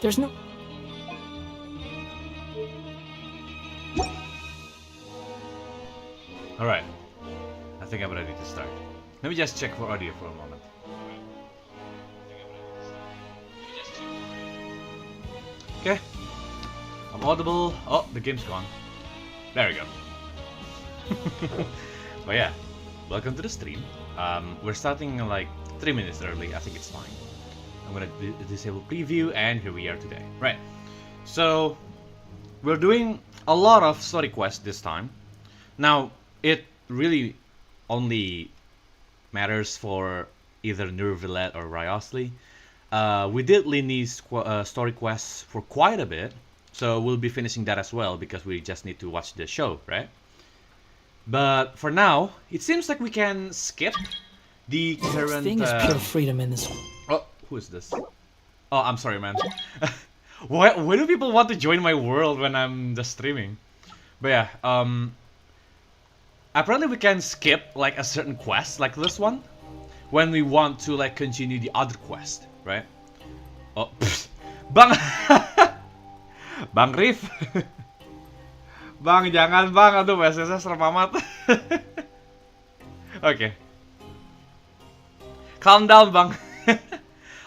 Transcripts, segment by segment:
There's no... Alright. I think I'm ready to start. Let me just check for audio for a moment. Okay. I'm audible. Oh, the game's gone. There we go. But yeah, welcome to the stream. We're starting like 3 minutes early. I think it's fine. I'm gonna disable preview, and here we are today. Right. So we're doing a lot of story quests this time. Now it really only matters for either Neuvillette or Ryosley. We did Lini's story quests for quite a bit, so we'll be finishing that as well because we just need to watch the show, right? But for now, it seems like we can skip the current... thing is pure freedom in this one. Oh, who is this? Oh, I'm sorry, man. Why do people want to join my world when I'm just streaming? But yeah, apparently we can skip like a certain quest, like this one, when we want to like continue the other quest, right? Oh, pfft. Bang, Bang Rif. Bang, jangan bang, aduh SSS serem amat. Okay. Calm down, bang.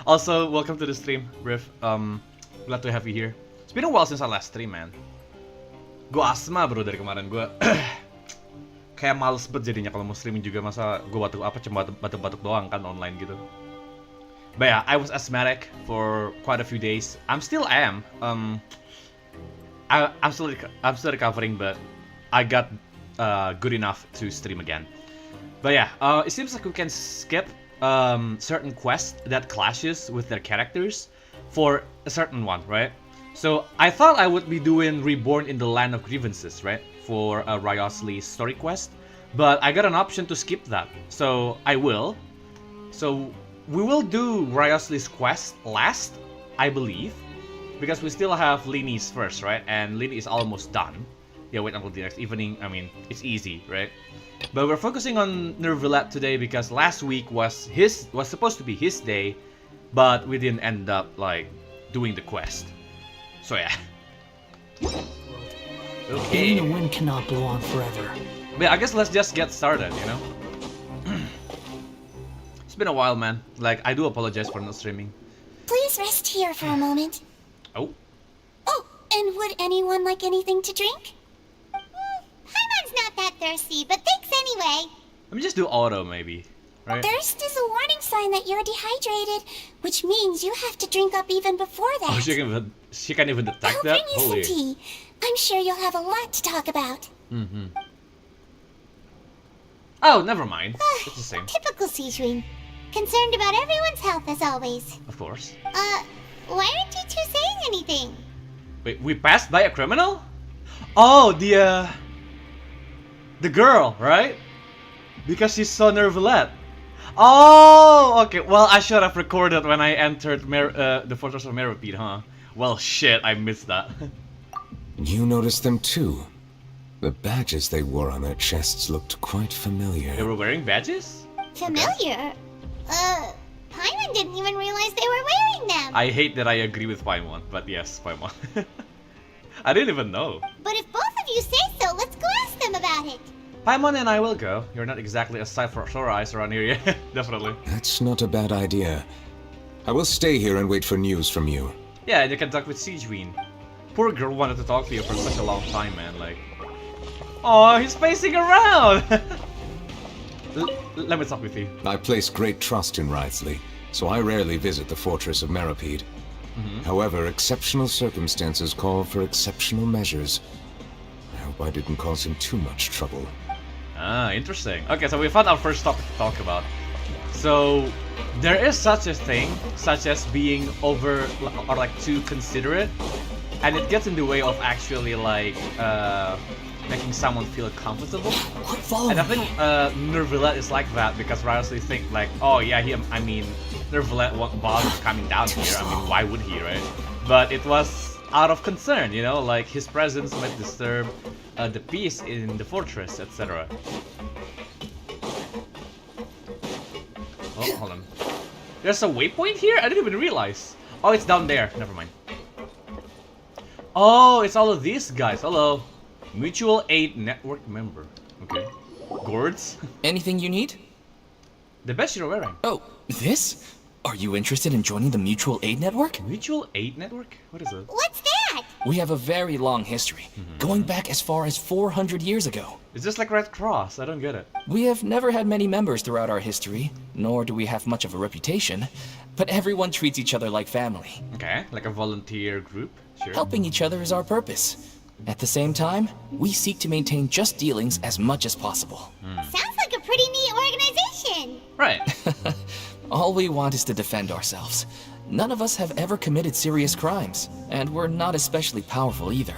Also, welcome to the stream, Riff. Glad to have you here. It's been a while since I last stream, man. Gue asma bro dari kemarin, gue kayak males banget jadinya kalau mau streaming juga, masa gue batuk apa cuma batuk-batuk doang kan online gitu. But yeah, I was asthmatic for quite a few days. I'm still am. I'm still recovering, but I got good enough to stream again. But yeah, it seems like we can skip certain quests that clashes with their characters for a certain one, right? So I thought I would be doing Reborn in the Land of Grievances, right, for a Ryosley's story quest, but I got an option to skip that, so I will. So we will do Ryosley's quest last, I believe, because we still have Lini's first, right? And Lini is almost done. Yeah, wait until the next evening. I mean, it's easy, right? But we're focusing on Neuvillette today because last week was supposed to be his day, but we didn't end up like doing the quest. So yeah. Okay. Even the wind cannot blow on forever. But yeah, I guess let's just get started, you know? It's been a while, man. Like, I do apologize for not streaming. Please rest here for a moment. Oh. Oh, and would anyone like anything to drink? Paimon's not that thirsty, but thanks anyway. Let me just do auto, maybe. Right? Thirst is a warning sign that you're dehydrated, which means you have to drink up even before that. Oh, she can even detect I'll that? bring you some tea. I'm sure you'll have a lot to talk about. Mm-hmm. Oh, never mind. It's the same. Typical Sijuin. Concerned about everyone's health as always. Of course. Why aren't you two saying anything? Wait, we passed by a criminal? Oh, the girl, right? Because she saw Neuvillette. Oh, okay. Well, I should have recorded when I entered the Fortress of Meropide, huh? Well, shit, I missed that. You noticed them too. The badges they wore on their chests looked quite familiar. They were wearing badges? Familiar? Paimon didn't even realize they were wearing them. I hate that I agree with Paimon, but yes, Paimon. I didn't even know. But if both of you say so, let's go ask them about it. Paimon and I will go. You're not exactly a sight for sore eyes around here yet. Definitely. That's not a bad idea. I will stay here and wait for news from you. Yeah, and you can talk with Sijuin. Poor girl wanted to talk to you for such a long time, man. Like, oh, he's facing around. Let me talk with you. I place great trust in Wriothesley, so I rarely visit the Fortress of Meropide. However, exceptional circumstances call for exceptional measures. I hope I didn't cause him too much trouble. Ah, interesting. Okay, so we found our first topic to talk about. So, there is such a thing, such as being over, or like too considerate, and it gets in the way of actually like, making someone feel comfortable. Quit following And I think Neuvillette is like that because Ryosley think like, oh yeah, Neuvillette won't bother coming down here. I mean, why would he, right? But it was out of concern, you know, like his presence might disturb the peace in the fortress, etc. Oh, hold on. There's a waypoint here? I didn't even realize. Oh, it's down there. Never mind. Oh, it's all of these guys. Hello. Mutual aid network member. Okay. Gourds. Anything you need? The best you're wearing. Oh, this? Are you interested in joining the Mutual Aid Network? Mutual aid network? What is it? What's that? We have a very long history, going back as far as 400 years ago. Is this like Red Cross? I don't get it. We have never had many members throughout our history, nor do we have much of a reputation, but everyone treats each other like family. Okay, like a volunteer group. Sure. Helping each other is our purpose. At the same time, we seek to maintain just dealings as much as possible. Sounds like a pretty neat organization. Right. All we want is to defend ourselves. None of us have ever committed serious crimes, and we're not especially powerful either.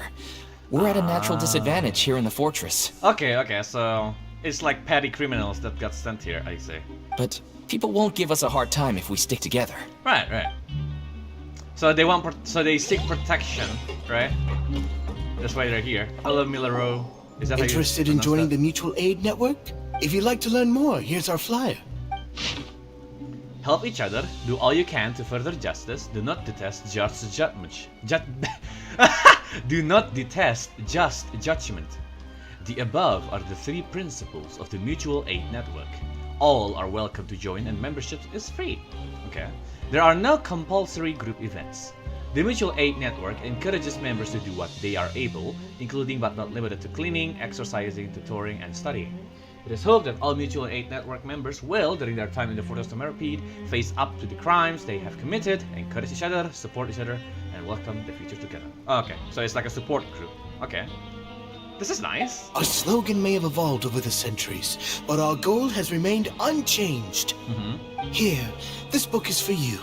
We're at a natural disadvantage here in the fortress. Okay, so it's like petty criminals that got sent here, I say. But people won't give us a hard time if we stick together. Right. So they so they seek protection, right? That's why they're here. Hello, Millero. Is that Interested how you in joining that? the Mutual Aid Network? If you'd like to learn more, here's our flyer. Help each other. Do all you can to further justice. Do not detest just judgment. Do not detest just judgment. The above are the 3 principles of the Mutual Aid Network. All are welcome to join, and membership is free. Okay. There are no compulsory group events. The Mutual Aid Network encourages members to do what they are able, including but not limited to cleaning, exercising, tutoring, and studying. It is hoped that all Mutual Aid Network members will, during their time in the Fortress of Merpede, face up to the crimes they have committed, encourage each other, support each other, and welcome the future together. Okay, so it's like a support group. Okay. This is nice. Our slogan may have evolved over the centuries, but our goal has remained unchanged. Here, this book is for you.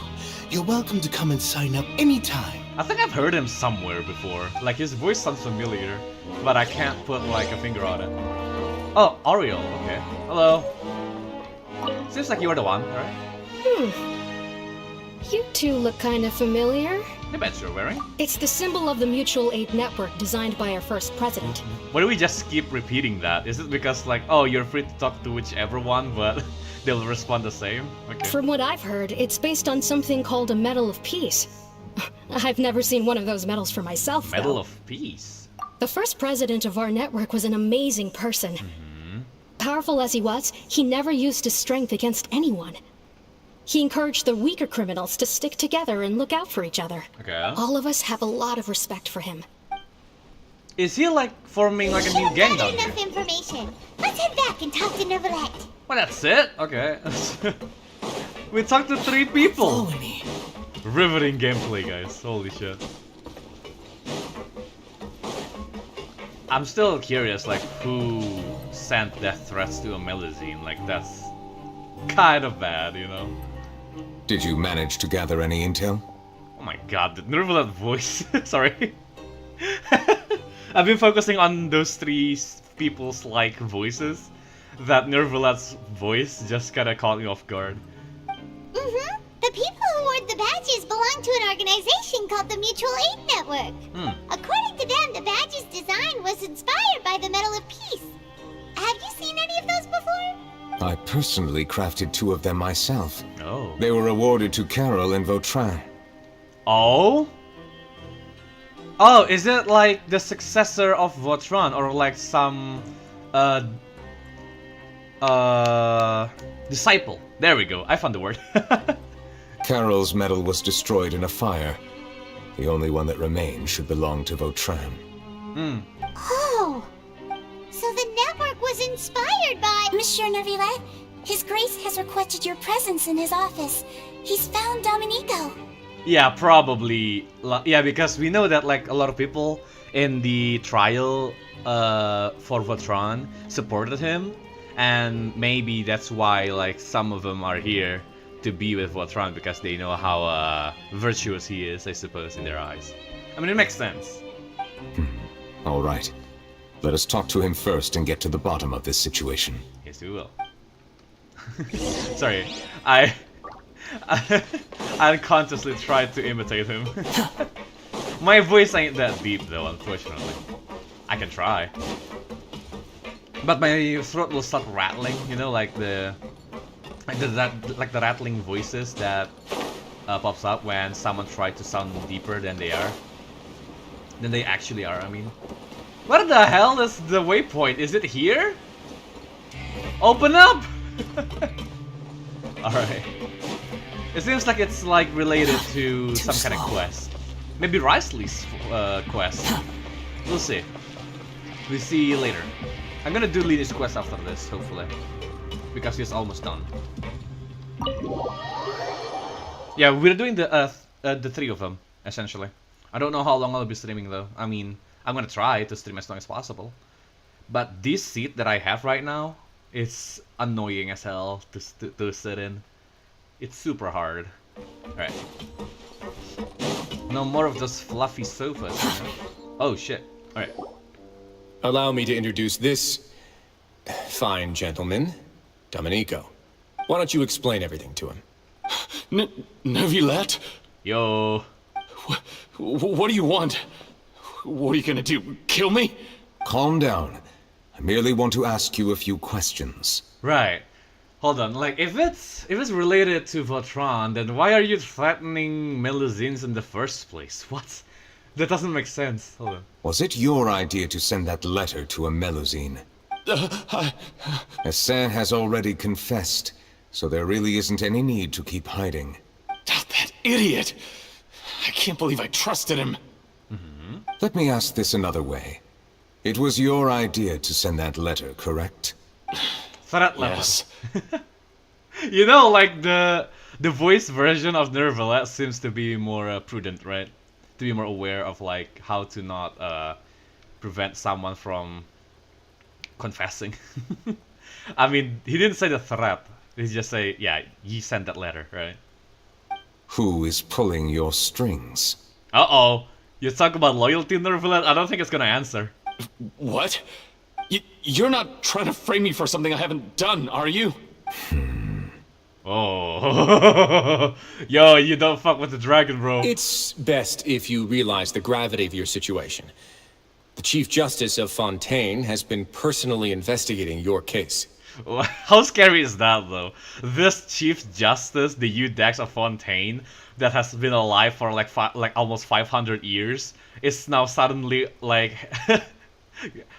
You're welcome to come and sign up anytime. I think I've heard him somewhere before. Like, his voice sounds familiar, but I can't put like a finger on it. Oh, Ariel, okay. Hello. Seems like you were the one, right? You two look kind of familiar. The badge you're wearing. It's the symbol of the Mutual Aid Network designed by our first president. Why do we just keep repeating that? Is it because like, oh, you're free to talk to whichever one, but they'll respond the same? Okay. From what I've heard, it's based on something called a Medal of Peace. I've never seen one of those medals for myself, Medal though. of Peace. The first president of our network was an amazing person. Powerful as he was, he never used his strength against anyone. He encouraged the weaker criminals to stick together and look out for each other. Okay. All of us have a lot of respect for him. Is he like forming like a new We've gang got down here? enough information. Let's head back and talk to Neuvillette. Well, that's it? Okay. We talked to 3 people! Follow me. Riveting gameplay, guys. Holy shit. I'm still curious, like, who sent death threats to a Melusine? Like, that's kind of bad, you know? Did you manage to gather any intel? Oh my god, the Neuvillette voice. Sorry. I've been focusing on those 3 people's, like, voices. That Neuvillette's voice just kinda caught me off guard. The people who award the badges belong to an organization called the Mutual Aid Network. According to them, the badge's design was inspired by the Medal of Peace. Have you seen any of those before? I personally crafted 2 of them myself. Oh. They were awarded to Carol and Vautrin. Oh? Oh, is it like the successor of Vautrin or like some disciple? There we go. I found the word. Carol's medal was destroyed in a fire. The only one that remains should belong to Vautrin. Oh, so the network was inspired by... Monsieur Neuvillette, His Grace has requested your presence in his office. He's found Domenico. Yeah, probably. Yeah, because we know that like a lot of people in the trial for Vautrin supported him, and maybe that's why like some of them are here to be with Vautrin because they know how virtuous he is, I suppose, in their eyes. I mean, it makes sense. All right. Let us talk to him first and get to the bottom of this situation. Yes, we will. Sorry, I unconsciously tried to imitate him. My voice ain't that deep though, unfortunately. I can try. But my throat will start rattling, you know, like the rattling voices that pops up when someone tries to sound deeper than they are. than they actually are. I mean, what the hell is the waypoint? Is it here? Open up! Alright. It seems like it's like related to some kind of quest. Maybe Risley's quest. We'll see. We'll see you later. I'm gonna do Lini's quest after this, hopefully. Because he's almost done. Yeah, we're doing the three of them, essentially. I don't know how long I'll be streaming though. I mean, I'm gonna try to stream as long as possible. But this seat that I have right now, it's annoying as hell to sit in. It's super hard. Alright. No more of those fluffy sofas. You know? Oh shit. Alright. Allow me to introduce this fine gentleman, Domenico. Why don't you explain everything to him? Neuvillette? Yo. What do you want? What are you gonna do? Kill me? Calm down. I merely want to ask you a few questions. Right. Hold on. Like, if it's related to Votron, then why are you threatening Melusines in the first place? What? That doesn't make sense. Hold on. Was it your idea to send that letter to a Melusine? Essin has already confessed, so there really isn't any need to keep hiding. That idiot! I can't believe I trusted him. Let me ask this another way. It was your idea to send that letter, correct? Threat letter. Yes. You know, like the voice version of Neuvillette seems to be more prudent, right? To be more aware of like how to not prevent someone from confessing. I mean, he didn't say the threat. He just say, yeah, you sent that letter, right? Who is pulling your strings? Uh-oh. You talk about loyalty, Neuvillette? I don't think it's gonna answer. What? You're not trying to frame me for something I haven't done, are you? Oh. Yo, you don't fuck with the dragon, bro. It's best if you realize the gravity of your situation. The Chief Justice of Fontaine has been personally investigating your case. How scary is that, though? This Chief Justice, the Udex of Fontaine, that has been alive for like almost 500 years, is now suddenly like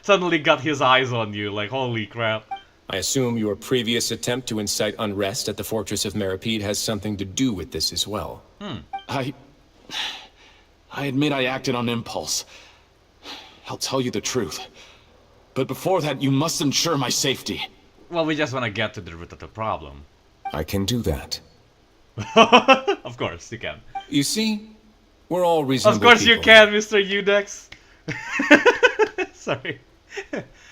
suddenly got his eyes on you. Like, holy crap! I assume your previous attempt to incite unrest at the Fortress of Meripede has something to do with this as well. I admit I acted on impulse. I'll tell you the truth. But before that, you must ensure my safety. Well, we just want to get to the root of the problem. I can do that. Of course, you can. You see, we're all reasonable Of course you people. can, Mr. Udex. Sorry.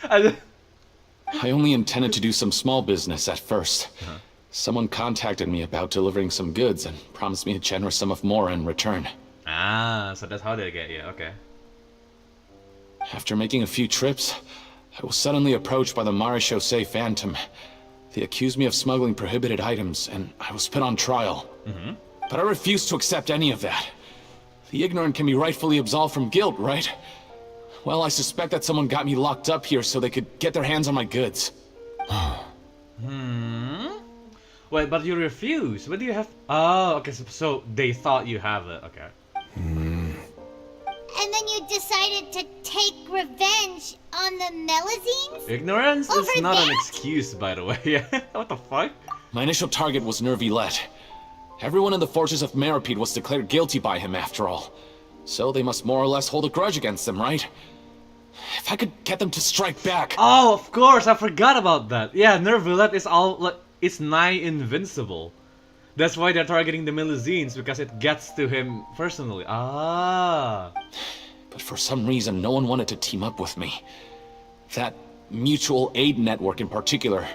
I only intended to do some small business at first. Someone contacted me about delivering some goods and promised me a generous sum of more in return. Ah, so that's how they get you. Okay. After making a few trips, I was suddenly approached by the Marechaussee Phantom. They accused me of smuggling prohibited items, and I was put on trial. But I refused to accept any of that. The ignorant can be rightfully absolved from guilt, right? Well, I suspect that someone got me locked up here so they could get their hands on my goods. Wait, but you refuse. What do you have? Oh, okay. So they thought you have it. Okay. And then you decided to take revenge on the Melusines? Ignorance is Over not an that? excuse, by the way. What the fuck? My initial target was Neuvillette. Everyone in the Fortress of Meripede was declared guilty by him, after all. So they must more or less hold a grudge against them, right? If I could get them to strike back... Oh, of course. I forgot about that. Yeah, Neuvillette is all like it's nigh invincible. That's why they're targeting the Melusines, because it gets to him personally. Ah. But for some reason, no one wanted to team up with me. That mutual aid network in particular.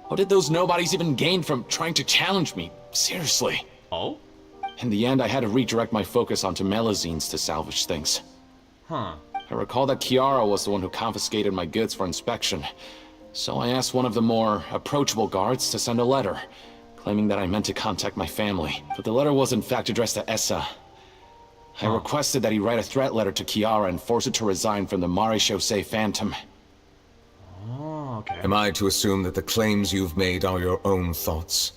What did those nobodies even gain from trying to challenge me? Seriously. Oh? In the end, I had to redirect my focus onto Melusines to salvage things. Huh. I recall that Chiara was the one who confiscated my goods for inspection. So I asked one of the more approachable guards to send a letter, claiming that I meant to contact my family. But the letter was in fact addressed to Essa. I requested that he write a threat letter to Chiara and force her to resign from the Marechaussee Phantom. Oh, okay. Am I to assume that the claims you've made are your own thoughts?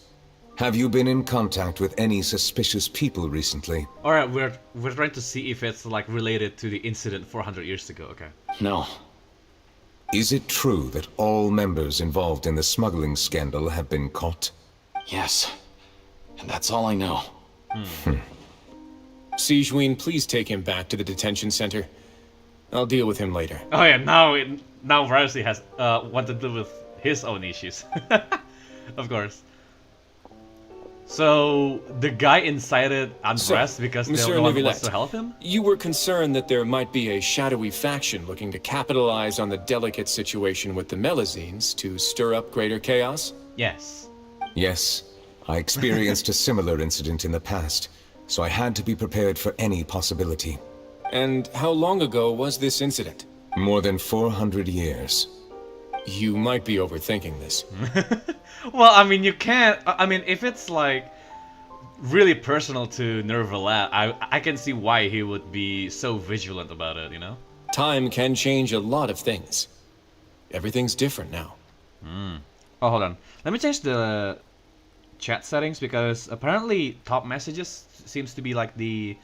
Have you been in contact with any suspicious people recently? Alright, we're trying to see if it's like related to the incident 400 years ago, okay. No. Is it true that all members involved in the smuggling scandal have been caught? Yes. And that's all I know. Sijuin, please take him back to the detention center. I'll deal with him later. Oh yeah, now Ryosley has what to do with his own issues. Of course. So the guy incited unrest because Monsieur no one Neuvillette, wants to help him? You were concerned that there might be a shadowy faction looking to capitalize on the delicate situation with the Melazines to stir up greater chaos? Yes. Yes. I experienced a similar incident in the past, so I had to be prepared for any possibility. And how long ago was this incident? More than 400 years. You might be overthinking this. Well, I mean, you can't... I mean, if it's, like, really personal to Neuvillette, I can see why he would be so vigilant about it, you know? Time can change a lot of things. Everything's different now. Oh, hold on. Let me change the chat settings, because apparently top messages seems to be, like, the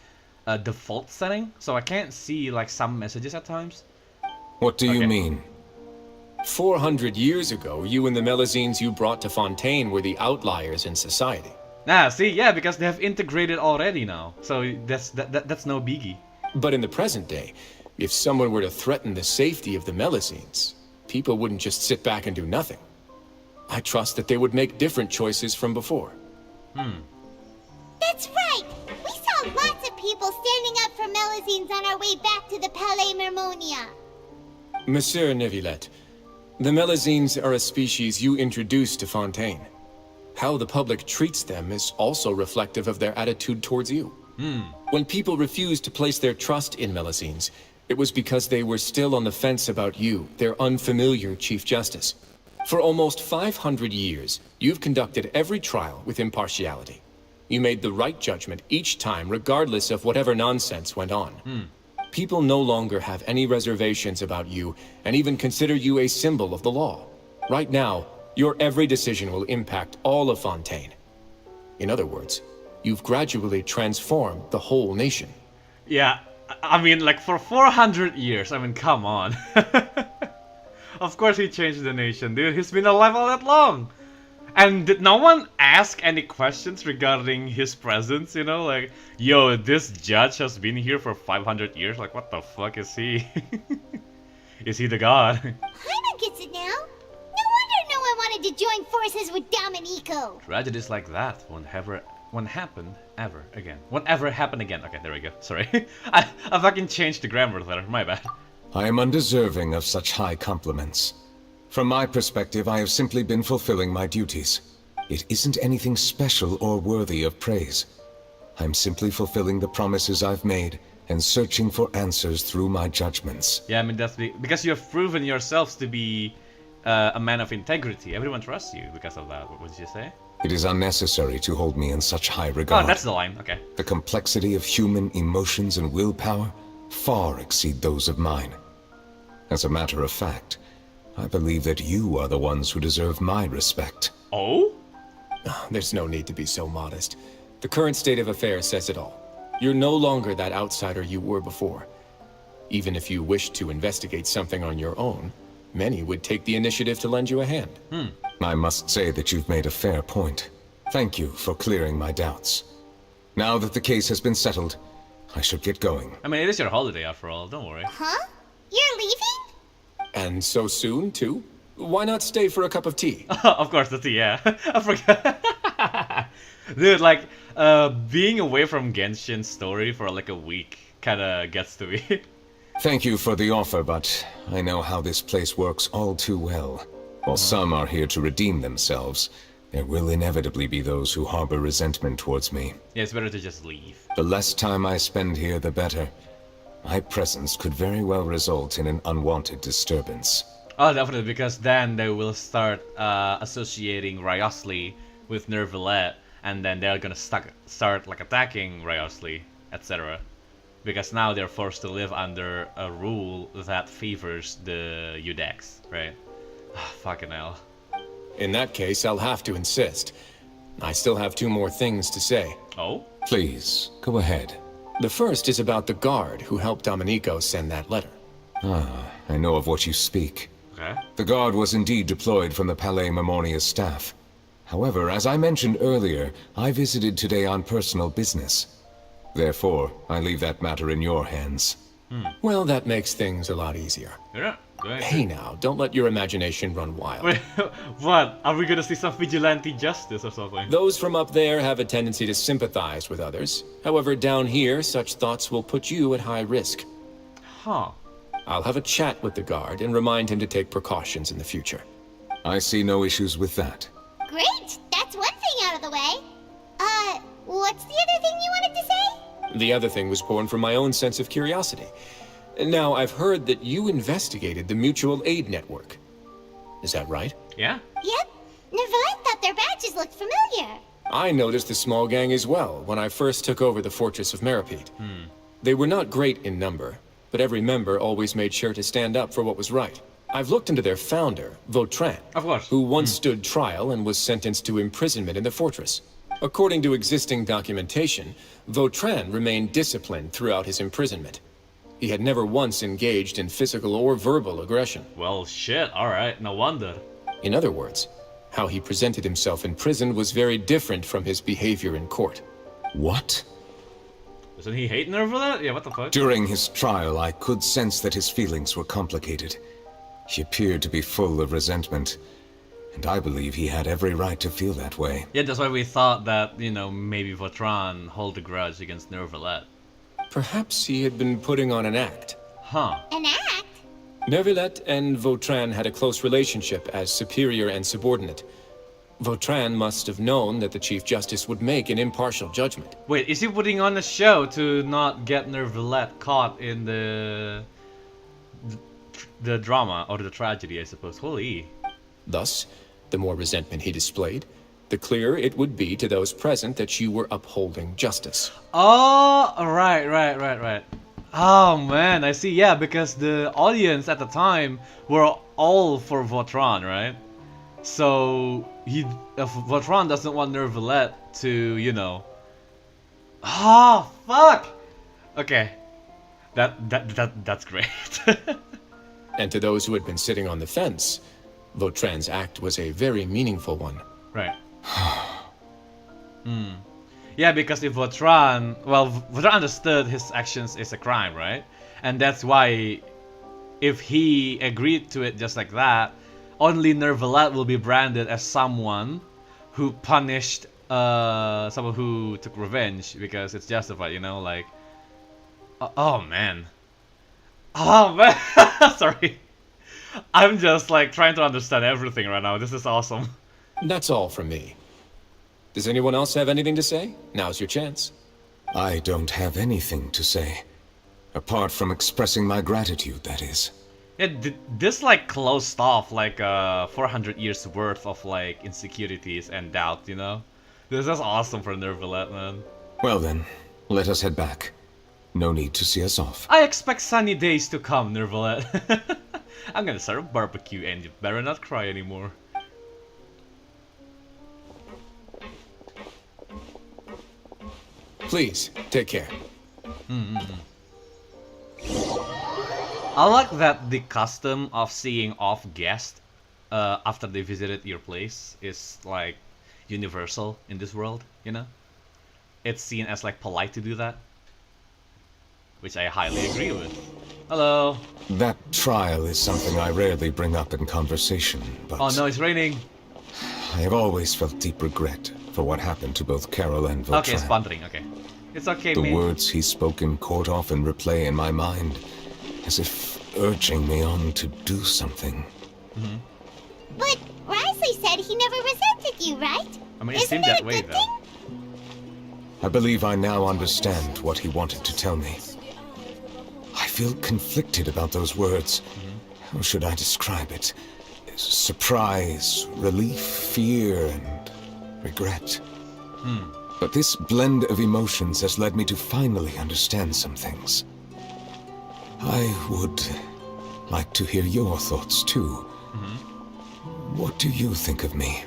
default setting. So I can't see, like, some messages at times. What do you mean? 400 years ago, you and the Melazines you brought to Fontaine were the outliers in society. See, yeah, because they have integrated already now. So that's no biggie. But in the present day, if someone were to threaten the safety of the Melazines, people wouldn't just sit back and do nothing. I trust that they would make different choices from before. That's right! We saw lots of people standing up for Melazines on our way back to the Palais Mermonia. Monsieur Neuvillette, the Melazines are a species you introduced to Fontaine. How the public treats them is also reflective of their attitude towards you. When people refused to place their trust in Melazines, it was because they were still on the fence about you, their unfamiliar Chief Justice. For almost 500 years, you've conducted every trial with impartiality. You made the right judgment each time, regardless of whatever nonsense went on. People no longer have any reservations about you, and even consider you a symbol of the law. Right now, your every decision will impact all of Fontaine. In other words, you've gradually transformed the whole nation. Yeah, I mean, like, for 400 years, I mean, come on. Of course he changed the nation, dude. He's been alive all that long. And did no one ask any questions regarding his presence, you know? Like, yo, this judge has been here for 500 years? Like, what the fuck is he? Is he the god? Paimon gets it now. No wonder no one wanted to join forces with Domenico. Tragedies like that won't happen ever again. Won't ever happen again. Okay, there we go. Sorry. I fucking changed the grammar there. My bad. I am undeserving of such high compliments. From my perspective, I have simply been fulfilling my duties. It isn't anything special or worthy of praise. I'm simply fulfilling the promises I've made and searching for answers through my judgments. Yeah, I mean, that's because you have proven yourselves to be a man of integrity. Everyone trusts you because of that. What did you say? It is unnecessary to hold me in such high regard. Oh, that's the line. Okay. The complexity of human emotions and willpower far exceed those of mine. As a matter of fact, I believe that you are the ones who deserve my respect. Oh? There's no need to be so modest. The current state of affairs says it all. You're no longer that outsider you were before. Even if you wished to investigate something on your own, many would take the initiative to lend you a hand. I must say that you've made a fair point. Thank you for clearing my doubts. Now that the case has been settled, I should get going. I mean, it is your holiday after all. Don't worry. Huh? You're leaving? And so soon, too? Why not stay for a cup of tea? Of course, the tea, yeah. I forgot. Dude, like, being away from Genshin's story for like a week kinda gets to me. Thank you for the offer, but I know how this place works all too well. While some are here to redeem themselves, there will inevitably be those who harbor resentment towards me. Yeah, it's better to just leave. The less time I spend here, the better. My presence could very well result in an unwanted disturbance. Oh, definitely, because then they will start associating Ryosley with Neuvillette, and then they're gonna start like attacking Ryosley, etc. Because now they're forced to live under a rule that favors the Udex, right? Fucking hell. In that case, I'll have to insist. I still have 2 more things to say. Oh? Please, go ahead. The first is about the guard who helped Domenico send that letter. I know of what you speak. Okay. The guard was indeed deployed from the Palais Memoria's staff. However, as I mentioned earlier, I visited today on personal business. Therefore, I leave that matter in your hands. Well, that makes things a lot easier. Yeah, go ahead. Hey now, don't let your imagination run wild. Wait, what? Are we gonna see some vigilante justice or something? Those from up there have a tendency to sympathize with others. However, down here, such thoughts will put you at high risk. Huh. I'll have a chat with the guard and remind him to take precautions in the future. I see no issues with that. Great! That's one thing out of the way. What's the other thing you wanted to say? The other thing was born from my own sense of curiosity. Now, I've heard that you investigated the mutual aid network. Is that right? Yeah? Yep. Neuvillette thought their badges looked familiar. I noticed the small gang as well when I first took over the Fortress of Meripede. They were not great in number, but every member always made sure to stand up for what was right. I've looked into their founder, Vautrin, Of course. who once stood trial and was sentenced to imprisonment in the fortress. According to existing documentation, Vautrin remained disciplined throughout his imprisonment. He had never once engaged in physical or verbal aggression. Well, shit, alright, no wonder. In other words, how he presented himself in prison was very different from his behavior in court. What? Doesn't he hate Neuvillette? Yeah, what the fuck? During his trial, I could sense that his feelings were complicated. He appeared to be full of resentment, and I believe he had every right to feel that way. Yeah, that's why we thought that, you know, maybe Vautrin hold a grudge against Neuvillette. Perhaps he had been putting on an act. Huh. An act? Neuvillette and Vautrin had a close relationship as superior and subordinate. Vautrin must have known that the Chief Justice would make an impartial judgment. Wait, is he putting on a show to not get Neuvillette caught in the drama or the tragedy, I suppose? Holy. Thus, the more resentment he displayed, the clearer it would be to those present that you were upholding justice. Oh, right. Oh man, I see. Yeah, because the audience at the time were all for Vautrin, right? So Vautrin doesn't want Neuvillette to, you know. Ah, fuck. Okay, that's great. And to those who had been sitting on the fence, Vautrin's act was a very meaningful one. Right. Yeah, because if Vautrin understood his actions is a crime, right? And that's why, if he agreed to it just like that, only Neuvillette will be branded as someone who punished someone who took revenge because it's justified, you know, like. Oh man. Sorry. I'm just like trying to understand everything right now. This is awesome. That's all from me. Does anyone else have anything to say? Now's your chance. I don't have anything to say. Apart from expressing my gratitude, that is. Yeah, this like closed off like 400 years worth of like insecurities and doubt, you know? This is awesome for Neuvillette, man. Well then, let us head back. No need to see us off. I expect sunny days to come, Neuvillette. I'm gonna start a barbecue and you better not cry anymore. Please, take care. I like that the custom of seeing off guests after they visited your place is like universal in this world, you know? It's seen as like polite to do that, which I highly agree with. Hello. That trial is something I rarely bring up in conversation, but Oh no, it's raining. I have always felt deep regret for what happened to both Carol and Vautrin. Okay, it's thundering, okay. It's okay, The mate. words he spoke in court often replay in my mind, as if urging me on to do something. But Risley said he never resented you, right? I mean, it Isn't seemed that a way, good though. thing? I believe I now understand what he wanted to tell me. I feel conflicted about those words. How should I describe it? Surprise, relief, fear, and regret. But this blend of emotions has led me to finally understand some things. I would like to hear your thoughts too. What do you think of me?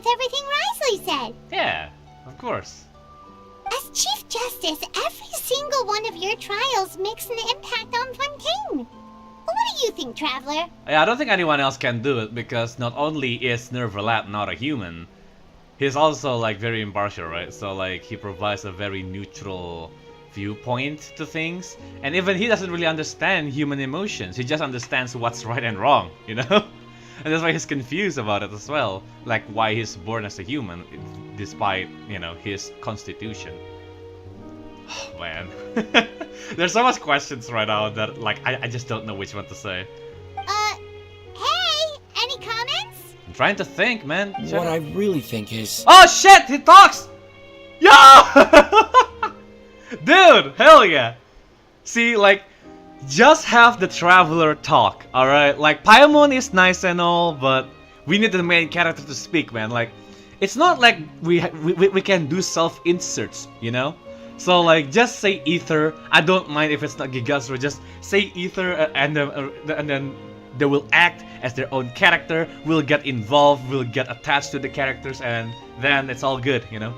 with everything Risley said. Yeah, of course. As Chief Justice, every single one of your trials makes an impact on Fontaine. What do you think, Traveler? Yeah, I don't think anyone else can do it because not only is Neuvillette not a human, he's also like very impartial, right? So like he provides a very neutral viewpoint to things, and even he doesn't really understand human emotions. He just understands what's right and wrong, you know? And that's why he's confused about it as well, like why he's born as a human despite, you know, his constitution. Oh, man. There's so much questions right now that like I just don't know which one to say. Hey, any comments? I'm trying to think, man. What I really think is... Oh shit, he talks! Yo! Dude, hell yeah! See, like, just have the Traveler talk, alright? Like, Paimon is nice and all, but we need the main character to speak, man. Like, it's not like we can do self-inserts, you know? So, like, just say Ether. I don't mind if it's not Gigasro. Just say Ether, and then they will act as their own character. We'll get involved, we'll get attached to the characters, and then it's all good, you know?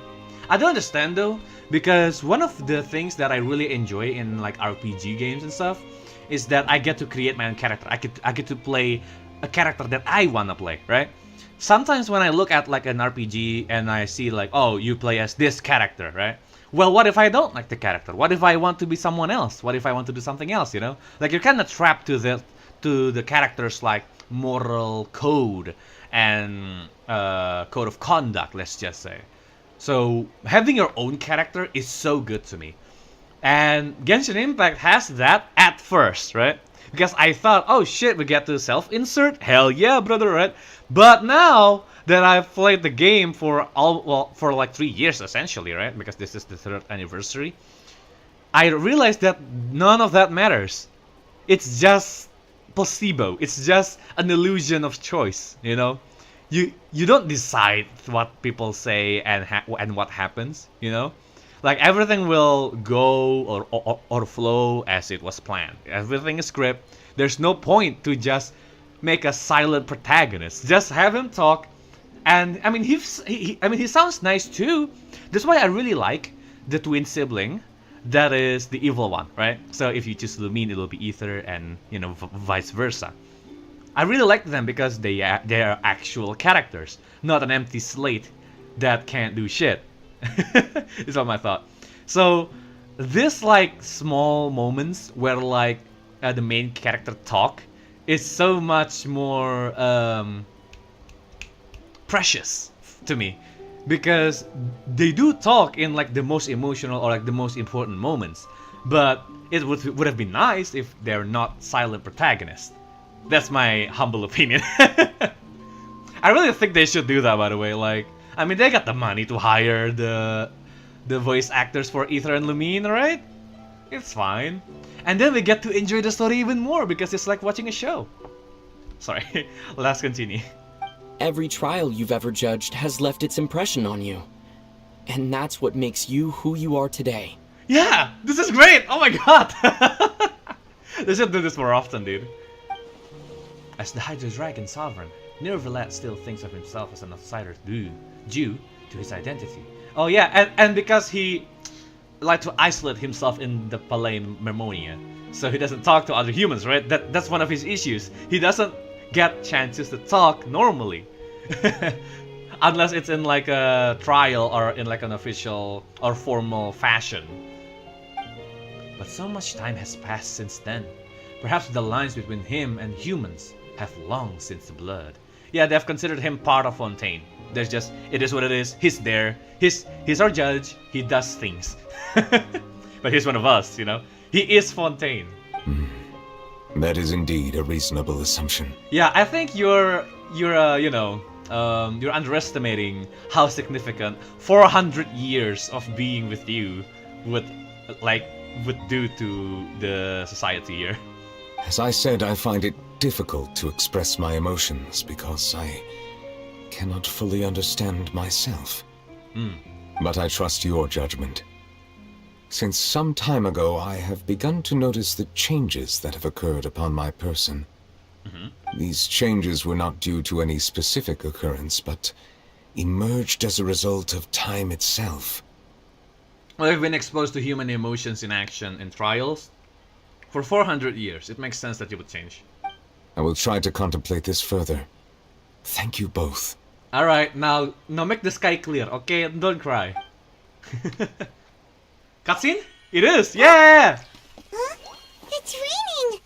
I don't understand though, because one of the things that I really enjoy in like RPG games and stuff is that I get to create my own character. I get to play a character that I wanna play, right? Sometimes when I look at like an RPG and I see like, oh, you play as this character, right? Well, what if I don't like the character? What if I want to be someone else? What if I want to do something else, you know? Like you're kind of trapped to the character's like moral code and code of conduct, let's just say. So having your own character is so good to me. And Genshin Impact has that at first, right? Because I thought, oh shit, we get to self-insert? Hell yeah, brother, right? But now that I've played the game for for like 3 years essentially, right? Because this is the 3rd anniversary. I realized that none of that matters. It's just placebo. It's just an illusion of choice, you know? You don't decide what people say and what happens, you know? Like everything will go or flow as it was planned. Everything is script. There's no point to just make a silent protagonist. Just have him talk, and I mean he sounds nice too. That's why I really like the twin sibling that is the evil one, right? So if you choose Lumine, it'll be Ether, and you know vice versa. I really like them because they are actual characters, not an empty slate that can't do shit. Is what my thought. So this like small moments where like the main character talk is so much more precious to me, because they do talk in like the most emotional or like the most important moments, but it would have been nice if they're not silent protagonists. That's my humble opinion. I really think they should do that, by the way. Like, I mean, they got the money to hire the voice actors for Ether and Lumine, right? It's fine. And then we get to enjoy the story even more because it's like watching a show. Sorry, let's continue. Every trial you've ever judged has left its impression on you. And that's what makes you who you are today. Yeah, this is great! Oh my god! They should do this more often, dude. As the Hydra Dragon Sovereign, Neuvillette still thinks of himself as an outsider due to his identity. Oh yeah, and because he likes to isolate himself in the Palais Mermonia, so he doesn't talk to other humans, right? That's one of his issues. He doesn't get chances to talk normally. Unless it's in like a trial or in like an official or formal fashion. But so much time has passed since then. Perhaps the lines between him and humans have long since blurred. Yeah, they've considered him part of Fontaine. There's just, it is what it is. He's there. He's our judge. He does things. But he's one of us, you know. He is Fontaine. That is indeed a reasonable assumption. Yeah, I think you're underestimating how significant 400 years of being with you would do to the society here. As I said, I find it difficult to express my emotions because I cannot fully understand myself. But I trust your judgment. Since some time ago, I have begun to notice the changes that have occurred upon my person. These changes were not due to any specific occurrence, but emerged as a result of time itself. Well, we've been exposed to human emotions in action in trials for 400 years. It makes sense that you would change. I will try to contemplate this further. Thank you both. Alright, now make the sky clear, okay? Don't cry. Cutscene? It is! Yeah! Huh? It's raining!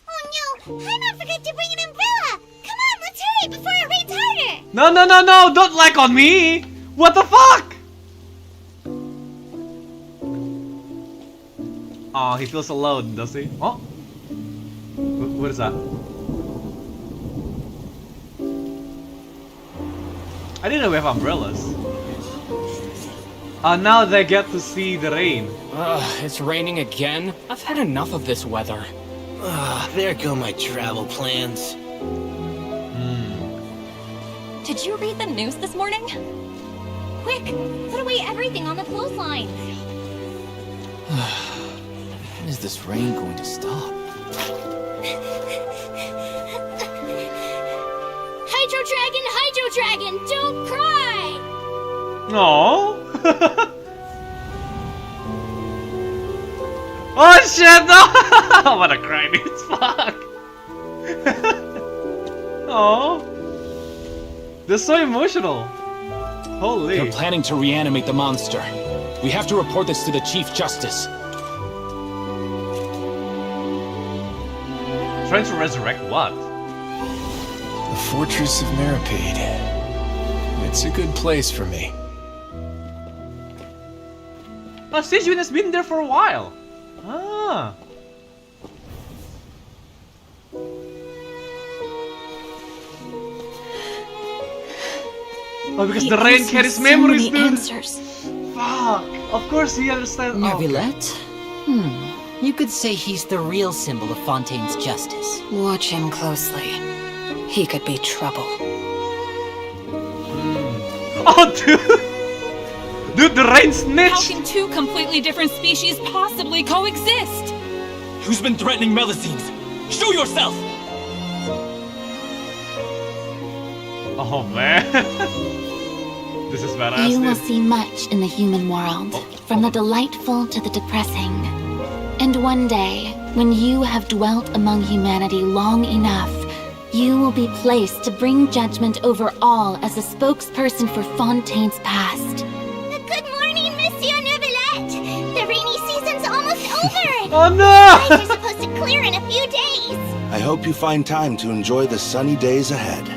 Oh no! Paimon forgot to bring an umbrella! Come on, let's hurry before it rains harder! No! Don't like on me! What the fuck? Oh, he feels alone, does he? Oh? What is that? I didn't know we have umbrellas. Now they get to see the rain. It's raining again? I've had enough of this weather. There go my travel plans. Did you read the news this morning? Quick, put away everything on the clothesline. When is this rain going to stop? Hydro Dragon, don't cry! No. Oh shit! No! I wanna cry, dude. Fuck. Oh, they're so emotional. Holy. They're planning to reanimate the monster. We have to report this to the Chief Justice. Trying to resurrect what? The Fortress of Meripede. It's a good place for me. Oh, Sijuin has been there for a while. Ah. Oh, because the rain carries memories, dude. Answers. Fuck. Of course he understands. Neuvillette? You could say he's the real symbol of Fontaine's justice. Watch him closely. He could be trouble. Oh, dude. Dude, the rain snitched. How can two completely different species possibly coexist? Who's been threatening Melusines? Show yourself! Oh man. This is badass. You will dude. see much in the human world, from the delightful to the depressing. And one day, when you have dwelt among humanity long enough, you will be placed to bring judgment over all as a spokesperson for Fontaine's past. Good morning, Monsieur Neuvillette! The rainy season's almost over! Oh no! Ice are supposed to clear in a few days! I hope you find time to enjoy the sunny days ahead.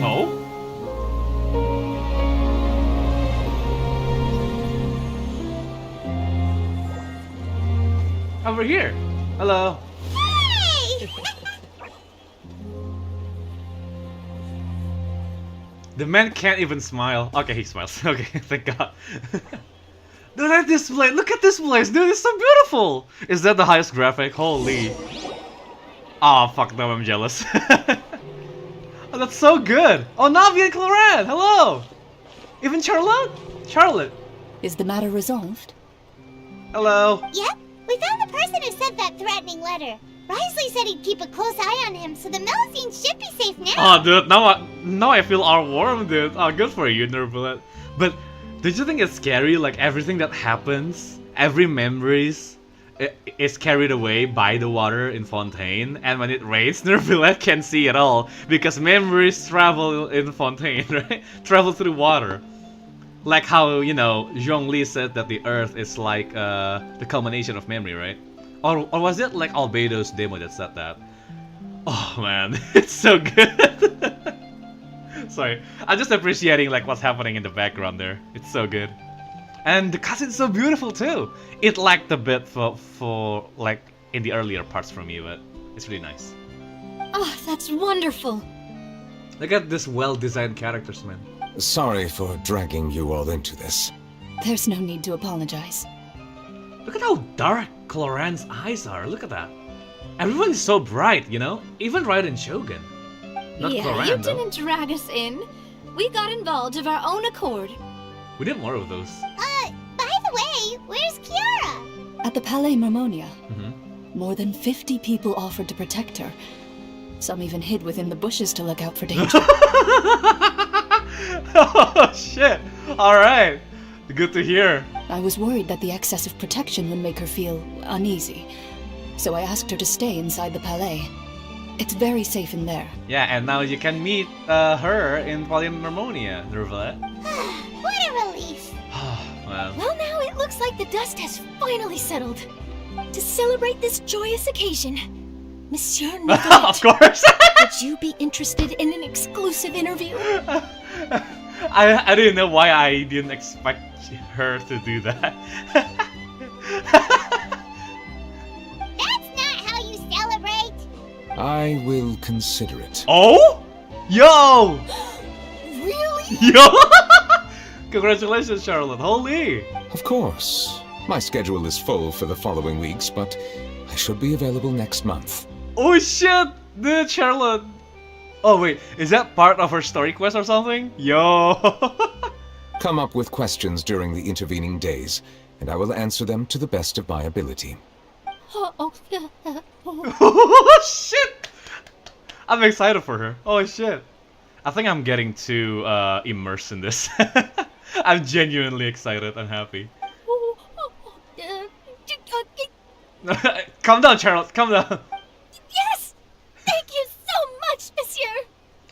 Oh? Over here. Hello. Hey! The man can't even smile. Okay, he smiles. Okay, thank God. Look at this place. Look at this place, dude. It's so beautiful. Is that the highest graphic? Holy. Oh, fuck no, I'm jealous. Oh, that's so good. Oh, Navi and Cloran. Hello. Even Charlotte? Charlotte. Is the matter resolved? Hello. Yep, we found the person who sent that threatening letter. Wriothesley said he'd keep a close eye on him, so the Melusines should be safe now. Oh, dude, now I feel all warm, dude. Oh, good for you, Neuvillette. But don't you think it's scary? Like everything that happens, every memories is carried away by the water in Fontaine, and when it rains, Neuvillette can't see at all because memories travel in Fontaine, right? Travel through water. Like how, you know, Zhongli said that the Earth is like the culmination of memory, right? Or was it like Albedo's demo that said that? Oh man, it's so good. Sorry, I'm just appreciating like what's happening in the background there. It's so good. And the cutscene's so beautiful too. It lacked a bit for like in the earlier parts for me, but it's really nice. Oh, that's wonderful. Look at this well-designed characters, man. Sorry for dragging you all into this. There's no need to apologize. Look at how dark Cloran's eyes are. Look at that. Everyone is so bright, you know? Even Raiden Shogun. Not Cloran, you though. didn't drag us in. We got involved of our own accord. We need more of those. By the way, where's Kiara? At the Palais Mermonia. more than 50 people offered to protect her. Some even hid within the bushes to look out for danger. Oh shit! Alright. Good to hear. I was worried that the excess of protection would make her feel uneasy. So I asked her to stay inside the palais. It's very safe in there. Yeah, and now you can meet her in Polymermonia, Neuvillette. What a relief. Well, Well, now it looks like the dust has finally settled. To celebrate this joyous occasion, Monsieur Neuvillette, of course. would you be interested in an exclusive interview? I didn't know why I didn't expect her to do that. That's not how you celebrate. I will consider it. Oh? Yo! Really? Yo! Congratulations, Charlotte. Holy! Of course. My schedule is full for the following weeks, but I should be available next month. Oh shit! Dude, Charlotte! Oh wait, is that part of her story quest or something? Yo! Come up with questions during the intervening days, and I will answer them to the best of my ability. Oh shit! I'm excited for her. Oh shit. I think I'm getting too immersed in this. I'm genuinely excited and happy. Calm down, Charlotte. Calm down. Yes! Thank you so much, Monsieur!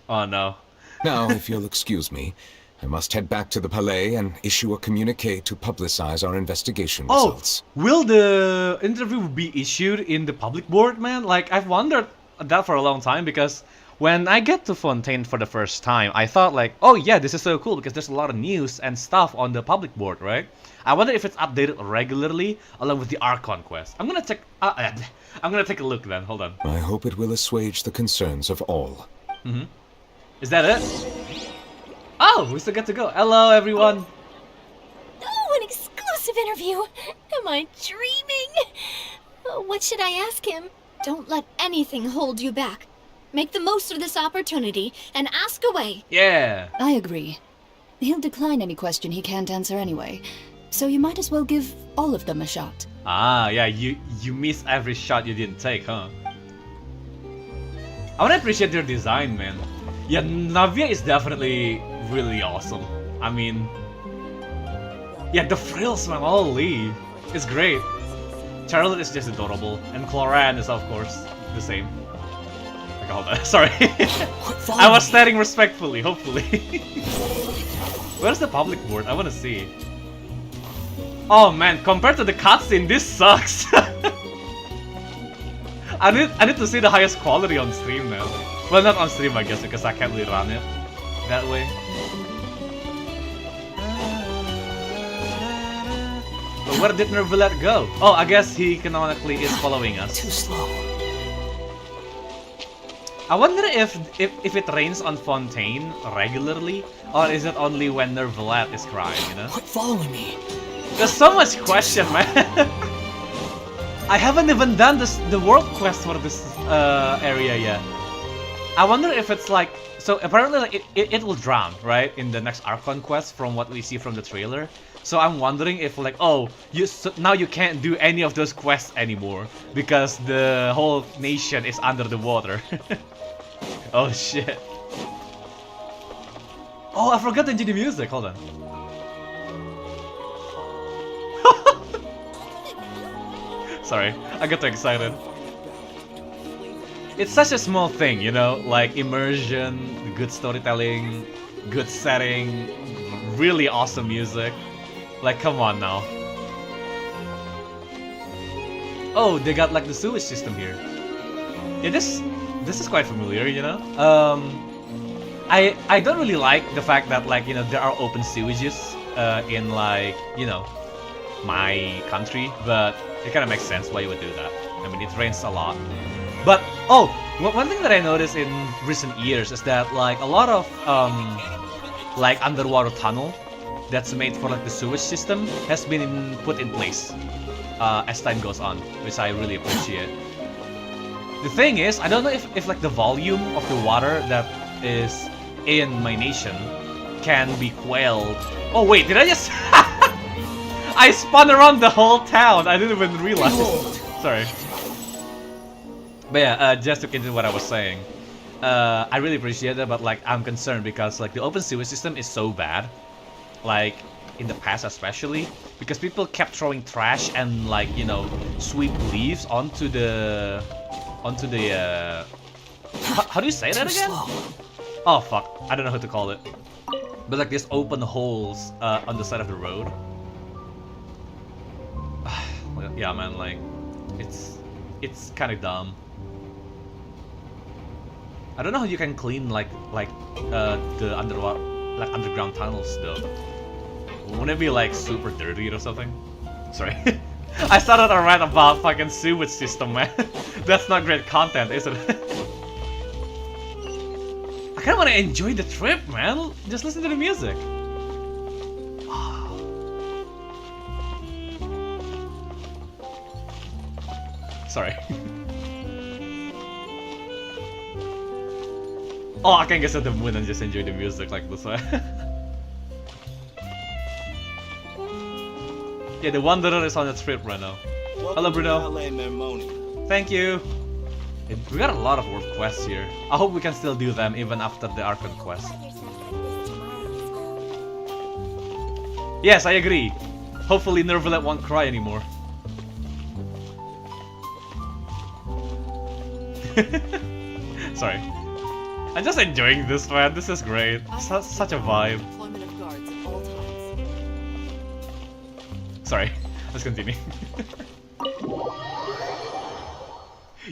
Oh no. Now, if you'll excuse me, I must head back to the Palais and issue a communique to publicize our investigation results. Will the interview be issued in the public board, man? Like, I've wondered that for a long time because when I get to Fontaine for the first time, I thought like, oh yeah, this is so cool because there's a lot of news and stuff on the public board, right? I wonder if it's updated regularly along with the Archon quest. I'm gonna take a look then. Hold on. I hope it will assuage the concerns of all. Mm-hmm. Is that it? Oh, we still get to go. Hello, everyone. Oh, an exclusive interview! Am I dreaming? What should I ask him? Don't let anything hold you back. Make the most of this opportunity and ask away. Yeah. I agree. He'll decline any question he can't answer anyway, so you might as well give all of them a shot. Ah, yeah, you miss every shot you didn't take, huh? I wanna appreciate their design, man. Yeah, Navia is definitely really awesome. I mean, yeah, the frills, man, holy, it's great. Charlotte is just adorable, and Cloran is of course the same. Okay, hold on, sorry. I was staring respectfully, hopefully. Where's the public board? I wanna see. Oh man, compared to the cutscene, this sucks. I need to see the highest quality on stream now. Well, not on stream, I guess, because I can't really run it that way. But where did Neuvillette go? Oh, I guess he canonically is following us. Too slow. I wonder if it rains on Fontaine regularly, or is it only when Neuvillette is crying, you know? Quit following me. There's so much question, man. I haven't even done the world quest for this area yet. I wonder if it's like, so apparently like it will drown, right, in the next Archon quest from what we see from the trailer. So I'm wondering if like, oh, now you can't do any of those quests anymore because the whole nation is under the water. Oh shit. Oh, I forgot to do the music. Hold on. Sorry, I got too excited. It's such a small thing, you know, like immersion, good storytelling, good setting, really awesome music. Like, come on now. Oh, they got like the sewage system here. Yeah, this is quite familiar, you know. I don't really like the fact that like, you know, there are open sewages in like, you know, my country, but it kind of makes sense why you would do that. I mean, it rains a lot. But oh, one thing that I noticed in recent years is that like a lot of like underwater tunnel that's made for like the sewage system has been put in place as time goes on, which I really appreciate. The thing is, I don't know if like the volume of the water that is in my nation can be quelled. Oh wait, did I just I spun around the whole town? I didn't even realize. Sorry. But yeah, just to continue what I was saying, I really appreciate it, but like I'm concerned because like the open sewage system is so bad, like in the past especially, because people kept throwing trash and like, you know, sweep leaves onto the how do you say that again? Oh fuck, I don't know how to call it. But like these open holes on the side of the road. Yeah, man, like it's kind of dumb. I don't know how you can clean like the underground tunnels though. Wouldn't it be like super dirty or something? Sorry. I started a rant about fucking sewage system, man. That's not great content, is it? I kinda wanna enjoy the trip, man. Just listen to the music. Sorry. Oh, I can get to the moon and just enjoy the music like this way. Yeah, the Wanderer is on the trip right now. Hello, Bruno. Thank you. We got a lot of world quests here. I hope we can still do them even after the Archon quest. Yes, I agree. Hopefully Neuvillette won't cry anymore. Sorry. I'm just enjoying this, man. This is great. Such a vibe. Sorry. Let's continue.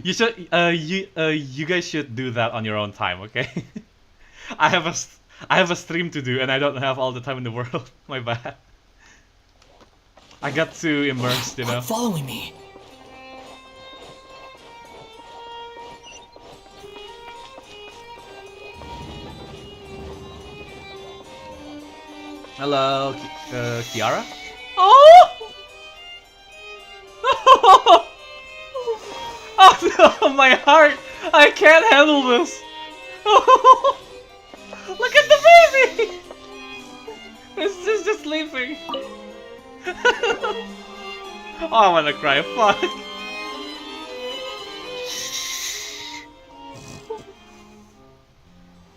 You should, you guys should do that on your own time, okay? I have a stream to do, and I don't have all the time in the world. My bad. I got too immersed, you know. Quit following me. Hello, Kiara. Oh! Oh no, my heart! I can't handle this! Look at the baby! It's just sleeping. Oh, I wanna cry, fuck.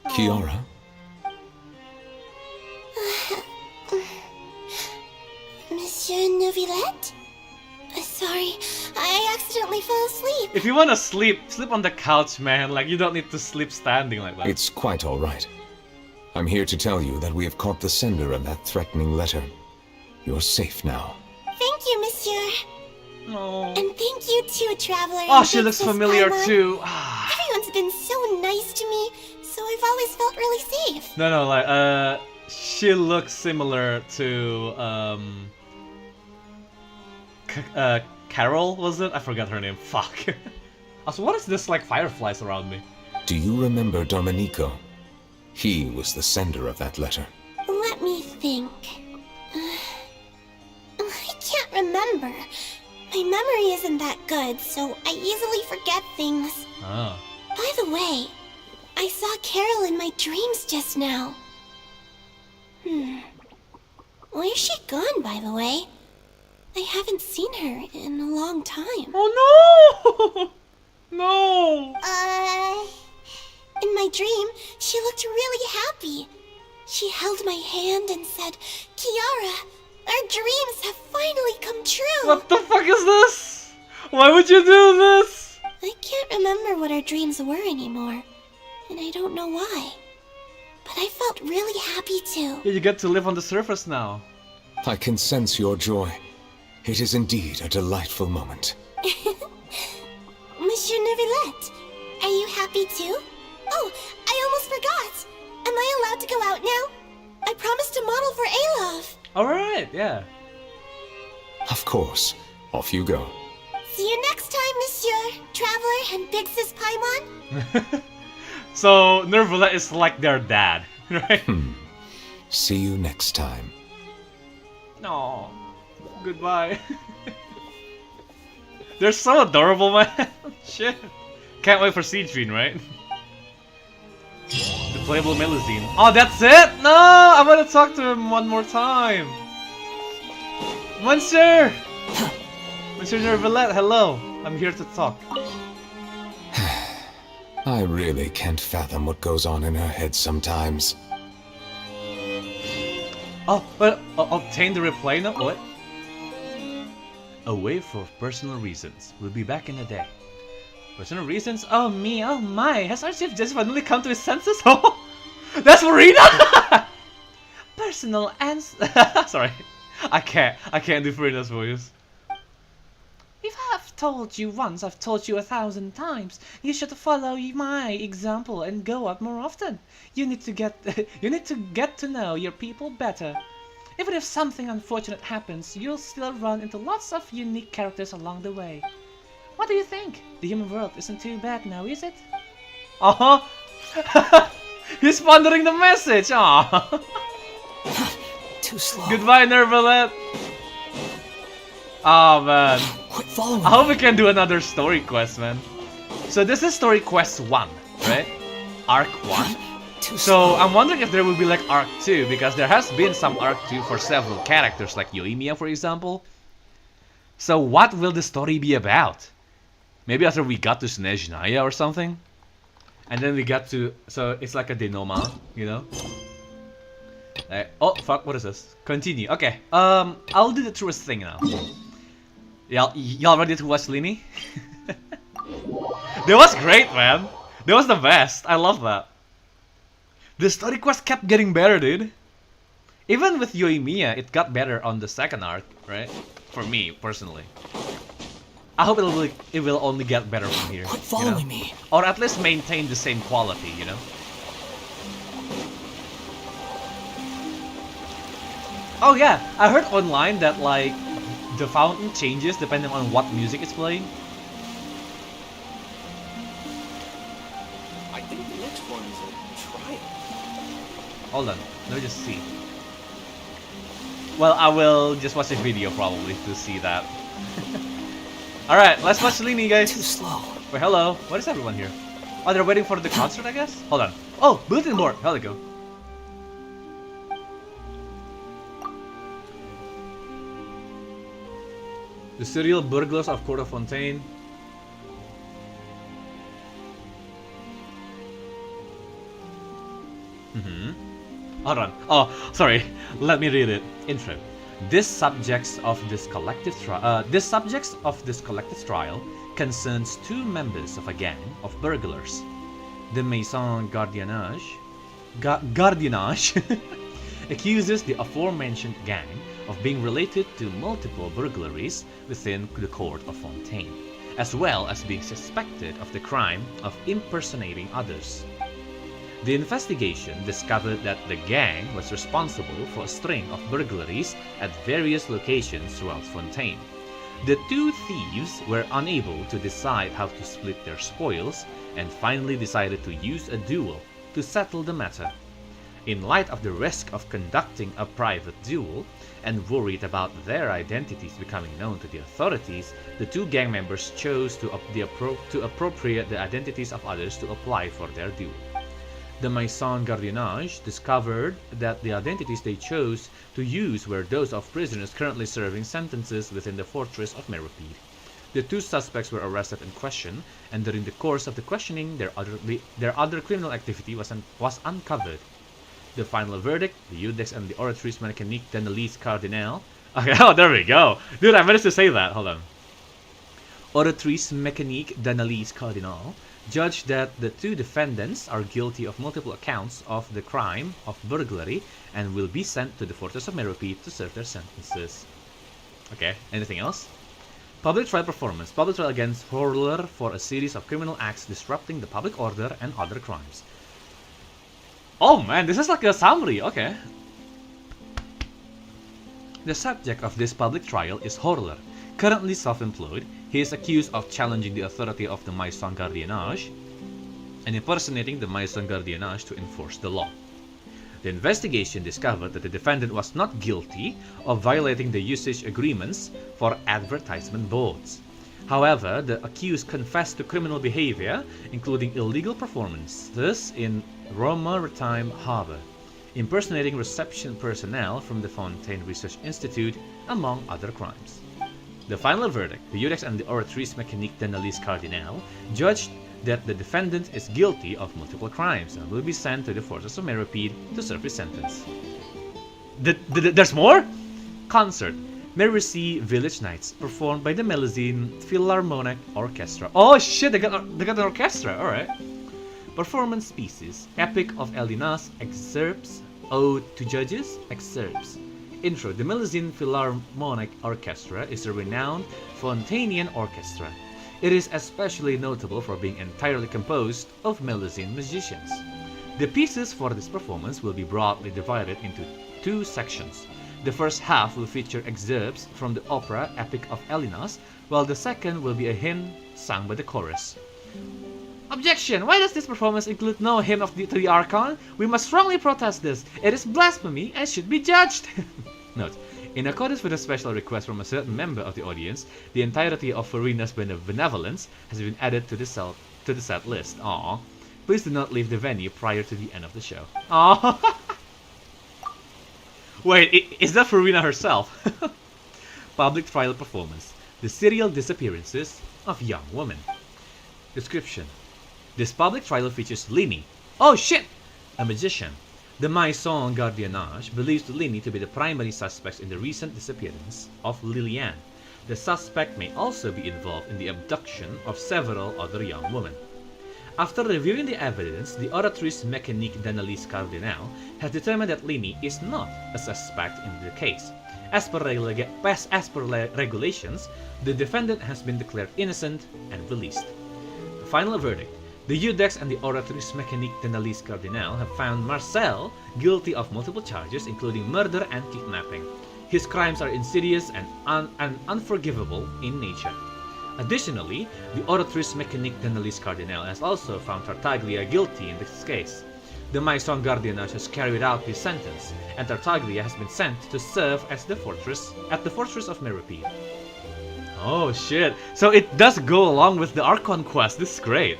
Kiara? Monsieur Neuvillette? Sorry, I accidentally fell asleep. If you wanna sleep, sleep on the couch, man. Like, you don't need to sleep standing like that. It's quite all right. I'm here to tell you that we have caught the sender of that threatening letter. You're safe now. Thank you, monsieur. Oh. And thank you too, Traveler. Oh, she looks familiar too. Everyone's been so nice to me, so I've always felt really safe. No, like, she looks similar to, Carol, was it? I forgot her name. Fuck. Also, what is this, like, fireflies around me? Do you remember Domenico? He was the sender of that letter. Let me think. I can't remember. My memory isn't that good, so I easily forget things. Oh. By the way, I saw Carol in my dreams just now. Where's she gone, by the way? I haven't seen her in a long time. Oh no! No! In my dream, she looked really happy. She held my hand and said, Kiara, our dreams have finally come true. What the fuck is this? Why would you do this? I can't remember what our dreams were anymore, and I don't know why. But I felt really happy too. Yeah, you get to live on the surface now. I can sense your joy. It is indeed a delightful moment. Monsieur Neuvillette, are you happy too? Oh, I almost forgot. Am I allowed to go out now? I promised to model for Alov. Alright, yeah. Of course. Off you go. See you next time, Monsieur, Traveler, and Big Sis Paimon. So, Neuvillette is like their dad, right? See you next time. No. Goodbye. They're so adorable, man. Shit. Can't wait for Siegfried, right? The playable Melusine. Oh, that's it? No! I want to talk to him one more time. Monsieur! Monsieur Neuvillette, hello. I'm here to talk. I really can't fathom what goes on in her head sometimes. Oh, well, obtain the replay now? What? Away for personal reasons. We'll be back in a day. Personal reasons? Oh me, oh my. Has Archie just finally come to his senses? Oh, that's Marina! Personal and... Sorry. I can't do Marina's voice. If I've told you once, I've told you 1,000 times. You should follow my example and go out more often. You need to get to know your people better. Even if something unfortunate happens, you'll still run into lots of unique characters along the way. What do you think? The human world isn't too bad now, is it? He's pondering the message. Too slow. Goodbye, Neuvillette. Oh man. Quit following I hope we can do another story quest, man. So this is story quest 1, right? Arc 1. So I'm wondering if there will be like Arc 2, because there has been some Arc 2 for several characters, like Yoimiya for example. So what will the story be about? Maybe after we got to Snezhnaya or something? And then we got to... So it's like a denouement, you know? Oh fuck, what is this? Continue, okay. I'll do the truest thing now. Y'all ready to watch Lini? That was great, man. That was the best. I love that. The story quest kept getting better, dude. Even with Yoimiya, it got better on the second arc, right? For me, personally. I hope it will only get better from here. Quit following me. Or at least maintain the same quality, you know? Oh yeah, I heard online that like the fountain changes depending on what music it's playing. I think the next one is a trial. Hold on, let me just see. Well, I will just watch a video probably to see that. Alright, let's watch Lini, guys. Too slow. Wait, hello. What is everyone here? Oh, they're waiting for the concert, I guess? Hold on. Oh, bulletin board. Here we go. The serial burglars of Court of Fontaine. Hold on. Oh, sorry. Let me read it. Intro. This subjects of this collective trial concerns 2 members of a gang of burglars. The Maison Gardiennage accuses the aforementioned gang of being related to multiple burglaries within the court of Fontaine, as well as being suspected of the crime of impersonating others. The investigation discovered that the gang was responsible for a string of burglaries at various locations throughout Fontaine. The 2 thieves were unable to decide how to split their spoils and finally decided to use a duel to settle the matter. In light of the risk of conducting a private duel and worried about their identities becoming known to the authorities, the 2 gang members chose to appropriate the identities of others to apply for their duel. The Maison Gardiennage discovered that the identities they chose to use were those of prisoners currently serving sentences within the fortress of Meropide. The 2 suspects were arrested and questioned, and during the course of the questioning, their other criminal activity was uncovered. The final verdict, the Iudex and the Oratrice Mécanique d'Analyse Cardinale. Okay, oh, there we go. Dude, I managed to say that. Hold on. Oratrice Mécanique d'Analyse Cardinale judged that the 2 defendants are guilty of multiple accounts of the crime of burglary and will be sent to the Fortress of Meropide to serve their sentences. Okay, anything else? Public trial performance. Public trial against Horler for a series of criminal acts disrupting the public order and other crimes. Oh man, this is like a summary, okay. The subject of this public trial is Horler. Currently self-employed, he is accused of challenging the authority of the Maison Gardiennage and impersonating the Maison Gardiennage to enforce the law. The investigation discovered that the defendant was not guilty of violating the usage agreements for advertisement boards. However, the accused confessed to criminal behavior, including illegal performances in Rome-Maritime Harbor, impersonating reception personnel from the Fontaine Research Institute, among other crimes. The final verdict, the Iudex and the Oratrice Mécanique d'Analyse Cardinale, judged that the defendant is guilty of multiple crimes and will be sent to the Fortress of Meropide to serve his sentence. There's more? Concert. Merisy Village Nights, performed by the Melusine Philharmonic Orchestra. Oh shit, they got an orchestra, alright. Performance pieces. Epic of Elinas, excerpts. Ode to Judges, excerpts. Intro. The Melusine Philharmonic Orchestra is a renowned Fontainian orchestra. It is especially notable for being entirely composed of Melusine musicians. The pieces for this performance will be broadly divided into 2 sections. The first half will feature excerpts from the opera Epic of Elinas, while the second will be a hymn sung by the chorus. Objection! Why does this performance include no hymn to the Archon? We must strongly protest this. It is blasphemy and should be judged. Note. In accordance with a special request from a certain member of the audience, the entirety of Farina's Benevolence has been added to the set list. Aww. Please do not leave the venue prior to the end of the show. Aww. Wait, is that Farina herself? Public trial performance. The serial disappearances of young women. Description. This public trial features Lini. Oh shit! A magician. The Maison Gardiennage believes Lini to be the primary suspect in the recent disappearance of Liliane. The suspect may also be involved in the abduction of several other young women. After reviewing the evidence, the Oratrice Mécanique d'Analyse Cardinal has determined that Lini is not a suspect in the case. As per regulations, the defendant has been declared innocent and released. The final verdict. The Iudex and the Oratrice Mécanique d'Analyse Cardinal have found Marcel guilty of multiple charges, including murder and kidnapping. His crimes are insidious and unforgivable in nature. Additionally, the Oratrice Mécanique d'Analyse Cardinal has also found Tartaglia guilty in this case. The Maison Gardiennage has carried out his sentence, and Tartaglia has been sent to serve as the fortress of Meropide. Oh shit, so it does go along with the Archon quest. This is great.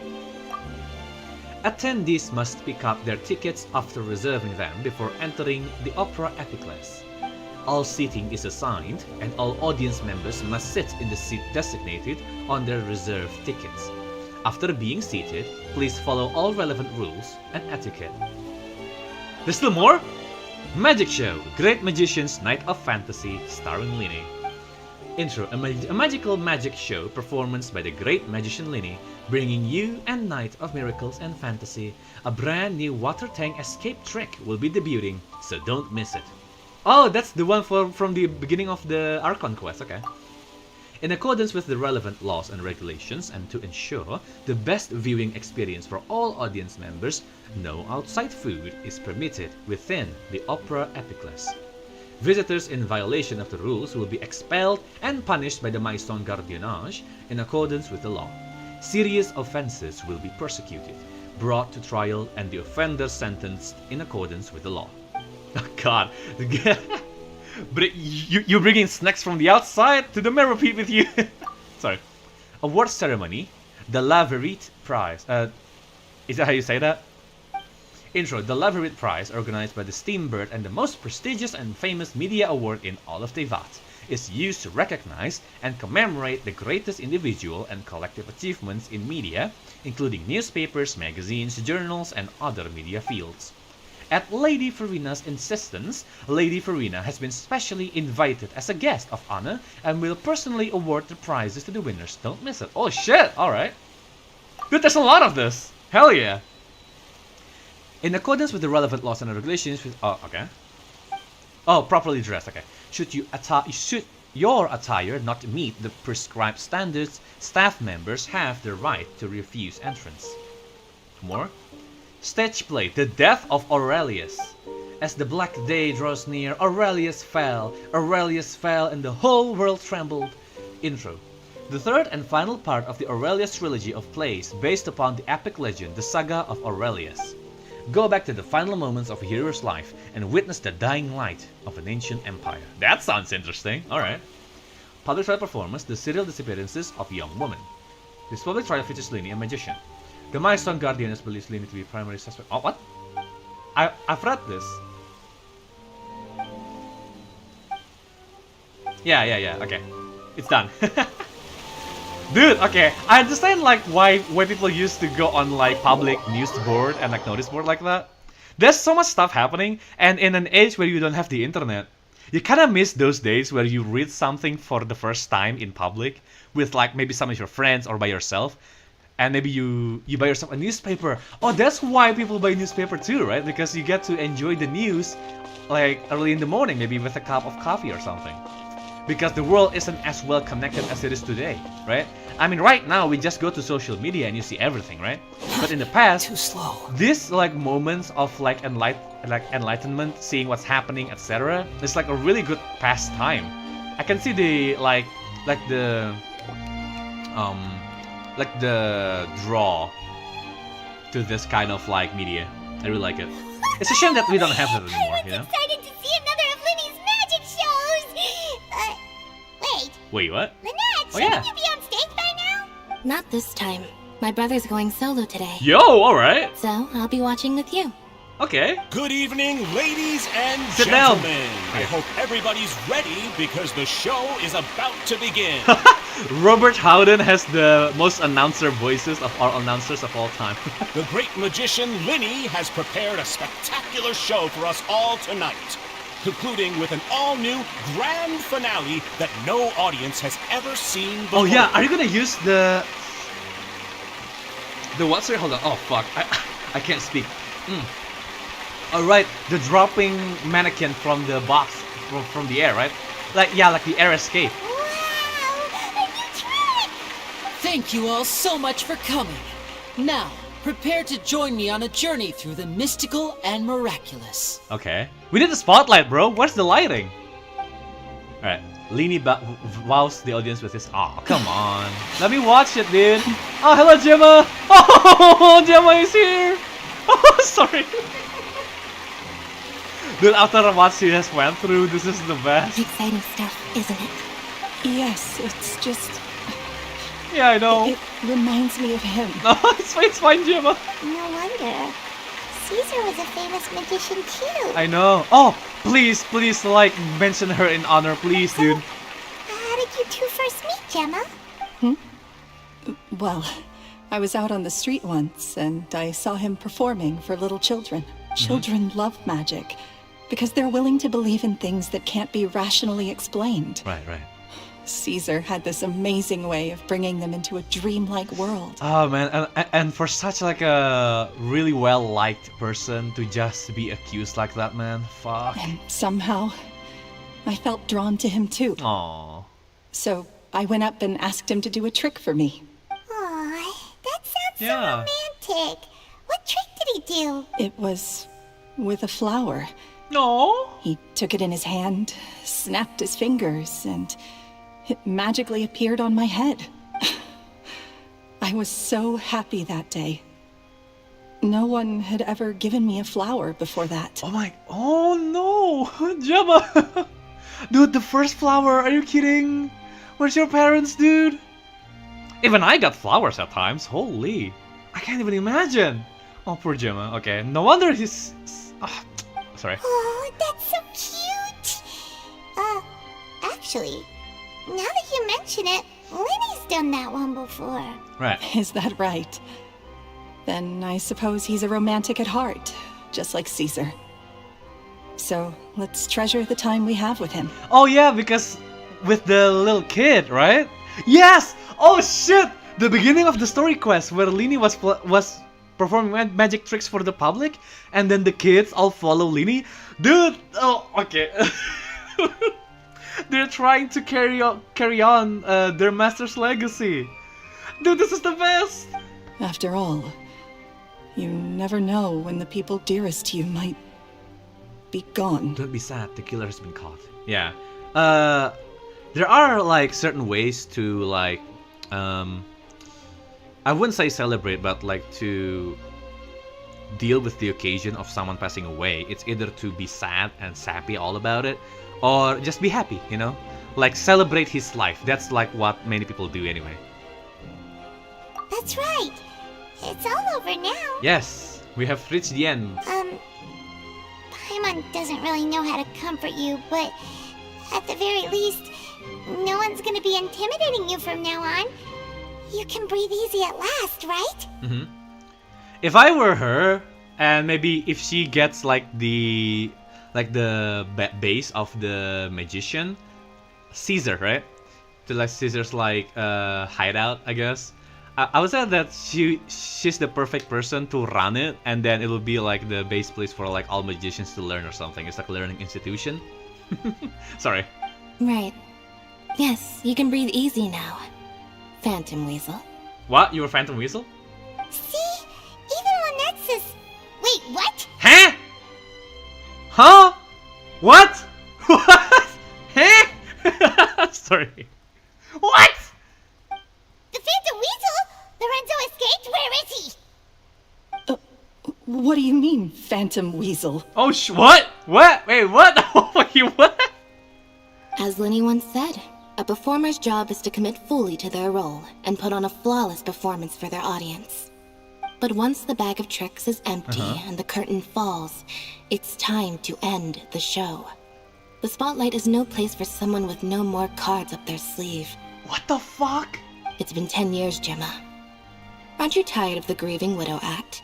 Attendees must pick up their tickets after reserving them before entering the Opera Epiclese. All seating is assigned, and all audience members must sit in the seat designated on their reserved tickets. After being seated, please follow all relevant rules and etiquette. There's still more? Magic Show, Great Magician's Night of Fantasy, starring Lini. Intro, a magical magic show performance by the great magician Lini, bringing you a night of miracles and fantasy. A brand new water tank escape trick will be debuting, so don't miss it. Oh, that's the one from the beginning of the Archon quest, okay. In accordance with the relevant laws and regulations, and to ensure the best viewing experience for all audience members, no outside food is permitted within the Opera Epiclese. Visitors in violation of the rules will be expelled and punished by the Maison Gardiennage in accordance with the law. Serious offenses will be persecuted, brought to trial, and the offender sentenced in accordance with the law. Oh god. But you're bringing snacks from the outside to the Meropide with you. Sorry. Award ceremony. The Laverite Prize. Is that how you say that? Intro. The Laverite Prize, organized by the Steambird and the most prestigious and famous media award in all of Tevat, is used to recognize and commemorate the greatest individual and collective achievements in media, including newspapers, magazines, journals, and other media fields. At Lady Farina's insistence, Lady Farina has been specially invited as a guest of honor and will personally award the prizes to the winners. Don't miss it. Oh shit! Alright. Dude, there's a lot of this! Hell yeah! In accordance with the relevant laws and regulations, okay. Oh, properly dressed, okay. Should your attire not meet the prescribed standards, staff members have the right to refuse entrance. More. Stage play, The Death of Aurelius. As the black day draws near, Aurelius fell, and the whole world trembled. Intro. The third and final part of the Aurelius trilogy of plays based upon the epic legend, the Saga of Aurelius. Go back to the final moments of a hero's life and witness the dying light of an ancient empire. That sounds interesting. Alright. Public trial performance, The Serial Disappearances of Young Women. This public trial features Lini, a magician. The Maison Gardiennage believes Lini to be primary suspect. Oh, what? I've read this. Yeah, okay. It's done. Dude, okay, I understand like why people used to go on like public news board and like notice board like that. There's so much stuff happening, and in an age where you don't have the internet, you kind of miss those days where you read something for the first time in public with like maybe some of your friends or by yourself, and maybe you buy yourself a newspaper. Oh, that's why people buy newspaper too, right? Because you get to enjoy the news like early in the morning, maybe with a cup of coffee or something. Because the world isn't as well connected as it is today, right? I mean, right now we just go to social media and you see everything, right? But in the past, Too slow. these like moments of like enlightenment, seeing what's happening, etc., it's like a really good pastime. I can see the the draw to this kind of like media. I really like it. It's a shame that we don't have it anymore, you know? Excited to see another of Linny's magic shows! Wait. Wait, what? Lynette, Oh, shouldn't yeah. you be on stage by now? Not this time. My brother's going solo today. Yo, alright. So I'll be watching with you. Okay. Good evening, ladies and Sit down. gentlemen. I hope everybody's ready because the show is about to begin. Robert Howden has the most announcer voices of our announcers of all time. The great magician Linny has prepared a spectacular show for us all tonight, concluding with an all-new grand finale that no audience has ever seen before. Oh yeah, are you gonna use the what? Sorry, hold on. Oh fuck, I can't speak. Alright, the dropping mannequin from the box, from the air, right? Like the air escape. Thank you all so much for coming. Now, prepare to join me on a journey through the mystical and miraculous. Okay. We need the spotlight, bro. Where's the lighting? Alright. Lini wows the audience with his... Oh, come on. Let me watch it, dude. Oh, hello, Gemma. Oh, Gemma is here. Oh, sorry. Dude, after what she has went through, this is the best. Exciting stuff, isn't it? Yes, it's just... Yeah, I know. It reminds me of him. No, it's fine, Gemma. No wonder. Caesar was a famous magician too. I know. Oh, please, like, mention her in honor, please, dude. How did you two first meet, Gemma? Well, I was out on the street once, and I saw him performing for little children. Children love magic, because they're willing to believe in things that can't be rationally explained. Right. Caesar had this amazing way of bringing them into a dreamlike world. Oh man, and for such like a really well-liked person to just be accused like that, man, fuck. And somehow, I felt drawn to him too. Aww. So I went up and asked him to do a trick for me. Aw, that sounds so romantic. What trick did he do? It was with a flower. No. He took it in his hand, snapped his fingers, and it magically appeared on my head. I was so happy that day. No one had ever given me a flower before that. Oh no, Gemma. Dude, the first flower, are you kidding? Where's your parents, dude? Even I got flowers at times, holy. I can't even imagine. Oh, poor Gemma, okay. No wonder he's... sorry. Oh, that's so cute. Actually, now that you mention it, Linny's done that one before. Right. Is that right? Then I suppose he's a romantic at heart, just like Caesar. So let's treasure the time we have with him. Oh yeah, because with the little kid, right? Yes! Oh shit! The beginning of the story quest where Lini was performing magic tricks for the public, and then the kids all follow Lini. Dude, oh, okay. They're trying to carry on their master's legacy. Dude, this is the best! After all, you never know when the people dearest to you might be gone. Don't be sad, the killer has been caught. Yeah. There are like certain ways to like I wouldn't say celebrate, but like to deal with the occasion of someone passing away. It's either to be sad and sappy all about it, or just be happy, you know? Like celebrate his life. That's like what many people do anyway. That's right. It's all over now. Yes, we have reached the end. Paimon doesn't really know how to comfort you, but at the very least, no one's gonna be intimidating you from now on. You can breathe easy at last, right? Mm-hmm. If I were her, and maybe if she gets like the base of the magician, Caesar, right? To like Caesar's like hideout, I guess. I would say that she's the perfect person to run it, and then it'll be like the base place for like all magicians to learn or something. It's like a learning institution. Sorry. Right. Yes, you can breathe easy now. Phantom Weasel. What? You were Phantom Weasel? See? Even Lynette says... Wait, what? Huh? Huh? What? What? Huh? Sorry. What? The Phantom Weasel? Lorenzo escaped? Where is he? What do you mean, Phantom Weasel? Oh, what? What? Wait, what? What? As Linny once said, a performer's job is to commit fully to their role and put on a flawless performance for their audience. But once the bag of tricks is empty and the curtain falls, it's time to end the show. The spotlight is no place for someone with no more cards up their sleeve. What the fuck? It's been 10 years, Gemma. Aren't you tired of the grieving widow act?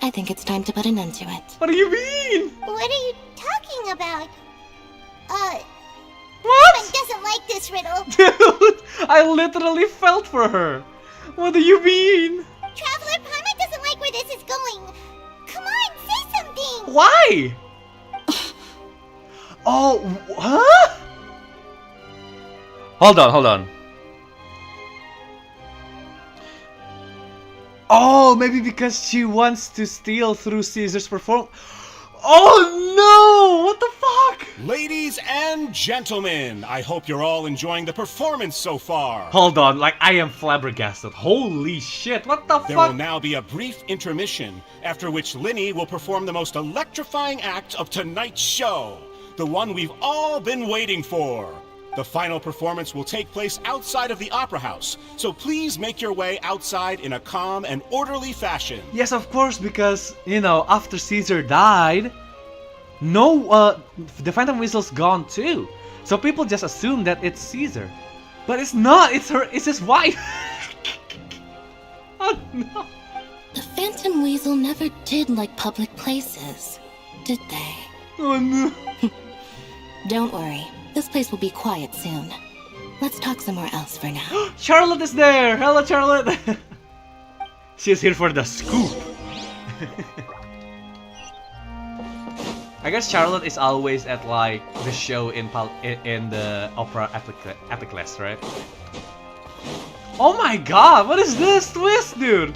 I think it's time to put an end to it. What do you mean? What are you talking about? What? Paimon doesn't like this riddle. Dude, I literally felt for her. What do you mean? Traveler, Paimon doesn't like where this is going. Come on, say something. Why? Oh, huh? Hold on. Oh, maybe because she wants to steal through Caesar's performance. Oh no! What the fuck? Ladies and gentlemen, I hope you're all enjoying the performance so far. Hold on, like I am flabbergasted. Holy shit, what the There fuck? will now be a brief intermission, after which Linny will perform the most electrifying act of tonight's show. The one we've all been waiting for. The final performance will take place outside of the Opera House, so please make your way outside in a calm and orderly fashion. Yes, of course, because, you know, after Caesar died, the Phantom Weasel's gone too. So people just assume that it's Caesar. But it's not, it's his wife. Oh no. The Phantom Weasel never did like public places, did they? Oh no. Don't worry. This place will be quiet soon. Let's talk somewhere else for now. Charlotte is there! Hello, Charlotte! She's here for the scoop! I guess Charlotte is always at, like, the show in the opera Epicless, right? Oh my god! What is this twist, dude?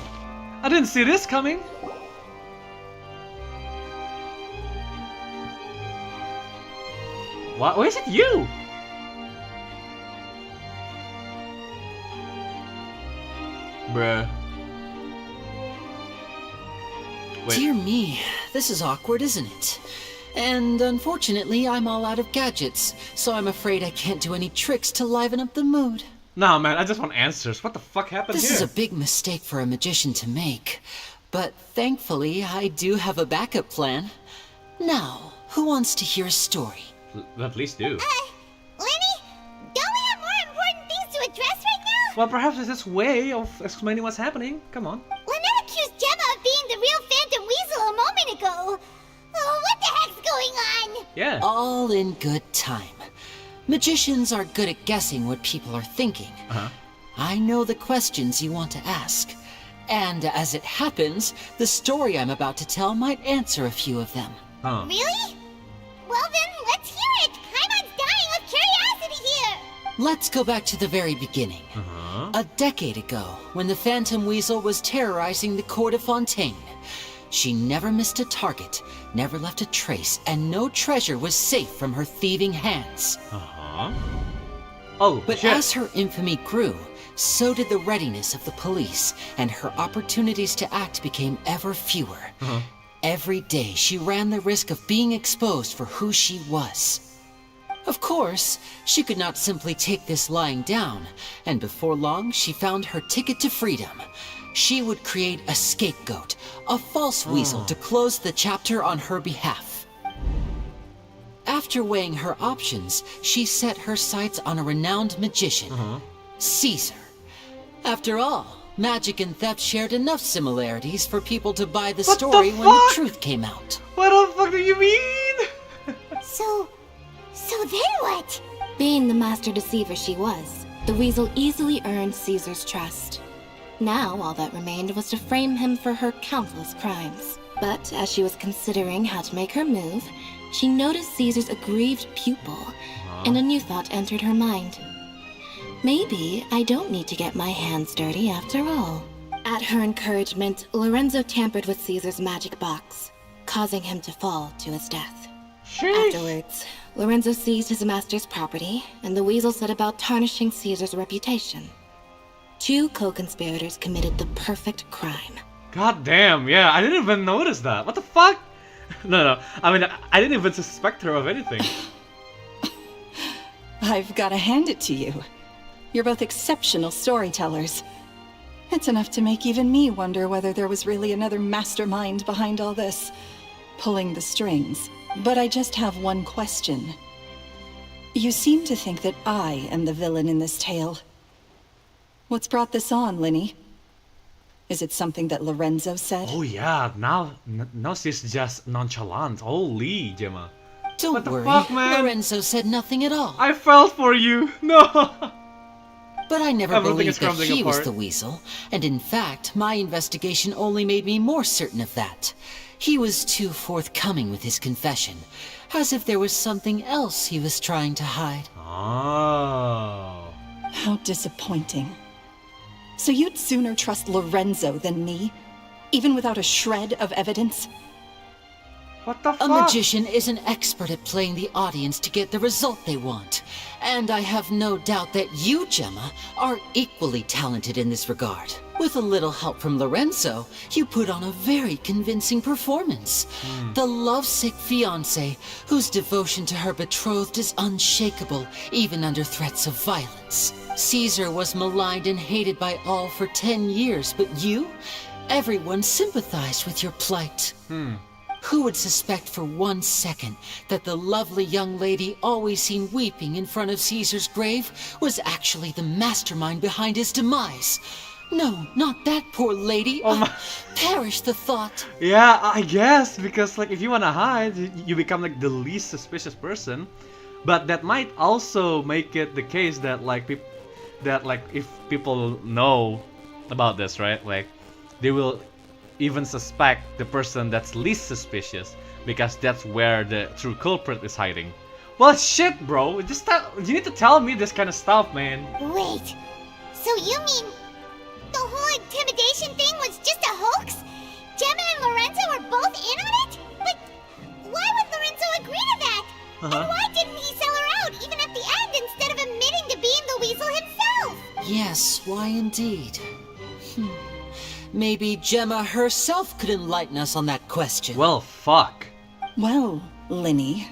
I didn't see this coming! What? Why is it you? Bruh. Wait. Dear me, this is awkward, isn't it? And unfortunately, I'm all out of gadgets, so I'm afraid I can't do any tricks to liven up the mood. Nah, man, I just want answers. What the fuck happened This here? is a big mistake for a magician to make. But thankfully, I do have a backup plan. Now, who wants to hear a story? Please do. Lenny, don't we have more important things to address right now? Well, perhaps it's his way of explaining what's happening. Come on. Lynette accused Gemma of being the real Phantom Weasel a moment ago. Oh, what the heck's going on? Yeah. All in good time. Magicians are good at guessing what people are thinking. I know the questions you want to ask. And as it happens, the story I'm about to tell might answer a few of them. Really? Well then, let's hear it! Paimon's dying with curiosity here! Let's go back to the very beginning. A decade ago, when the Phantom Weasel was terrorizing the court of Fontaine. She never missed a target, never left a trace, and no treasure was safe from her thieving hands. Oh, but shit. as her infamy grew, so did the readiness of the police, and her opportunities to act became ever fewer. Every day, she ran the risk of being exposed for who she was. Of course, she could not simply take this lying down, and before long, she found her ticket to freedom. She would create a scapegoat, a false weasel to close the chapter on her behalf. After weighing her options, she set her sights on a renowned magician, Caesar. After all, magic and theft shared enough similarities for people to buy the What the story when the truth came out. What the fuck do you mean? So then what? Being the master deceiver she was, the weasel easily earned Caesar's trust. Now all that remained was to frame him for her countless crimes. But as she was considering how to make her move, she noticed Caesar's aggrieved pupil, and a new thought entered her mind. Maybe I don't need to get my hands dirty after all. At her encouragement, Lorenzo tampered with Caesar's magic box, causing him to fall to his death. Afterwards, Lorenzo seized his master's property, and the weasel set about tarnishing Caesar's reputation. Two co-conspirators committed the perfect crime. God damn, yeah, I didn't even notice that. What the fuck? No, I mean, I didn't even suspect her of anything. I've got to hand it to you. You're both exceptional storytellers. It's enough to make even me wonder whether there was really another mastermind behind all this, pulling the strings. But I just have one question. You seem to think that I am the villain in this tale. What's brought this on, Linny? Is it something that Lorenzo said? Oh yeah, now she's just nonchalant. Holy, Gemma. Don't worry, fuck, man? Lorenzo said nothing at all. I felt for you. No. But I never Everything believed is that crumbling he was apart. the weasel, and in fact, my investigation only made me more certain of that. He was too forthcoming with his confession, as if there was something else he was trying to hide. Oh. How disappointing. So you'd sooner trust Lorenzo than me, even without a shred of evidence? What the fuck? A magician is an expert at playing the audience to get the result they want. And I have no doubt that you, Gemma, are equally talented in this regard. With a little help from Lorenzo, you put on a very convincing performance. The lovesick fiancé, whose devotion to her betrothed is unshakable, even under threats of violence. Caesar was maligned and hated by all for 10 years, but you? Everyone sympathized with your plight. Who would suspect for 1 second that the lovely young lady always seen weeping in front of Caesar's grave was actually the mastermind behind his demise? No, not that poor lady. Oh my. Perish the thought. Yeah, I guess, because like if you wanna hide, you become like the least suspicious person. But that might also make it the case that like if people know about this, right? Like they will even suspect the person that's least suspicious, because that's where the true culprit is hiding. Well, shit, bro. You need to tell me this kind of stuff, man. Wait, so you mean the whole intimidation thing was just a hoax? Gemma and Lorenzo were both in on it? But why would Lorenzo agree to that? And why didn't he sell her out even at the end instead of admitting to being the weasel himself? Yes, why indeed? Maybe Gemma herself could enlighten us on that question. Well, fuck. Well, Linny,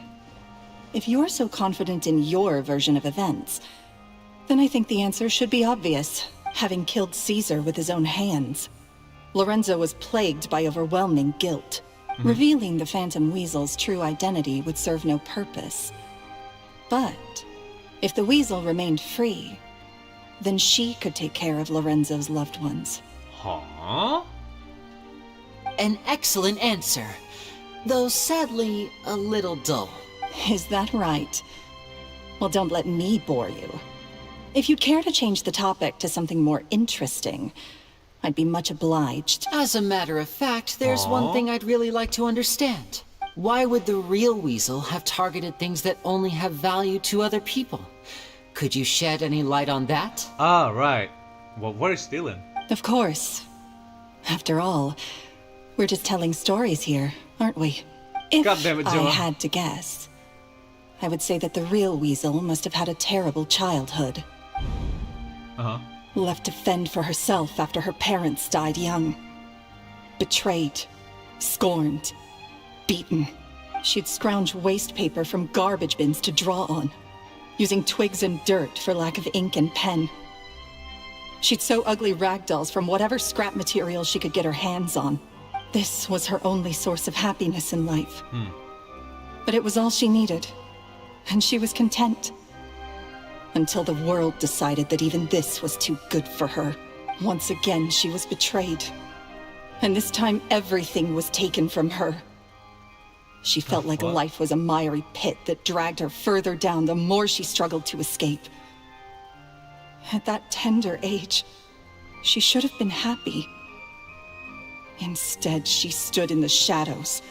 if you're so confident in your version of events, then I think the answer should be obvious. Having killed Caesar with his own hands, Lorenzo was plagued by overwhelming guilt. Revealing the Phantom Weasel's true identity would serve no purpose. But if the Weasel remained free, then she could take care of Lorenzo's loved ones. Huh? An excellent answer, though sadly a little dull. Is that right? Well, don't let me bore you. If you'd care to change the topic to something more interesting, I'd be much obliged. As a matter of fact, there's one thing I'd really like to understand. Why would the real weasel have targeted things that only have value to other people? Could you shed any light on that? Ah, right. Well, what is stealing? Of course. After all, we're just telling stories here, aren't we? If God damn it, I Gemma. had to guess, I would say that the real weasel must have had a terrible childhood. Left to fend for herself after her parents died young. Betrayed, scorned, beaten. She'd scrounge waste paper from garbage bins to draw on, using twigs and dirt for lack of ink and pen. She'd sew ugly ragdolls from whatever scrap material she could get her hands on. This was her only source of happiness in life. But it was all she needed, and she was content. Until the world decided that even this was too good for her. Once again, she was betrayed. And this time, everything was taken from her. She felt like life was a miry pit that dragged her further down the more she struggled to escape. At that tender age, she should have been happy. Instead, she stood in the shadows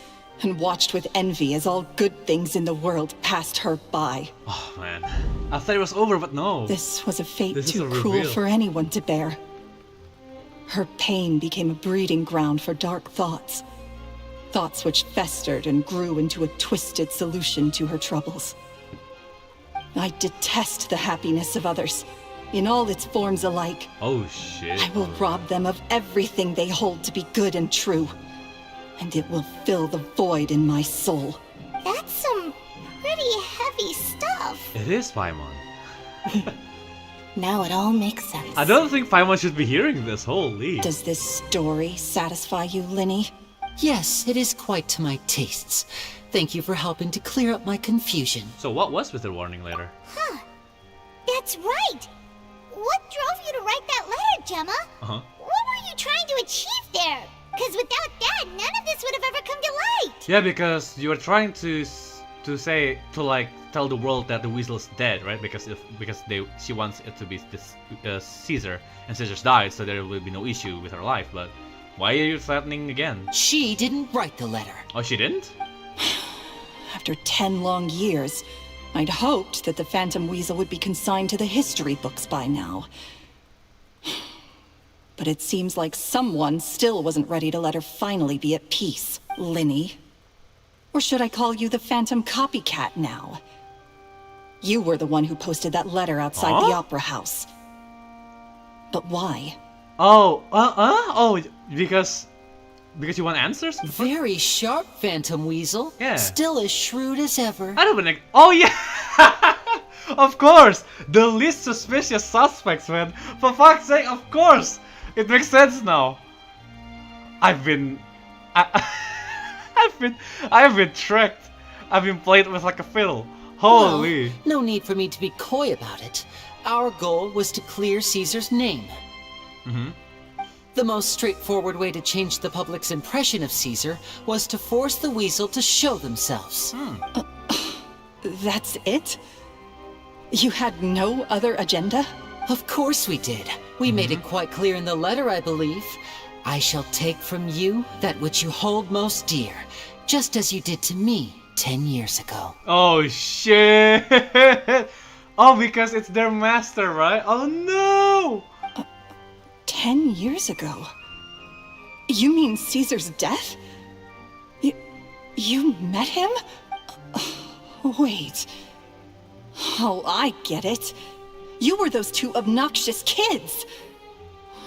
and watched with envy as all good things in the world passed her by. Oh man, I thought it was over, but no. This was a fate This is too a cruel reveal. for anyone to bear. Her pain became a breeding ground for dark thoughts. Thoughts which festered and grew into a twisted solution to her troubles. I detest the happiness of others, in all its forms alike. Oh shit. I will rob them of everything they hold to be good and true, and it will fill the void in my soul. That's some pretty heavy stuff. It is Paimon. Now it all makes sense. I don't think Paimon should be hearing this, holy. Does this story satisfy you, Linny? Yes, it is quite to my tastes. Thank you for helping to clear up my confusion. So what was with the warning letter? Huh. That's right. What drove you to write that letter, Gemma? Uh-huh. What were you trying to achieve there? Because without that, none of this would have ever come to light. Yeah, because you were trying to tell the world that the weasel's dead, right? Because she wants it to be this Caesar, and Caesar's died, so there will be no issue with her life. But why are you threatening again? She didn't write the letter. Oh, she didn't? After 10 long years, I'd hoped that the Phantom Weasel would be consigned to the history books by now. But it seems like someone still wasn't ready to let her finally be at peace. Linny. Or should I call you the Phantom Copycat now? You were the one who posted that letter outside the Opera House. But why? Oh, because you want answers? Very sharp, Phantom Weasel. Yeah. Still as shrewd as ever. I don't know. Oh yeah! Of course! The least suspicious suspects, man. For fuck's sake, of course! It makes sense now. I've been tricked. I've been played with like a fiddle. Holy. Well, no need for me to be coy about it. Our goal was to clear Caesar's name. Mm-hmm. The most straightforward way to change the public's impression of Caesar was to force the Weasel to show themselves. That's it? You had no other agenda? Of course we did. We made it quite clear in the letter, I believe. I shall take from you that which you hold most dear, just as you did to me 10 years ago. Oh shit! Oh, because it's their master, right? Oh no! 10 years ago? You mean Caesar's death? You met him? Wait. Oh, I get it. You were those two obnoxious kids.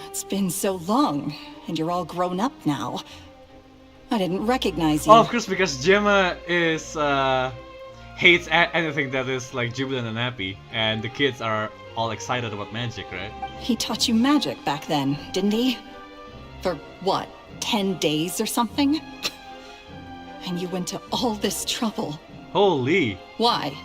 It's been so long, and you're all grown up now. I didn't recognize you. Oh, of course, because Gemma is hates anything that is like jubilant and happy, and the kids are all excited about magic, right? He taught you magic back then, didn't he? For what, 10 days or something? And you went to all this trouble. Holy. Why?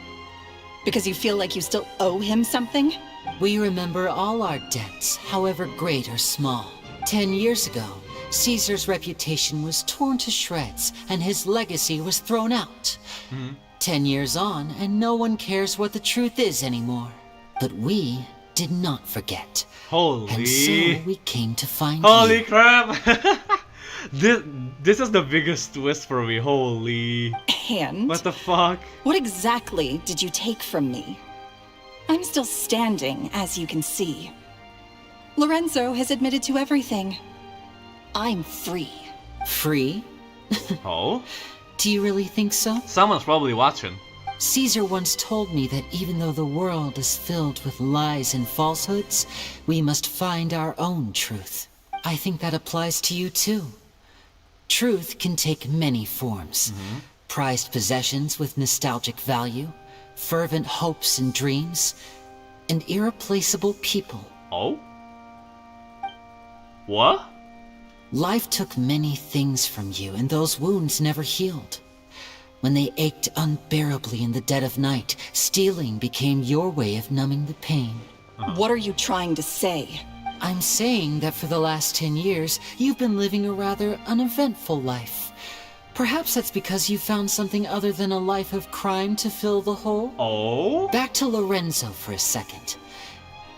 Because you feel like you still owe him something? We remember all our debts, however great or small. 10 years ago, Caesar's reputation was torn to shreds, and his legacy was thrown out. 10 years on, and no one cares what the truth is anymore. But we did not forget. Holy. And so we came to find Holy you. crap! This is the biggest twist for me. Holy. And? What the fuck? What exactly did you take from me? I'm still standing, as you can see. Lorenzo has admitted to everything. I'm free. Free? Oh? Do you really think so? Someone's probably watching. Caesar once told me that even though the world is filled with lies and falsehoods, we must find our own truth. I think that applies to you too. Truth can take many forms. Prized possessions with nostalgic value, fervent hopes and dreams, and irreplaceable people. Oh? What? Life took many things from you, and those wounds never healed. When they ached unbearably in the dead of night, stealing became your way of numbing the pain. What are you trying to say? I'm saying that for the last 10 years, you've been living a rather uneventful life. Perhaps that's because you found something other than a life of crime to fill the hole? Oh? Back to Lorenzo for a second.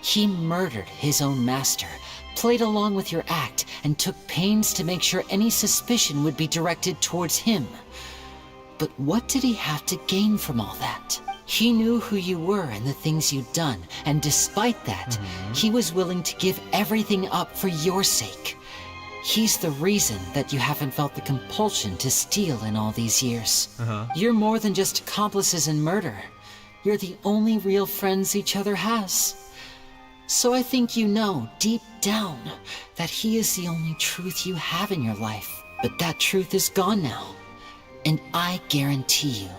He murdered his own master, played along with your act, and took pains to make sure any suspicion would be directed towards him. But what did he have to gain from all that? He knew who you were and the things you'd done, and despite that, he was willing to give everything up for your sake. He's the reason that you haven't felt the compulsion to steal in all these years. You're more than just accomplices in murder. You're the only real friends each other has. So I think you know, deep down, that he is the only truth you have in your life. But that truth is gone now. And I guarantee you,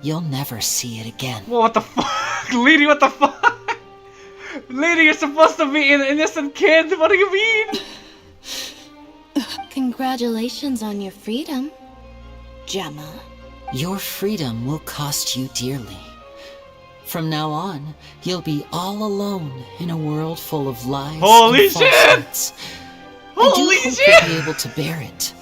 you'll never see it again. Whoa, what the fuck? Lady, what the fuck? Lady, you're supposed to be an innocent kid. What do you mean? Congratulations on your freedom, Gemma. Your freedom will cost you dearly. From now on, you'll be all alone in a world full of lies Holy and falsehoods. Holy I do hope shit! you'll be able to bear it.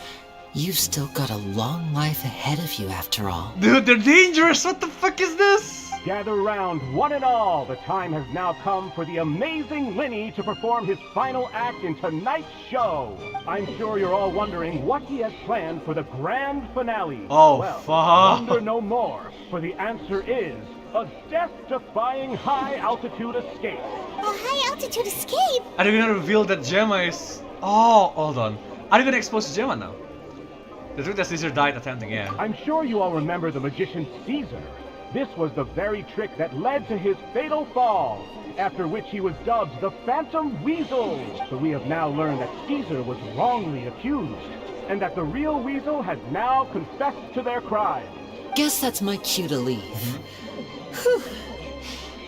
You've still got a long life ahead of you after all. Dude, they're dangerous. What the fuck is this? Gather round, one and all. The time has now come for the amazing Linny to perform his final act in tonight's show. I'm sure you're all wondering what he has planned for the grand finale. Oh, well, fuck. wonder no more, for the answer is a death-defying high-altitude escape. A high-altitude escape? Are you gonna reveal that Gemma is... Oh, hold on. Are you gonna expose Gemma now? The truth that Caesar died attempting, yeah. I'm sure you all remember the magician Caesar. This was the very trick that led to his fatal fall, after which he was dubbed the Phantom Weasel. But we have now learned that Caesar was wrongly accused, and that the real Weasel has now confessed to their crime. Guess that's my cue to leave. Whew.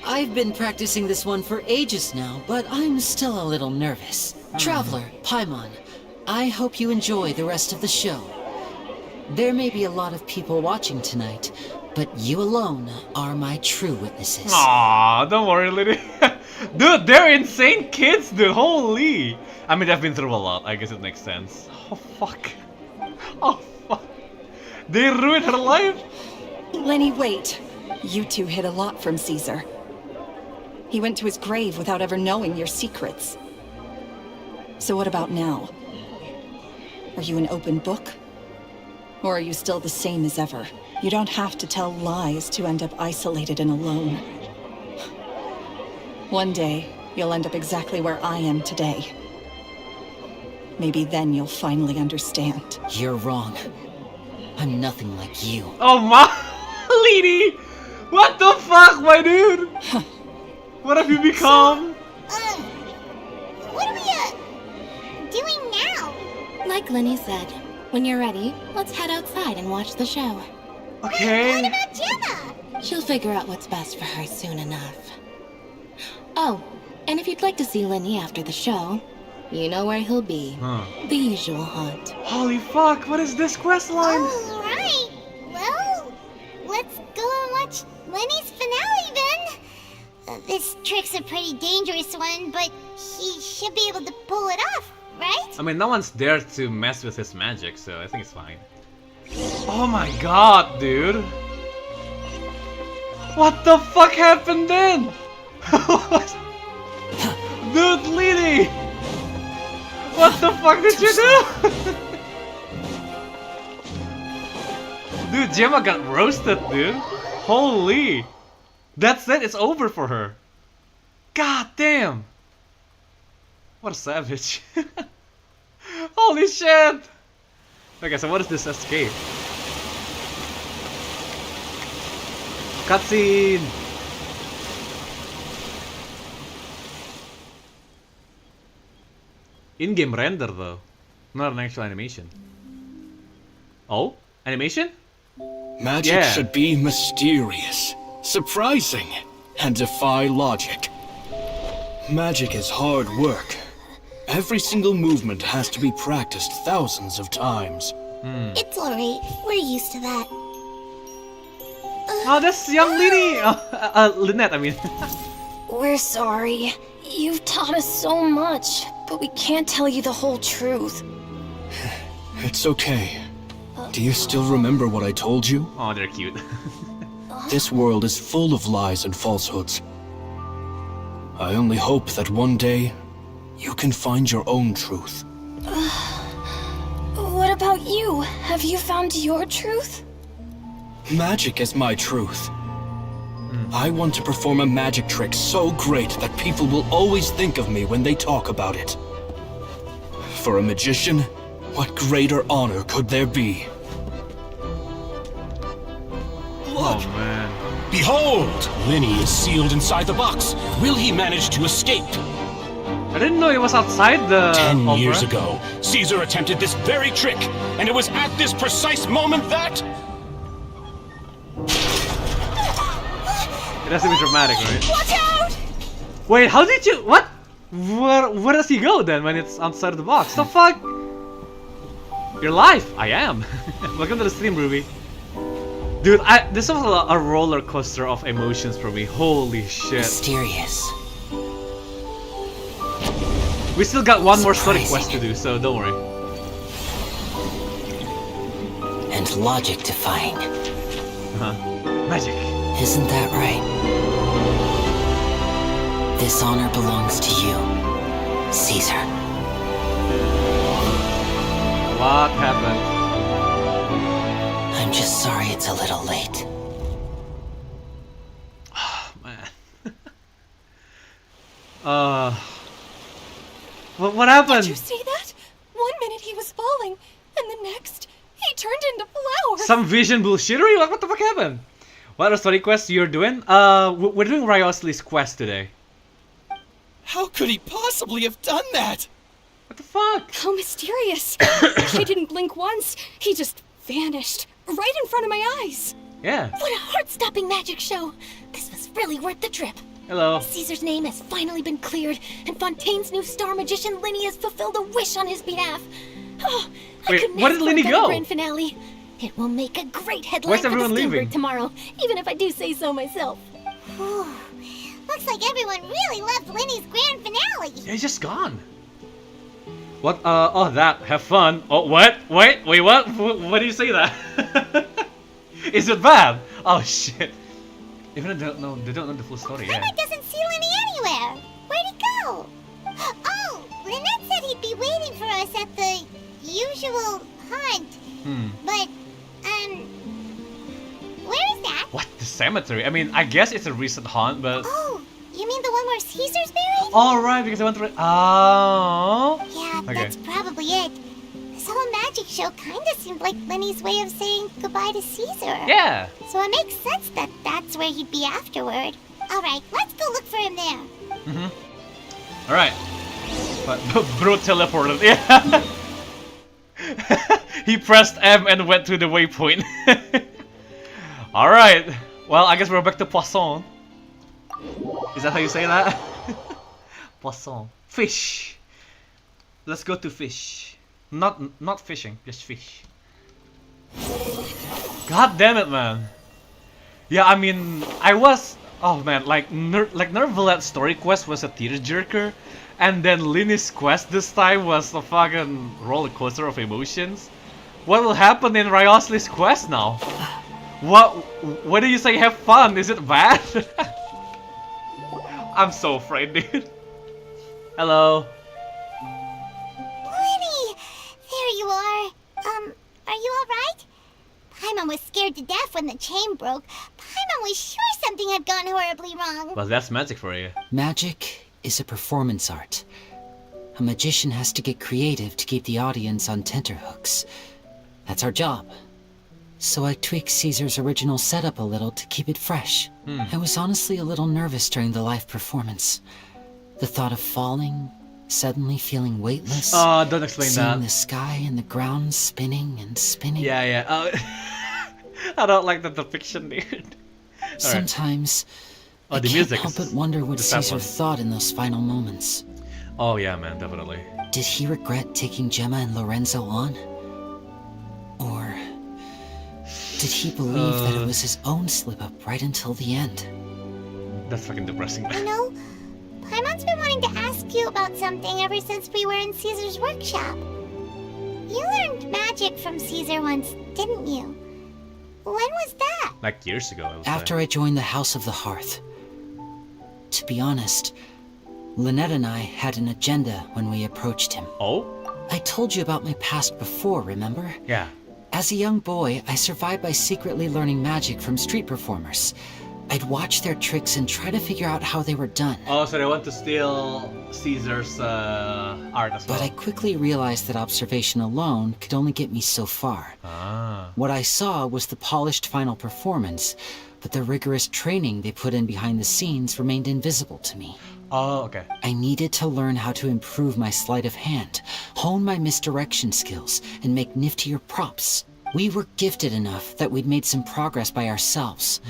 I've been practicing this one for ages now, but I'm still a little nervous. Traveler, Paimon, I hope you enjoy the rest of the show. There may be a lot of people watching tonight, but you alone are my true witnesses. Aw, don't worry, lady. Dude, they're insane kids, dude. Holy. I mean, they've been through a lot. I guess it makes sense. Oh, fuck. Oh, fuck. They ruined her life? Lenny, wait. You two hid a lot from Caesar. He went to his grave without ever knowing your secrets. So what about now? Are you an open book? Or are you still the same as ever? You don't have to tell lies to end up isolated and alone. One day, you'll end up exactly where I am today. Maybe then you'll finally understand. You're wrong. I'm nothing like you. Oh my... Lady! What the fuck, my dude? What have you become? What are we, doing now? Like Lenny said, when you're ready, let's head outside and watch the show. Okay. What about Gemma? She'll figure out what's best for her soon enough. Oh, and if you'd like to see Lenny after the show, you know where he'll be. The usual haunt. Holy fuck, what is this quest line? Alright. Well, let's go and watch Lenny's finale then. This trick's a pretty dangerous one, but he should be able to pull it off, right? I mean, no one's there to mess with his magic, so I think it's fine. Oh my god, dude. What the fuck happened then? Dude, Lily! What the fuck did you do? Dude, Gemma got roasted, dude. Holy. That's it, it's over for her. God damn. What a savage. Holy shit. Okay, so what is this escape? Cutscene! In-game render though, not an actual animation. Oh? Animation? Magic should be mysterious, surprising, and defy logic. Magic is hard work. Every single movement has to be practiced thousands of times. It's alright. We're used to that. Oh, that's young Lynette, I mean. We're sorry. You've taught us so much, but we can't tell you the whole truth. It's okay. Do you still remember what I told you? Oh, they're cute. This world is full of lies and falsehoods. I only hope that one day you can find your own truth. What about you? Have you found your truth? Magic is my truth. I want to perform a magic trick so great that people will always think of me when they talk about it. For a magician, what greater honor could there be? Look! Oh, man. Behold! Linny is sealed inside the box. Will he manage to escape? I didn't know he was outside the 10 opera. years ago, Caesar attempted this very trick, and it was at this precise moment that... It has to be dramatic, right? Watch out! Wait, how did you... What? Where does he go then when it's outside of the box? The fuck? You're live! I am! Welcome to the stream, Ruby. Dude, this was a roller coaster of emotions for me. Holy shit. Mysterious. We still got one more story quest to do, so don't worry. And logic defying. Magic. Isn't that right? This honor belongs to you, Caesar. What happened? I'm just sorry it's a little late. Oh, man. What happened? Did you see that? 1 minute he was falling, and the next, he turned into flowers. Some vision bullshittery? What the fuck happened? What other story quests you're doing? We're doing Ryosley's quest today. How could he possibly have done that? What the fuck? How mysterious. I didn't blink once. He just vanished right in front of my eyes. Yeah. What a heart-stopping magic show. This was really worth the trip. Hello. Caesar's name has finally been cleared, and Fontaine's new star magician Linny has fulfilled a wish on his behalf. Oh, Wait, I couldn't where ask did for a Linny better go? grand finale. It will make a great headline Where's for the everyone leaving? Steamboat tomorrow, even if I do say so myself. Looks like everyone really loved Linny's grand finale. Yeah, he's just gone. What? Oh, that. Have fun. Oh, what? Wait, what? What do you say that? Is it bad? Oh, shit. Even they don't know the full story, yeah. Paimon doesn't see Linny anywhere. Where'd he go? Oh, Lynette said he'd be waiting for us at the usual hunt. But, where is that? What? The cemetery? I mean, I guess it's a recent haunt, but... Oh, you mean the one where Caesar's buried? Oh, right, because I went to... Oh. Yeah, Okay. that's probably it. This whole magic show kinda seemed like Linny's way of saying goodbye to Caesar. Yeah. So it makes sense that that's where he'd be afterward. Alright, let's go look for him there. Alright. But Bro teleported, yeah. He pressed M and went to the waypoint. Alright. Well, I guess we're back to Poisson. Is that how you say that? Poisson. Fish. Let's go to fish. Not fishing, just fish. God damn it, man. Yeah, I mean, I was... Oh man, like Neuvillette's story quest was a tearjerker, and then Linny's quest this time was a fucking roller coaster of emotions. What will happen in Ryosley's quest now? What do you say? Have fun? Is it bad? I'm so afraid, dude. Hello. Linny! There you are. Are you alright? Paimon was scared to death when the chain broke. Paimon was sure something had gone horribly wrong. Well, that's magic for you. Magic is a performance art. A magician has to get creative to keep the audience on tenterhooks. That's our job. So I tweaked Caesar's original setup a little to keep it fresh. I was honestly a little nervous during the live performance. The thought of falling, suddenly feeling weightless. Oh, don't explain seeing that. the sky and the ground spinning and spinning. Yeah. I don't like the depiction, dude. Sometimes I the can't music help is but wonder what the sad Caesar one. thought in those final moments. Oh yeah, man, definitely. Did he regret taking Gemma and Lorenzo on? Or did he believe that it was his own slip-up right until the end? That's fucking depressing. You know, Paimon Paimon's been wanting to ask you about something ever since we were in Caesar's workshop. You learned magic from Caesar once, didn't you? When was that? Like years ago, I would After say. I joined the House of the Hearth. To be honest, Lynette and I had an agenda when we approached him. Oh? I told you about my past before, remember? Yeah. As a young boy, I survived by secretly learning magic from street performers. I'd watch their tricks and try to figure out how they were done. Oh, so they want to steal Caesar's art as well. But I quickly realized that observation alone could only get me so far. Ah. What I saw was the polished final performance, but the rigorous training they put in behind the scenes remained invisible to me. Oh, okay. I needed to learn how to improve my sleight of hand, hone my misdirection skills, and make niftier props. We were gifted enough that we'd made some progress by ourselves.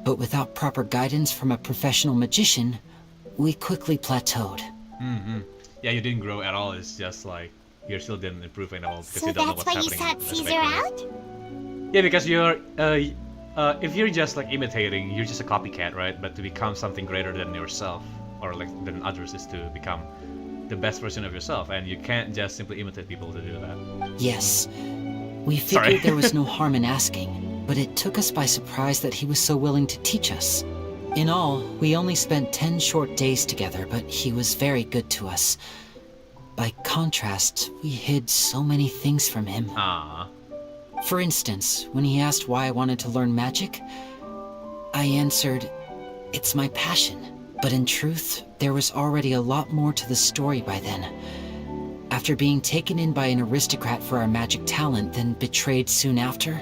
But without proper guidance from a professional magician, we quickly plateaued. Yeah, you didn't grow at all. It's just like you still didn't improve at all because So you don't know that's what's why you happening. sought Caesar out? Yeah, because you're if you're just like imitating, you're just a copycat, right? But to become something greater than yourself, or like than others, is to become the best version of yourself, and you can't just simply imitate people to do that. Yes, we figured there was no harm in asking, but it took us by surprise that he was so willing to teach us. In all, we only spent 10 short days together, but he was very good to us. By contrast, we hid so many things from him. Ah. For instance, when he asked why I wanted to learn magic, I answered, "It's my passion." But in truth, there was already a lot more to the story by then. After being taken in by an aristocrat for our magic talent, then betrayed soon after,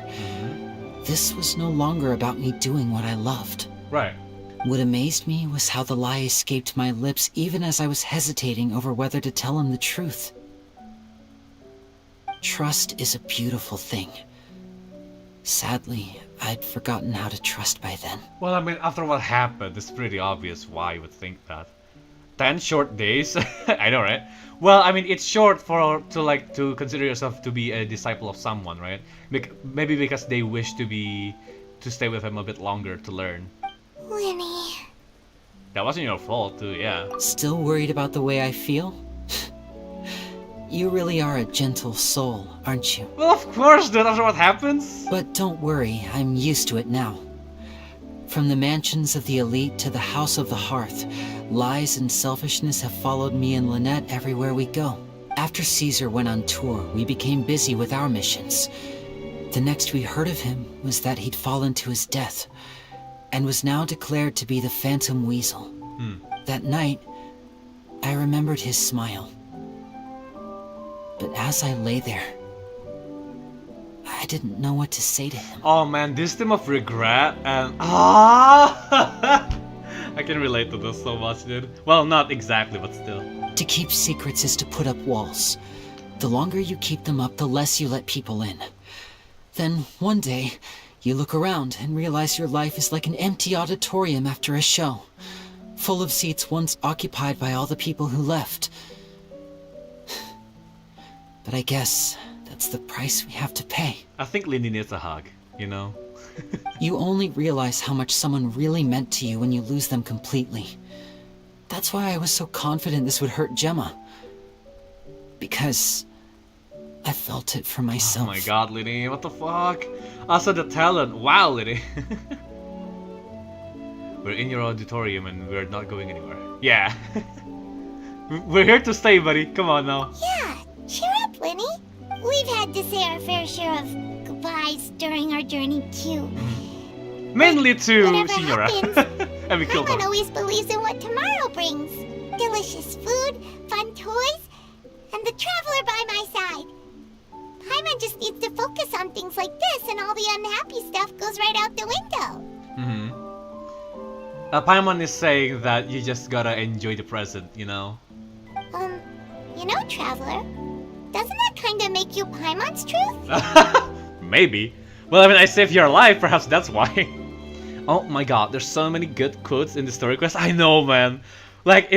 this was no longer about me doing what I loved. Right. What amazed me was how the lie escaped my lips even as I was hesitating over whether to tell him the truth. Trust is a beautiful thing. Sadly, I'd forgotten how to trust by then. Well, I mean, after what happened, it's pretty obvious why you would think that. 10 short days? I know, right? Well, I mean, it's short to consider yourself to be a disciple of someone, right? Maybe because they wish to stay with him a bit longer to learn. Winnie. That wasn't your fault, too, yeah. Still worried about the way I feel? You really are a gentle soul, aren't you? Well, of course, dude, after what happens. But don't worry, I'm used to it now. From the mansions of the elite to the House of the Hearth, lies and selfishness have followed me and Lynette everywhere we go. After Caesar went on tour, we became busy with our missions. The next we heard of him was that he'd fallen to his death, and was now declared to be the Phantom Weasel. That night, I remembered his smile. But as I lay there, I didn't know what to say to him. Oh man, this theme of regret and I can relate to this so much, dude. Well, not exactly, but still. To keep secrets is to put up walls. The longer you keep them up, the less you let people in. Then, one day, you look around and realize your life is like an empty auditorium after a show, full of seats once occupied by all the people who left. But I guess that's the price we have to pay. I think Lindy needs a hug, you know? You only realize how much someone really meant to you when you lose them completely. That's why I was so confident this would hurt Gemma. Because I felt it for myself. Oh my god, Lindy, what the fuck? Also the talent, wow, Lindy. We're in your auditorium and we're not going anywhere. Yeah. We're here to stay, buddy. Come on now. Yeah, cheer up, Winnie. We've had to say our fair share of goodbyes during our journey too. Mainly to Whatever Signora. happens, And we killed Paimon her. always believes in what tomorrow brings. Delicious food, fun toys, and the traveler by my side. Paimon just needs to focus on things like this and all the unhappy stuff goes right out the window. Paimon is saying that you just gotta enjoy the present, you know? You know, traveler, doesn't that kinda make you Paimon's truth? Maybe. Well, I mean, I saved your life, perhaps that's why. Oh my god, there's so many good quotes in the story quest. I know, man. Like,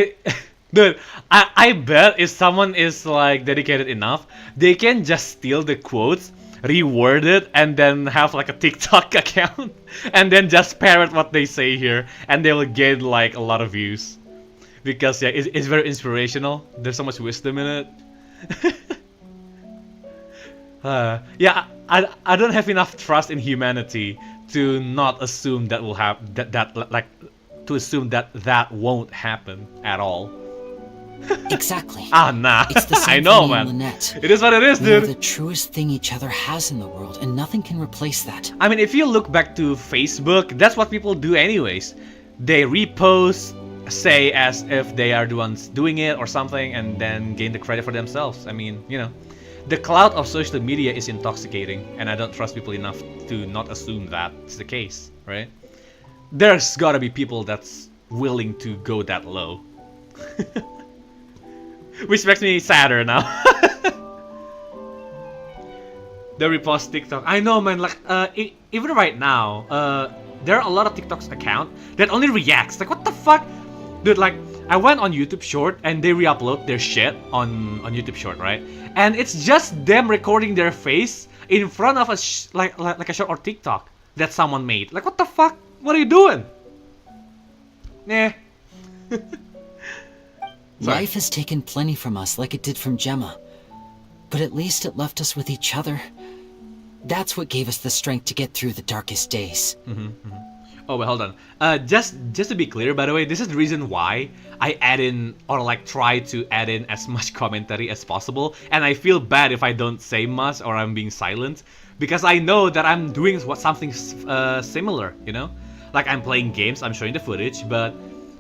dude, I bet if someone is, like, dedicated enough, they can just steal the quotes, reword it, and then have, like, a TikTok account, and then just parrot what they say here, and they will gain, like, a lot of views. because yeah, it's very inspirational. There's so much wisdom in it. Yeah, I don't have enough trust in humanity to not assume that will happen. To assume that won't happen at all. Exactly. Nah. It's the same I know, thing man. in Lynette. It is what it is, We are dude. the truest thing each other has in the world, and nothing can replace that. I mean, if you look back to Facebook, that's what people do anyways. They repost, say as if they are the ones doing it or something, and then gain the credit for themselves. I mean, you know, the cloud of social media is intoxicating, and I don't trust people enough to not assume that's the case, right? There's gotta be people that's willing to go that low. Which makes me sadder now. The repost TikTok. I know, man. Like, even right now, there are a lot of TikTok's account that only reacts. Like, what the fuck, dude? Like, I went on YouTube Short and they re-upload their shit on YouTube Short, right? And it's just them recording their face in front of a like a short or TikTok that someone made. Like, what the fuck? What are you doing? Nah. Life has taken plenty from us, like it did from Gemma. But at least it left us with each other. That's what gave us the strength to get through the darkest days. Oh, wait, hold on. Just to be clear, by the way, this is the reason why I add in, or like try to add in as much commentary as possible. And I feel bad if I don't say much or I'm being silent. Because I know that I'm doing something similar, you know? Like, I'm playing games, I'm showing the footage, but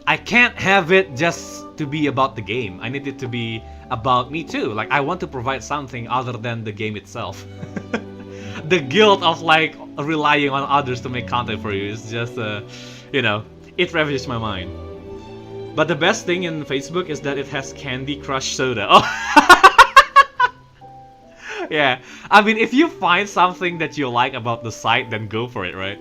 I can't have it just to be about the game. I need it to be about me too. Like, I want to provide something other than the game itself. The guilt of like relying on others to make content for you is just, you know, it ravages my mind. But the best thing in Facebook is that it has Candy Crush Soda. Oh. Yeah, I mean, if you find something that you like about the site, then go for it, right?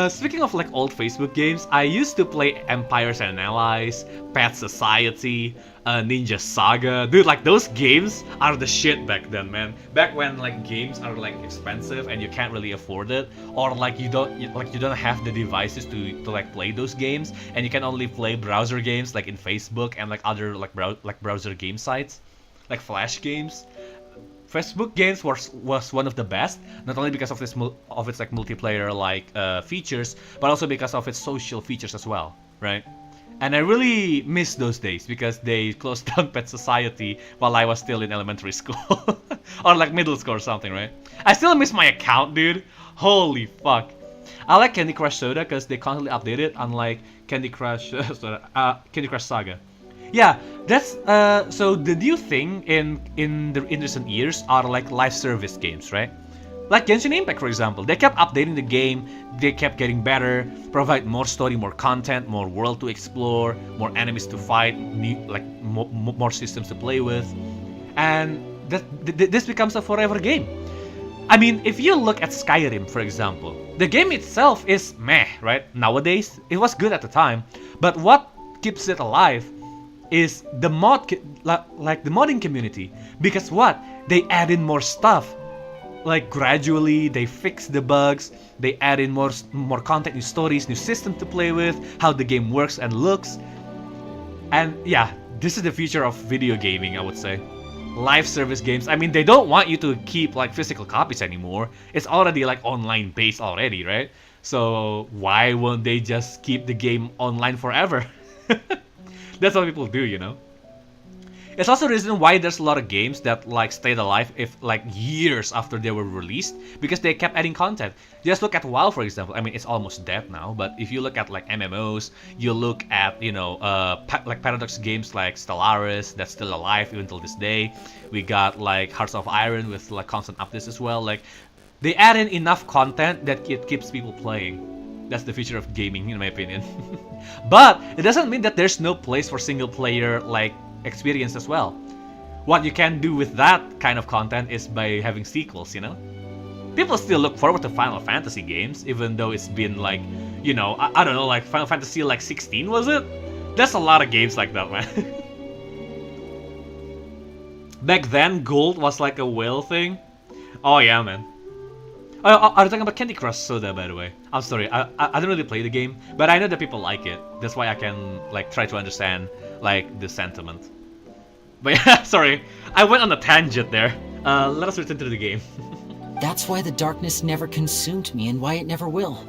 Speaking of like old Facebook games, I used to play Empires and Allies, Pet Society, Ninja Saga. Dude, like those games are the shit back then, man. Back when like games are like expensive and you can't really afford it, or like you don't have the devices to like play those games, and you can only play browser games like in Facebook and like other like browser game sites, like Flash games. Facebook games was one of the best, not only because of its like multiplayer like features, but also because of its social features as well, right? And I really miss those days because they closed down Pet Society while I was still in elementary school or like middle school or something, right? I still miss my account, dude. Holy fuck! I like Candy Crush Soda because they constantly update it, unlike Candy Crush Candy Crush Saga. Yeah, that's so the new thing in recent years are like live service games, right? Like Genshin Impact, for example. They kept updating the game, they kept getting better, provide more story, more content, more world to explore, more enemies to fight, more systems to play with, and this becomes a forever game. I mean, if you look at Skyrim, for example, the game itself is meh, right? Nowadays, it was good at the time, but what keeps it alive is the like the modding community, because what, they add in more stuff, like gradually they fix the bugs, they add in more content, new stories, new system to play with, how the game works and looks. And yeah, this is the future of video gaming, I would say. Live service games. I mean, they don't want you to keep like physical copies anymore. It's already like online based already, right? So why won't they just keep the game online forever? That's what people do, you know? It's also the reason why there's a lot of games that like stayed alive if like years after they were released, because they kept adding content. Just look at WoW, for example. I mean, it's almost dead now, but if you look at like MMOs, you look at, you know, like Paradox games like Stellaris, that's still alive even till this day. We got like Hearts of Iron with like constant updates as well. Like, they add in enough content that it keeps people playing. That's the future of gaming, in my opinion. But it doesn't mean that there's no place for single player like experience as well. What you can do with that kind of content is by having sequels, you know? People still look forward to Final Fantasy games, even though it's been like, you know, I don't know, like Final Fantasy like 16, was it? There's a lot of games like that, man. Back then, gold was like a whale thing. Oh yeah, man. Oh, are you talking about Candy Crush Soda, by the way? I'm sorry, I don't really play the game, but I know that people like it. That's why I can like try to understand like the sentiment. But yeah, sorry, I went on a tangent there. Let us return to the game. That's why the darkness never consumed me and why it never will.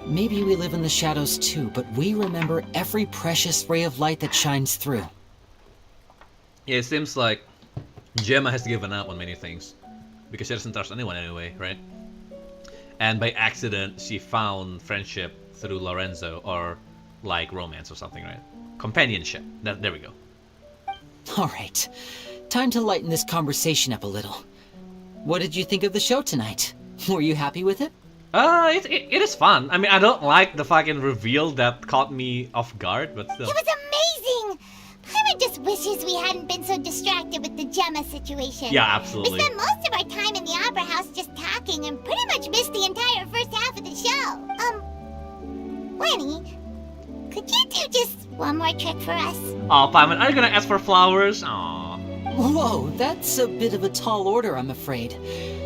Maybe we live in the shadows too, but we remember every precious ray of light that shines through. Yeah, it seems like Gemma has given up on many things. Because she doesn't trust anyone anyway, right? And by accident, she found friendship through Lorenzo, or like romance or something, right? Companionship. There we go. Alright, time to lighten this conversation up a little. What did you think of the show tonight? Were you happy with it? It is fun. I mean, I don't like the fucking reveal that caught me off guard, but still. It was amazing! Paimon just wishes we hadn't been so distracted with the Gemma situation. Yeah, absolutely. We spent most of our time in the Opera House just talking and pretty much missed the entire first half of the show. Lenny, could you do just one more trick for us? Oh, Paimon, are you gonna ask for flowers? Aww. Whoa, that's a bit of a tall order, I'm afraid.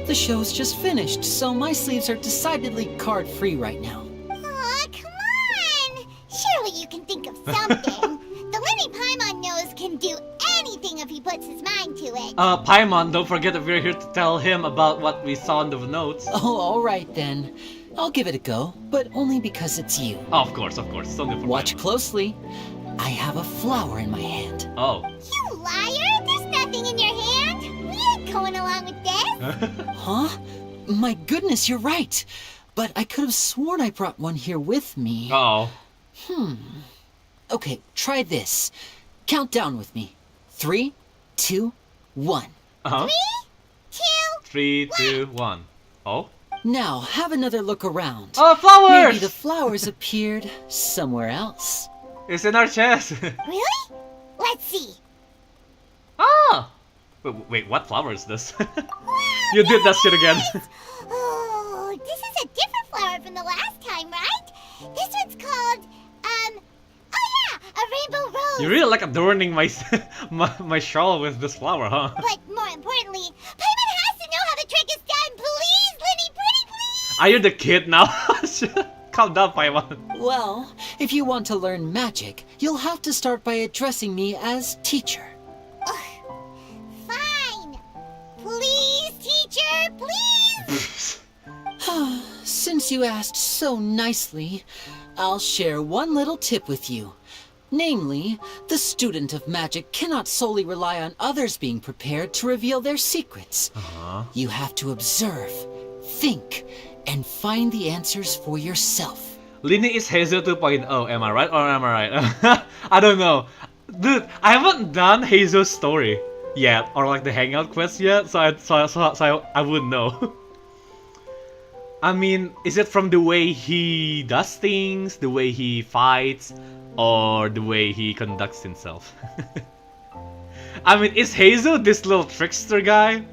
The show's just finished, so my sleeves are decidedly card-free right now. Aw, come on! Surely you can think of something. The Lenny Paimon knows can do anything if he puts his mind to it. Paimon, don't forget that we're here to tell him about what we saw in the notes. Oh, alright then. I'll give it a go, but only because it's you. Oh, of course. It's only for Watch Paimon. Closely. I have a flower in my hand. Oh. You liar! There's nothing in your hand! We ain't going along with this! Huh? My goodness, you're right. But I could have sworn I brought one here with me. Uh-oh. Okay, try this. Count down with me. 3, 2, 1. Uh-huh. 3, 2, 1. Oh? Now, have another look around. Oh, flowers! Maybe the flowers appeared somewhere else. It's in our chest. Really? Let's see. Ah! Wait, what flower is this? You did that shit again. Oh, this is a different flower from the last time, right? This one's called, oh yeah, a rainbow rose. You really like adorning my my shawl with this flower, huh? But more importantly, Paimon has to know how the trick is done. Please, Lenny, pretty please. Are you the kid now? Calm down, Paimon. Well, if you want to learn magic, you'll have to start by addressing me as teacher. Fine. Please, teacher, please. Since you asked so nicely, I'll share one little tip with you. Namely, the student of magic cannot solely rely on others being prepared to reveal their secrets. You have to observe, think, and find the answers for yourself. Lini is Hazel 2.0, am I right or am I right? I don't know. Dude, I haven't done Hazel's story yet, or like the hangout quest yet, so I wouldn't know. I mean, is it from the way he does things, the way he fights, or the way he conducts himself? I mean, is Hazel this little trickster guy?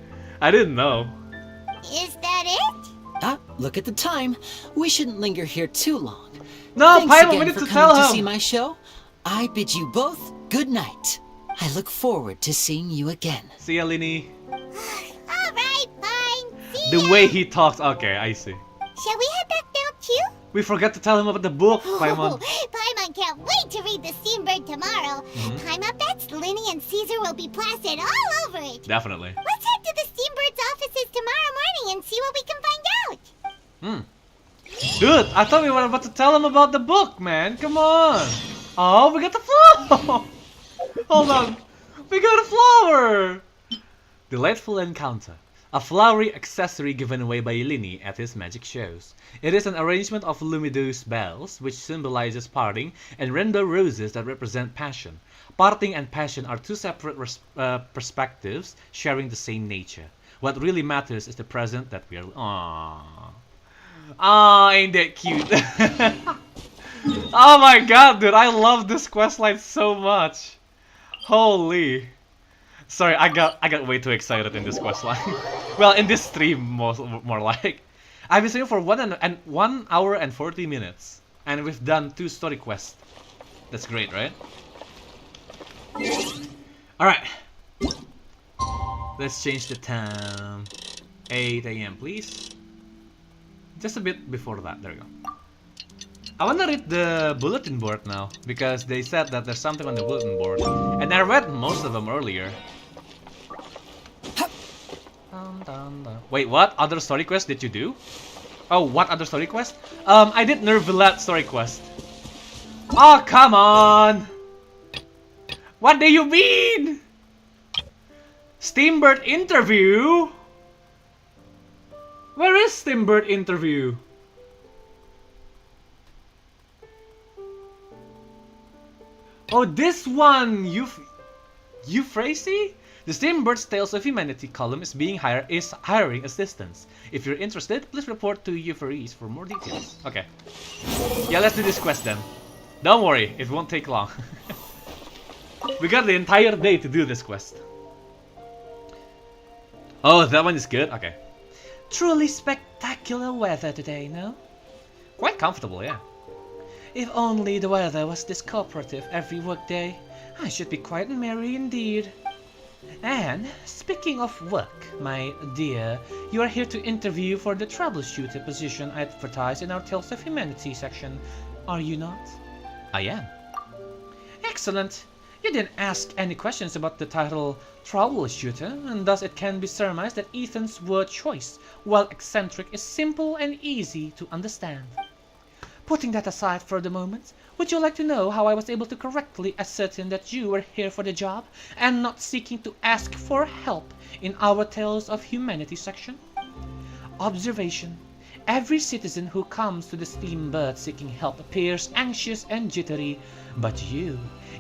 I didn't know. Is that it? Look at the time. We shouldn't linger here too long. No, Thanks Paimon, again we need for to coming tell to him. see my show. I bid you both good night. I look forward to seeing you again. See ya, Lini. Alright, fine. See The ya. way he talks, okay, I see. Shall we head back down too? We forgot to tell him about the book, Paimon. Paimon can't wait to read The Steambird tomorrow. Paimon bets Lenny and Caesar will be plastered all over it. Definitely. Let's head to the Steambird's offices tomorrow morning and see what we can find out. Dude, I thought we were about to tell him about the book, man. Come on. Oh, we got the flower. Hold on. We got a flower. Delightful encounter. A flowery accessory given away by Lini at his magic shows. It is an arrangement of luminous bells, which symbolizes parting, and rainbow roses that represent passion. Parting and passion are two separate perspectives sharing the same nature. What really matters is the present that we are. Aww. Aw, ain't that cute? Oh my god, dude, I love this questline so much. Holy. Sorry, I got way too excited in this questline. Well, in this stream, more like. I've been streaming for 1 hour and 40 minutes, and we've done 2 story quests. That's great, right? All right. Let's change the time. 8 a.m. please. just a bit before that. There we go. I wanna read the bulletin board now, because they said that there's something on the bulletin board. And I read most of them earlier. Wait, what other story quest did you do? Oh, what other story quest? I did Neuvillette story quest. Oh, come on! What do you mean? Steambird interview? Where is Steambird interview? Oh, this one! Euphrasia? The Steambird's Tales of Humanity column is hiring assistants. If you're interested, please report to Euphrasia for more details. Okay. Yeah, let's do this quest then. Don't worry, it won't take long. We got the entire day to do this quest. Oh, that one is good? Okay. Truly spectacular weather today, no? Quite comfortable, yeah. If only the weather was this cooperative every workday, I should be quite merry indeed. And, speaking of work, my dear, you are here to interview for the troubleshooter position advertised in our Tales of Humanity section, are you not? I am. Excellent. You didn't ask any questions about the title troubleshooter, and thus it can be surmised that Ethan's word choice, while eccentric, is simple and easy to understand. Putting that aside for the moment, would you like to know how I was able to correctly ascertain that you were here for the job and not seeking to ask for help in our Tales of Humanity section? Observation. Every citizen who comes to the Steambird seeking help appears anxious and jittery, but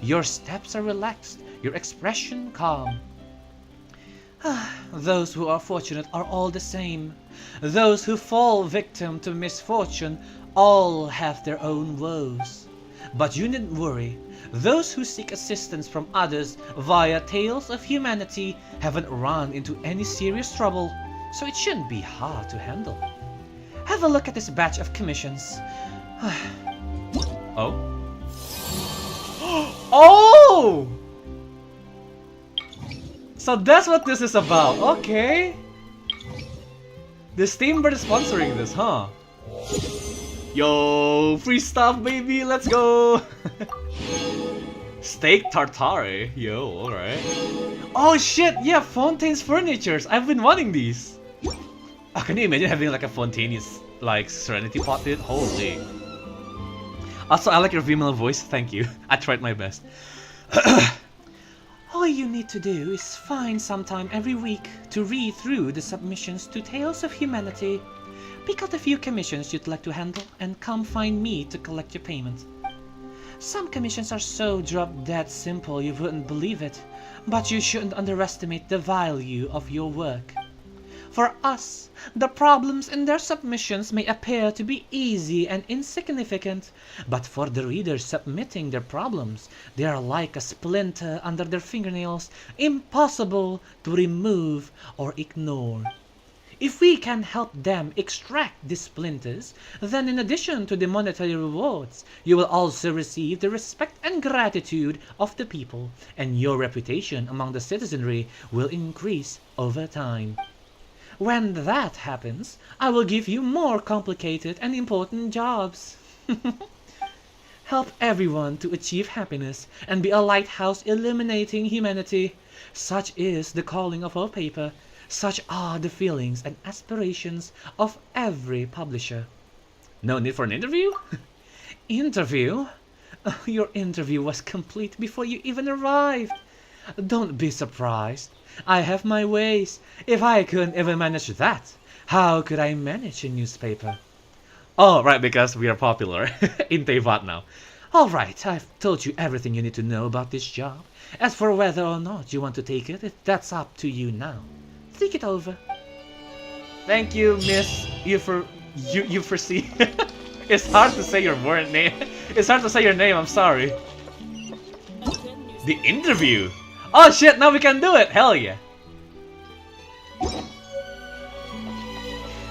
your steps are relaxed, your expression calm. Those who are fortunate are all the same. Those who fall victim to misfortune all have their own woes. But you needn't worry. Those who seek assistance from others via Tales of Humanity haven't run into any serious trouble, so it shouldn't be hard to handle. Have a look at this batch of commissions. Oh? Oh! So that's what this is about, okay. The Steambird is sponsoring this, huh? Yo, free stuff, baby, let's go! Steak tartare, yo, alright. Oh shit, yeah, Fontaine's Furnitures, I've been wanting these. Oh, can you imagine having like a Fontaine's, like, Serenity pot, dude? Holy. Also, I like your female voice, thank you. I tried my best. All you need to do is find some time every week to read through the submissions to Tales of Humanity. Pick out a few commissions you'd like to handle and come find me to collect your payment. Some commissions are so drop-dead simple you wouldn't believe it, but you shouldn't underestimate the value of your work. For us, the problems in their submissions may appear to be easy and insignificant, but for the readers submitting their problems, they are like a splinter under their fingernails, impossible to remove or ignore. If we can help them extract these splinters, then in addition to the monetary rewards, you will also receive the respect and gratitude of the people, and your reputation among the citizenry will increase over time. When that happens, I will give you more complicated and important jobs. Help everyone to achieve happiness and be a lighthouse illuminating humanity. Such is the calling of our paper. Such are the feelings and aspirations of every publisher. No need for an interview? Interview? Your interview was complete before you even arrived. Don't be surprised. I have my ways. If I couldn't even manage that, how could I manage a newspaper? Oh, right, because we are popular in Tevat now. Alright, I've told you everything you need to know about this job. As for whether or not you want to take it, that's up to you now. Think it over. Thank you, Miss Euphrasia. It's hard to say your word name. It's hard to say your name, I'm sorry. The interview! Oh shit, now we can do it! Hell yeah!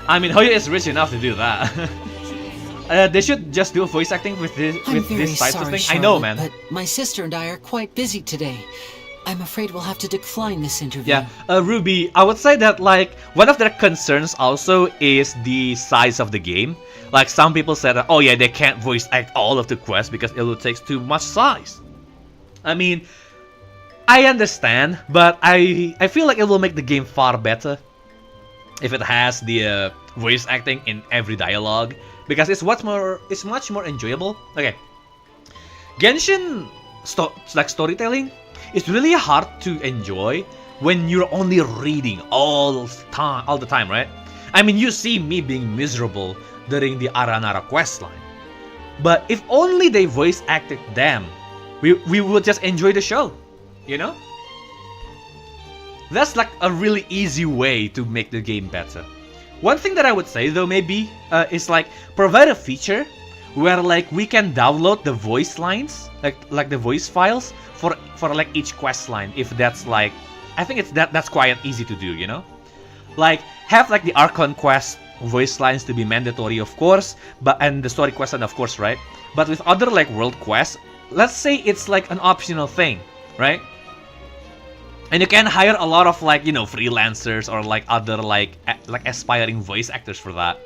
I mean, Hoya is rich enough to do that. They should just do voice acting with this type of thing. Charlotte, I know, man. But my sister and I are quite busy today. I'm afraid we'll have to decline this interview. Yeah, Ruby, I would say that like one of their concerns also is the size of the game. Like some people said that, oh yeah, they can't voice act all of the quests because it will take too much size. I mean, I understand, but I feel like it will make the game far better if it has the voice acting in every dialogue, because it's much more enjoyable. Okay, Genshin storytelling is really hard to enjoy when you're only reading all the time, right? I mean, you see me being miserable during the Aranara questline, but if only they voice acted them, we would just enjoy the show, you know? That's like a really easy way to make the game better. One thing that I would say though maybe is like provide a feature where like we can download the voice lines, like the voice files for like each quest line. If that's like, I think that's quite easy to do, you know? Like have like the Archon quest voice lines to be mandatory, of course, and the story quest, of course, right? But with other like world quests, let's say it's like an optional thing, right? And you can hire a lot of like, you know, freelancers or like other like aspiring voice actors for that,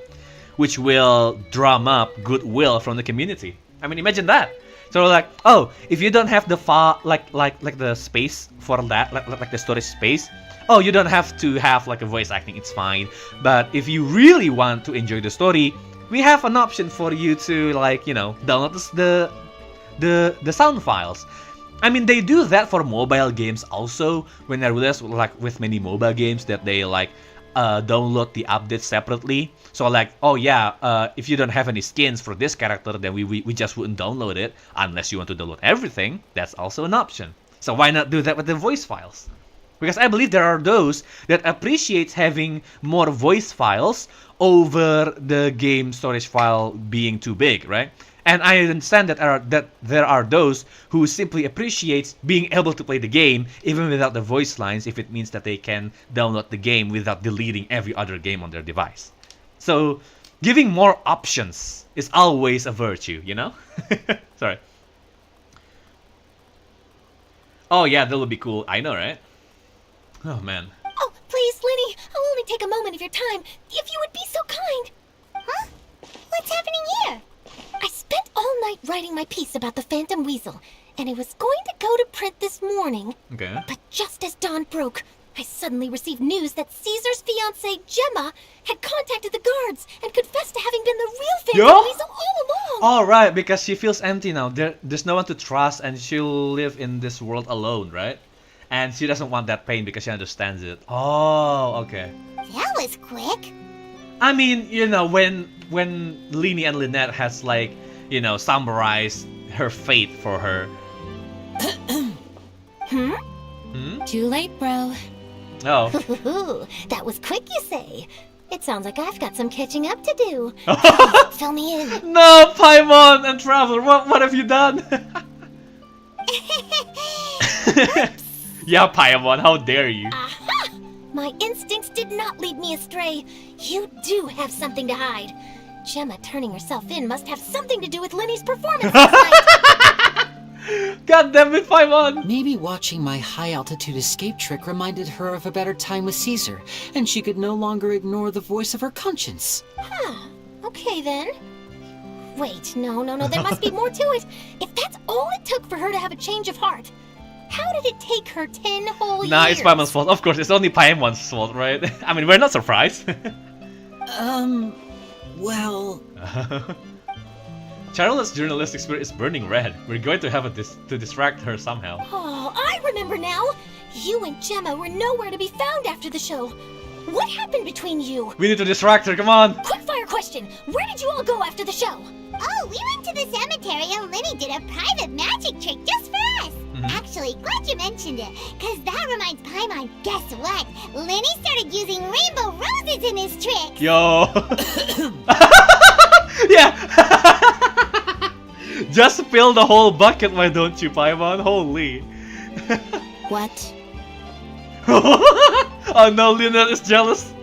which will drum up goodwill from the community. I mean, imagine that. So like, oh, if you don't have the like the space for that, like the storage space, oh, you don't have to have like a voice acting, it's fine. But if you really want to enjoy the story, we have an option for you to like, you know, download the sound files. I mean, they do that for mobile games also, when I realized like with many mobile games that they like download the updates separately. So like, oh yeah, if you don't have any skins for this character, then we just wouldn't download it unless you want to download everything. That's also an option. So why not do that with the voice files? Because I believe there are those that appreciate having more voice files over the game storage file being too big, right? And I understand that there are those who simply appreciate being able to play the game even without the voice lines, if it means that they can download the game without deleting every other game on their device. So giving more options is always a virtue, you know? Sorry. Oh yeah, that would be cool. I know, right? Oh man. Oh, please, Lenny, I'll only take a moment of your time, if you would be so kind. Huh? What's happening here? I spent all night writing my piece about the Phantom Weasel, and it was going to go to print this morning. Okay. But just as dawn broke, I suddenly received news that Caesar's fiancée, Gemma, had contacted the guards and confessed to having been the real Phantom Weasel all along. All right, because she feels empty now. There's no one to trust, and she'll live in this world alone, right? And she doesn't want that pain because she understands it. Oh, okay. That was quick. I mean, you know, when Lini and Lynette has like, you know, summarized her fate for her. Too late, bro. Oh. That was quick, you say? It sounds like I've got some catching up to do. Fill me in. No, Paimon and Traveler, what have you done? Yeah, Paimon, how dare you? Aha! My instincts did not lead me astray. You do have something to hide. Gemma turning herself in must have something to do with Lenny's performance last night. God damn it, Paimon! Maybe watching my high-altitude escape trick reminded her of a better time with Caesar, and she could no longer ignore the voice of her conscience. Huh. Okay, then. Wait, no, there must be more to it. If that's all it took for her to have a change of heart, how did it take her 10 whole years? Nah, it's Paimon's fault. Of course, it's only Paimon's fault, right? I mean, we're not surprised. Well... Charlotte's journalistic spirit is burning red. We're going to have to distract her somehow. Oh, I remember now. You and Gemma were nowhere to be found after the show. What happened between you? We need to distract her, come on! Quickfire question. Where did you all go after the show? Oh, we went to the cemetery and Lenny did a private magic trick just for us. Actually, glad you mentioned it, because that reminds Paimon, guess what? Lenny started using rainbow roses in his trick. Yo! Yeah! Just fill the whole bucket, why don't you, Paimon? Holy. What? Oh no, Lynette is jealous.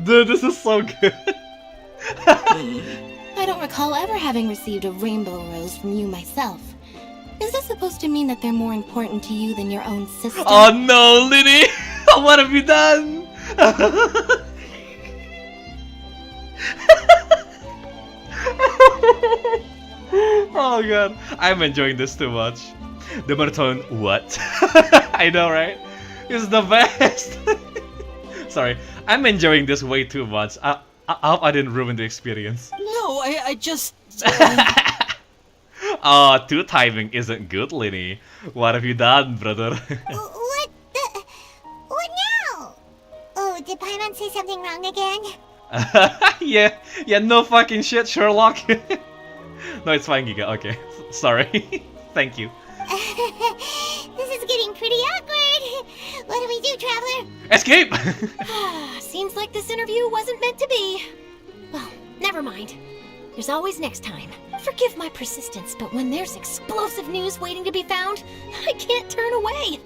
Dude, this is so good. I don't recall ever having received a rainbow rose from you myself. Is this supposed to mean that they're more important to you than your own sister? Oh no, Lily! What have you done? Oh god, I'm enjoying this too much. The monotone what? I know, right? It's the best. Sorry, I'm enjoying this way too much. I hope I didn't ruin the experience. No, I just... Oh, two timing isn't good, Linny. What have you done, brother? What now? Oh, did Paimon say something wrong again? Yeah, no fucking shit, Sherlock. No, it's fine, Giga. Okay, sorry. Thank you. This is getting pretty awkward. What do we do, Traveler? Escape! Seems like this interview wasn't meant to be. Well, never mind. There's always next time. Forgive my persistence, but when there's explosive news waiting to be found, I can't turn away.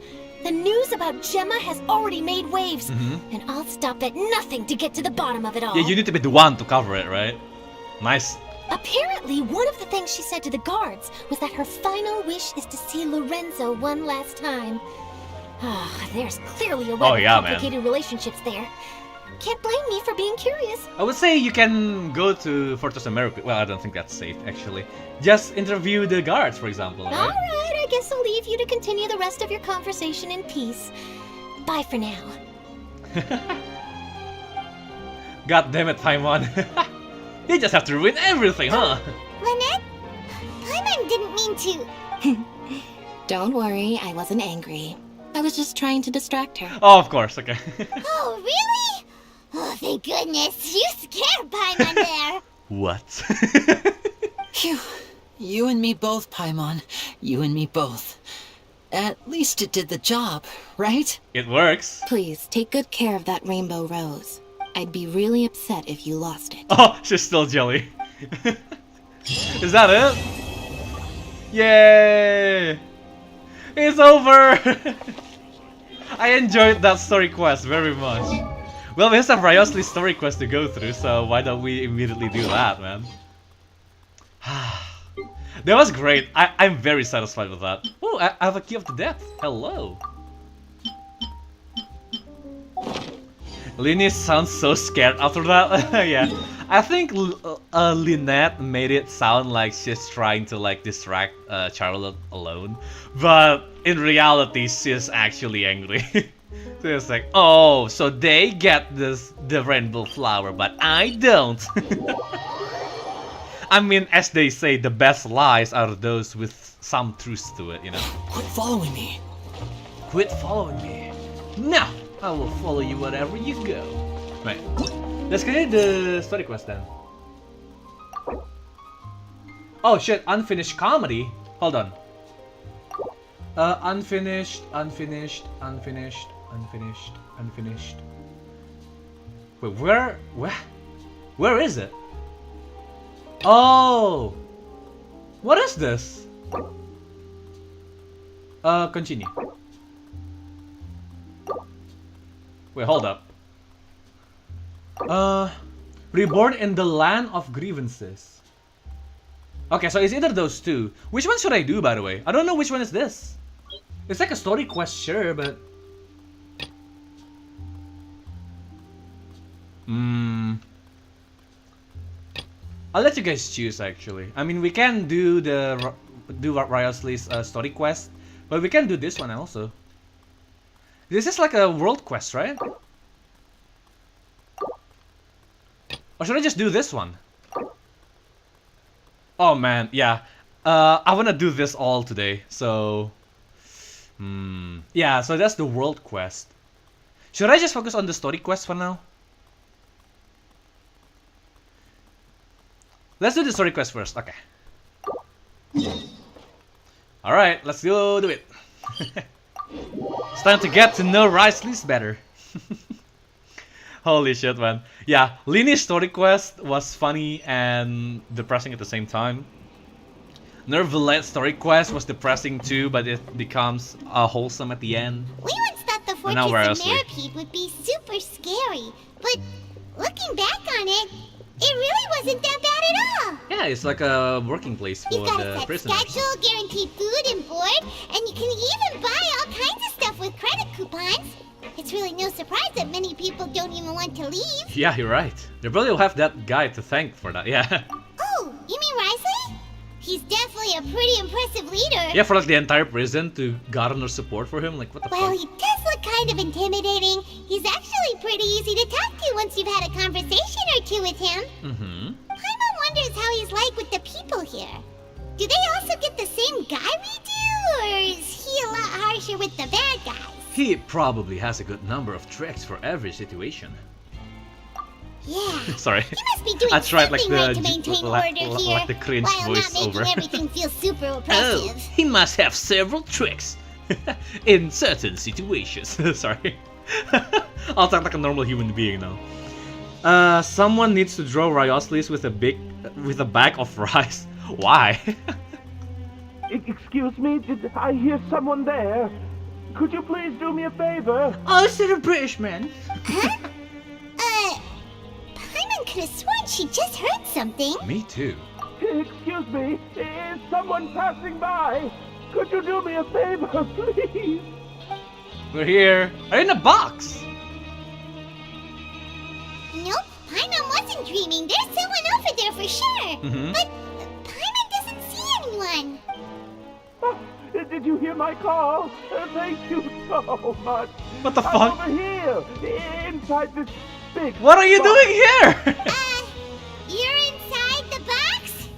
The news about Gemma has already made waves, and I'll stop at nothing to get to the bottom of it all. Yeah, you need to be the one to cover it, right? Nice. Apparently, one of the things she said to the guards was that her final wish is to see Lorenzo one last time. There's clearly a web of complicated relationships there. Can't blame me for being curious. I would say you can go to Fortress of Mercury. Well, I don't think that's safe, actually. Just interview the guards, for example, right? Alright, I guess I'll leave you to continue the rest of your conversation in peace. Bye for now. God damn it, Paimon. You just have to ruin everything, huh? Lynette? Paimon didn't mean to... Don't worry, I wasn't angry. I was just trying to distract her. Oh, of course, okay. Oh, really? Oh, thank goodness. You scared Paimon there. What? Phew. You and me both, Paimon. You and me both. At least it did the job, right? It works. Please, take good care of that rainbow rose. I'd be really upset if you lost it. Oh, she's still jelly. Is that it? Yay! It's over! I enjoyed that story quest very much. Well, we have some Ryosley's story quest to go through, so why don't we immediately do that, man? That was great. I'm very satisfied with that. Oh, I have a key of the depth. Hello. Linny sounds so scared after that. Yeah, I think Lynette made it sound like she's trying to like distract Charlotte alone, but in reality she's actually angry. So it's like, oh, so they get the rainbow flower, but I don't. I mean, as they say, the best lies are those with some truth to it, you know. Quit following me. Quit following me. Now I will follow you wherever you go. Right. Let's get the story quest then. Oh shit, unfinished comedy? Hold on. Unfinished. Wait, where is it? Oh! What is this? Continue. Wait, hold up. Reborn in the land of grievances. Okay, so it's either those two. Which one should I do, by the way? I don't know which one is this. It's like a story quest, sure, but... I'll let you guys choose, actually. I mean, we can do Ryosley's story quest, but we can do this one also. This is like a world quest, right? Or should I just do this one? Oh man, yeah. I wanna do this all today, so... Yeah, so that's the world quest. Should I just focus on the story quest for now? Let's do the story quest first, okay. Alright, let's go do it. It's time to get to know Ryosley better. Holy shit, man. Yeah, Linny's story quest was funny and depressing at the same time. Neuvillette's story quest was depressing too, but it becomes wholesome at the end. We once thought the Fortress of Merpeed would be super scary, but looking back on it, it really wasn't that bad at all. Yeah, it's like a working place for You've got a the set prisoners. schedule, guaranteed food and board, and you can even buy all kinds of stuff with credit coupons. It's really no surprise that many people don't even want to leave. Yeah, you're right. They probably will have that guy to thank for that, yeah. Oh, you mean Risley? He's definitely a pretty impressive leader. Yeah, for like the entire prison to garner support for him, like what the Well, fuck? he does look kind of intimidating. He's actually pretty easy to talk to once you've had a conversation or two with him. Mm-hmm. Paimon wonders how he's like with the people here. Do they also get the same guy we do, or is he a lot harsher with the bad guys? He probably has a good number of tricks for every situation. Yeah. Sorry. He must be doing I tried like something the right to maintain order here, like the cringe while not voice making over. everything feel super Oh, oppressive. he must have several tricks in certain situations. Sorry. I'll talk like a normal human being now. Someone needs to draw Rioslis with a bag of rice. Why? Excuse me, did I hear someone there? Could you please do me a favor? Oh, it's a British man. Huh? Paimon could have sworn she just heard something. Me too. Excuse me, is someone passing by? Could you do me a favor, please? We're here. Are you in a box? Nope, Paimon wasn't dreaming. There's someone over there for sure. Mhm. But Paimon doesn't see anyone. Oh, did you hear my call? Thank you so much. What the I'm fuck? over here, inside this big What are you box. doing here? You're inside the box?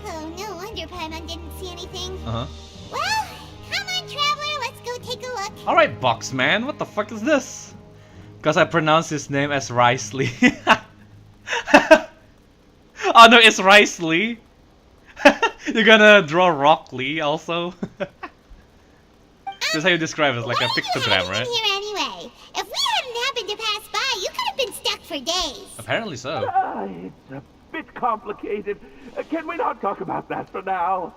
Oh, no wonder Paimon didn't see anything. Uh-huh. Well, come on, Traveler, let's go take a look. Alright, box man, what the fuck is this? Because I pronounced his name as Risley. Oh no, it's Risley. You're gonna draw Rockley also? That's how you describe it, like a pictogram, right? Here anyway. If we hadn't happened to pass by, you could have been stuck for days. Apparently so. It's a bit complicated. Can we not talk about that for now?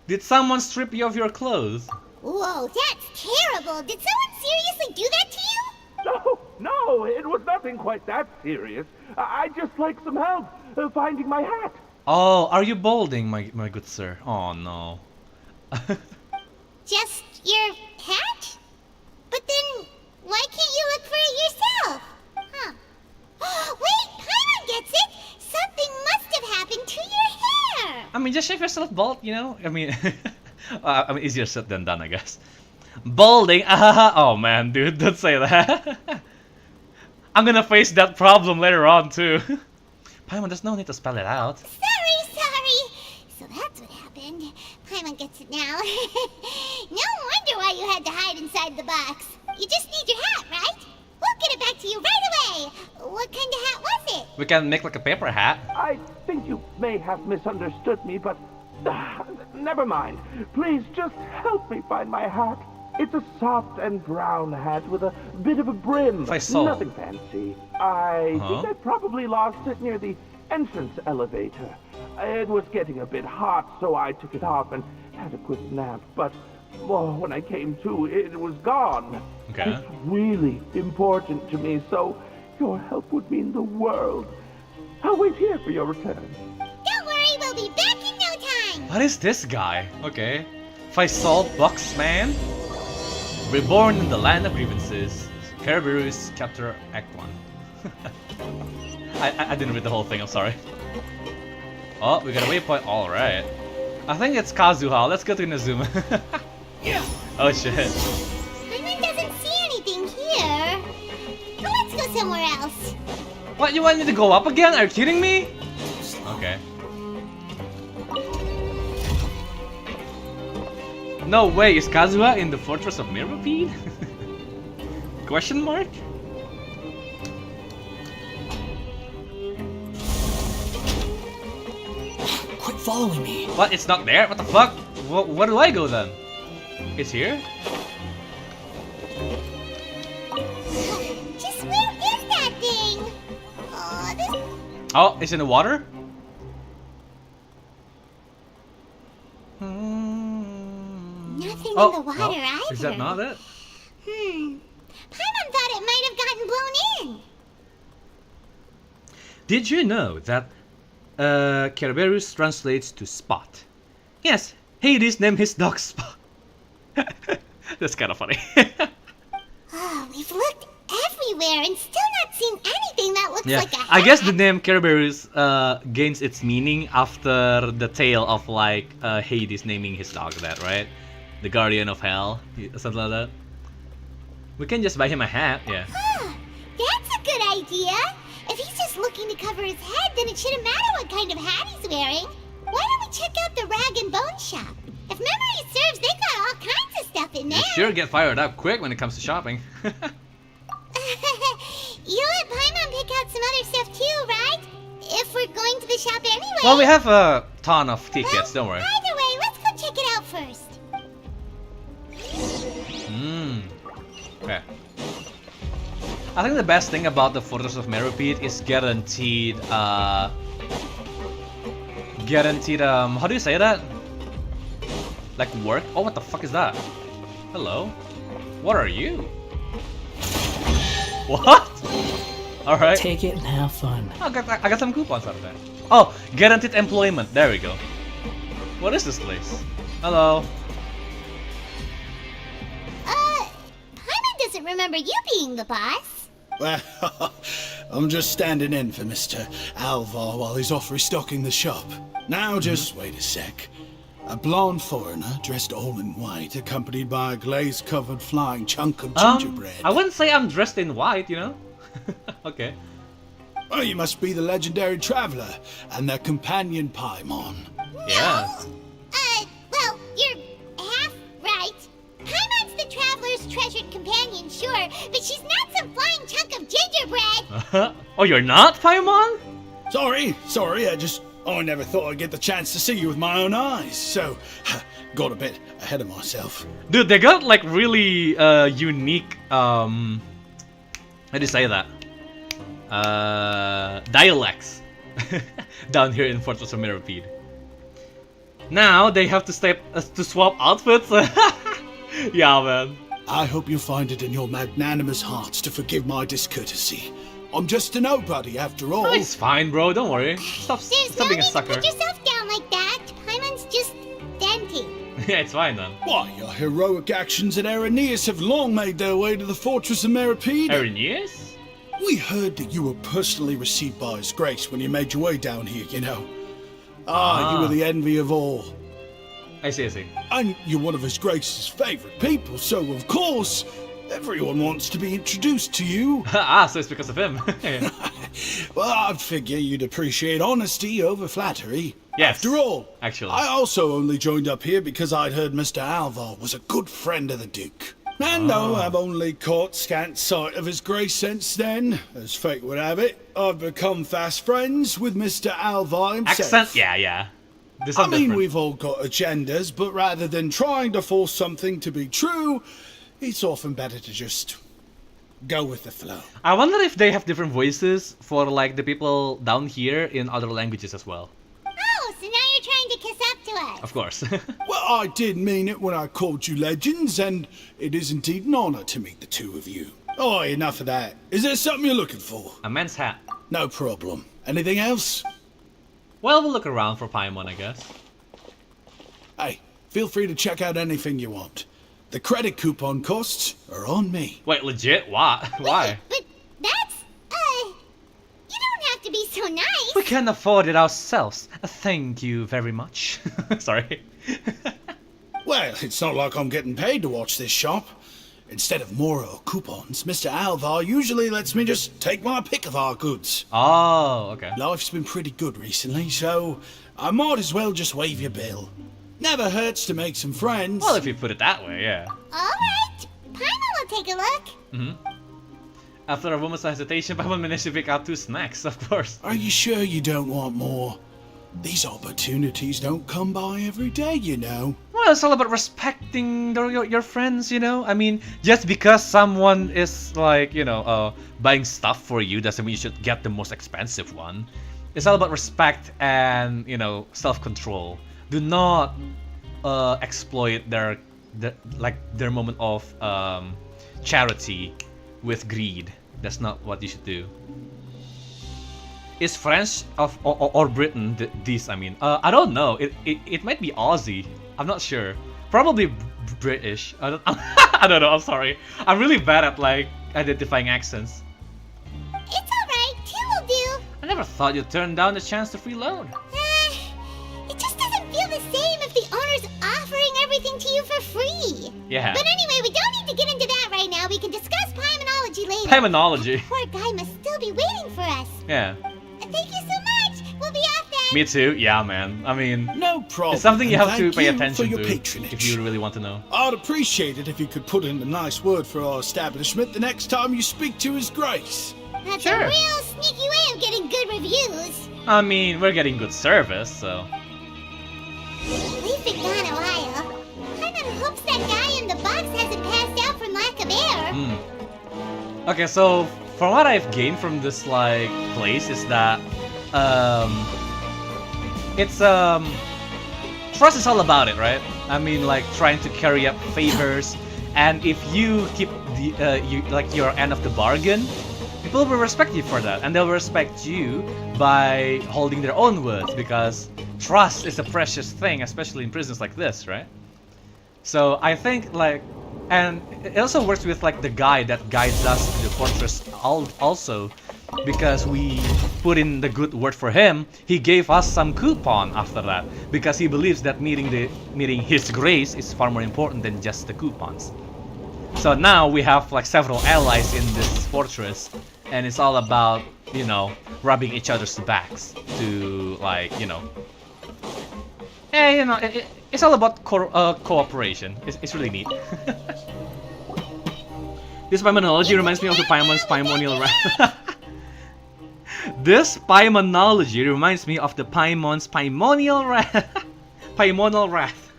Did someone strip you of your clothes? Whoa, that's terrible. Did someone seriously do that to you? No, it was nothing quite that serious. I'd just like some help finding my hat. Oh, are you balding, my good sir? Oh no. Just your hat? But then, why can't you look for it yourself? Huh. Wait, Paimon gets it! Something must have happened to your hair! I mean, just shave yourself bald, you know? I mean, easier said than done, I guess. Balding? Oh man, dude, don't say that. I'm gonna face that problem later on, too. Paimon, there's no need to spell it out. Sorry. So that's what happened. Paimon gets it now. No wonder why you had to hide inside the box. You just need your hat, right? We'll get it back to you right away. What kind of hat was it? We can make like a paper hat. I think you may have misunderstood me, but never mind. Please just help me find my hat. It's a soft and brown hat with a bit of a brim. Nothing fancy. I think I probably lost it near the entrance elevator. It was getting a bit hot, so I took it off and had a quick nap. But when I came to, it was gone. Okay. It's really important to me, so your help would mean the world. I'll wait here for your return. Don't worry, we'll be back in no time. What is this guy? Okay. Faisal Boxman. Reborn in the land of grievances. Kerberos chapter act 1. I didn't read the whole thing, I'm sorry. Oh, we got a waypoint. Alright. I think it's Kazuha. Let's go to Inazuma. Oh shit. Paimon doesn't see anything here. Well, let's go somewhere else. What, you want me to go up again? Are you kidding me? Okay. No way, is Kazuha in the fortress of Mirapede? Question mark? Quit following me. What, it's not there? What the fuck? Where do I go then? It's here? Just where is that thing? Oh, it's in the water? Nothing Oh, in the water no. either. Is that not it? Paimon thought it might have gotten blown in. Did you know that Kerberos translates to spot. Yes, Hades named his dog Spot. That's kind of funny. Oh, we've looked everywhere and still not seen anything that looks Yeah, like a hat. I guess the name Kerberos gains its meaning after the tale of like Hades naming his dog that, right? The Guardian of Hell, something like that. We can just buy him a hat, yeah. Huh, that's a good idea. If he's just looking to cover his head, then it shouldn't matter what kind of hat he's wearing. Why don't we check out the Rag and Bone Shop? If memory serves, they got all kinds of stuff in there. You sure get fired up quick when it comes to shopping. You let Paimon pick out some other stuff too, right? If we're going to the shop anyway. Well, we have a ton of tickets, don't worry. Either way, let's go check it out first. Okay. I think the best thing about the Fortress of Meropide is guaranteed, how do you say that? Like work? Oh, what the fuck is that? Hello? What are you? What? Alright. Take it and have fun. I got some coupons out of that. Oh, guaranteed employment. There we go. What is this place? Hello. Paimon doesn't remember you being the boss. Well, I'm just standing in for Mr. Alvar while he's off restocking the shop. Now, just wait a sec. A blonde foreigner, dressed all in white, accompanied by a glaze-covered flying chunk of gingerbread. I wouldn't say I'm dressed in white, you know? Okay. Oh, you must be the legendary traveler and their companion Paimon. Yeah. Well, you're half right. Paimon's the traveler's treasured companion, sure, but she's not some flying chunk of gingerbread. Oh, you're not Paimon? Sorry, I never thought I'd get the chance to see you with my own eyes, so got a bit ahead of myself. Dude, they got like really unique, how do you say that? Dialects down here in Fortress of Meropide. Now they have to swap outfits. Yeah, man. I hope you find it in your magnanimous hearts to forgive my discourtesy. I'm just a nobody after all. Oh, it's fine, bro. Don't worry. Stop being a sucker. Put yourself down like that. Paimon's just denting. Yeah, it's fine then. Why, your heroic actions at Aeneas have long made their way to the Fortress of Meropide. Aeneas? We heard that you were personally received by His Grace when you made your way down here, you know. You were the envy of all. I see. And you're one of His Grace's favorite people, so of course, everyone wants to be introduced to you. So it's because of him. Well, I'd figure you'd appreciate honesty over flattery. Yes. After all, actually. I also only joined up here because I'd heard Mr. Alvar was a good friend of the Duke. And though I've only caught scant sight of His Grace since then, as fate would have it, I've become fast friends with Mr. Alvar himself. Accent? Yeah. I mean, we've all got agendas, but rather than trying to force something to be true, it's often better to just go with the flow. I wonder if they have different voices for like the people down here in other languages as well. Oh, so now you're trying to kiss up to us. Of course. Well, I did mean it when I called you legends, and it is indeed an honor to meet the two of you. Oh, enough of that. Is there something you're looking for? A man's hat. No problem. Anything else? Well, we'll look around for Paimon, I guess. Hey, feel free to check out anything you want. The credit coupon costs are on me. Wait, legit? Why? But that's, you don't have to be so nice. We can afford it ourselves. Thank you very much. Sorry. Well, it's not like I'm getting paid to watch this shop. Instead of more coupons, Mr. Alvar usually lets me just take my pick of our goods. Oh, okay. Life's been pretty good recently, so I might as well just waive your bill. Never hurts to make some friends. Well, if you put it that way, yeah. Alright, Paimon will take a look. After a moment's hesitation, Paimon managed to pick out 2 snacks, of course. Are you sure you don't want more? These opportunities don't come by every day, you know. Well, it's all about respecting your friends, you know? I mean, just because someone is like, you know, buying stuff for you doesn't mean you should get the most expensive one. It's all about respect and, you know, self-control. Do not exploit their moment of charity with greed. That's not what you should do. is French or Britain this? I mean, I don't know. It might be Aussie. I'm not sure. Probably British. I don't. I don't know. I'm sorry. I'm really bad at like identifying accents. It's alright, two will do. I never thought you'd turn down the chance to freeload. It just doesn't feel the same if the owner's offering everything to you for free. Yeah. But anyway, we don't need to get into that right now. We can discuss Paimanology later. Paimanology. Poor guy must still be waiting for us. Yeah. Thank you so much. We'll be off then. Me too. Yeah, man. I mean, no problem. It's something you and have to thank pay you attention for your to patronage. if you really want to know. I'd appreciate it if you could put in a nice word for our establishment the next time you speak to His Grace. That's a real sneaky way of getting good reviews. I mean, we're getting good service, so. We've been gone a while. Paimon hopes that guy in the box hasn't passed out from lack of air. Okay, so from what I've gained from this like place is that it's trust is all about it, right? I mean, like trying to carry up favors, and if you keep your end of the bargain, people will respect you for that, and they'll respect you by holding their own words, because trust is a precious thing, especially in prisons like this, right? So I think like, and it also works with like the guide that guides us to the fortress also, because we put in the good word for him. He gave us some coupon after that, because he believes that meeting His Grace is far more important than just the coupons. So now we have like several allies in this fortress, and it's all about, you know, rubbing each other's backs to like, you know, you know, it's all about cooperation. It's really neat. This Paimanology reminds me of the Paimon's Paimonial Wrath. This Paimanology reminds me of the Paimon's Paimonial Wrath. Paimonal Wrath.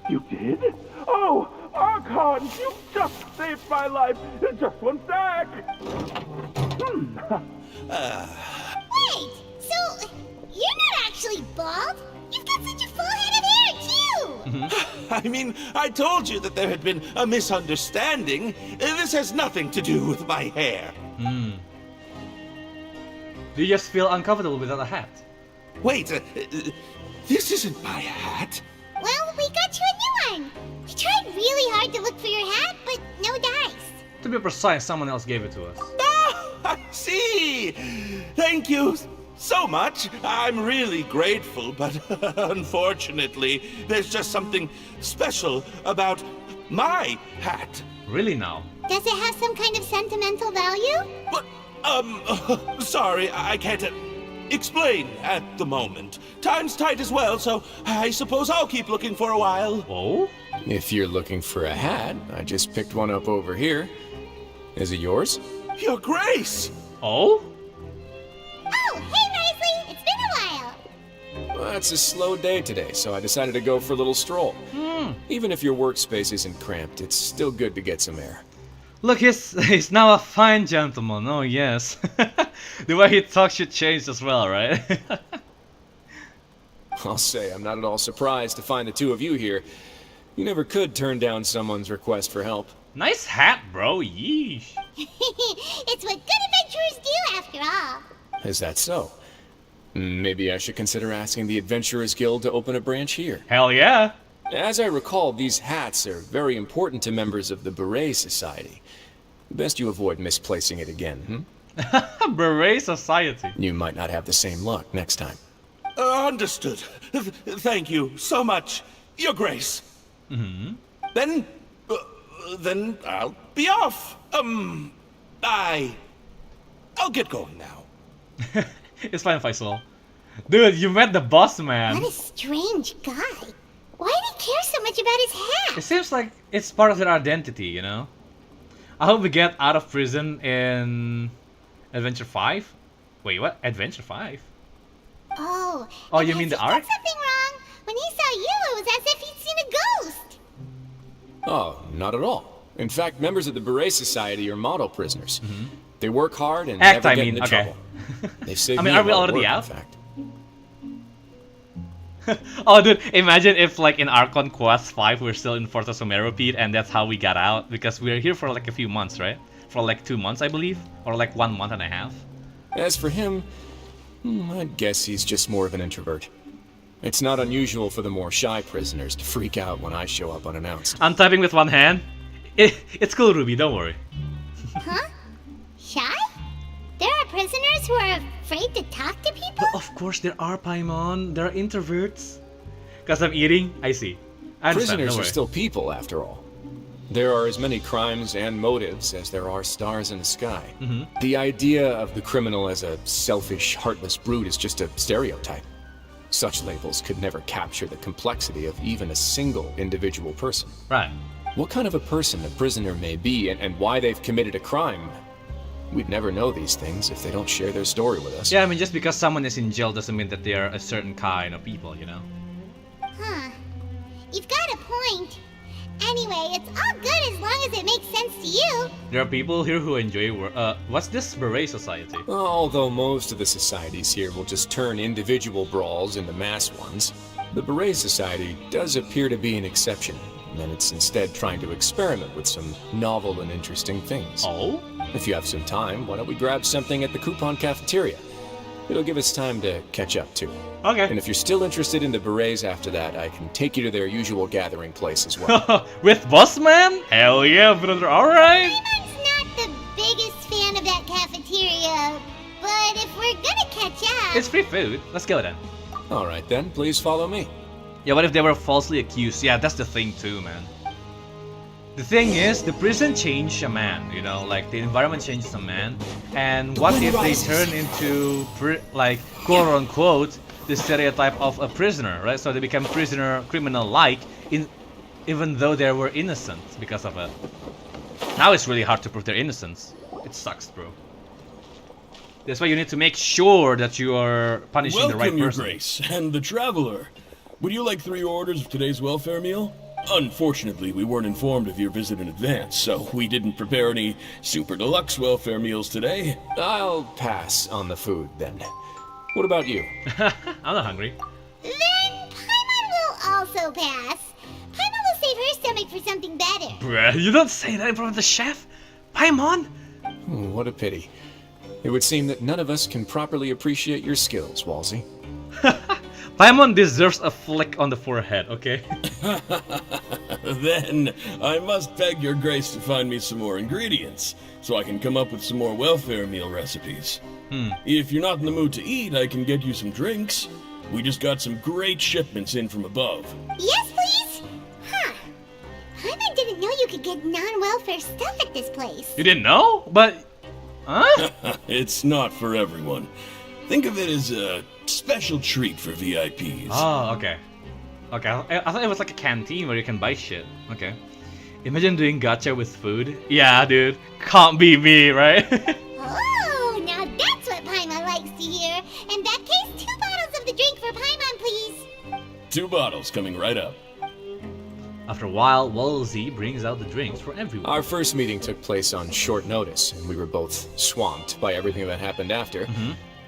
You did? Oh, Archon, you just saved my life. Just one sec. Wait, so you're not actually bald? You've got such a full head of hair, too! I mean, I told you that there had been a misunderstanding. This has nothing to do with my hair. Do you just feel uncomfortable without a hat? Wait, this isn't my hat. Well, we got you a new one. We tried really hard to look for your hat, but no dice. To be precise, someone else gave it to us. I see! Thank you so much. I'm really grateful, but unfortunately, there's just something special about my hat. Really now? Does it have some kind of sentimental value? But, sorry, I can't explain at the moment. Time's tight as well, so I suppose I'll keep looking for a while. Oh? If you're looking for a hat, I just picked one up over here. Is it yours? Your Grace! Oh? Oh, hey, Risley! It's been a while! Well, it's a slow day today, so I decided to go for a little stroll. Even if your workspace isn't cramped, it's still good to get some air. Look, he's now a fine gentleman. Oh, yes. The way he talks should change as well, right? I'll say I'm not at all surprised to find the two of you here. You never could turn down someone's request for help. Nice hat, bro. Yeesh. It's what good adventurers do, after all. Is that so? Maybe I should consider asking the Adventurers Guild to open a branch here. Hell yeah. As I recall, these hats are very important to members of the Beret Society. Best you avoid misplacing it again, Beret Society. You might not have the same luck next time. Understood. Thank you so much, Your Grace. Then I'll be off. I'll get going now. It's fine, Faisal. Dude, you met the boss man. What a strange guy. Why did he care so much about his hat? It seems like it's part of their identity, you know? I hope we get out of prison in Adventure 5. Wait, what? Adventure 5? Oh, you mean the he arc? did something wrong. When he saw you, it was as if he'd seen a ghost. Oh, not at all. In fact, members of the Beret Society are model prisoners. They work hard and Act, never I get mean, into okay. trouble. They've saved I mean, me are a we lot of already work, out? in fact. Oh, dude, imagine if, like, in Archon Quest 5, we're still in Fortress of Meropide, and that's how we got out, because we were here for, like, a few months, right? For, like, 2 months, I believe? Or, like, 1 month and a half? As for him, I'd guess he's just more of an introvert. It's not unusual for the more shy prisoners to freak out when I show up unannounced. I'm typing with one hand. It's cool, Ruby, don't worry. Huh? Shy? There are prisoners who are afraid to talk to people? But of course there are, Paimon. There are introverts. Because I'm eating? I see. I understand, Prisoners don't are worry. still people, after all. There are as many crimes and motives as there are stars in the sky. The idea of the criminal as a selfish, heartless brute is just a stereotype. Such labels could never capture the complexity of even a single individual person. Right. What kind of a person a prisoner may be and why they've committed a crime, we'd never know these things if they don't share their story with us. Yeah, I mean, just because someone is in jail doesn't mean that they are a certain kind of people, you know? Huh. You've got a point. Anyway, it's all good as long as it makes sense to you. There are people here who enjoy work. What's this beret society? Although most of the societies here will just turn individual brawls into mass ones, the Beret Society does appear to be an exception, and it's instead trying to experiment with some novel and interesting things. Oh? If you have some time, why don't we grab something at the Coupon Cafeteria? It'll give us time to catch up, too. Okay. And if you're still interested in the Berets after that, I can take you to their usual gathering place as well. With Bossman? Hell yeah, brother, alright! Paimon's not the biggest fan of that cafeteria, but if we're gonna catch up... It's free food. Let's go then. Alright then, please follow me. Yeah, what if they were falsely accused? Yeah, that's the thing too, man. The thing is, the prison changed a man, you know, like the environment changed a man. And what if they turn into, like, quote-unquote, the stereotype of a prisoner, right? So they become prisoner criminal-like, even though they were innocent because of it. Now it's really hard to prove their innocence. It sucks, bro. That's why you need to make sure that you are punishing the right Welcome, Your person. Grace, and the Traveler. Would you like 3 orders of today's welfare meal? Unfortunately, we weren't informed of your visit in advance, so we didn't prepare any super deluxe welfare meals today. I'll pass on the food, then. What about you? I'm not hungry. Then Paimon will also pass. Paimon will save her stomach for something better. Bruh, you don't say that in front of the chef. Paimon! What a pity. It would seem that none of us can properly appreciate your skills, Walsey. Paimon deserves a flick on the forehead, okay? Then, I must beg your grace to find me some more ingredients, so I can come up with some more welfare meal recipes. If you're not in the mood to eat, I can get you some drinks. We just got some great shipments in from above. Yes, please? Huh. Paimon didn't know you could get non-welfare stuff at this place. You didn't know? But... Huh? It's not for everyone. Think of it as a special treat for VIPs. Oh, okay. Okay, I thought it was like a canteen where you can buy shit. Okay. Imagine doing gacha with food. Yeah, dude. Can't be me, right? Oh, now that's what Paimon likes to hear. In that case, 2 bottles of the drink for Paimon, please. 2 bottles coming right up. After a while, Wolsey brings out the drinks for everyone. Our first meeting took place on short notice, and we were both swamped by everything that happened after.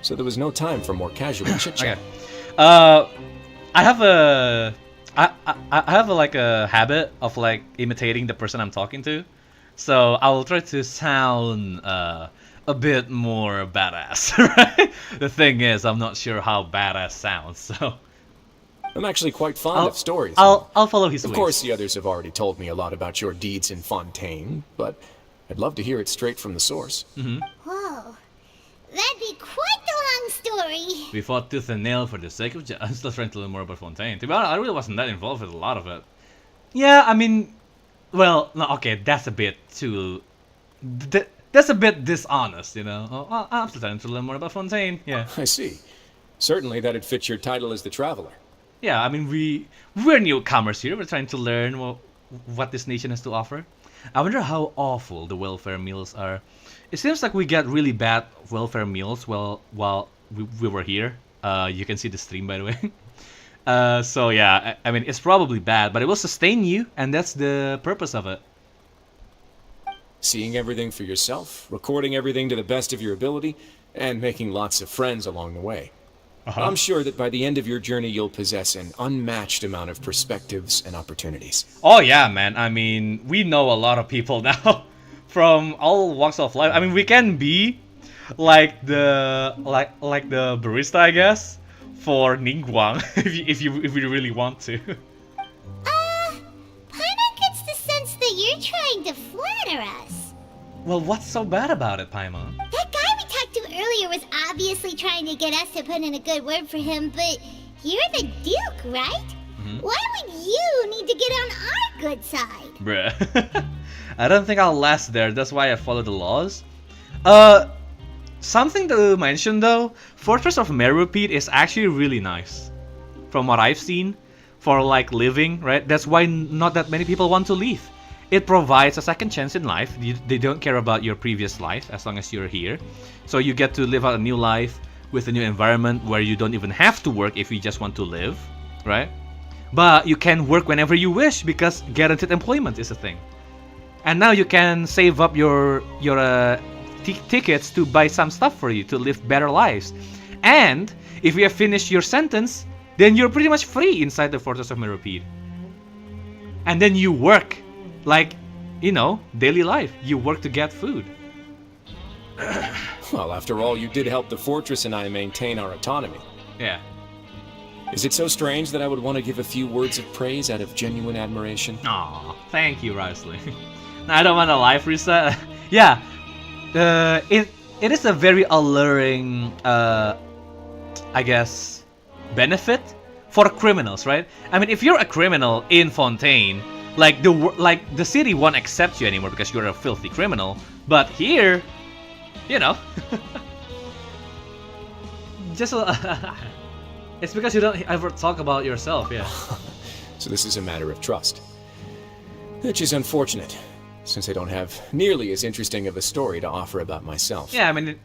So there was no time for more casual chit-chat. Okay. I have a... I have like a habit of like imitating the person I'm talking to. So I will try to sound a bit more badass, right? The thing is, I'm not sure how badass sounds, so... I'm actually quite fond of stories. I'll follow his Of ways. course, the others have already told me a lot about your deeds in Fontaine, but I'd love to hear it straight from the source. Whoa. That'd be quite the long story. We fought tooth and nail for the sake of I'm still trying to learn more about Fontaine. To be honest, I really wasn't that involved with a lot of it. Yeah, I mean... Well, no, okay, that's a bit too... That's a bit dishonest, you know? Oh, I'm still trying to learn more about Fontaine, yeah. I see. Certainly that'd fit your title as the Traveler. Yeah, I mean, we're newcomers here. We're trying to learn what this nation has to offer. I wonder how awful the welfare meals are. It seems like we get really bad welfare meals while we were here. You can see the stream, by the way. So yeah, I mean, it's probably bad, but it will sustain you, and that's the purpose of it. Seeing everything for yourself, recording everything to the best of your ability, and making lots of friends along the way. I'm sure that by the end of your journey, you'll possess an unmatched amount of perspectives and opportunities. Oh yeah, man. I mean, we know a lot of people now from all walks of life. I mean, we can be like the barista, I guess, for Ningguang, if you really want to. Paimon gets the sense that you're trying to flatter us. Well, what's so bad about it, Paimon? That guy we talked to earlier was obviously trying to get us to put in a good word for him, but you're the Duke, right? Why would you need to get on our good side? Bruh. I don't think I'll last there, that's why I follow the laws. Something to mention though, Fortress of Meropide is actually really nice. From what I've seen, for like living, right? That's why not that many people want to leave. It provides a second chance in life. They don't care about your previous life as long as you're here. So you get to live out a new life with a new environment where you don't even have to work if you just want to live, right? But you can work whenever you wish because guaranteed employment is a thing. And now you can save up your tickets to buy some stuff for you to live better lives. And if you have finished your sentence, then you're pretty much free inside the Fortress of Meropide. And then you work like, you know, daily life. You work to get food. Well, after all, you did help the fortress and I maintain our autonomy. Yeah. Is it so strange that I would want to give a few words of praise out of genuine admiration? Aw, thank you, Risley. I don't want a life reset. Yeah, it is a very alluring, I guess, benefit for criminals, right? I mean, if you're a criminal in Fontaine, like the city won't accept you anymore because you're a filthy criminal. But here, you know, just it's because you don't ever talk about yourself, yeah. So this is a matter of trust, which is unfortunate, since I don't have nearly as interesting of a story to offer about myself. Yeah, I mean,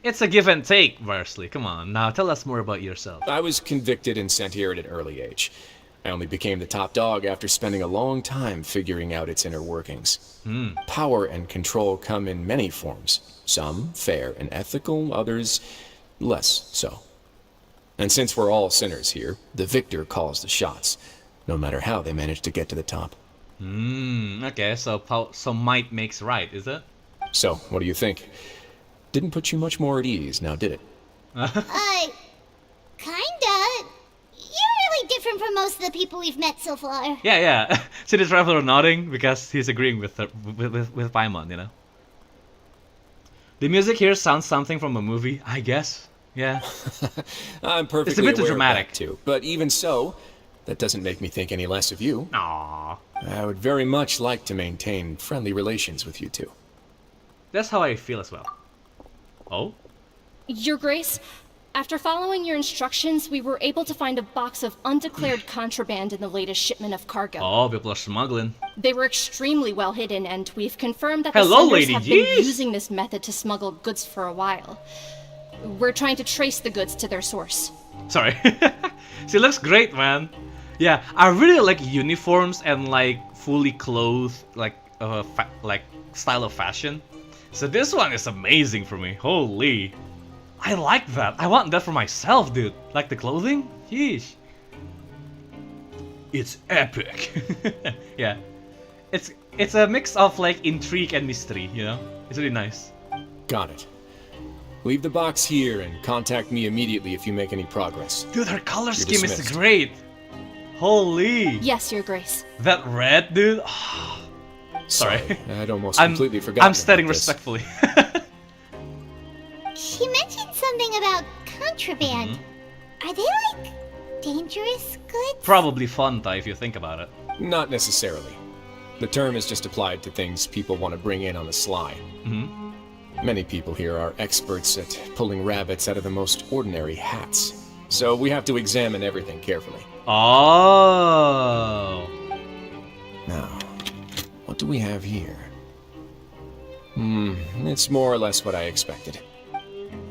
it's a give and take, Varsley. Come on, now tell us more about yourself. I was convicted and sent here at an early age. I only became the top dog after spending a long time figuring out its inner workings. Power and control come in many forms. Some fair and ethical, others less so. And since we're all sinners here, the victor calls the shots, no matter how they manage to get to the top. Okay, so might makes right, is it? So, what do you think? Didn't put you much more at ease, now did it? Kinda. You're really different from most of the people we've met so far. Yeah. City Traveler nodding because he's agreeing with Paimon, you know. The music here sounds something from a movie, I guess. Yeah. I'm perfectly it's a bit too aware dramatic of that too, but even so, that doesn't make me think any less of you. Aww. I would very much like to maintain friendly relations with you two. That's how I feel as well. Oh? Your Grace, after following your instructions, we were able to find a box of undeclared contraband in the latest shipment of cargo. Oh, people are smuggling. They were extremely well hidden, and we've confirmed that Hello, the senders lady. have been using this method to smuggle goods for a while. We're trying to trace the goods to their source. Sorry. She looks great, man. Yeah, I really like uniforms and like fully clothed like style of fashion. So this one is amazing for me. Holy. I like that. I want that for myself, dude. Like the clothing? Yeesh. It's epic. Yeah. It's a mix of like intrigue and mystery, you know? It's really nice. Got it. Leave the box here and contact me immediately if you make any progress. Dude, her color You're scheme dismissed. is great. Holy. Yes, Your Grace. That red, dude. Sorry. I'd almost completely forgotten. I'm stating about this. respectfully. She mentioned something about contraband. Are they like dangerous goods? Probably Fanta if you think about it. Not necessarily. The term is just applied to things people want to bring in on the sly. Many people here are experts at pulling rabbits out of the most ordinary hats. So we have to examine everything carefully. Oh. Now, what do we have here? It's more or less what I expected.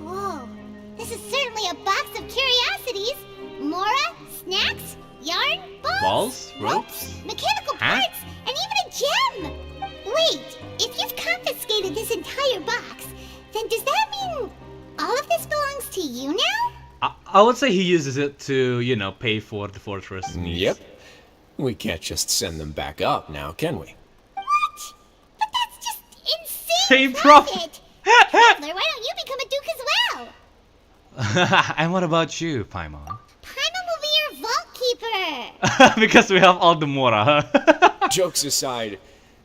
Whoa, this is certainly a box of curiosities. Mora, snacks, yarn, balls, ropes, mechanical parts, and even a gem! Wait, if you've confiscated this entire box, then does that mean all of this belongs to you now? I would say he uses it to, you know, pay for the fortress. Yep. We can't just send them back up now, can we? What? But that's just insane Same profit. Traveler, why don't you become a duke as well? And what about you, Paimon? Paimon will be your vault keeper. Because we have all the Mora, huh? Jokes aside,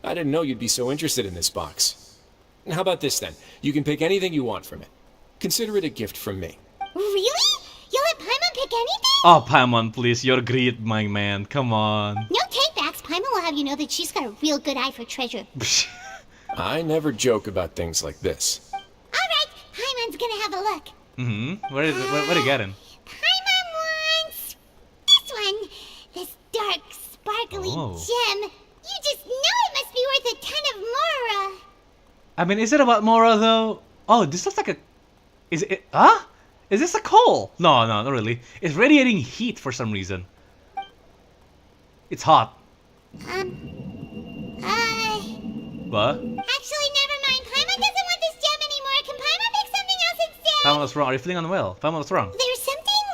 I didn't know you'd be so interested in this box. How about this then? You can pick anything you want from it. Consider it a gift from me. Really? You'll let Paimon pick anything? Oh, Paimon, please. You're great, my man. Come on. No takebacks. Paimon will have you know that she's got a real good eye for treasure. I never joke about things like this. Alright, Paimon's gonna have a look. Mm-hmm. What are you getting? Paimon wants this one. This dark, sparkly gem. You just know it must be worth a ton of Mora. I mean, is it about Mora, though? Oh, this looks like a... Is it... Huh? Is this a coal? No, not really. It's radiating heat for some reason. It's hot. What? Actually, never mind. Paimon doesn't want this gem anymore. Can Paimon pick something else instead? Paimon, what's wrong? Are you feeling unwell? Paimon, what's wrong? There's something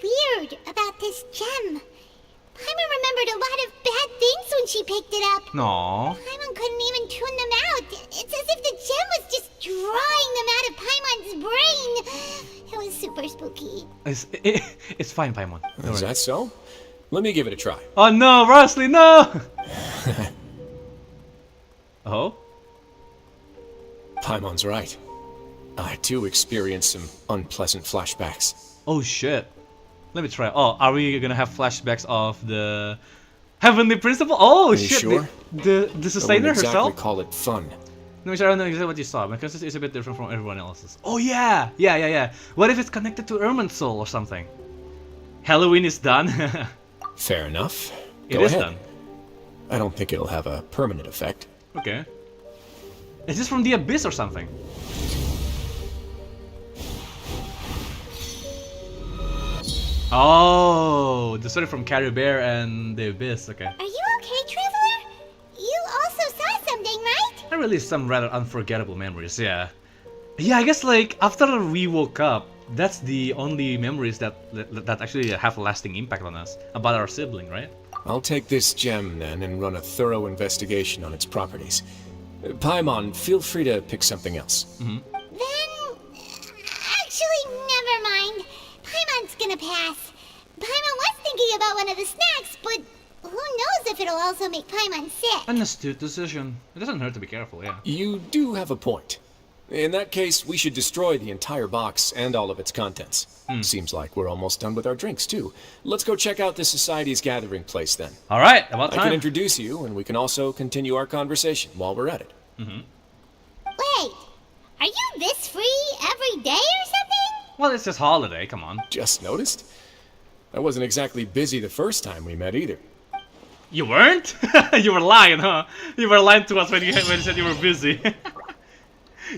weird about this gem. Paimon remembered a lot of bad things when she picked it up. No. Paimon couldn't even tune them out. It's as if the gem was just drawing them out of Paimon's brain. It was super spooky. It's fine, Paimon. Is that so? Let me give it a try. Oh no, Rosalie, no! Oh? Paimon's right. I too experienced some unpleasant flashbacks. Oh shit. Let me try. Oh, are we gonna have flashbacks of the Heavenly Principal? Oh Are you shit! sure? The sustainer I wouldn't herself? exactly call it fun. No, I don't know exactly what you saw because it's a bit different from everyone else's. Oh yeah, yeah. What if it's connected to Erman's soul or something? Halloween is done. Fair enough. It Go is ahead. done. I don't think it'll have a permanent effect. Okay. Is this from the Abyss or something? Oh, the story from Carrie Bear and the Abyss. Okay. Are you okay, Traveler? You also saw something, right? I released some rather unforgettable memories, yeah. Yeah, I guess like after we woke up, that's the only memories that actually have a lasting impact on us about our sibling, right? I'll take this gem then and run a thorough investigation on its properties. Paimon, feel free to pick something else. Mm-hmm. Then, actually, never mind. Paimon's gonna pass. Paimon was thinking about one of the snacks, but who knows if it'll also make Paimon sick. An astute decision. It doesn't hurt to be careful, yeah. You do have a point. In that case, we should destroy the entire box and all of its contents. Seems like we're almost done with our drinks, too. Let's go check out the Society's gathering place, then. Alright, about time. I can introduce you, and we can also continue our conversation while we're at it. Mm-hmm. Wait, are you this free every day or something? Well, it's just holiday, come on. Just noticed? I wasn't exactly busy the first time we met, either. You weren't? You were lying, huh? You were lying to us when you said you were busy.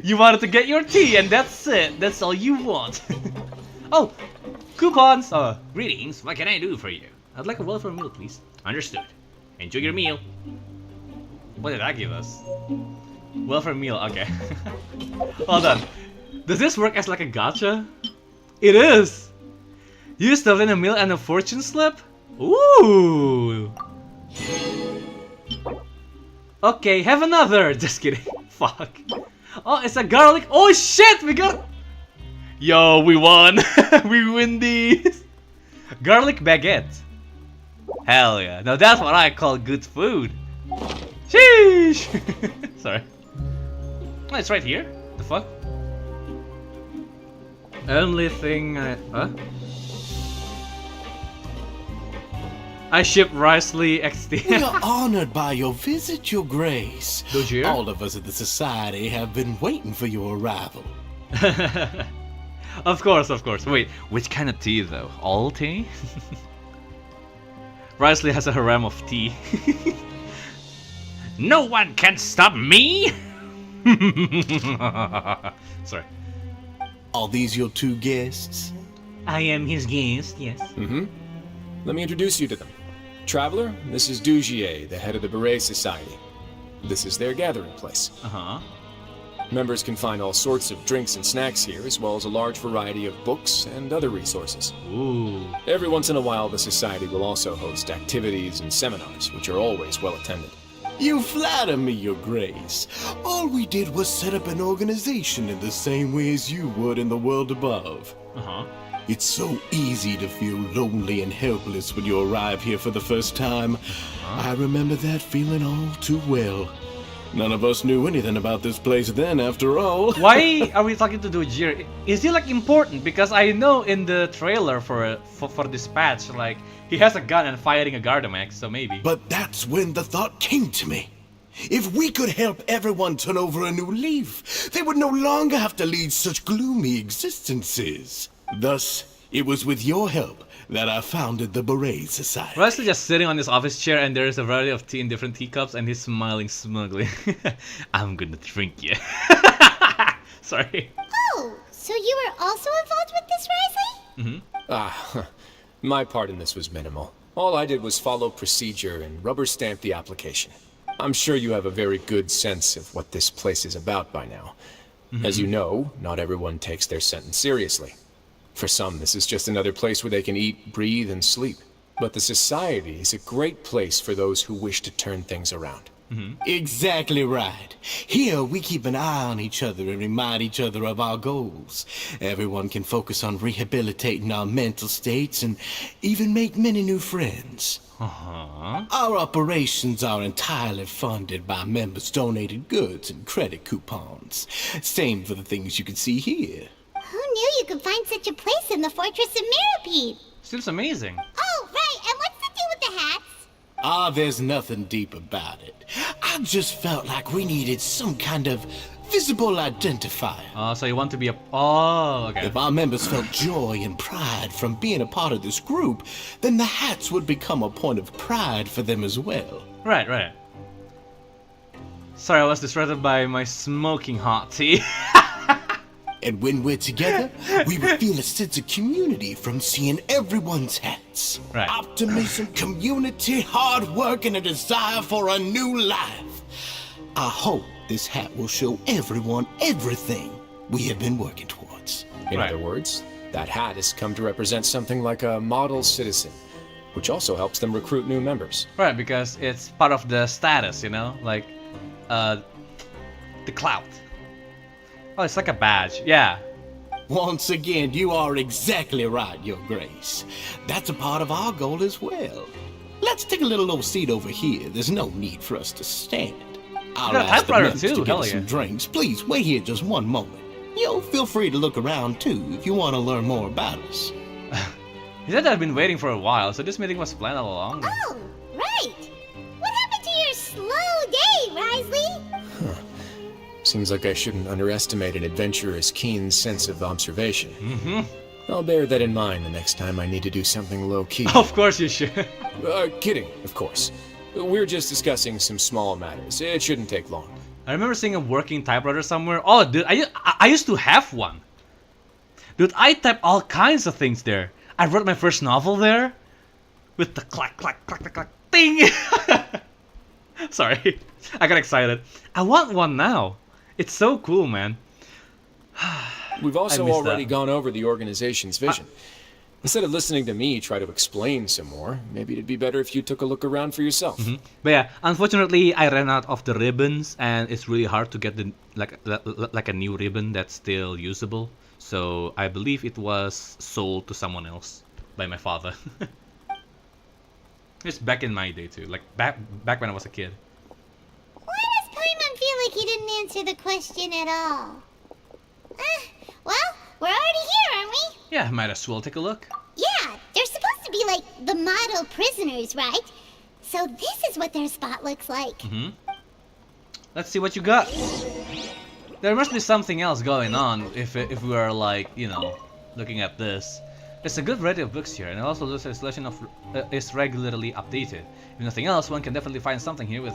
You wanted to get your tea, and that's it. That's all you want. Oh, coupons. Greetings. What can I do for you? I'd like a welfare meal, please. Understood. Enjoy your meal. What did that give us? Welfare meal. Okay. Hold on. Does this work as like a gacha? It is. Use to win a meal and a fortune slip. Ooh. Okay, have another. Just kidding. Fuck. Oh, it's a garlic. Oh shit, we got. Yo, we won. We win these. Garlic baguette. Hell yeah. Now that's what I call good food. Sheesh. Sorry. Oh, it's right here. The fuck? Only thing huh? I ship Risley XD. We are honored by your visit, Your Grace. Dojier? All of us at the Society have been waiting for your arrival. Of course. Wait, which kind of tea though? All tea? Risley has a harem of tea. No one can stop me! Sorry. Are these your two guests? I am his guest, yes. Mm-hmm. Let me introduce you to them. Traveler, this is Dugier, the head of the Beret Society. This is their gathering place. Uh-huh. Members can find all sorts of drinks and snacks here, as well as a large variety of books and other resources. Ooh. Every once in a while, the Society will also host activities and seminars, which are always well attended. You flatter me, Your Grace. All we did was set up an organization in the same way as you would in the world above. It's so easy to feel lonely and helpless when you arrive here for the first time. I remember that feeling all too well. None of us knew anything about this place then, after all. Why are we talking to Dojir? Is he like important? Because I know in the trailer for Dispatch, like he has a gun and firing a Gardamax, so maybe. But that's when the thought came to me. If we could help everyone turn over a new leaf, they would no longer have to lead such gloomy existences. Thus, it was with your help that I founded the Beret Society. Wesley just sitting on his office chair and there's a variety of tea in different teacups and he's smiling smugly. I'm gonna drink you. Sorry. Oh, so you were also involved with this, Risley? My part in this was minimal. All I did was follow procedure and rubber stamp the application. I'm sure you have a very good sense of what this place is about by now. As you know, not everyone takes their sentence seriously. For some, this is just another place where they can eat, breathe, and sleep. But the society is a great place for those who wish to turn things around. Exactly right. Here, we keep an eye on each other and remind each other of our goals. Everyone can focus on rehabilitating our mental states and even make many new friends. Our operations are entirely funded by members' donated goods and credit coupons. Same for the things you can see here. Who knew you could find such a place in the Fortress of Mirapede? Seems amazing. Oh, right, and what's the deal with the hats? There's nothing deep about it. I just felt like we needed some kind of visible identifier. So you want to be a... Oh, okay. If our members felt joy and pride from being a part of this group, then the hats would become a point of pride for them as well. Right. Sorry, I was distracted by my smoking hot tea. And when we're together, we will feel a sense of community from seeing everyone's hats. Right. Optimism, community, hard work, and a desire for a new life. I hope this hat will show everyone everything we have been working towards. In other words, that hat has come to represent something like a model citizen, which also helps them recruit new members. Right, because it's part of the status, you know? Like, the clout. Oh, it's like a badge, yeah. Once again, you are exactly right, Your Grace. That's a part of our goal as well. Let's take a little old seat over here. There's no need for us to stand. I'll ask the members to get us some drinks. Please, wait here just one moment. Feel free to look around too if you want to learn more about us. He said I've been waiting for a while, so this meeting was planned all along. Oh, right. What happened to your slow day, Risley? Seems like I shouldn't underestimate an adventurer's keen sense of observation. I'll bear that in mind the next time I need to do something low-key. Of course you should. Kidding, of course. We're just discussing some small matters. It shouldn't take long. I remember seeing a working typewriter somewhere. Oh, dude, I used to have one. Dude, I type all kinds of things there. I wrote my first novel there. With the clack, clack, clack, clack, clack, ding! Sorry, I got excited. I want one now. It's so cool, man. We've also already gone over the organization's vision. Instead of listening to me try to explain some more, maybe it'd be better if you took a look around for yourself. But yeah, unfortunately, I ran out of the ribbons, and it's really hard to get the like a new ribbon that's still usable. So I believe it was sold to someone else by my father. It's back in my day too, like back when I was a kid. Why does Paimon feel like he didn't answer the question at all? Well, we're already here, aren't we? Yeah, might as well take a look. Yeah, they're supposed to be like the model prisoners, right? So this is what their spot looks like. Let's see what you got. There must be something else going on if we are like, you know, looking at this. There's a good variety of books here, and also the selection is regularly updated. If nothing else, one can definitely find something here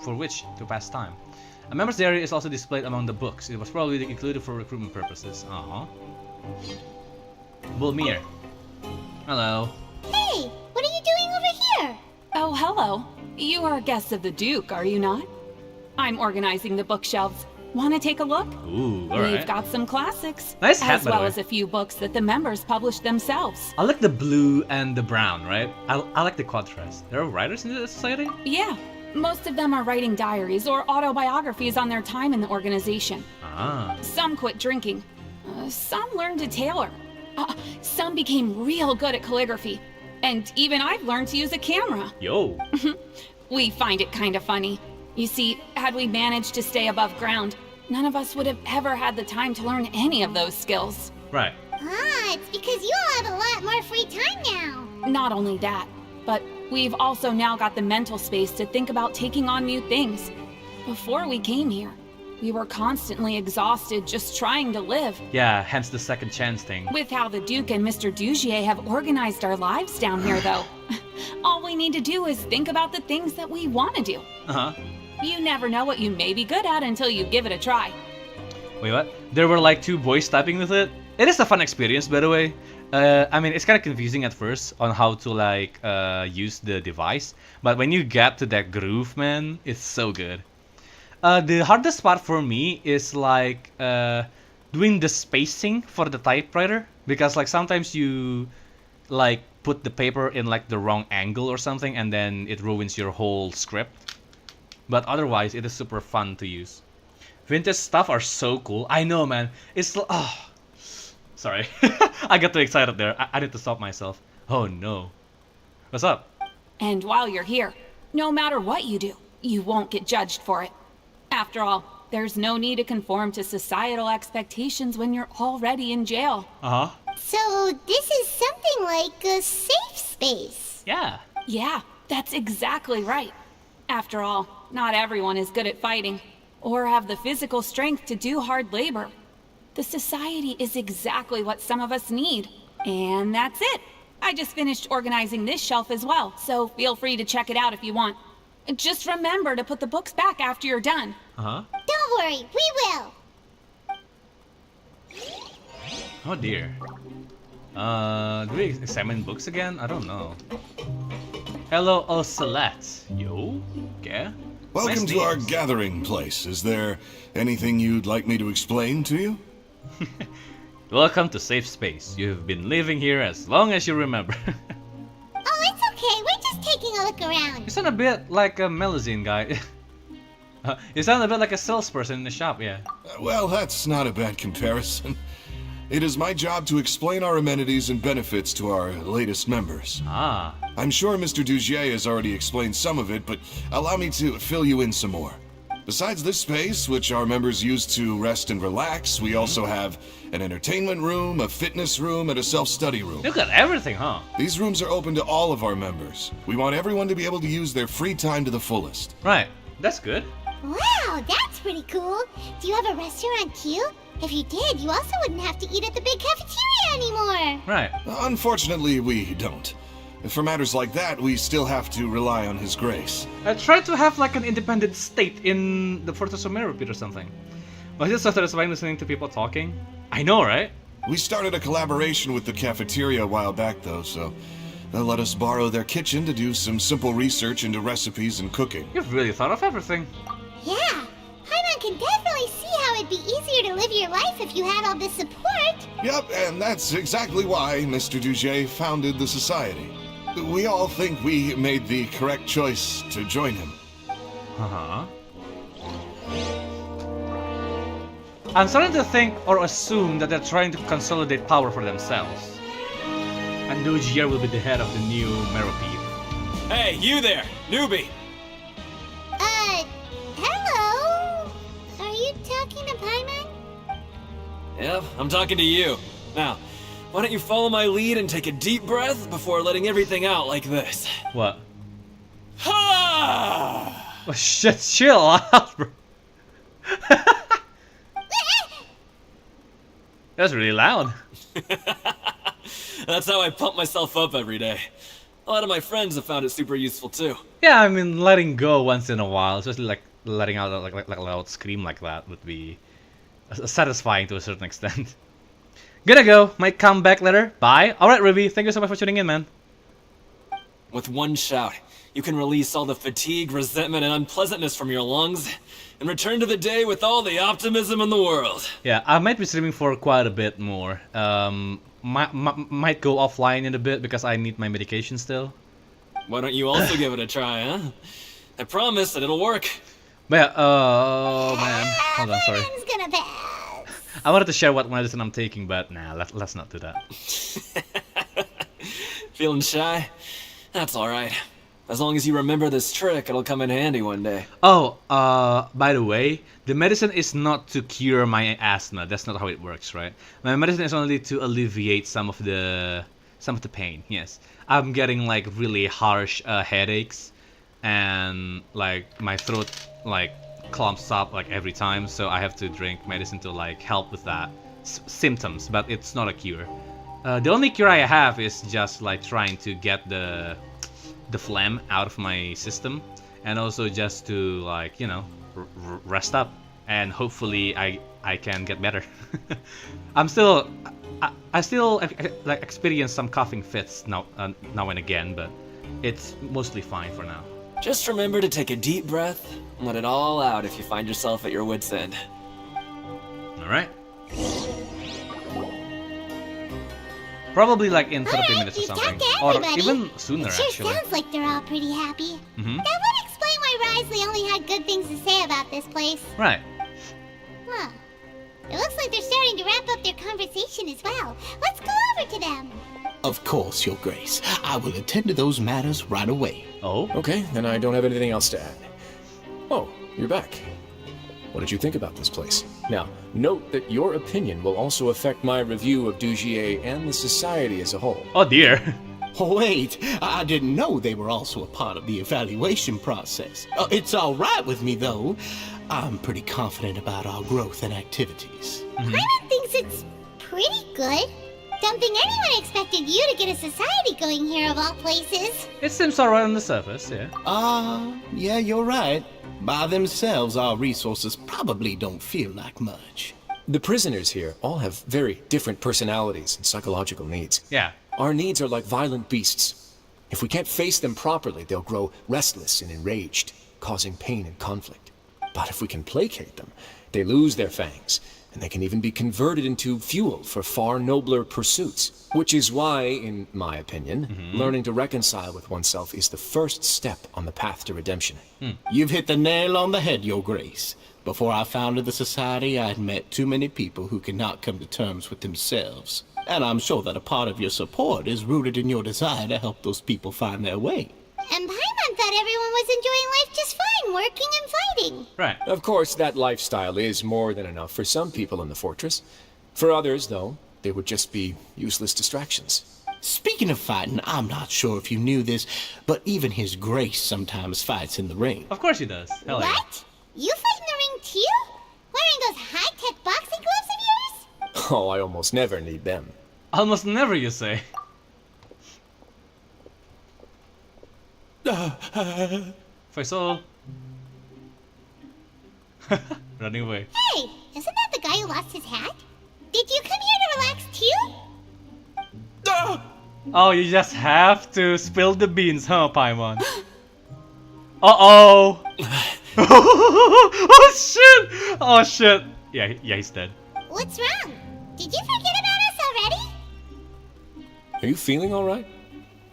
for which to pass time. A member's diary is also displayed among the books. It was probably included for recruitment purposes. Bulmir. Hello. Hey, what are you doing over here? Oh, hello. You are guests of the Duke, are you not? I'm organizing the bookshelves. Want to take a look? Ooh, alright. We've got some classics. Nice hat, as by the well way. as a few books that the members published themselves. I like the blue and the brown, right? I like the contrast. There are writers in the society? Yeah, Most of them are writing diaries or autobiographies on their time in the organization. Some quit drinking. Some learned to tailor. Some became real good at calligraphy. And even I've learned to use a camera. Yo. We find it kind of funny. You see, had we managed to stay above ground, none of us would have ever had the time to learn any of those skills. Right. It's because you all have a lot more free time now. Not only that, but we've also now got the mental space to think about taking on new things. Before we came here, we were constantly exhausted just trying to live. Yeah, hence the second chance thing. With how the Duke and Mr. Dugier have organized our lives down here, though, all we need to do is think about the things that we want to do. You never know what you may be good at until you give it a try. Wait, what? There were like 2 boys typing with it? It is a fun experience, by the way. I mean, it's kind of confusing at first on how to like use the device, but when you get to that groove, man, it's so good. The hardest part for me is like doing the spacing for the typewriter, because like sometimes you like put the paper in like the wrong angle or something, and then it ruins your whole script. But otherwise, it is super fun to use. Vintage stuff are so cool. I know, man. It's sorry, I got too excited there. I need to stop myself. Oh no. What's up? And while you're here, no matter what you do, you won't get judged for it. After all, there's no need to conform to societal expectations when you're already in jail. So this is something like a safe space. Yeah. Yeah, that's exactly right. After all, not everyone is good at fighting, or have the physical strength to do hard labor. The society is exactly what some of us need. And that's it. I just finished organizing this shelf as well, so feel free to check it out if you want. Just remember to put the books back after you're done. Don't worry, we will. Oh dear. Do we examine books again? I don't know. Hello, Ocelette. Yo? Okay. Welcome to our gathering place. Is there anything you'd like me to explain to you? Welcome to Safe Space. You've been living here as long as you remember. Oh, it's okay. We're just taking a look around. You sound a bit like a Melusine guy. You sound a bit like a salesperson in the shop, yeah. Well, that's not a bad comparison. It is my job to explain our amenities and benefits to our latest members. I'm sure Mr. Dugier has already explained some of it, but allow me to fill you in some more. Besides this space, which our members use to rest and relax, we also have an entertainment room, a fitness room, and a self-study room. You've got everything, huh? These rooms are open to all of our members. We want everyone to be able to use their free time to the fullest. Right. That's good. Wow, that's pretty cool. Do you have a restaurant too? If you did, you also wouldn't have to eat at the big cafeteria anymore. Right. Unfortunately, we don't. For matters like that, we still have to rely on His grace. I tried to have like an independent state in the Fortress of Meropide or something. Was it so satisfying listening to people talking? I know, right? We started a collaboration with the cafeteria a while back, though, so they'll let us borrow their kitchen to do some simple research into recipes and cooking. You've really thought of everything. Yeah, Paimon can definitely see how it'd be easier to live your life if you had all this support. Yep, and that's exactly why Mr. Dugier founded the society. We all think we made the correct choice to join him. I'm starting to think or assume that they're trying to consolidate power for themselves. And Dugier will be the head of the new Meropide. Hey, you there, newbie! Hello? Are you talking to Paimon? Yep, I'm talking to you. Now, why don't you follow my lead and take a deep breath before letting everything out like this? What? Ha! Oh shit, chill out, bro. That's really loud. That's how I pump myself up every day. A lot of my friends have found it super useful too. Yeah, I mean, letting go once in a while, especially like letting out like a loud scream like that would be satisfying to a certain extent. Gotta go. Might come back later. Bye. Alright, Ruby. Thank you so much for tuning in, man. With one shout, you can release all the fatigue, resentment, and unpleasantness from your lungs and return to the day with all the optimism in the world. Yeah, I might be streaming for quite a bit more. Might go offline in a bit because I need my medication still. Why don't you also give it a try, huh? I promise that it'll work. But yeah, oh man, hold on, sorry. Everyone's gonna pass. I wanted to share what medicine I'm taking, but nah, let's not do that. Feeling shy? That's alright. As long as you remember this trick, it'll come in handy one day. Oh, by the way, the medicine is not to cure my asthma. That's not how it works, right? My medicine is only to alleviate some of the pain. Yes, I'm getting like really harsh headaches, and like my throat like clumps up like every time. So I have to drink medicine to like help with that symptoms, but it's not a cure. The only cure I have is just like trying to get the phlegm out of my system, and also just to like, you know, rest up, and hopefully I can get better. I still like experience some coughing fits now and again, but it's mostly fine for now. Just remember to take a deep breath and let it all out if you find yourself at your wit's end. All right. Probably like in 30 minutes or something, or even sooner It sure actually. sounds like they're all pretty happy. Mhm. That would explain why Risley only had good things to say about this place. Right. Huh. It looks like they're starting to wrap up their conversation as well. Let's go over to them. Of course, Your Grace. I will attend to those matters right away. Oh? Okay, then I don't have anything else to add. Oh, you're back. What did you think about this place? Now, note that your opinion will also affect my review of Dugier and the society as a whole. Oh dear. Wait, I didn't know they were also a part of the evaluation process. It's all right with me, though. I'm pretty confident about our growth and activities. Paimon thinks it's pretty good. Don't think anyone expected you to get a society going here of all places. It seems alright on the surface, yeah. Yeah, you're right. By themselves, our resources probably don't feel like much. The prisoners here all have very different personalities and psychological needs. Yeah. Our needs are like violent beasts. If we can't face them properly, they'll grow restless and enraged, causing pain and conflict. But if we can placate them, they lose their fangs, and they can even be converted into fuel for far nobler pursuits. Which is why, in my opinion, learning to reconcile with oneself is the first step on the path to redemption. You've hit the nail on the head, Your Grace. Before I founded the Society, I had met too many people who could not come to terms with themselves. And I'm sure that a part of your support is rooted in your desire to help those people find their way. And Paimon thought everyone was enjoying life just fine, working and fighting. Right. Of course, that lifestyle is more than enough for some people in the fortress. For others, though, they would just be useless distractions. Speaking of fighting, I'm not sure if you knew this, but even His Grace sometimes fights in the ring. Of course he does. Hell yeah. What? You fight in the ring too? Wearing those high-tech boxing gloves of yours? Oh, I almost never need them. Almost never, you say. Faisal. Running away. Hey, isn't that the guy who lost his hat? Did you come here to relax too? Oh, you just have to spill the beans, huh, Paimon? Uh-oh! Oh shit! Oh shit! Yeah, he's dead. What's wrong? Did you forget about us already? Are you feeling all right?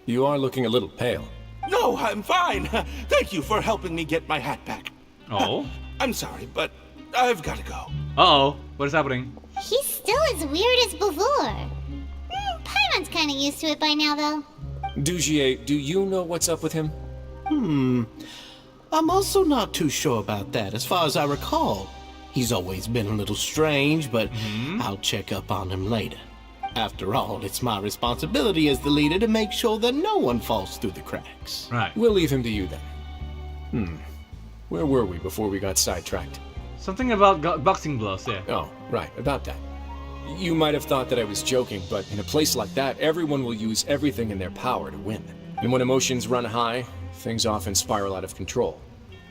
You are looking a little pale. No, I'm fine. Thank you for helping me get my hat back. Oh? I'm sorry, but I've got to go. Uh-oh. What is happening? He's still as weird as before. Paimon's kind of used to it by now, though. Dugier, do you know what's up with him? I'm also not too sure about that. As far as I recall, he's always been a little strange, but I'll check up on him later. After all, it's my responsibility as the leader to make sure that no one falls through the cracks. Right. We'll leave him to you then. Where were we before we got sidetracked? Something about boxing gloves, yeah. Oh, right, about that. You might have thought that I was joking, but in a place like that, everyone will use everything in their power to win. And when emotions run high, things often spiral out of control.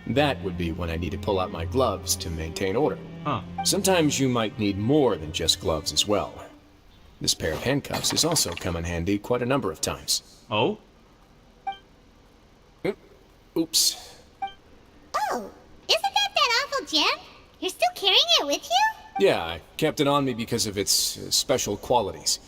That would be when I need to pull out my gloves to maintain order. Huh. Sometimes you might need more than just gloves as well. This pair of handcuffs has also come in handy quite a number of times. Oh? Oops. Oh, isn't that awful gem? You're still carrying it with you? Yeah, I kept it on me because of its special qualities.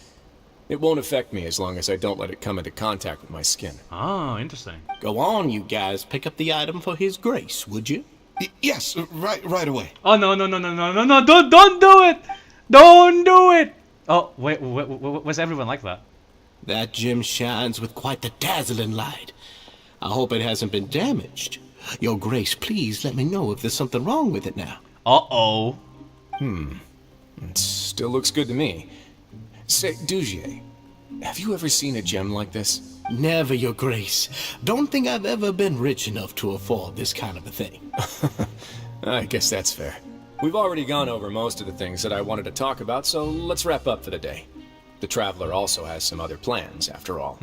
It won't affect me as long as I don't let it come into contact with my skin. Oh, interesting. Go on, you guys. Pick up the item for His Grace, would you? Yes, right away. Oh, no, don't do it! Don't do it! Oh, wait, was everyone like that? That gem shines with quite the dazzling light. I hope it hasn't been damaged. Your Grace, please let me know if there's something wrong with it now. Uh-oh. It still looks good to me. Say, Dugier, have you ever seen a gem like this? Never, Your Grace. Don't think I've ever been rich enough to afford this kind of a thing. I guess that's fair. We've already gone over most of the things that I wanted to talk about, so let's wrap up for the day. The Traveler also has some other plans, after all.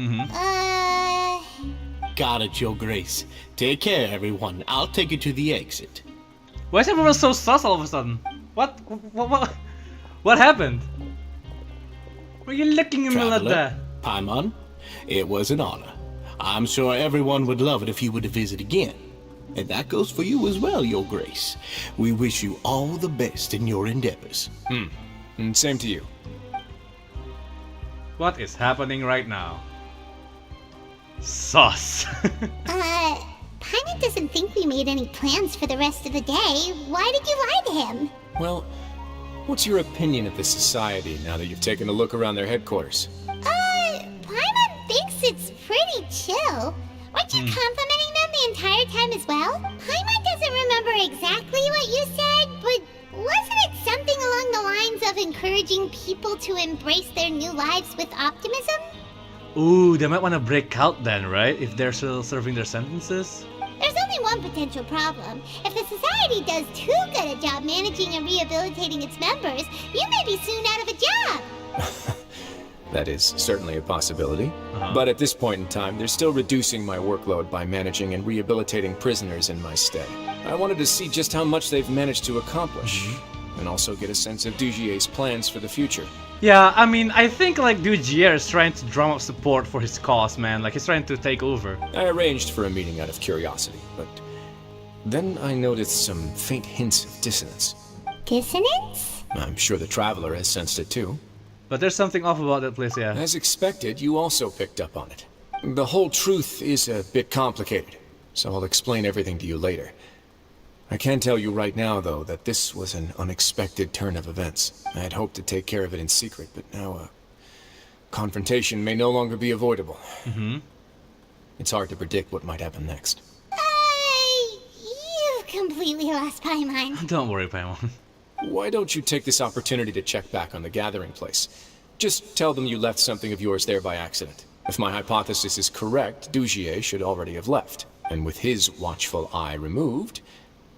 Got it, Your Grace. Take care, everyone. I'll take you to the exit. Why is everyone so sus all of a sudden? What happened? Were you looking at me like that? Paimon, it was an honor. I'm sure everyone would love it if you were to visit again. And that goes for you as well, Your Grace. We wish you all the best in your endeavors. And same to you. What is happening right now? Sus. Paimon doesn't think we made any plans for the rest of the day. Why did you lie to him? Well, what's your opinion of the Society now that you've taken a look around their headquarters? Paimon thinks it's pretty chill. Weren't you complimenting them the entire time as well? Paimon doesn't remember exactly what you said, but wasn't it something along the lines of encouraging people to embrace their new lives with optimism? Ooh, they might want to break out then, right? If they're still serving their sentences? There's only one potential problem. If the Society does too good a job managing and rehabilitating its members, you may be soon out of a job. That is certainly a possibility. But at this point in time, they're still reducing my workload by managing and rehabilitating prisoners in my stead. I wanted to see just how much they've managed to accomplish, and also get a sense of Dugier's plans for the future. Yeah, I mean, I think like Dugier is trying to drum up support for his cause, man. Like he's trying to take over. I arranged for a meeting out of curiosity, but then I noticed some faint hints of dissonance. Dissonance? I'm sure the Traveler has sensed it too. But there's something off about that place, yeah. As expected, you also picked up on it. The whole truth is a bit complicated, so I'll explain everything to you later. I can tell you right now, though, that this was an unexpected turn of events. I had hoped to take care of it in secret, but now a confrontation may no longer be avoidable. It's hard to predict what might happen next. You've completely lost Paimon. Don't worry, Paimon. Why don't you take this opportunity to check back on the gathering place? Just tell them you left something of yours there by accident. If my hypothesis is correct, Dugier should already have left. And with his watchful eye removed,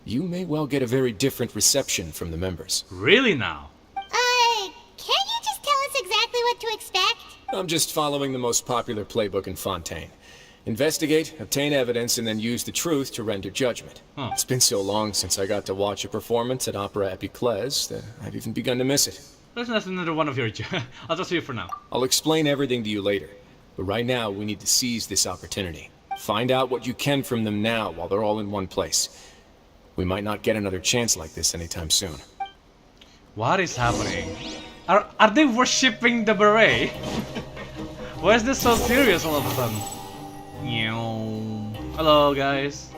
you may well get a very different reception from the members. Really now? Can't you just tell us exactly what to expect? I'm just following the most popular playbook in Fontaine. Investigate, obtain evidence, and then use the truth to render judgment. It's been so long since I got to watch a performance at Opera Epiclese that I've even begun to miss it. That's another one of your... I'll just see you for now. I'll explain everything to you later. But right now, we need to seize this opportunity. Find out what you can from them now while they're all in one place. We might not get another chance like this anytime soon. What is happening? Are they worshipping the beret? Why is this so serious all of a sudden? Hello, guys.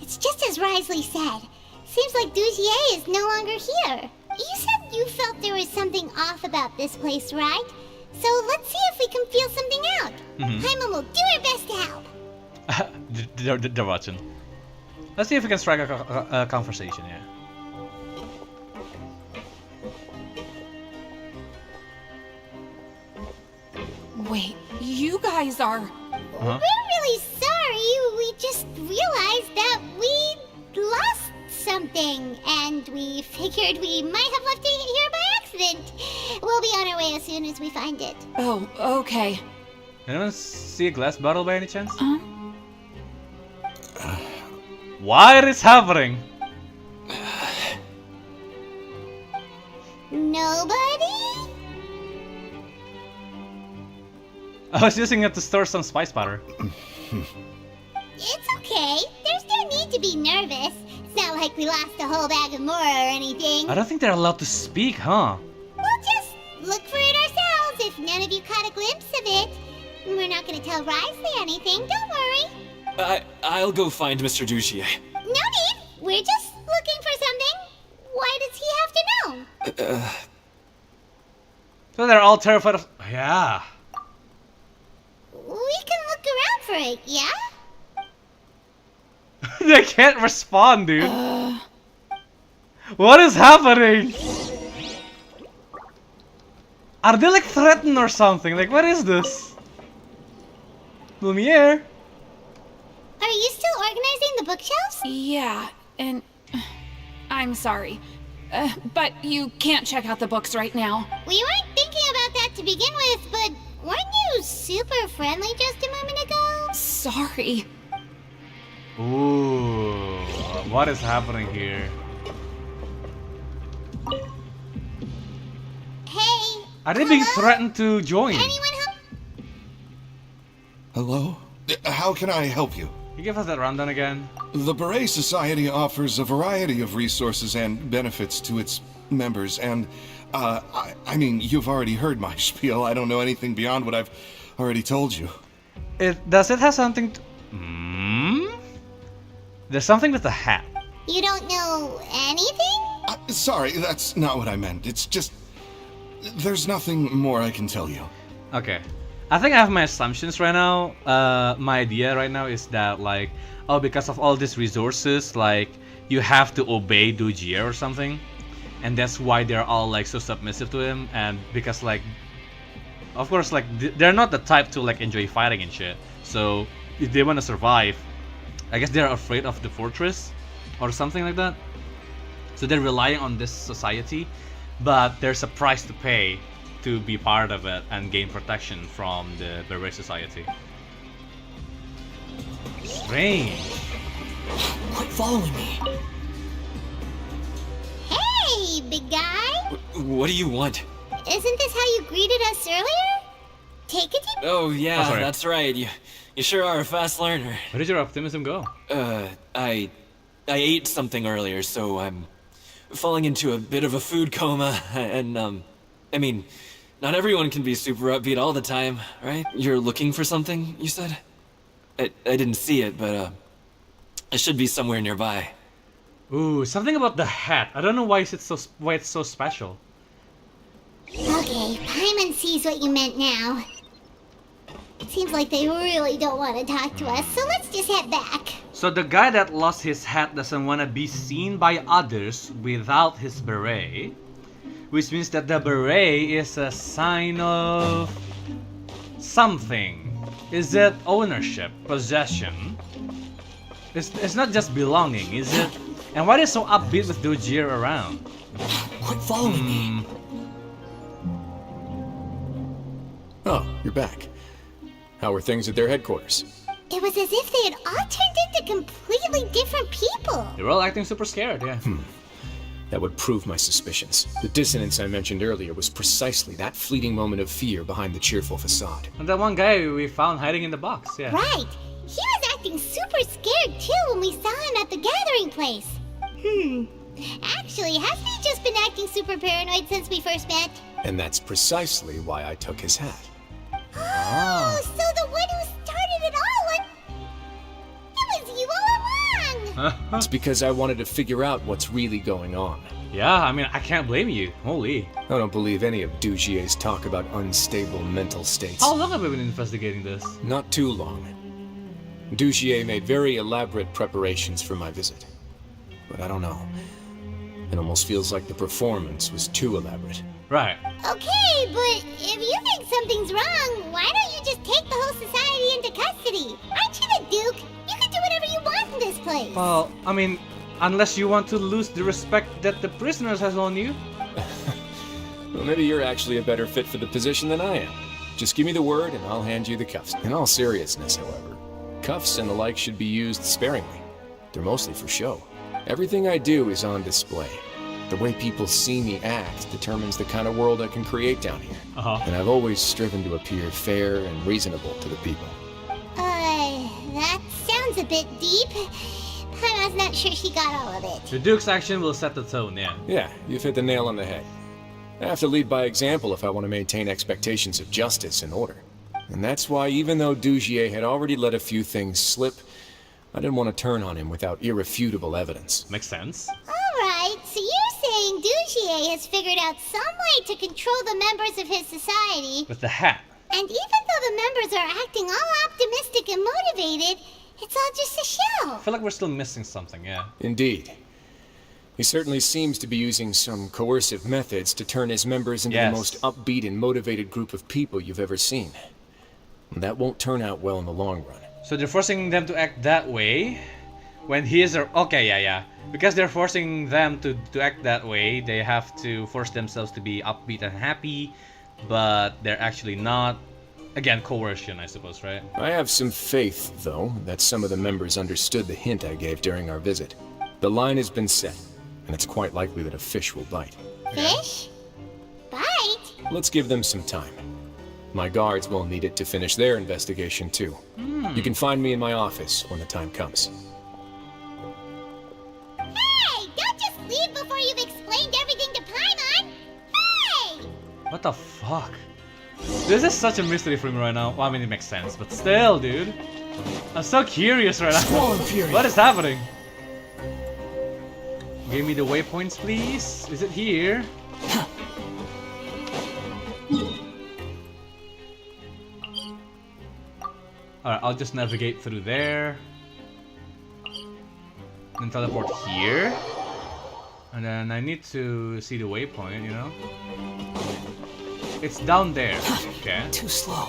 It's just as Risley said. Seems like Dugier is no longer here. You said you felt there was something off about this place, right? So let's see if we can feel something out. Paimon will do her best to help. They're watching. Let's see if we can strike a conversation here. Wait, you guys are... We're really sorry. We just realized that we lost something, and we figured we might have left it here by accident. We'll be on our way as soon as we find it. Oh, okay. Anyone see a glass bottle by any chance? What is happening? Nobody? I was using it to store some spice powder. It's okay. There's no need to be nervous. It's not like we lost a whole bag of Mora or anything. I don't think they're allowed to speak, huh? We'll just look for it ourselves if none of you caught a glimpse of it. We're not gonna tell Wriothesley anything, don't worry. I'll go find Mr. Dugier. No need. We're just looking for something. Why does he have to know? So they're all terrified of... Yeah. We can look around for it, yeah? They can't respond, dude. What is happening? Are they like threatened or something? Like, what is this? Lumiere? Are you still organizing the bookshelves? Yeah, and I'm sorry. But you can't check out the books right now. We weren't thinking about that to begin with, but weren't you super friendly just a moment ago? Sorry. Ooh, what is happening here? Hey. Are they being threatened to join? Anyone home? Hello? How can I help you? Can you give us that rundown again? The Beret Society offers a variety of resources and benefits to its members, and, I mean, you've already heard my spiel. I don't know anything beyond what I've already told you. Does it have something to... There's something with the hat. You don't know anything? Sorry, that's not what I meant. It's just... There's nothing more I can tell you. Okay. I think I have my assumptions right now. My idea right now is that, like, oh, because of all these resources, like, you have to obey Dugier or something. And that's why they're all, like, so submissive to him. And because, like, of course, like, they're not the type to, like, enjoy fighting and shit. So, if they want to survive, I guess they're afraid of the fortress or something like that. So they're relying on this society, but there's a price to pay to be part of it and gain protection from the Beret Society. Strange. Quit following me. Hey, big guy. What do you want? Isn't this how you greeted us earlier? Take a deep... Oh, yeah, sorry. that's right. You sure are a fast learner. Where did your optimism go? I ate something earlier, so I'm falling into a bit of a food coma, and, I mean, not everyone can be super upbeat all the time, right? You're looking for something, you said? I didn't see it, but, it should be somewhere nearby. Ooh, something about the hat. I don't know why it's so special. Okay, Paimon sees what you meant now. It seems like they really don't want to talk to us, so let's just head back. So the guy that lost his hat doesn't want to be seen by others without his beret, which means that the beret is a sign of something. Is it ownership, possession? It's not just belonging, is it? And why are they so upbeat with Dugier around? Quit following me. Oh, you're back. How are things at their headquarters? It was as if they had all turned into completely different people. They're all acting super scared, yeah. That would prove my suspicions. The dissonance I mentioned earlier was precisely that fleeting moment of fear behind the cheerful facade. And that one guy we found hiding in the box, yeah. Right. He was acting super scared too when we saw him at the gathering place. Actually, hasn't he just been acting super paranoid since we first met? And that's precisely why I took his hat. Oh, so the one who started it all, it was you all along! It's because I wanted to figure out what's really going on. Yeah, I mean, I can't blame you. Holy. I don't believe any of Dugier's talk about unstable mental states. How long have we been investigating this? Not too long. Dugier made very elaborate preparations for my visit. But I don't know. It almost feels like the performance was too elaborate. Right. Okay, but if you think something's wrong, why don't you just take the whole society into custody? Aren't you the Duke? You can do whatever you want in this place. Well, I mean, unless you want to lose the respect that the prisoners has on you. Well, maybe you're actually a better fit for the position than I am. Just give me the word and I'll hand you the cuffs. In all seriousness, however, cuffs and the like should be used sparingly. They're mostly for show. Everything I do is on display. The way people see me act determines the kind of world I can create down here. And I've always striven to appear fair and reasonable to the people. That sounds a bit deep. Paimon's not sure she got all of it. The Duke's action will set the tone, yeah. Yeah, you've hit the nail on the head. I have to lead by example if I want to maintain expectations of justice and order. And that's why, even though Dugier had already let a few things slip, I didn't want to turn on him without irrefutable evidence. Makes sense. Alright, so you're saying Dugier has figured out some way to control the members of his society. With the hat. And even though the members are acting all optimistic and motivated, it's all just a show. I feel like we're still missing something, yeah. Indeed. He certainly seems to be using some coercive methods to turn his members into the most upbeat and motivated group of people you've ever seen. And that won't turn out well in the long run. So they're forcing them to act that way when he is... Okay, yeah. Because they're forcing them to act that way, they have to force themselves to be upbeat and happy, but they're actually not. Again, coercion, I suppose, right? I have some faith, though, that some of the members understood the hint I gave during our visit. The line has been set, and it's quite likely that a fish will bite. Fish? Bite? Let's give them some time. My guards will need it to finish their investigation, too. You can find me in my office when the time comes. Hey! Don't just leave before you've explained everything to Paimon! Hey! What the fuck? This is such a mystery for me right now. Well, I mean, it makes sense, but still, dude. I'm so curious right now. What is happening? Give me the waypoints, please. Is it here? Alright, I'll just navigate through there. And teleport here. And then I need to see the waypoint, you know? It's down there. Okay. Too slow.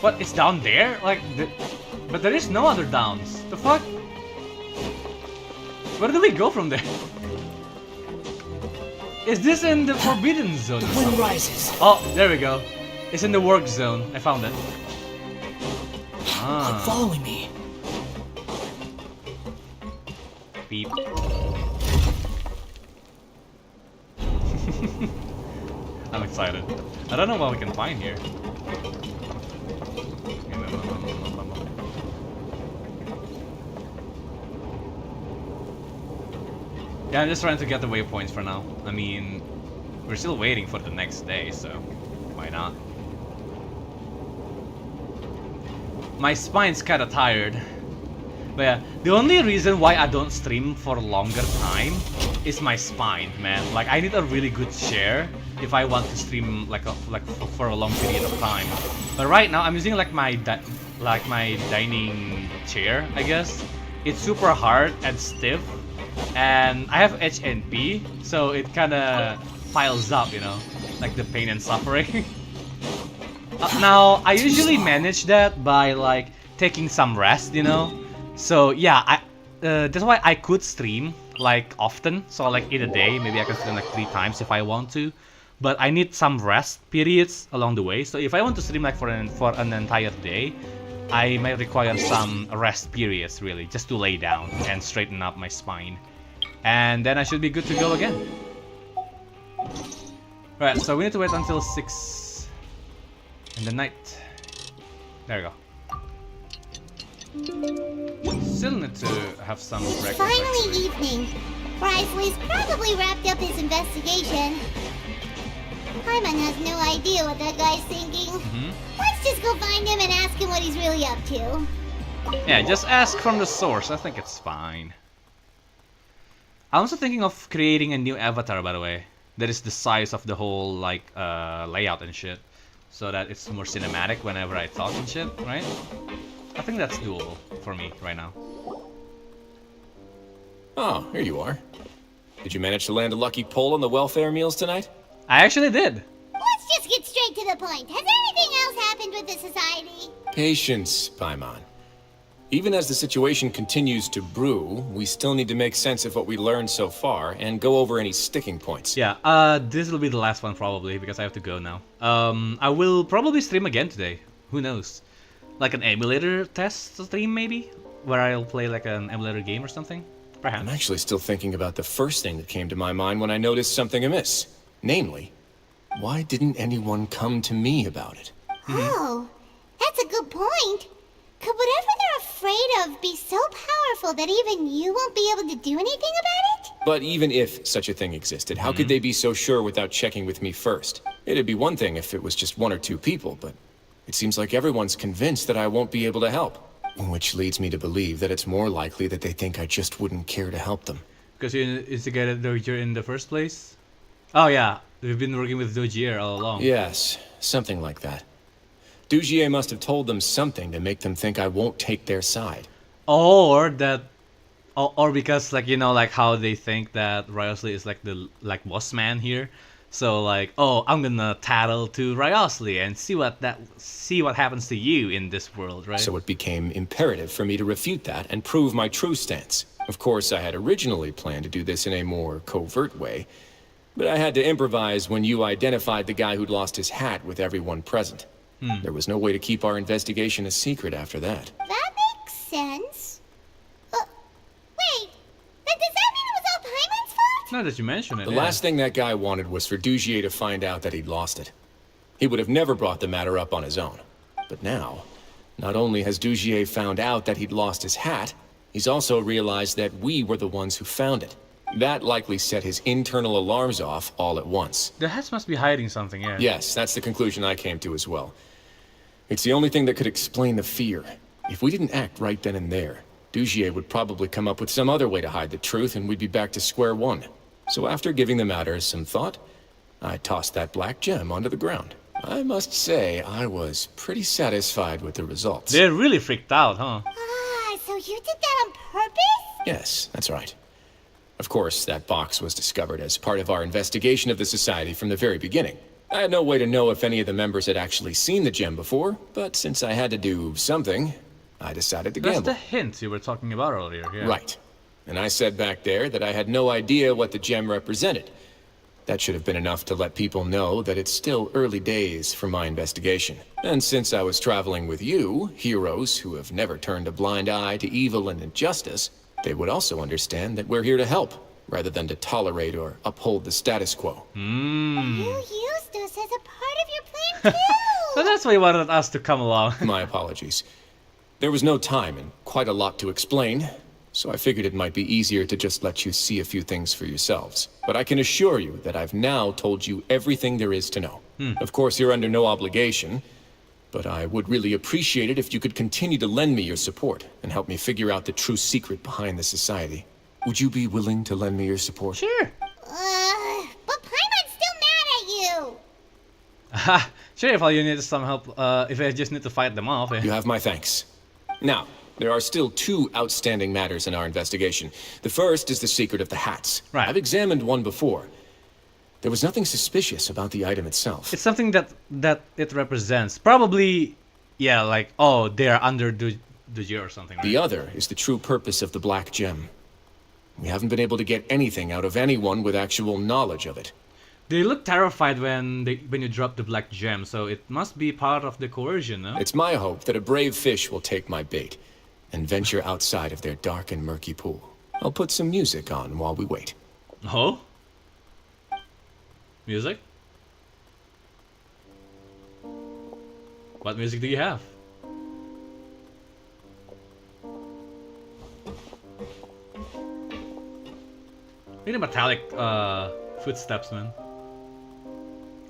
What? It's down there? Like, but there is no other downs. The fuck? Where do we go from there? Is this in the forbidden zone? The wind rises. Oh, there we go. It's in the work zone. I found it. Keep following me. Beep. I'm excited. I don't know what we can find here. Yeah, I'm just trying to get the waypoints for now. I mean, we're still waiting for the next day, so why not? My spine's kinda tired. But yeah, the only reason why I don't stream for a longer time is my spine, man. Like, I need a really good chair if I want to stream for a long period of time. But right now, I'm using like my dining chair, I guess. It's super hard and stiff, and I have HNP, so it kind of piles up, you know, like the pain and suffering. Now, I usually manage that by like taking some rest, you know. So yeah, that's why I could stream like often. So like in a day, maybe I can stream like 3 times if I want to. But I need some rest periods along the way. So if I want to stream like for an entire day, I might require some rest periods really, just to lay down and straighten up my spine. And then I should be good to go again. Right, so we need to wait until 6 in the night. There we go. Still need to have some breakfast. Finally actually. evening. Brysley's probably wrapped up his investigation. Paimon has no idea what that guy's thinking. Let's just go find him and ask him what he's really up to. Yeah, just ask from the source. I think it's fine. I'm also thinking of creating a new avatar, by the way. That is the size of the whole like layout and shit, so that it's more cinematic whenever I talk and shit, right? I think that's doable for me right now. Oh, here you are. Did you manage to land a lucky pull on the welfare meals tonight? I actually did. Let's just get straight to the point. Has anything else happened with the society? Patience, Paimon. Even as the situation continues to brew, we still need to make sense of what we learned so far and go over any sticking points. Yeah, this will be the last one probably because I have to go now. I will probably stream again today. Who knows? Like an emulator test stream maybe? Where I'll play like an emulator game or something? Perhaps. I'm actually still thinking about the first thing that came to my mind when I noticed something amiss. Namely, why didn't anyone come to me about it? Oh, that's a good point. Could whatever they're afraid of be so powerful that even you won't be able to do anything about it? But even if such a thing existed, how could they be so sure without checking with me first? It'd be one thing if it was just 1 or 2 people, but it seems like everyone's convinced that I won't be able to help. Which leads me to believe that it's more likely that they think I just wouldn't care to help them. Because you instigated Dojier in the first place? Oh yeah, we've been working with Dojier all along. Yes, something like that. Dugier must have told them something to make them think I won't take their side. Or that, or because like like how they think that Ryosley is like the boss man here. So like, oh, I'm gonna tattle to Ryosley and see what happens to you in this world, right? So it became imperative for me to refute that and prove my true stance. Of course, I had originally planned to do this in a more covert way, but I had to improvise when you identified the guy who'd lost his hat with everyone present. There was no way to keep our investigation a secret after that. That makes sense. Wait, then does that mean it was all Paimon's fault? Now that you mention it, The last thing that guy wanted was for Dugier to find out that he'd lost it. He would have never brought the matter up on his own. But now, not only has Dugier found out that he'd lost his hat, he's also realized that we were the ones who found it. That likely set his internal alarms off all at once. The hats must be hiding something, yeah. Yes, that's the conclusion I came to as well. It's the only thing that could explain the fear. If we didn't act right then and there, Dugier would probably come up with some other way to hide the truth and we'd be back to square one. So after giving the matter some thought, I tossed that black gem onto the ground. I must say, I was pretty satisfied with the results. They're really freaked out, huh? So you did that on purpose? Yes, that's right. Of course, that box was discovered as part of our investigation of the Society from the very beginning. I had no way to know if any of the members had actually seen the gem before, but since I had to do something, I decided to gamble. That's the hint you were talking about earlier, yeah. Right. And I said back there that I had no idea what the gem represented. That should have been enough to let people know that it's still early days for my investigation. And since I was traveling with you, heroes who have never turned a blind eye to evil and injustice, they would also understand that we're here to help, rather than to tolerate or uphold the status quo. You used us as a part of your plan too! So that's why you wanted us to come along. My apologies. There was no time and quite a lot to explain, so I figured it might be easier to just let you see a few things for yourselves. But I can assure you that I've now told you everything there is to know. Of course, you're under no obligation, but I would really appreciate it if you could continue to lend me your support and help me figure out the true secret behind the Society. Would you be willing to lend me your support? Sure. But Paimon's still mad at you! Sure, if all you need is some help, if I just need to fight them off. You have my thanks. Now, there are still 2 outstanding matters in our investigation. The first is the secret of the hats. Right. I've examined one before. There was nothing suspicious about the item itself. It's something that it represents. Probably, yeah, like, oh, they're under Dujier or something, right? The other is the true purpose of the black gem. We haven't been able to get anything out of anyone with actual knowledge of it. They look terrified when you drop the black gem, so it must be part of the coercion, no? It's my hope that a brave fish will take my bait and venture outside of their dark and murky pool. I'll put some music on while we wait. Oh? Music? What music do you have? Really metallic footsteps, man.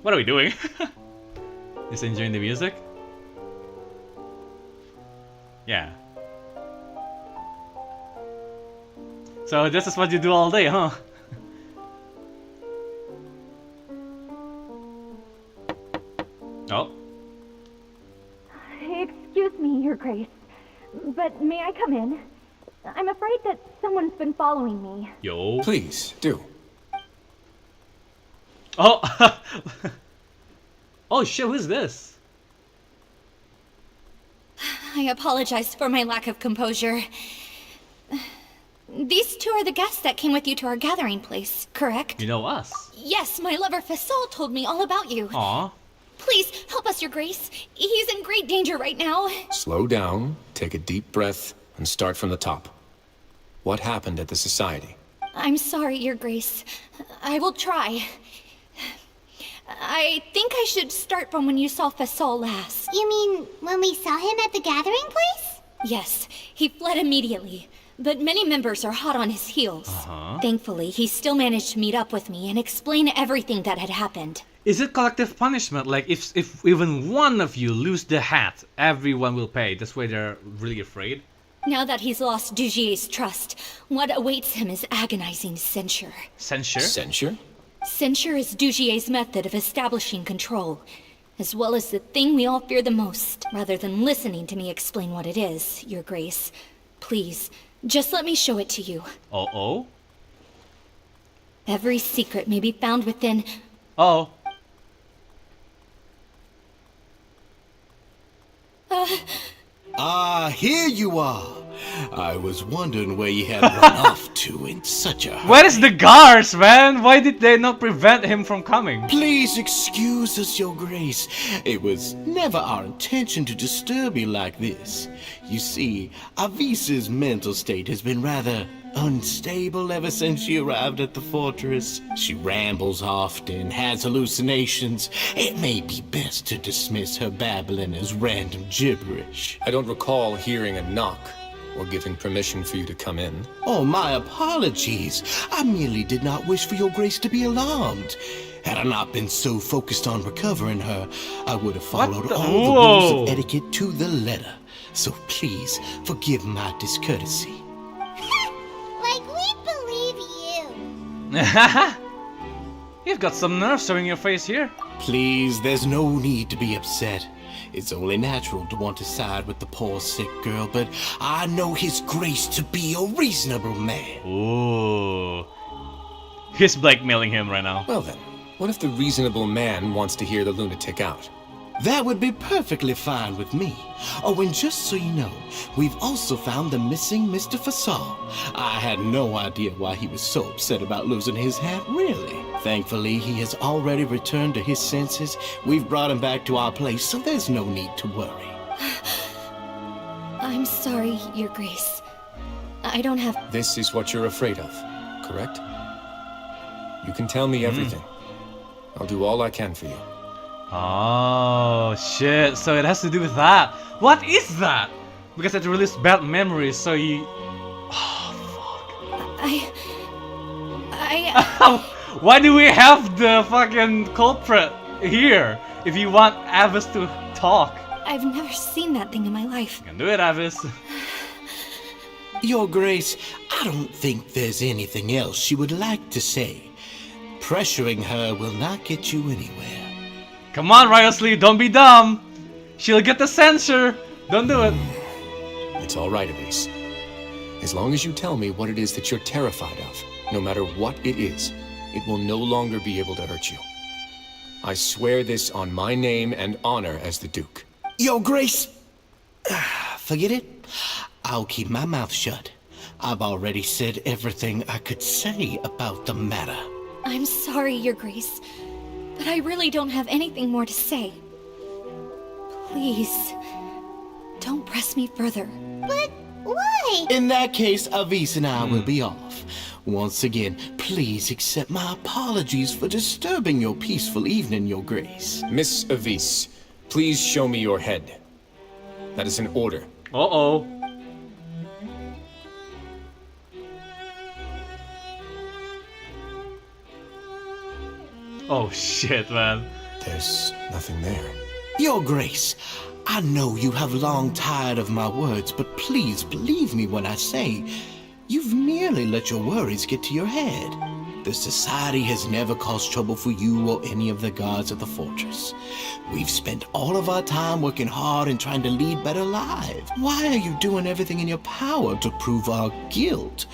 What are we doing? Just enjoying the music? Yeah. So this is what you do all day, huh? Oh. Excuse me, Your Grace, but may I come in? I'm afraid that someone's been following me. Yo. Please, do. Oh! Oh shit, who's this? I apologize for my lack of composure. These 2 are the guests that came with you to our gathering place, correct? You know us. Yes, my lover Fasol told me all about you. Aw. Please, help us, Your Grace. He's in great danger right now. Slow down, take a deep breath, and start from the top. What happened at the Society? I'm sorry, Your Grace. I will try. I think I should start from when you saw Fasol last. You mean when we saw him at the gathering place? Yes, he fled immediately, but many members are hot on his heels. Thankfully, he still managed to meet up with me and explain everything that had happened. Is it collective punishment? Like, if even one of you lose the hat, everyone will pay. That's why they're really afraid? Now that he's lost Dugier's trust, what awaits him is agonizing censure. Censure? Censure? Censure is Dugier's method of establishing control, as well as the thing we all fear the most. Rather than listening to me explain what it is, Your Grace, please, just let me show it to you. Uh-oh? Every secret may be found within... Oh. Here you are. I was wondering where you had run off to in such a hurry. Where is the guards, man? Why did they not prevent him from coming? Please excuse us, Your Grace. It was never our intention to disturb you like this. You see, Avisa's mental state has been rather unstable ever since she arrived at the fortress. She rambles often, has hallucinations. It may be best to dismiss her babbling as random gibberish. I don't recall hearing a knock or giving permission for you to come in. Oh, my apologies. I merely did not wish for Your Grace to be alarmed. Had I not been so focused on recovering her, I would have followed all the rules of etiquette to the letter. So please, forgive my discourtesy. Like we believe you. You've got some nerve showing your face here. Please, there's no need to be upset. It's only natural to want to side with the poor sick girl, but I know His Grace to be a reasonable man. Ooh. He's blackmailing him right now. Well then, what if the reasonable man wants to hear the lunatic out? That would be perfectly fine with me. Oh, and just so you know, we've also found the missing Mr. Fasal. I had no idea why he was so upset about losing his hat, really. Thankfully, he has already returned to his senses. We've brought him back to our place, so there's no need to worry. I'm sorry, Your Grace. I don't have... This is what you're afraid of, correct? You can tell me everything. I'll do all I can for you. Oh, shit. So it has to do with that. What is that? Because it released bad memories, so you... Oh, fuck. Why do we have the fucking culprit here? If you want Avis to talk. I've never seen that thing in my life. You can do it, Avis. Your Grace, I don't think there's anything else she would like to say. Pressuring her will not get you anywhere. Come on, Ryosley, don't be dumb. She'll get the censure. Don't do it. It's all right, Avis. As long as you tell me what it is that you're terrified of, no matter what it is, it will no longer be able to hurt you. I swear this on my name and honor as the Duke. Your Grace, forget it. I'll keep my mouth shut. I've already said everything I could say about the matter. I'm sorry, Your Grace, but I really don't have anything more to say. Please, don't press me further. But why? In that case, Avis and I will be off. Once again, please accept my apologies for disturbing your peaceful evening, Your Grace. Miss Avis, please show me your head. That is an order. Uh-oh. Oh shit, man. There's nothing there. Your Grace, I know you have long tired of my words, but please believe me when I say you've merely let your worries get to your head. The Society has never caused trouble for you or any of the guards of the fortress. We've spent all of our time working hard and trying to lead better lives. Why are you doing everything in your power to prove our guilt?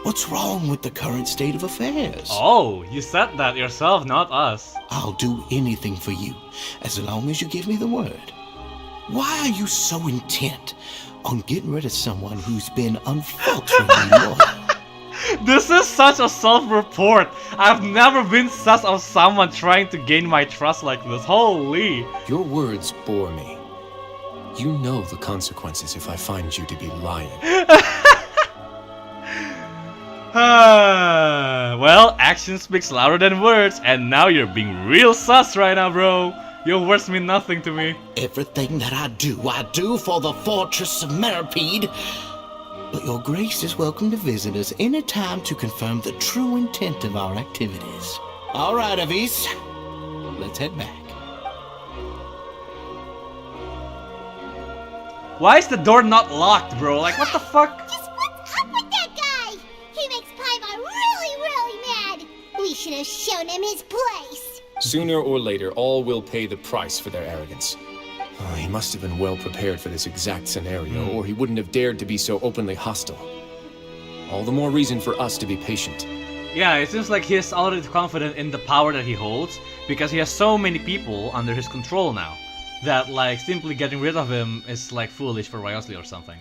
What's wrong with the current state of affairs? Oh, you said that yourself, not us. I'll do anything for you, as long as you give me the word. Why are you so intent on getting rid of someone who's been unfalteringly loyal? This is such a self-report. I've never been sus of someone trying to gain my trust like this. Holy. Your words bore me. You know the consequences if I find you to be lying. Well, action speaks louder than words, and now you're being real sus right now, bro. Your words mean nothing to me. Everything that I do for the Fortress of Meripede. But your grace is welcome to visit us anytime to confirm the true intent of our activities. All right, Avis. Let's head back. Why is the door not locked, bro? Like, what the fuck? Just what's up with that guy? He makes Paimon really mad. We should have shown him his place. Sooner or later, all will pay the price for their arrogance. Oh, he must have been well prepared for this exact scenario, or he wouldn't have dared to be so openly hostile. All the more reason for us to be patient. Yeah, it seems like he's already confident in the power that he holds, because he has so many people under his control now, that like simply getting rid of him is like foolish for Wriothesley or something.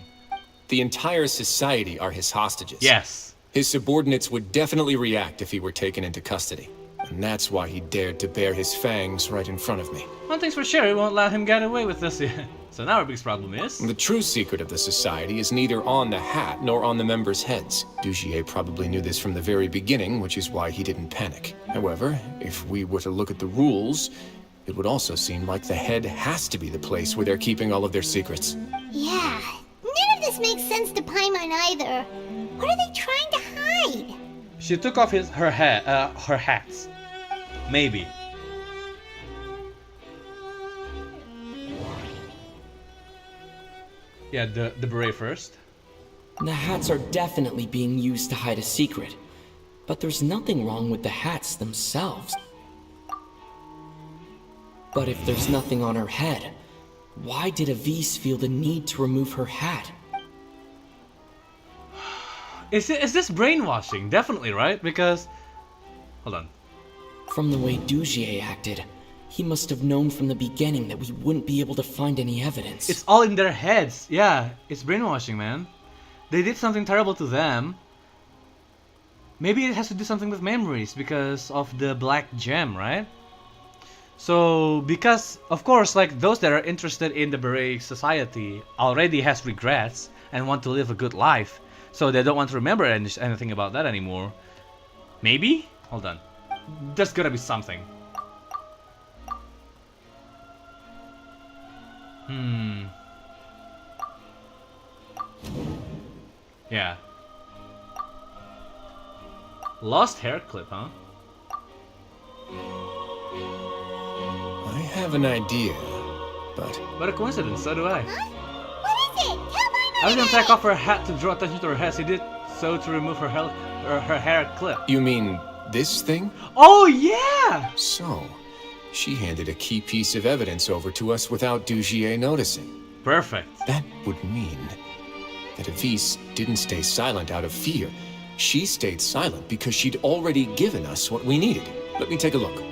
The entire society are his hostages. Yes. His subordinates would definitely react if he were taken into custody. And that's why he dared to bare his fangs right in front of me. One thing's for sure, we won't let him get away with this. So now our biggest problem is... The true secret of the society is neither on the hat nor on the members' heads. Dugier probably knew this from the very beginning, which is why he didn't panic. However, if we were to look at the rules, it would also seem like the head has to be the place where they're keeping all of their secrets. Yeah, none of this makes sense to Paimon either. What are they trying to hide? She took off her hats. Maybe. Yeah, the beret first. The hats are definitely being used to hide a secret. But there's nothing wrong with the hats themselves. But if there's nothing on her head, why did Avis feel the need to remove her hat? Is this brainwashing? Definitely, right? Because... Hold on. From the way Dugier acted, he must have known from the beginning that we wouldn't be able to find any evidence. It's all in their heads. Yeah, it's brainwashing, man. They did something terrible to them. Maybe it has to do something with memories because of the black gem, right? So, because, of course, like, those that are interested in the Beret society already has regrets and want to live a good life. So they don't want to remember anything about that anymore. Maybe? Hold on. There's gotta be something. Yeah. Lost hair clip, huh? I have an idea, but... What a coincidence, so do I. Huh? What is it? Tell Paimon. I was gonna take off her hat to draw attention to her head. She did so to remove her hair clip. You mean this thing? Oh, yeah! So, she handed a key piece of evidence over to us without Dugier noticing. Perfect. That would mean that Avis didn't stay silent out of fear. She stayed silent because she'd already given us what we needed. Let me take a look.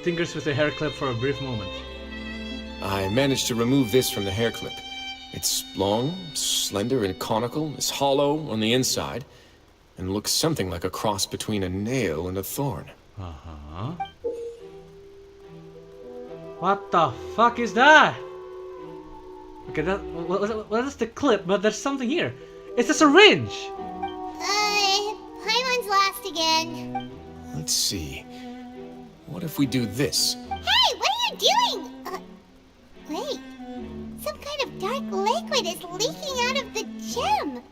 Tinkers with the hair clip for a brief moment. I managed to remove this from the hair clip. It's long, slender, and conical. It's hollow on the inside, and looks something like a cross between a nail and a thorn. Uh-huh. What the fuck is that? Okay, what is the clip? But there's something here. It's a syringe! Paimon's lost again. Let's see. What if we do this? Hey, what are you doing? Wait. Some kind of dark liquid is leaking out of the gem.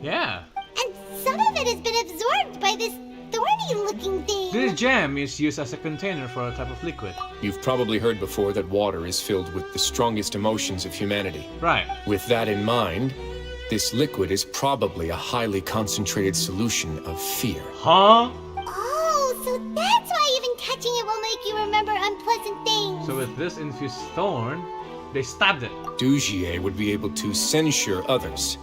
Yeah. And some of it has been absorbed by this thorny-looking thing. This gem is used as a container for a type of liquid. You've probably heard before that water is filled with the strongest emotions of humanity. Right. With that in mind, this liquid is probably a highly concentrated solution of fear. Huh? Oh, so that's why even touching it will make you remember unpleasant things. So with this infused thorn, they stabbed it. Dugier would be able to censure others.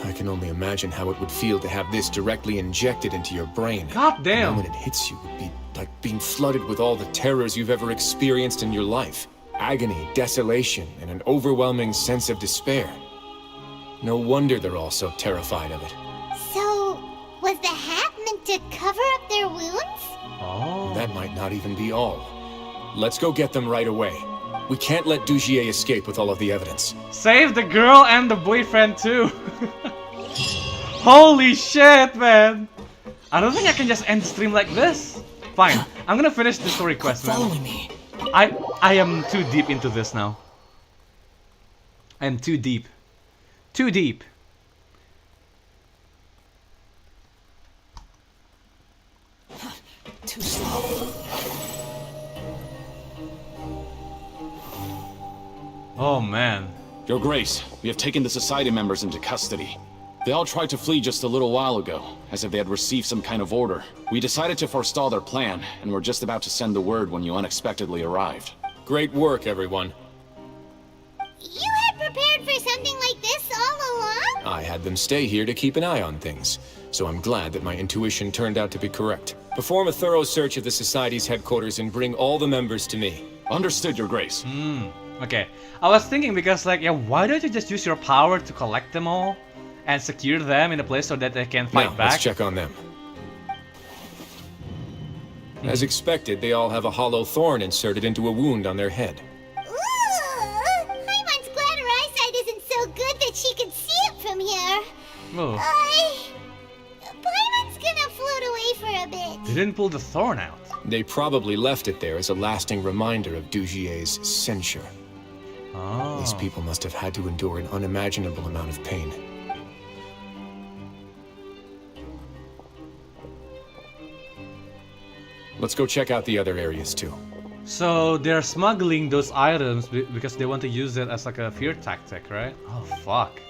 I can only imagine how it would feel to have this directly injected into your brain. God damn! And when it hits you, it would be like being flooded with all the terrors you've ever experienced in your life. Agony, desolation, and an overwhelming sense of despair. No wonder they're all so terrified of it. So, was the hat meant to cover up their wounds? Oh. That might not even be all. Let's go get them right away. We can't let Dugier escape with all of the evidence. Save the girl and the boyfriend too. Holy shit, man. I don't think I can just end the stream like this. Fine. I'm gonna finish the story quest, man. Following me. I am too deep into this now. I am too deep. Too deep. Too slow. Oh man. Your Grace, we have taken the Society members into custody. They all tried to flee just a little while ago, as if they had received some kind of order. We decided to forestall their plan, and were just about to send the word when you unexpectedly arrived. Great work, everyone. You had prepared for something like this all along? I had them stay here to keep an eye on things, so I'm glad that my intuition turned out to be correct. Perform a thorough search of the Society's headquarters and bring all the members to me. Understood, Your Grace. Okay. I was thinking because like, yeah, why don't you just use your power to collect them all and secure them in a place so that they can fight now, back? Let's check on them. As expected, they all have a hollow thorn inserted into a wound on their head. Paimon's glad her eyesight isn't so good that she can see it from here. Oh. Paimon's gonna float away for a bit. They didn't pull the thorn out. They probably left it there as a lasting reminder of Dugier's censure. Oh. These people must have had to endure an unimaginable amount of pain. Let's go check out the other areas too. So they're smuggling those items because they want to use it as like a fear tactic, right? Oh fuck.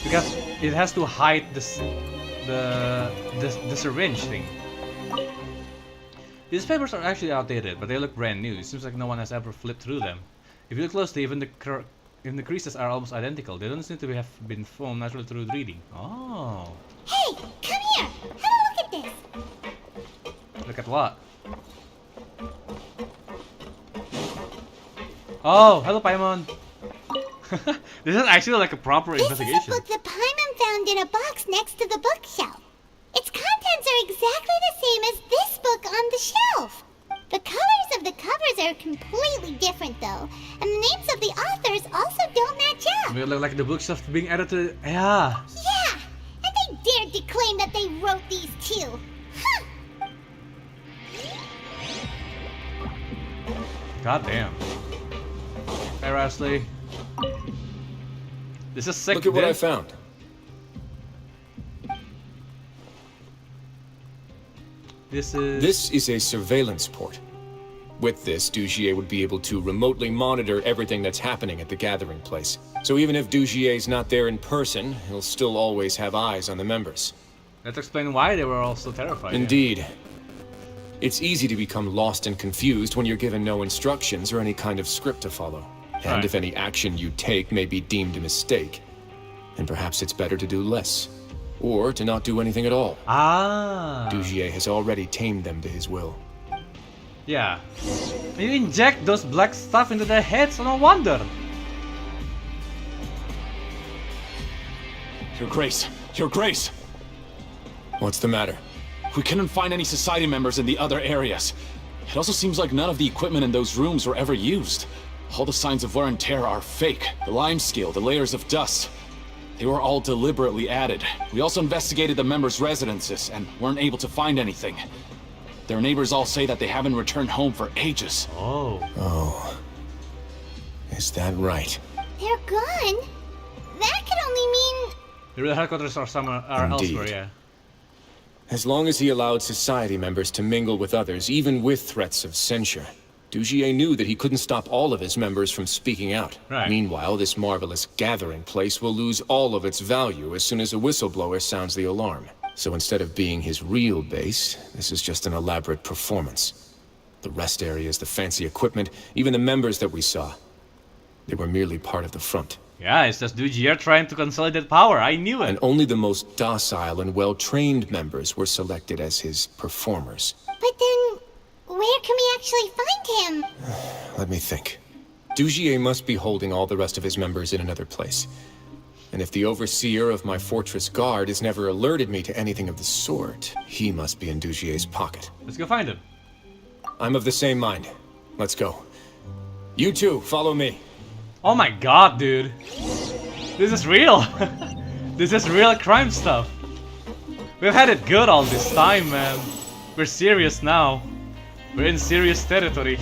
Because it has to hide the syringe thing. These papers are actually outdated, but they look brand new. It seems like no one has ever flipped through them. If you look closely, even the creases are almost identical. They don't seem to have been formed naturally through reading. Oh. Hey, come here. Have a look at this. Look at what? Oh, hello, Paimon. This is actually like a proper investigation. This is a book that Paimon found in a box next to the bookshelf. Its contents are exactly the same as this book on the shelf. The colors of the covers are completely different though, and the names of the authors also don't match up. They look like the bookshelf being edited. Yeah. Yeah, and they dared to claim that they wrote these too. Huh. God damn. Hey, Rasley. This is sick. Look at what I found. This is a surveillance port. With this, Dugier would be able to remotely monitor everything that's happening at the gathering place. So even if Dugier's not there in person, he'll still always have eyes on the members. Let's explain why they were all so terrified. Indeed. Yeah. It's easy to become lost and confused when you're given no instructions or any kind of script to follow. And if any action you take may be deemed a mistake, then perhaps it's better to do less. Or to not do anything at all. Ah. Dugier has already tamed them to his will. Yeah. You inject those black stuff into their heads, no wonder. Your Grace! Your Grace! What's the matter? We couldn't find any Society members in the other areas. It also seems like none of the equipment in those rooms were ever used. All the signs of wear and tear are fake. The limescale, the layers of dust. They were all deliberately added. We also investigated the members' residences and weren't able to find anything. Their neighbors all say that they haven't returned home for ages. Oh. Is that right? They're gone? That could only mean... The real headquarters are somewhere elsewhere, yeah. As long as he allowed Society members to mingle with others, even with threats of censure, Dugier knew that he couldn't stop all of his members from speaking out. Right. Meanwhile, this marvelous gathering place will lose all of its value as soon as a whistleblower sounds the alarm. So instead of being his real base, this is just an elaborate performance. The rest areas, the fancy equipment, even the members that we saw, they were merely part of the front. Yeah, it's just Dugier trying to consolidate power. I knew it. And only the most docile and well-trained members were selected as his performers. But then, where can we actually find him? Let me think. Dugier must be holding all the rest of his members in another place. And if the overseer of my fortress guard has never alerted me to anything of the sort, he must be in Dugier's pocket. Let's go find him. I'm of the same mind. Let's go. You two, follow me. Oh my god, dude. This is real. This is real crime stuff. We've had it good all this time, man. We're serious now. We're in serious territory.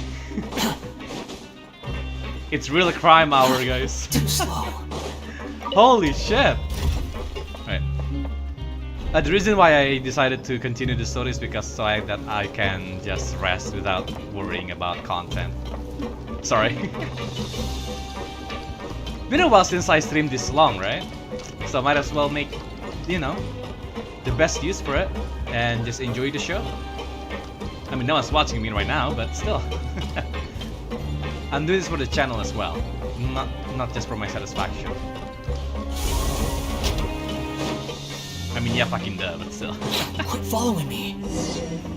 It's real crime hour, guys. Too slow. Holy shit! Right. The reason why I decided to continue the story is because so that I can just rest without worrying about content. Sorry. Been a while since I streamed this long, right? So I might as well make, you know, the best use for it and just enjoy the show. I mean, no one's watching me right now, but still. I'm doing this for the channel as well, not just for my satisfaction. I mean, yeah, fucking duh, but still. Quit following me.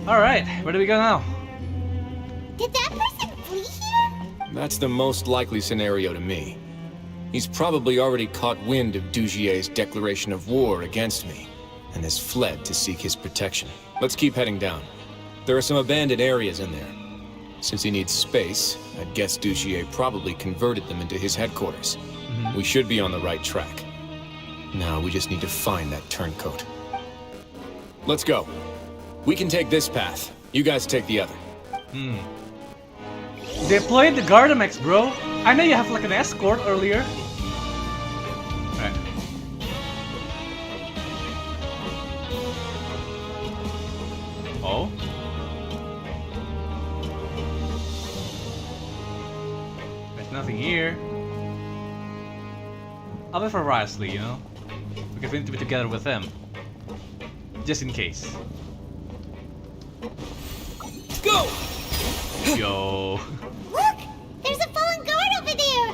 Alright, where do we go now? Did that person flee here? That's the most likely scenario to me. He's probably already caught wind of Dugier's declaration of war against me, and has fled to seek his protection. Let's keep heading down. There are some abandoned areas in there. Since he needs space, I'd guess Dugier probably converted them into his headquarters. We should be on the right track. Now we just need to find that turncoat. Let's go. We can take this path. You guys take the other. Deploy the Gardamex, bro. I know you have like an escort earlier. Right. Oh? There's nothing here. I'll be for Risley, you know? Because we need to be together with him. Just in case. Go! Yo. Look! There's a fallen guard over there!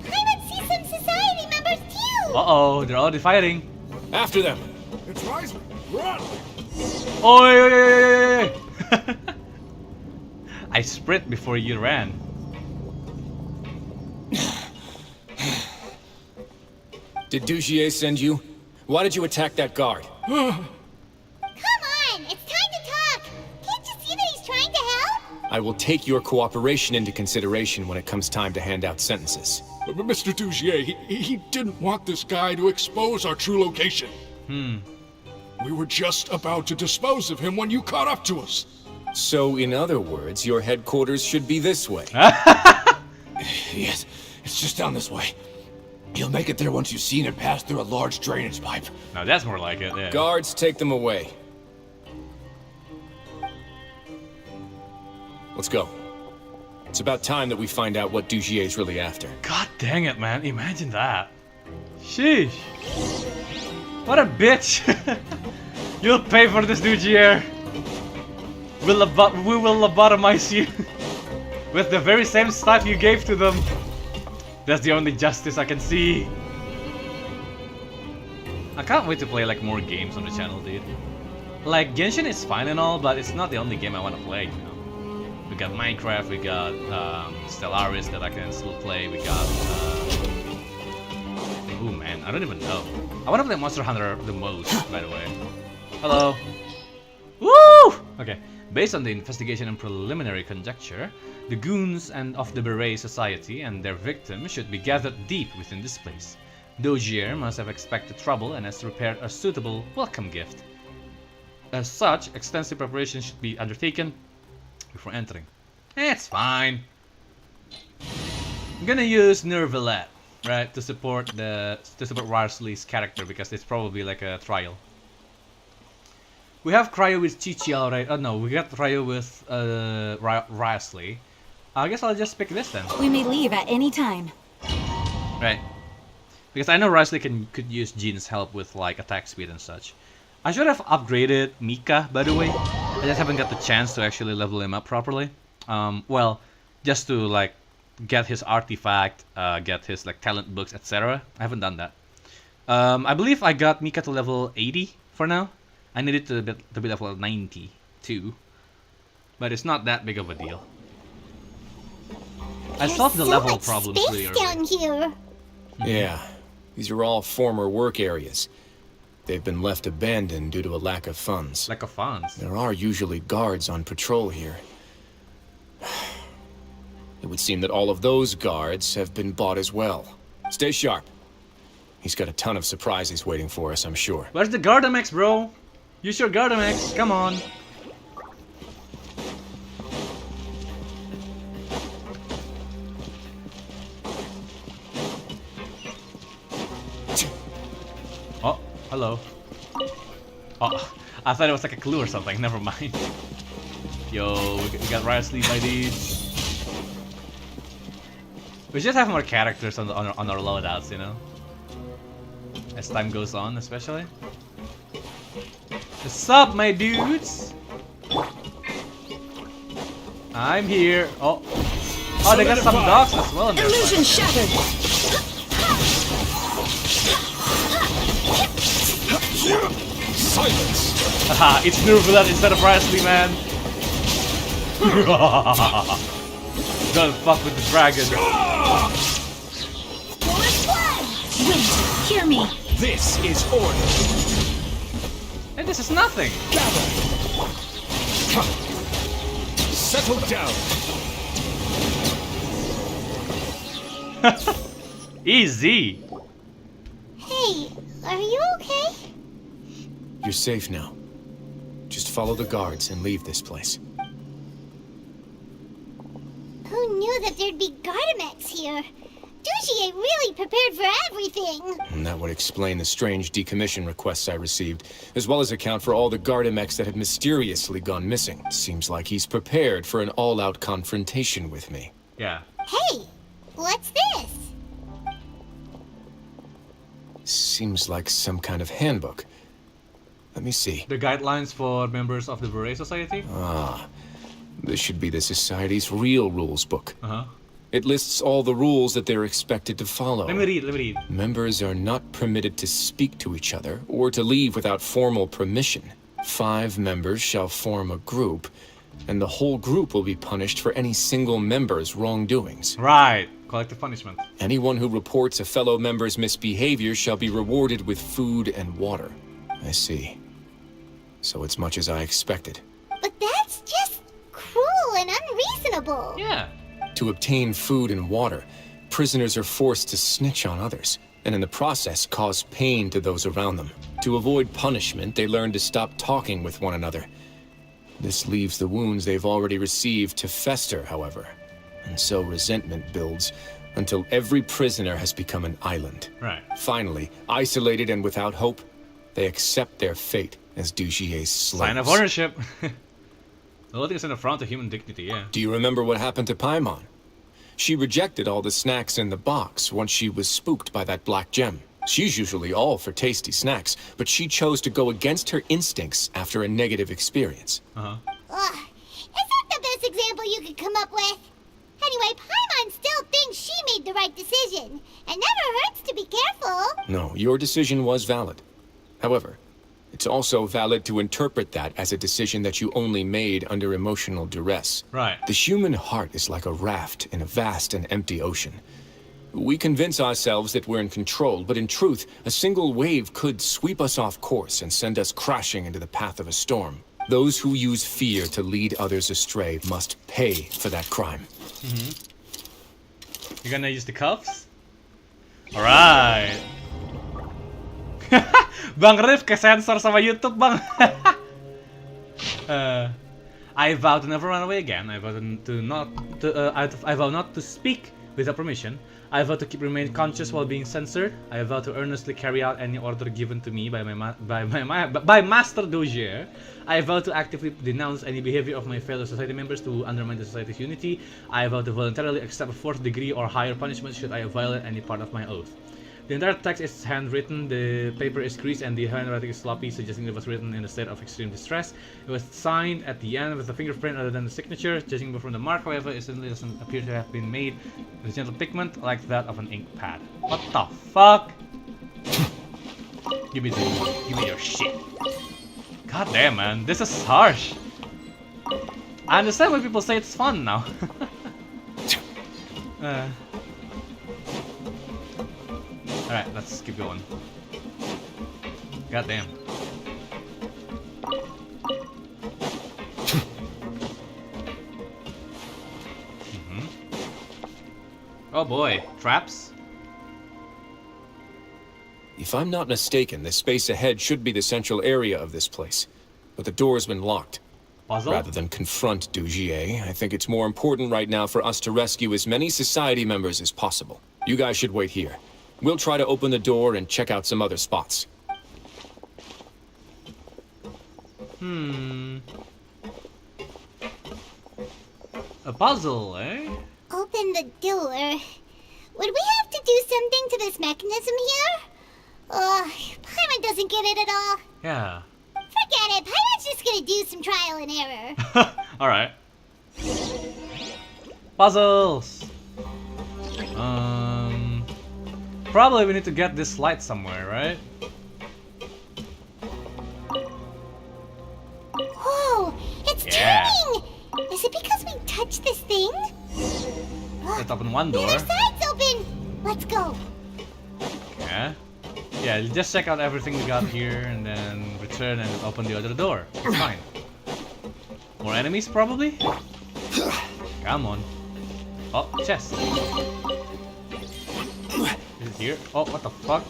I would see some society members too! Uh-oh, they're already fighting. After them! It's Risley! Run! Oi! I sprint before you ran. Did Dugier send you? Why did you attack that guard? Come on! It's time to talk! Can't you see that he's trying to help? I will take your cooperation into consideration when it comes time to hand out sentences. But Mr. Dugier, he didn't want this guy to expose our true location. We were just about to dispose of him when you caught up to us. So, in other words, your headquarters should be this way. Yes, it's just down this way. You'll make it there once you've seen it pass through a large drainage pipe. Now that's more like it, yeah. Guards, take them away. Let's go. It's about time that we find out what Dugier's really after. God dang it, man. Imagine that. Sheesh. What a bitch. You'll pay for this, Dugier. We will lobotomize you. With the very same stuff you gave to them. That's the only justice I can see. I can't wait to play like more games on the channel, dude. Like Genshin is fine and all, but it's not the only game I want to play, you know. We got Minecraft, we got Stellaris that I can still play, we got oh man, I don't even know. I want to play Monster Hunter the most, by the way. Hello. Woo! Okay. Based on the investigation and preliminary conjecture, the goons of the Beret Society and their victims should be gathered deep within this place. Dugier must have expected trouble and has prepared a suitable welcome gift. As such, extensive preparation should be undertaken before entering. It's fine. I'm gonna use Neuvillette, right, to support Risley's character because it's probably like a trial. We have Cryo with Chichi already. Oh no, we got Cryo with Risley. I guess I'll just pick this then. We may leave at any time. Right. Because I know Risley could use Jean's help with like attack speed and such. I should have upgraded Mika, by the way. I just haven't got the chance to actually level him up properly. Well, just to like get his artifact, get his like talent books, etc. I haven't done that. I believe I got Mika to level 80 for now. I need it to be level 90 too, but it's not that big of a deal. I solved the level problems really early. Down here. Yeah, these are all former work areas. They've been left abandoned due to a lack of funds. Lack of funds? There are usually guards on patrol here. It would seem that all of those guards have been bought as well. Stay sharp. He's got a ton of surprises waiting for us, I'm sure. Where's the Gardamex, bro? Use your Gardamex, come on. Hello. Oh, I thought it was like a clue or something. Never mind. Yo, we got riot sleep IDs. We should have more characters on our loadouts, you know? As time goes on, especially. What's up, my dudes? I'm here. Oh, they got some dogs as well in there. Illusion shattered. Silence. Haha, it's Neuvillette instead of Presley, man. Don't fuck with the dragon. Wait, hear me. This is order. And this is nothing. Gather. Settle down. Easy. Hey, are you okay? You're safe now. Just follow the guards and leave this place. Who knew that there'd be Gardamex here? Dougie really prepared for everything. And that would explain the strange decommission requests I received, as well as account for all the Gardamex that have mysteriously gone missing. Seems like he's prepared for an all-out confrontation with me. Yeah. Hey, what's this? Seems like some kind of handbook. Let me see. The guidelines for members of the Beret Society? Ah, this should be the Society's real rules book. Uh-huh. It lists all the rules that they're expected to follow. Let me read. Members are not permitted to speak to each other or to leave without formal permission. 5 members shall form a group, and the whole group will be punished for any single member's wrongdoings. Right. Collective punishment. Anyone who reports a fellow member's misbehavior shall be rewarded with food and water. I see. So it's much as I expected. But that's just cruel and unreasonable. Yeah. To obtain food and water, prisoners are forced to snitch on others, and in the process cause pain to those around them. To avoid punishment, they learn to stop talking with one another. This leaves the wounds they've already received to fester, however. And so resentment builds until every prisoner has become an island. Right. Finally, isolated and without hope, they accept their fate as Dugier's slaves. Sign of ownership. The whole thing is an affront to human dignity, yeah. Do you remember what happened to Paimon? She rejected all the snacks in the box once she was spooked by that black gem. She's usually all for tasty snacks, but she chose to go against her instincts after a negative experience. Uh-huh. Ugh, is that the best example you could come up with? Anyway, Paimon still thinks she made the right decision. It never hurts to be careful. No, your decision was valid. However, it's also valid to interpret that as a decision that you only made under emotional duress. Right. The human heart is like a raft in a vast and empty ocean. We convince ourselves that we're in control, but in truth, a single wave could sweep us off course and send us crashing into the path of a storm. Those who use fear to lead others astray must pay for that crime. Mm-hmm. You're gonna use the cuffs? Alright. Bang Riff ke-sensor sama YouTube, Bang. I vow to never run away again. I vow I vow not to speak without permission. I vow to remain conscious while being censored. I vow to earnestly carry out any order given to me by Master Dougier. I vow to actively denounce any behavior of my fellow society members to undermine the society's unity. I vow to voluntarily accept a 4th degree or higher punishment should I violate any part of my oath. The entire text is handwritten, the paper is creased, and the handwriting is sloppy, suggesting it was written in a state of extreme distress. It was signed at the end with a fingerprint other than the signature. Judging from the mark, however, it certainly doesn't appear to have been made with gentle pigment like that of an ink pad. What the fuck? Give me your shit. God damn, man, this is harsh. I understand why people say it's fun now. Alright, let's keep going. God damn. Oh boy, traps? If I'm not mistaken, the space ahead should be the central area of this place. But the door's been locked. Puzzle? Rather than confront Dougier, I think it's more important right now for us to rescue as many society members as possible. You guys should wait here. We'll try to open the door and check out some other spots. A puzzle, eh? Open the door. Would we have to do something to this mechanism here? Paimon doesn't get it at all. Yeah. Forget it. Paimon's just gonna do some trial and error. Alright. Puzzles! Probably we need to get this light somewhere, right? Whoa! It's turning! Is it because we touched this thing? Let's open one door. The other side's open! Let's go. Okay. Yeah, just check out everything we got here and then return and open the other door. It's fine. More enemies, probably? Come on. Oh, chest. Is it here? Oh, what the fuck?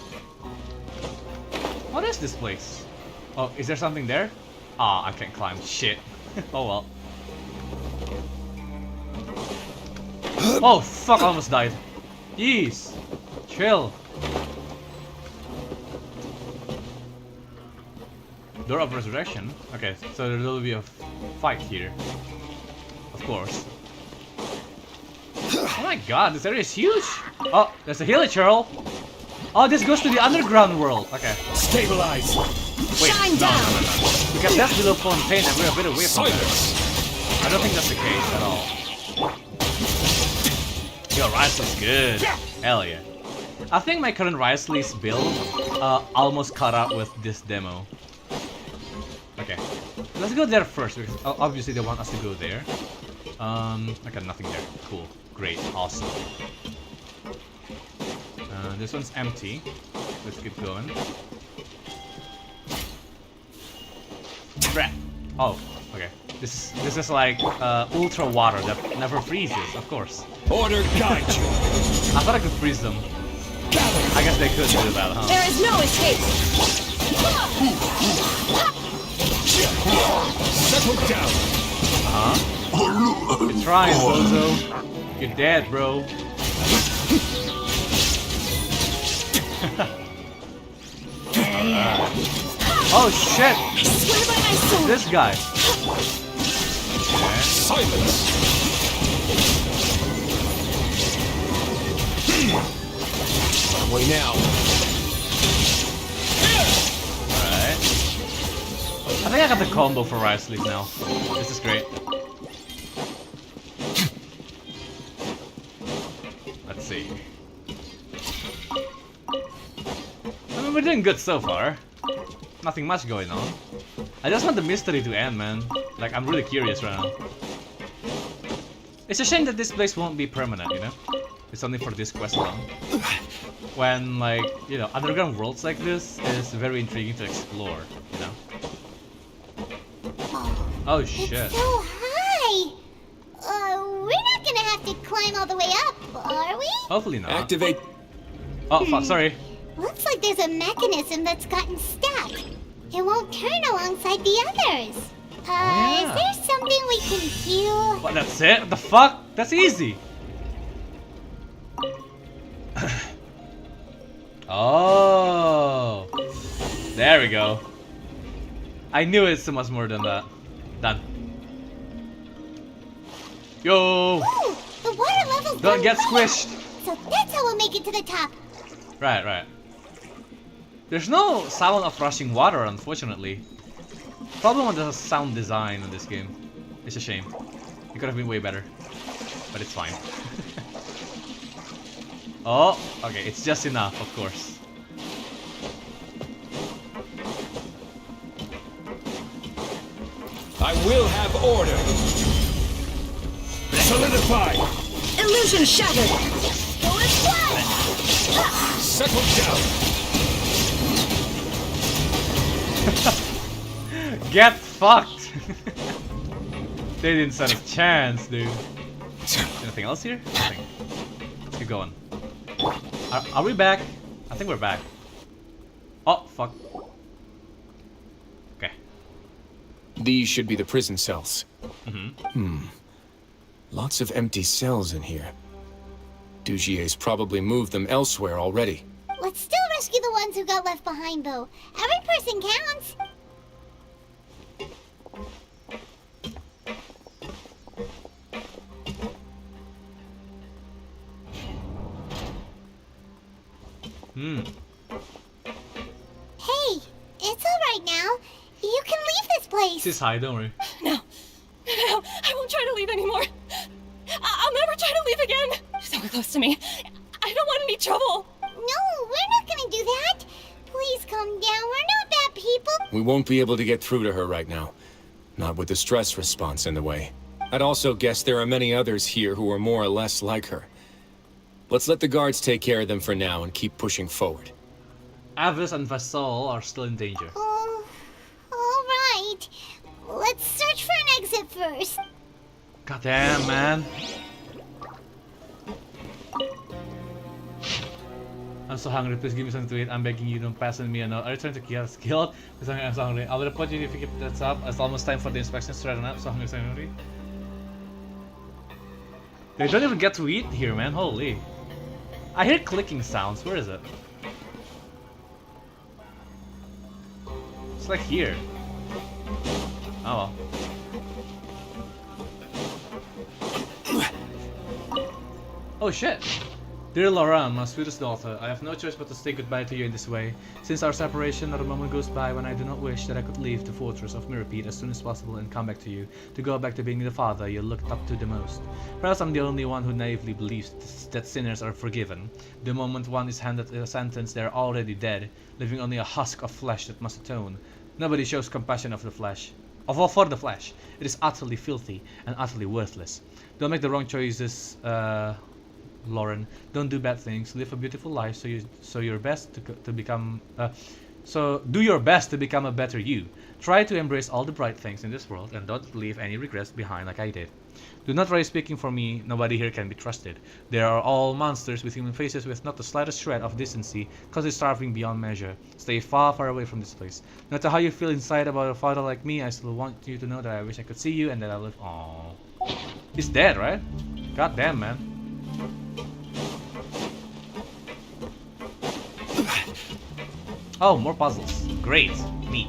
What is this place? Oh, is there something there? Ah, I can't climb. Shit. Oh well. Oh, fuck, I almost died. Jeez. Chill. Door of Resurrection? Okay, so there will be a fight here. Of course. Oh my god, this area is huge! Oh, there's a hilichurl! Oh, this goes to the underground world! Okay. Stabilize! Wait, no. Because that's below Fontaine and we're a bit away from there. I don't think that's the case at all. Yo, Risley's good. Hell yeah. I think my current Risley's build almost caught up with this demo. Okay, let's go there first because obviously they want us to go there. Okay, nothing there. Cool, great, awesome. This one's empty. Let's keep going. Oh, okay. This is like ultra water that never freezes, of course. Order guide you. I thought I could freeze them. I guess they could do that, huh? There is no escape. Settle down. You're trying, bozo. You're dead, bro. Oh shit! I swear by my sword. This guy. Okay. Silence. Way now. Alright. I think I got the combo for Risley now. This is great. Let's see. I mean, we're doing good so far. Nothing much going on. I just want the mystery to end, man. Like, I'm really curious right now. It's a shame that this place won't be permanent, you know? It's only for this quest long. When, like, you know, underground worlds like this is very intriguing to explore, you know? Oh shit. It's so high! We're not gonna have to climb all the way up, are we? Hopefully not. Activate. Oh fuck, sorry. Looks like there's a mechanism that's gotten stuck. It won't turn alongside the others. yeah. Is there something we can do? What, that's it? What the fuck? That's easy. Oh. There we go. I knew it's so much more than that. Done. Yo! Ooh, the water level's Don't gone get lower. squished! So that's how we'll make it to the top. Right, right. There's no sound of rushing water, unfortunately. Problem with the sound design in this game. It's a shame. It could have been way better. But it's fine. Oh, okay, it's just enough, of course. I will have order. Solidify. Illusion shattered. Go as one. Settle down. Get fucked! They didn't stand a chance, dude. Anything else here? Nothing. Let's keep going. Are we back? I think we're back. Oh, fuck. Okay. These should be the prison cells. Mm-hmm. Lots of empty cells in here. Dugier's probably moved them elsewhere already. Let's still rescue the ones who got left behind, though. Every person counts. Hey, it's alright now. You can leave this place. She's high, don't worry. No, I won't try to leave anymore. I'll never try to leave again. So close to me. I don't want any trouble. No, we're not gonna do that. Please calm down. We're not bad people. We won't be able to get through to her right now. Not with the stress response in the way. I'd also guess there are many others here who are more or less like her. Let's let the guards take care of them for now and keep pushing forward. Avis and Vassal are still in danger. Oh, alright. Let's search for an exit first. God damn, man. I'm so hungry, please give me something to eat. I'm begging you, don't pass on me a note. Are you trying to kill us? I'm so hungry. I'll report you if you keep that up. It's almost time for the inspections to run up. So hungry, so hungry. They don't even get to eat here, man. Holy. I hear clicking sounds. Where is it? It's like here. Oh well. Oh shit. Dear Laura, my sweetest daughter, I have no choice but to say goodbye to you in this way. Since our separation, not a moment goes by when I do not wish that I could leave the fortress of Mirapede as soon as possible and come back to you, to go back to being the father you looked up to the most. Perhaps I'm the only one who naively believes that sinners are forgiven. The moment one is handed a sentence, they are already dead, leaving only a husk of flesh that must atone. Nobody shows compassion of the flesh. For the flesh. It is utterly filthy and utterly worthless. Don't make the wrong choices, Lauren. Don't do bad things. Live a beautiful life. So do your best to become a better you. Try to embrace all the bright things in this world and don't leave any regrets behind like I did. Do not worry, speaking for me. Nobody here can be trusted. They are all monsters with human faces with not the slightest shred of decency, cause they're starving beyond measure. Stay far, far away from this place. No matter how you feel inside about a father like me, I still want you to know that I wish I could see you and that I live. Aww. He's dead, right? God damn, man. Oh, more puzzles. Great. Neat.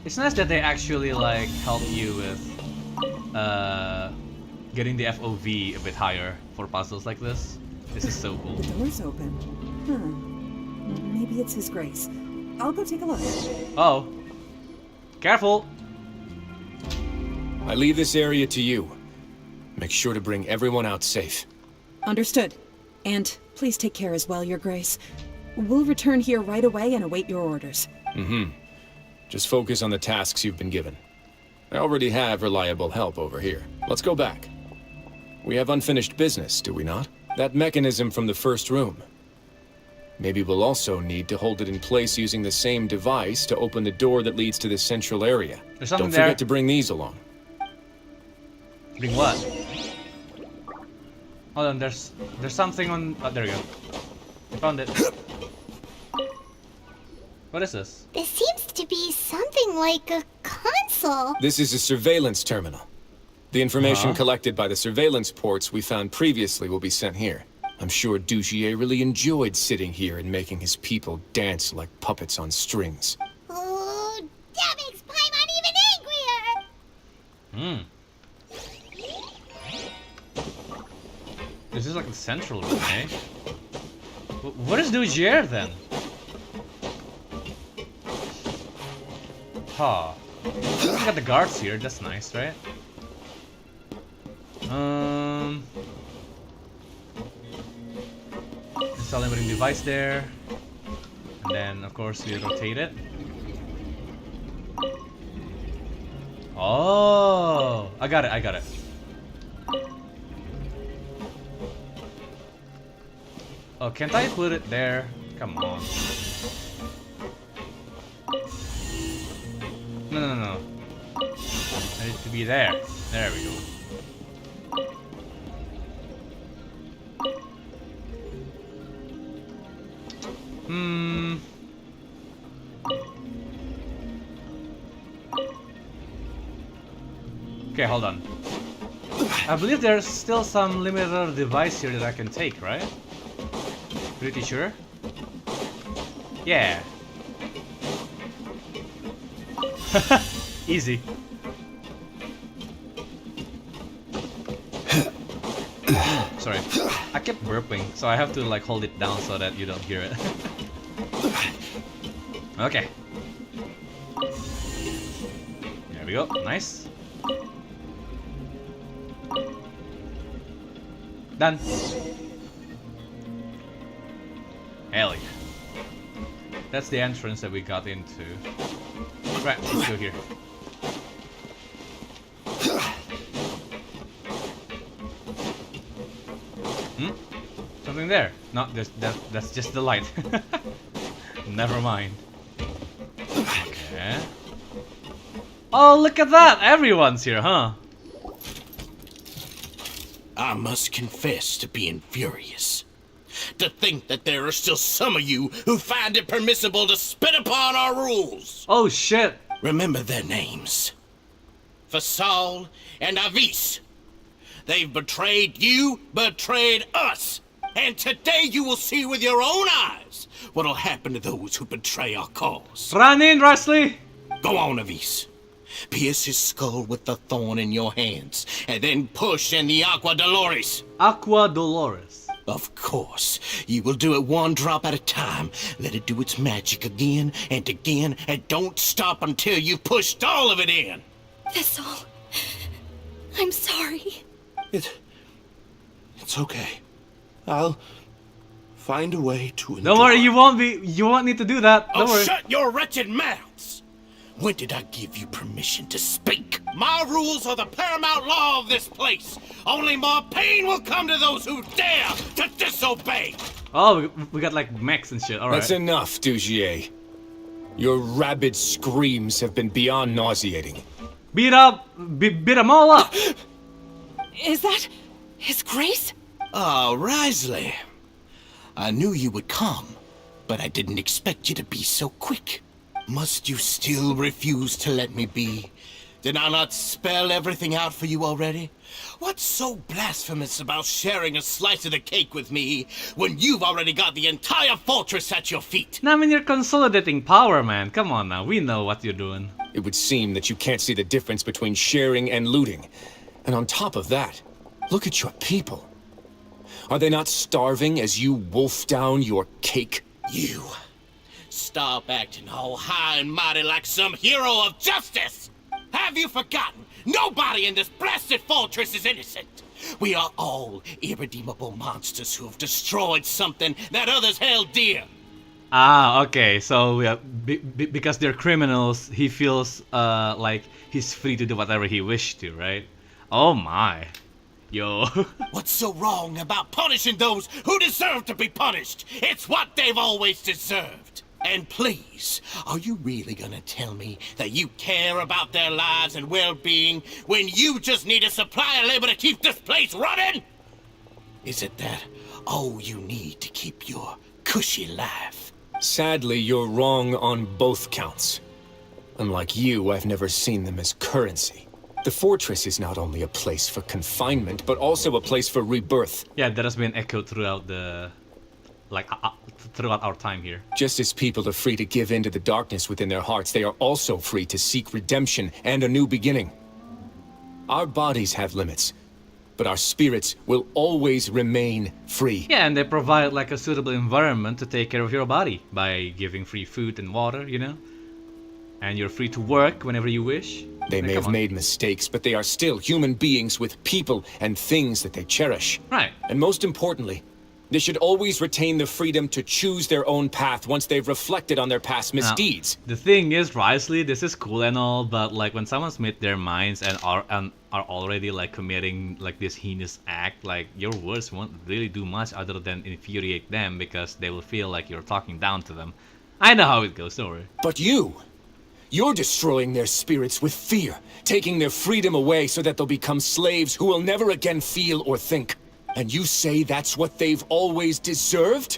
It's nice that they actually like help you with getting the FOV a bit higher for puzzles like this. This is so cool. The door's open. Maybe it's His Grace. I'll go take a look. Oh. Careful! I leave this area to you. Make sure to bring everyone out safe. Understood. And please take care as well, Your Grace. We'll return here right away and await your orders. Just focus on the tasks you've been given. I already have reliable help over here. Let's go back. We have unfinished business, do we not? That mechanism from the first room. Maybe we'll also need to hold it in place using the same device to open the door that leads to the central area. Don't forget to bring these along. Bring what? Hold on, there's something on... Oh, there we go. I found it. What is this? This seems to be something like a console. This is a surveillance terminal. The information collected by the surveillance ports we found previously will be sent here. I'm sure Dugier really enjoyed sitting here and making his people dance like puppets on strings. Oh, that makes Paimon even angrier! This is like the central room, eh? What is Dugier then? Huh. We got the guards here, that's nice, right? Install limiting device there. And then of course we rotate it. Oh, I got it. Oh, can't I put it there? Come on. No. I need to be there. There we go. Okay, hold on. I believe there's still some limiter device here that I can take, right? Pretty sure. Yeah. Easy. Sorry. I kept burping, so I have to like hold it down so that you don't hear it. Okay. There we go. Nice. Done. Hell yeah. That's the entrance that we got into. Right, let's go here. Hmm? Something there. No, that's just the light. Never mind. Okay. Oh, look at that! Everyone's here, huh? I must confess to being furious. To think that there are still some of you who find it permissible to spit upon our rules. Oh shit. Remember their names. Fasal and Avis. They've betrayed you, betrayed us. And today you will see with your own eyes what'll happen to those who betray our cause. Run in, Wesley! Go on, Avis. Pierce his skull with the thorn in your hands, and then push in the Aqua Dolores. Aqua Dolores. Of course. You will do it one drop at a time. Let it do its magic again, and don't stop until you've pushed all of it in. That's all. I'm sorry. It's okay. I'll find a way to enjoy. Don't worry, you won't need to do that. Don't worry. Shut your wretched mouths! When did I give you permission to speak? My rules are the paramount law of this place. Only more pain will come to those who dare to disobey. Oh, we got like mechs and shit. All right. That's enough, Dugier. Your rabid screams have been beyond nauseating. Beat them all up. Is that His Grace? Ah, Risley. I knew you would come, but I didn't expect you to be so quick. Must you still refuse to let me be? Did I not spell everything out for you already? What's so blasphemous about sharing a slice of the cake with me when you've already got the entire fortress at your feet? I mean, you're consolidating power, man. Come on now, we know what you're doing. It would seem that you can't see the difference between sharing and looting. And on top of that, look at your people. Are they not starving as you wolf down your cake? You. Stop acting all high and mighty like some hero of justice! Have you forgotten? Nobody in this blasted fortress is innocent! We are all irredeemable monsters who have destroyed something that others held dear! Ah, okay, so because they're criminals, he feels like he's free to do whatever he wished to, right? Oh my. Yo. What's so wrong about punishing those who deserve to be punished? It's what they've always deserved! And please, are you really gonna tell me that you care about their lives and well-being when you just need a supply of labor to keep this place running? Is it that all you need to keep your cushy life? Sadly, you're wrong on both counts. Unlike you, I've never seen them as currency. The fortress is not only a place for confinement, but also a place for rebirth. Yeah, that has been echoed throughout throughout our time here. Just as people are free to give in to the darkness within their hearts, they are also free to seek redemption and a new beginning. Our bodies have limits, but our spirits will always remain free. Yeah, and they provide like a suitable environment to take care of your body by giving free food and water, you know? And you're free to work whenever you wish. They may have made mistakes, but they are still human beings with people and things that they cherish. Right. And most importantly, they should always retain the freedom to choose their own path once they've reflected on their past misdeeds. Now, the thing is, Risley, this is cool and all, but like when someone's made their minds and are already like committing like this heinous act, like your words won't really do much other than infuriate them because they will feel like you're talking down to them. I know how it goes, don't worry. But you're destroying their spirits with fear, taking their freedom away so that they'll become slaves who will never again feel or think. And you say that's what they've always deserved?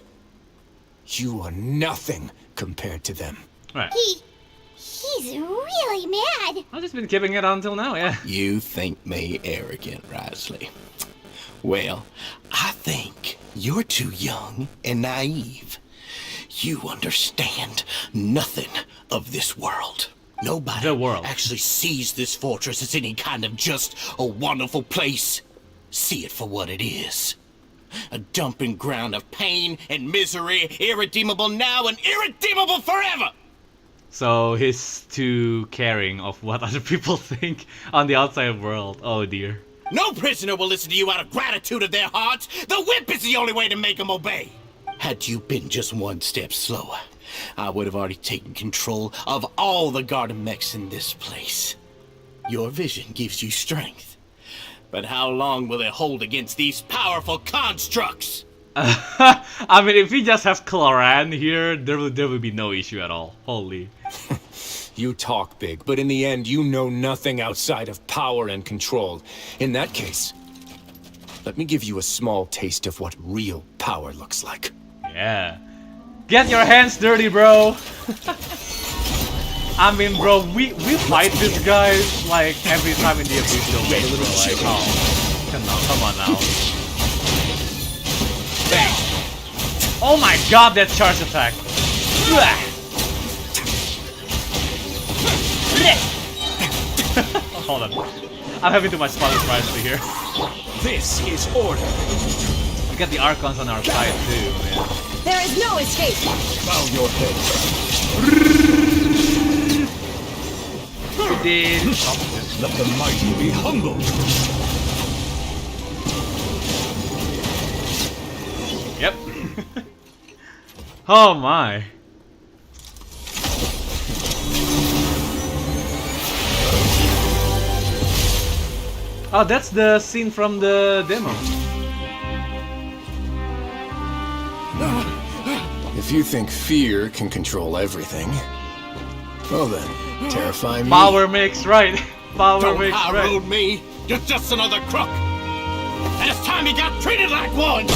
You are nothing compared to them. Right. He's really mad. I've just been keeping it on until now, yeah. You think me arrogant, Risley. Well, I think you're too young and naive. You understand nothing of this world. Nobody actually sees this fortress as any kind of just a wonderful place. See it for what it is. A dumping ground of pain and misery, irredeemable now and irredeemable forever! So he's too caring of what other people think on the outside world. Oh dear. No prisoner will listen to you out of gratitude of their hearts. The whip is the only way to make them obey. Had you been just one step slower, I would have already taken control of all the garden mechs in this place. Your vision gives you strength. But how long will it hold against these powerful constructs? I mean, if we just have Cloran here, there will be no issue at all. Holy. You talk big, but in the end, you know nothing outside of power and control. In that case, let me give you a small taste of what real power looks like. Yeah. Get your hands dirty, bro. I mean, bro, we fight this guy like every time in the official base, bro. Like, oh, come on now. Bang. Oh my god, that charge attack. Hold on. I'm having too much fun with Risley here. This is order. We got the Archons on our side too, man. There is no escape. Bow your head. We did. Let the mighty be humbled. Yep. Oh my. Oh, that's the scene from the demo. If you think fear can control everything, well then, terrify me. Power mix, right? Power Don't mix, high right? road me. You're just another crook. And it's time you got treated like one.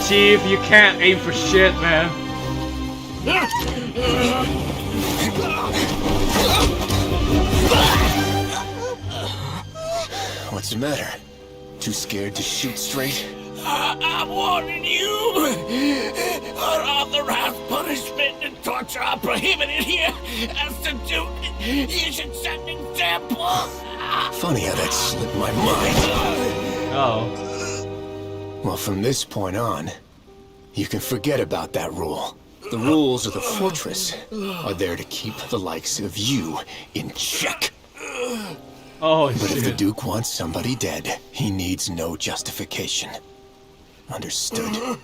Chief, you can't aim for shit, man. What's the matter? Too scared to shoot straight? I'm warning you. Unauthorized punishment and torture are prohibited here. As to do, you should set an example. Funny how that slipped my mind. Oh. Well, from this point on, you can forget about that rule. The rules of the fortress are there to keep the likes of you in check. Oh, but shit. if the Duke wants somebody dead, he needs no justification. Understood?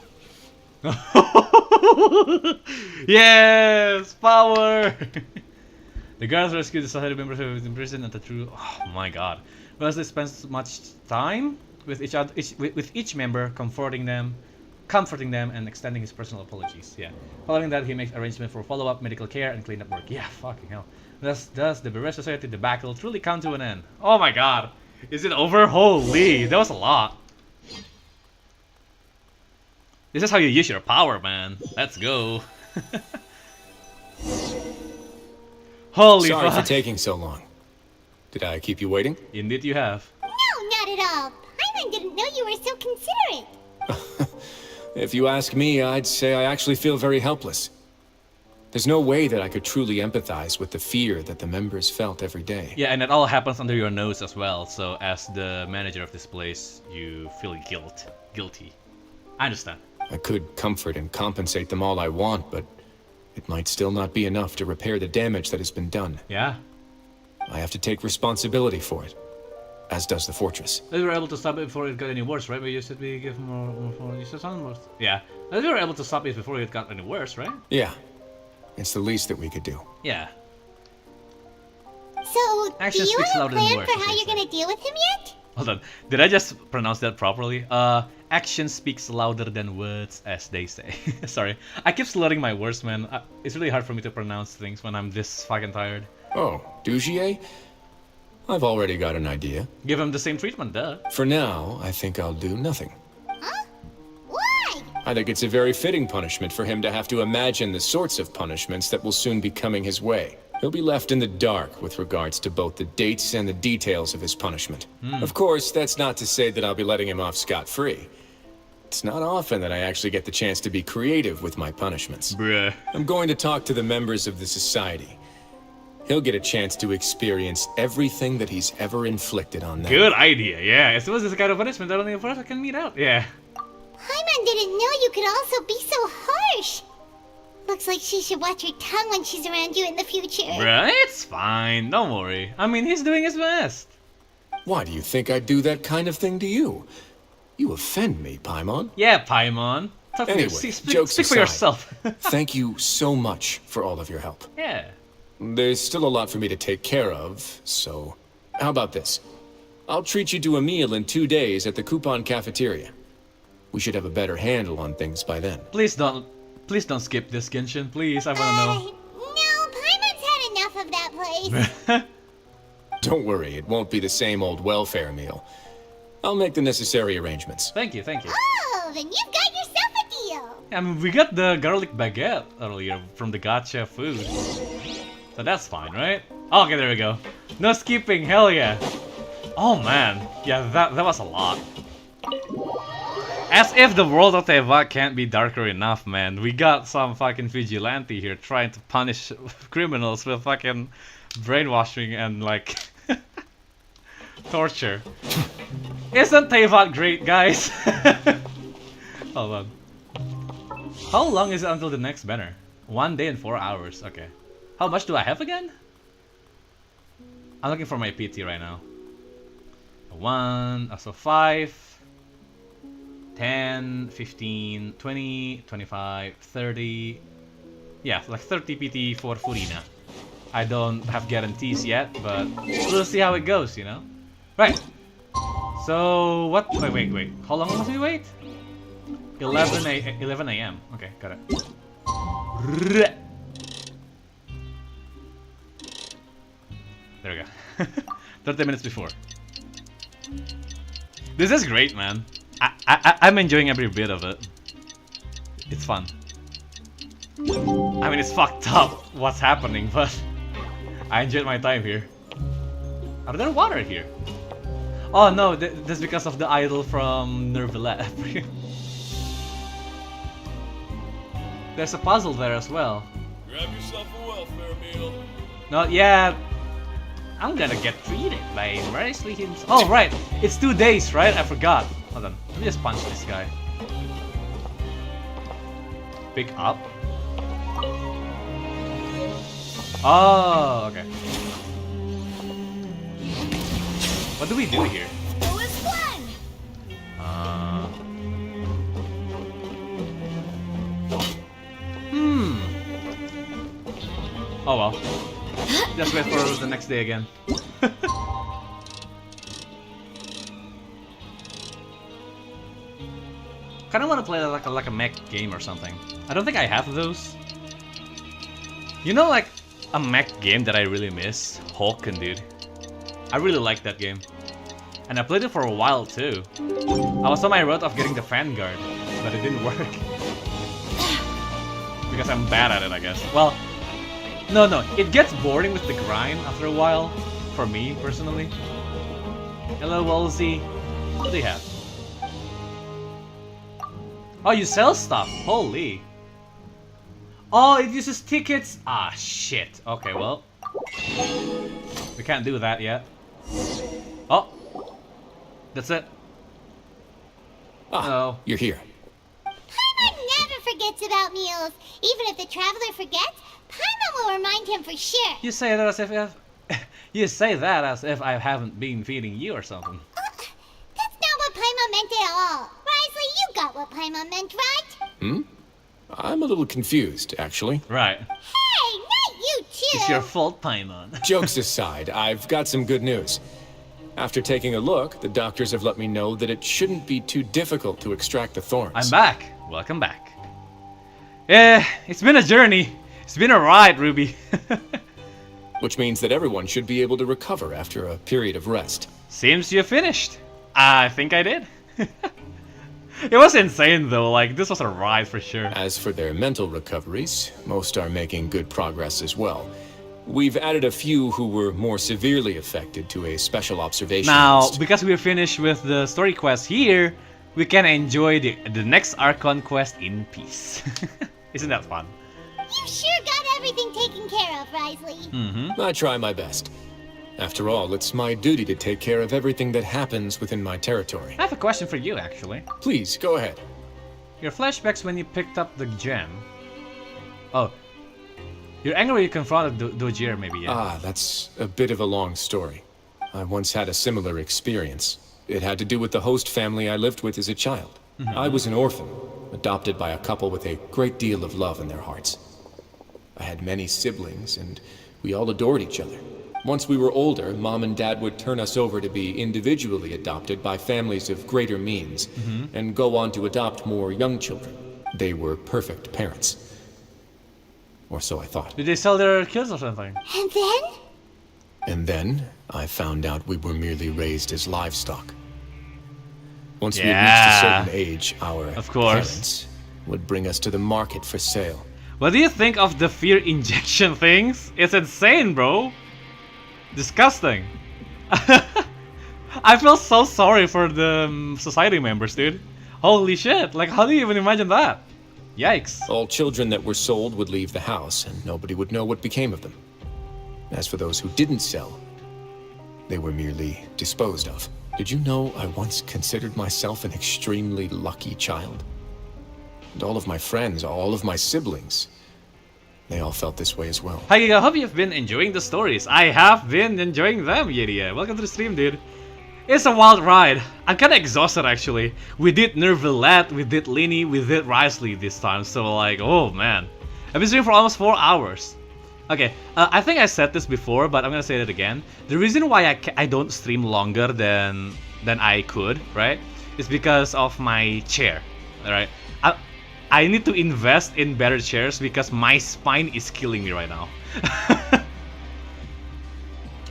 Yes! Power! The guards rescue the society members who was imprisoned at the true... Oh my god. Wesley spends much time with each member, comforting them, and extending his personal apologies. Yeah. Following that, he makes arrangements for follow-up medical care and cleanup work. Yeah, fucking hell. Thus the Bereft Society debacle truly come to an end. Oh my god. Is it over? Holy, that was a lot. This is how you use your power, man. Let's go. Holy Sorry fuck. for taking so long. Did I keep you waiting? Indeed you have. No, not at all. Paimon didn't know you were so considerate. If you ask me, I'd say I actually feel very helpless. There's no way that I could truly empathize with the fear that the members felt every day. Yeah, and it all happens under your nose as well, so as the manager of this place, you feel guilty. I understand. I could comfort and compensate them all I want, but it might still not be enough to repair the damage that has been done. Yeah. I have to take responsibility for it, as does the fortress. We were able to stop it before it got any worse, right? We said we give more you said something more. Yeah. We were able to stop it before it got any worse, right? Yeah. It's the least that we could do. Yeah. So, Action do you speaks have a louder than plan words, for as how they you're gonna deal with him yet? Hold on. Did I just pronounce that properly? Action speaks louder than words, as they say. Sorry. I keep slurring my words, man. It's really hard for me to pronounce things when I'm this fucking tired. Oh, Dugier? I've already got an idea. Give him the same treatment, duh. For now, I think I'll do nothing. Huh? Why? I think it's a very fitting punishment for him to have to imagine the sorts of punishments that will soon be coming his way. He'll be left in the dark with regards to both the dates and the details of his punishment. Of course, that's not to say that I'll be letting him off scot-free. It's not often that I actually get the chance to be creative with my punishments. Bruh. I'm going to talk to the members of the society. He'll get a chance to experience everything that he's ever inflicted on them. Good idea, yeah. If it was this kind of punishment, I don't think I can meet out. Yeah. Paimon didn't know you could also be so harsh. Looks like she should watch her tongue when she's around you in the future. Bruh, it's fine. Don't worry. I mean, he's doing his best. Why do you think I'd do that kind of thing to you? You offend me, Paimon. Yeah, Paimon. Anyway, jokes speak for aside, yourself. thank you so much for all of your help. Yeah. There's still a lot for me to take care of, so how about this? I'll treat you to a meal in 2 days at the Coupon Cafeteria. We should have a better handle on things by then. Please don't skip this, Genshin. Please, I wanna know. No, Paimon's had enough of that place. Don't worry, it won't be the same old welfare meal. I'll make the necessary arrangements. Thank you. Oh, then you've got yourself a deal. I mean, we got the garlic baguette earlier from the gacha food. So that's fine, right? Okay, there we go. No skipping, hell yeah. Oh man, yeah, that was a lot. As if the world of Teva can't be darker enough, man. We got some fucking vigilante here trying to punish criminals with fucking brainwashing and like torture. Isn't Tevat great, guys? Hold on. How long is it until the next banner? 1 day and 4 hours. Okay. How much do I have again? I'm looking for my PT right now. 5, 10, 15, 20, 25, 30. Yeah, like 30 PT for Furina. I don't have guarantees yet, but we'll see how it goes, you know? Right. So, what? Wait. How long must we wait? 11 a.m. Okay, got it. There we go. 30 minutes before. This is great, man. I'm enjoying every bit of it. It's fun. I mean, it's fucked up what's happening, but I enjoyed my time here. Are there water here? Oh no, that's because of the idol from Neuvillette. There's a puzzle there as well. Grab yourself a welfare meal. Not yet. I'm gonna get treated by Mercy himself. Oh right, it's 2 days, right? I forgot. Hold on, let me just punch this guy. Pick up. Oh, okay. What do we do here? It was fun. Oh well. Just wait for the next day again. Kinda wanna play like a mech game or something. I don't think I have those. You know, like a mech game that I really miss? Hulken, dude. I really like that game. And I played it for a while too. I was on my road of getting the Vanguard, but it didn't work. Because I'm bad at it, I guess. Well, no, it gets boring with the grind after a while, for me, personally. Hello, Wolsey. What do you have? Oh, you sell stuff? Holy. Oh, it uses tickets? Ah, shit. Okay, well. We can't do that yet. Oh. That's it. Oh, you're here. Paimon never forgets about meals. Even if the traveler forgets, Paimon will remind him for sure. You say that as if I haven't been feeding you or something. That's not what Paimon meant at all. Risley, you got what Paimon meant, right? I'm a little confused, actually. Right. Hey, not you too. It's your fault, Paimon. Jokes aside, I've got some good news. After taking a look, the doctors have let me know that it shouldn't be too difficult to extract the thorns. I'm back. Welcome back. Yeah, it's been a journey. It's been a ride, Ruby. Which means that everyone should be able to recover after a period of rest. Seems you finished. I think I did. It was insane though, like this was a ride for sure. As for their mental recoveries, most are making good progress as well. We've added a few who were more severely affected to a special observation Now, list. because we're finished with the story quest here, we can enjoy the next Archon quest in peace. Isn't that fun? You sure got everything taken care of, Risley. I try my best. After all, it's my duty to take care of everything that happens within my territory. I have a question for you, actually. Please, go ahead. Your flashbacks when you picked up the gem. Oh. You're angry when you confronted Dojier, maybe, yeah. Ah, that's a bit of a long story. I once had a similar experience. It had to do with the host family I lived with as a child. I was an orphan, adopted by a couple with a great deal of love in their hearts. I had many siblings, and we all adored each other. Once we were older, Mom and Dad would turn us over to be individually adopted by families of greater means, and go on to adopt more young children. They were perfect parents. Or so I thought. Did they sell their kids or something? And then? And then, I found out we were merely raised as livestock. Once we reached a certain age, our parents would bring us to the market for sale. What do you think of the fear injection things? It's insane, bro. Disgusting. I feel so sorry for the society members, dude. Holy shit, like how do you even imagine that? Yikes. All children that were sold would leave the house, and nobody would know what became of them. As for those who didn't sell, they were merely disposed of. Did you know I once considered myself an extremely lucky child? And all of my friends, all of my siblings, they all felt this way as well. Hi Giga, hope you've been enjoying the stories. I have been enjoying them, Yeria. Welcome to the stream, dude. It's a wild ride. I'm kinda exhausted actually. We did Neuvillette, we did Lini, we did Risley this time, so like, oh man. I've been streaming for almost 4 hours. Okay, I think I said this before, but I'm gonna say it again. The reason why I don't stream longer than I could, right, is because of my chair, alright? I need to invest in better chairs because my spine is killing me right now.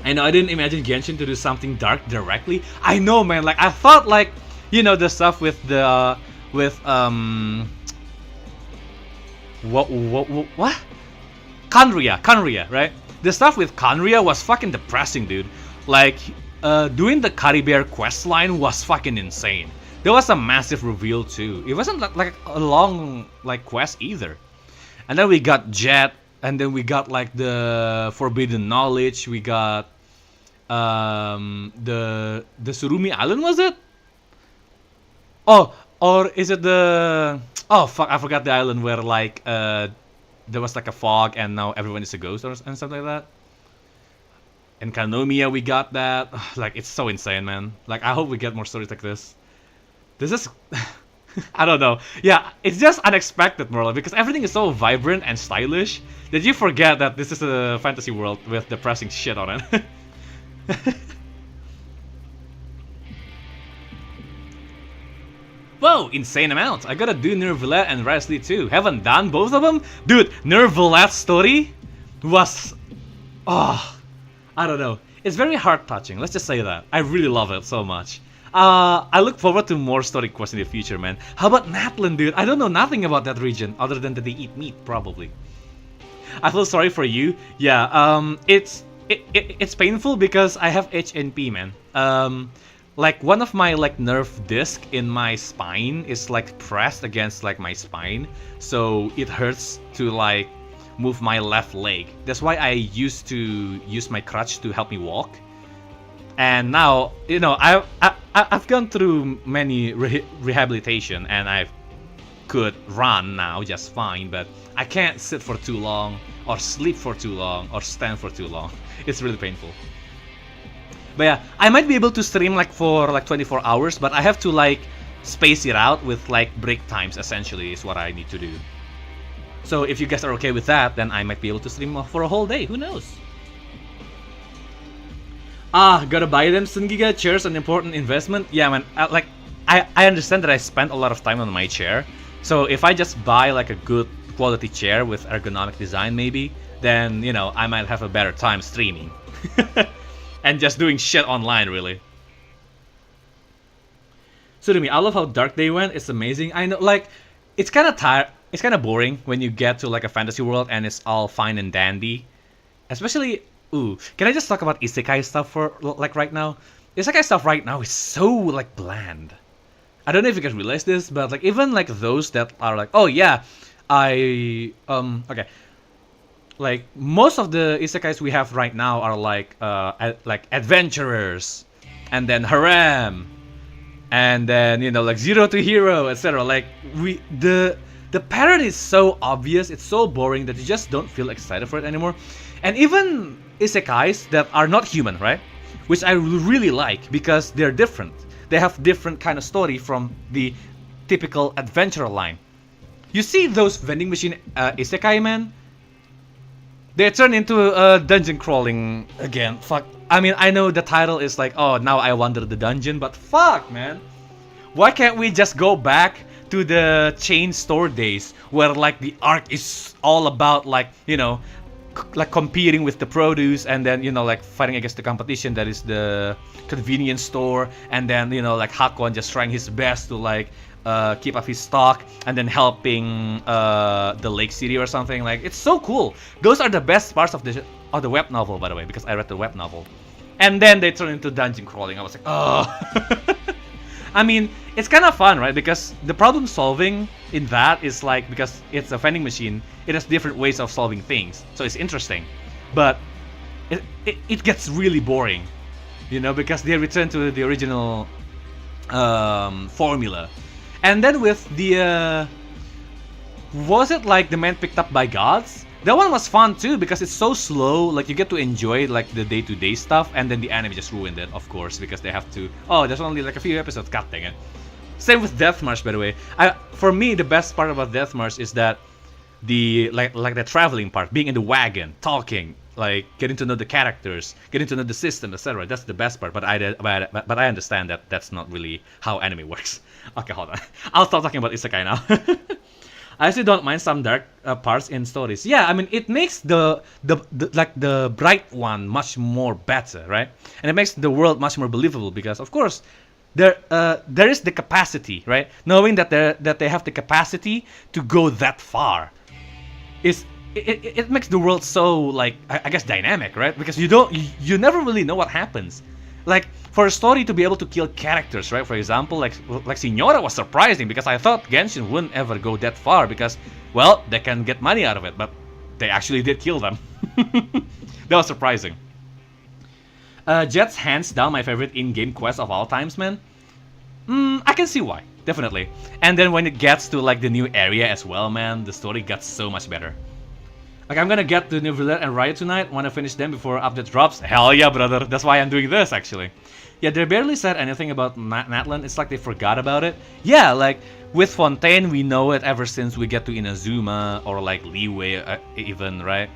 I know I didn't imagine Genshin to do something dark directly. I know, man, like I thought like, you know, the stuff with the what? Conria, right? The stuff with Conria was fucking depressing, dude. Like, doing the Caribear quest line was fucking insane. There was a massive reveal too. It wasn't like a long like quest either. And then we got Jet, and then we got like the Forbidden Knowledge. We got the Surumi Island, was it? Oh, or is it the? Oh fuck, I forgot the island where like there was like a fog and now everyone is a ghost and something like that. In Kanomia we got that. Like it's so insane, man. Like I hope we get more stories like this. This is I don't know. Yeah, it's just unexpected, more because everything is so vibrant and stylish that you forget that this is a fantasy world with depressing shit on it. Whoa, insane amount. I gotta do Neuvillette and Risley too. Haven't done both of them? Dude, Neuvillette's story was... Oh, I don't know. It's very heart-touching, let's just say that. I really love it so much. I look forward to more story quests in the future, man. How about Natlan, dude? I don't know nothing about that region, other than that they eat meat, probably. I feel sorry for you. Yeah, it's painful because I have HNP, man. Like one of my like nerve disc in my spine is like pressed against like my spine, so it hurts to like move my left leg. That's why I used to use my crutch to help me walk. And now, you know, I've gone through many rehabilitation and I could run now just fine, but I can't sit for too long or sleep for too long or stand for too long. It's really painful. But yeah, I might be able to stream like for like 24 hours, but I have to like space it out with like break times essentially is what I need to do. So if you guys are okay with that, then I might be able to stream for a whole day, who knows? Gotta buy them, Sungiga. Chair's an important investment. Yeah, man, I understand that I spent a lot of time on my chair. So if I just buy like a good quality chair with ergonomic design maybe, then, you know, I might have a better time streaming. And just doing shit online, really. So to me, I love how dark they went. It's amazing. I know, like, it's kind of boring when you get to like a fantasy world and it's all fine and dandy. Especially, can I just talk about isekai stuff for like right now? Isekai stuff right now is so like bland. I don't know if you guys realize this, but like even like those that are like, oh yeah, okay, like most of the isekais we have right now are like like adventurers, and then harem, and then like zero to hero, etc. Like the pattern is so obvious, it's so boring that you just don't feel excited for it anymore. And even isekais that are not human, right? Which I really like because they're different. They have different kind of story from the typical adventurer line. You see those vending machine isekai, man? They turn into dungeon crawling again. Fuck. I mean, I know the title is like, oh, now I wander the dungeon, but fuck, man. Why can't we just go back to the chain store days where like the arc is all about like, like competing with the produce, and then like fighting against the competition that is the convenience store, and then like Hakon just trying his best to like keep up his stock, and then helping the Lake City or something. Like, it's so cool. Those are the best parts of the web novel, by the way, because I read the web novel. And then they turn into dungeon crawling. I was like, oh. I mean, it's kind of fun, right? Because the problem solving in that is like, because it's a vending machine, it has different ways of solving things. So it's interesting. But it gets really boring, because they return to the original formula. And then with the, was it like The Man Picked Up by Gods? That one was fun too, because it's so slow, like you get to enjoy like the day-to-day stuff, and then the anime just ruined it, of course, because they have to, there's only like a few episodes, god dang it. Same with Death March, by the way. For me, the best part about Death March is that the like the traveling part, being in the wagon, talking, like getting to know the characters, getting to know the system, etc. That's the best part. But I understand that that's not really how anime works. Okay, hold on. I'll stop talking about isekai now. I actually don't mind some dark parts in stories. Yeah, I mean, it makes the bright one much more better, right? And it makes the world much more believable because, of course, there is the capacity, right? Knowing that they have the capacity to go that far, it makes the world so like I guess dynamic, right? Because you never really know what happens. Like, for a story to be able to kill characters, right? For example, like Signora was surprising because I thought Genshin wouldn't ever go that far because, well, they can get money out of it, but they actually did kill them. That was surprising. Jet's hands down my favorite in-game quest of all times, man. I can see why, definitely. And then when it gets to like the new area as well, man, the story got so much better. Like, I'm gonna get to Neuvillette and Riot tonight. Wanna finish them before update drops? Hell yeah, brother. That's why I'm doing this, actually. Yeah, they barely said anything about Natlan. It's like they forgot about it. Yeah, like, with Fontaine, we know it ever since we get to Inazuma, or like Liyue even, right?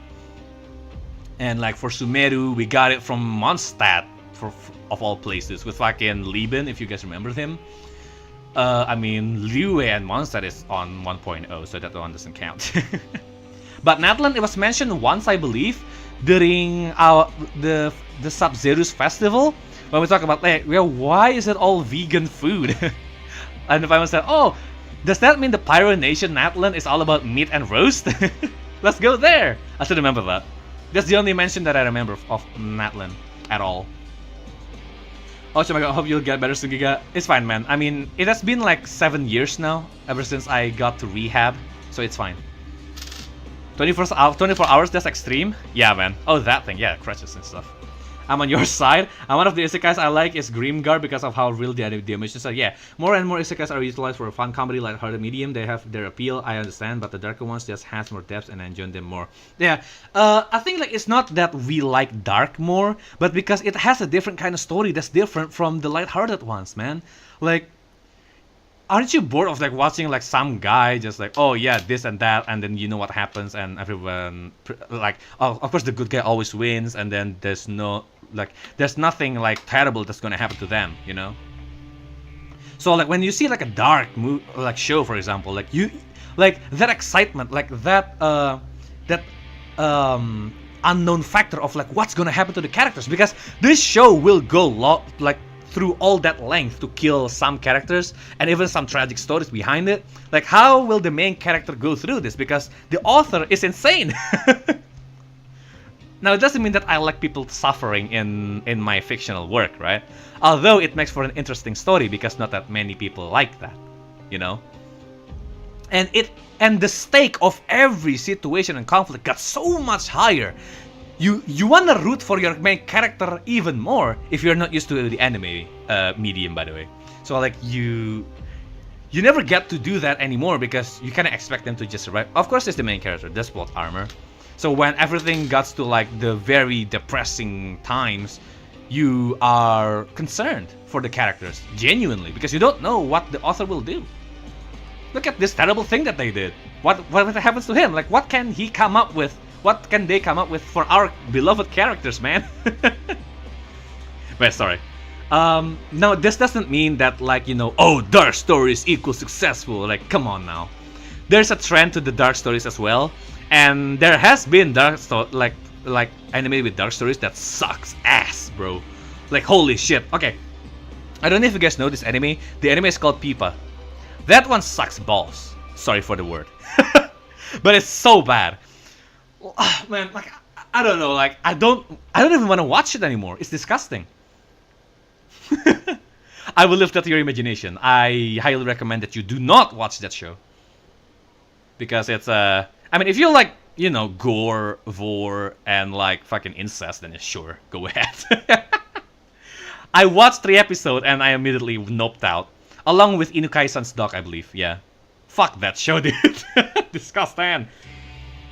And like for Sumeru, we got it from Mondstadt, of all places, with fucking Lieben, if you guys remember him. I mean, Liyue and Mondstadt is on 1.0, so that one doesn't count. But Natlan, it was mentioned once, I believe, during the Sub-Zero's festival, when we talk about, like, well, why is it all vegan food? And if I said, oh, does that mean the Pyro Nation Natlan is all about meat and roast? Let's go there. I should remember that. That's the only mention that I remember of Natlan at all. Oh my god, I hope you'll get better, Sugiga. It's fine, man. I mean, it has been like 7 years now, ever since I got to rehab, so it's fine. 24 hours, that's extreme? Yeah, man. Oh, that thing. Yeah, crutches and stuff. I'm on your side. And one of the isekais I like is Grimgar because of how real the emotions are. Yeah, more and more isekais are utilized for a fun comedy, light-hearted medium. They have their appeal, I understand, but the darker ones just has more depth and I enjoy them more. Yeah, I think like it's not that we like dark more, but because it has a different kind of story that's different from the light-hearted ones, man. Like, aren't you bored of like watching like some guy just like, oh yeah, this and that, and then you know what happens, and everyone like, oh, of course the good guy always wins, and then there's nothing like terrible that's gonna happen to them, you know? So like when you see like a dark like show, for example, like you like that excitement, like that unknown factor of like what's gonna happen to the characters, because this show will go like through all that length to kill some characters and even some tragic stories behind it. Like, how will the main character go through this? Because the author is insane. Now, it doesn't mean that I like people suffering in my fictional work, right? Although it makes for an interesting story because not that many people like that, you know? And the stake of every situation and conflict got so much higher. You wanna root for your main character even more if you're not used to the anime medium, by the way. So like you never get to do that anymore because you kind of expect them to just survive. Of course, it's the main character, that's plot armor. So when everything gets to like the very depressing times, you are concerned for the characters, genuinely, because you don't know what the author will do. Look at this terrible thing that they did. What happens to him? Like, what can he come up with? What can they come up with for our beloved characters, man? But sorry. No, this doesn't mean that, like, you know, oh, dark stories equal successful. Like, come on now. There's a trend to the dark stories as well, and there has been like anime with dark stories that sucks ass, bro. Like, holy shit. Okay, I don't know if you guys know this anime. The anime is called Pipa. That one sucks balls. Sorry for the word, but it's so bad. Man, like, I don't know. Like, I don't even want to watch it anymore. It's disgusting. I will leave that to your imagination. I highly recommend that you do not watch that show. Because it's, I mean, if you like, you know, gore, vor, and like fucking incest, then sure, go ahead. I watched 3 episodes and I immediately noped out. Along with Inukai-san's dog, I believe, yeah. Fuck that show, dude. Disgusting.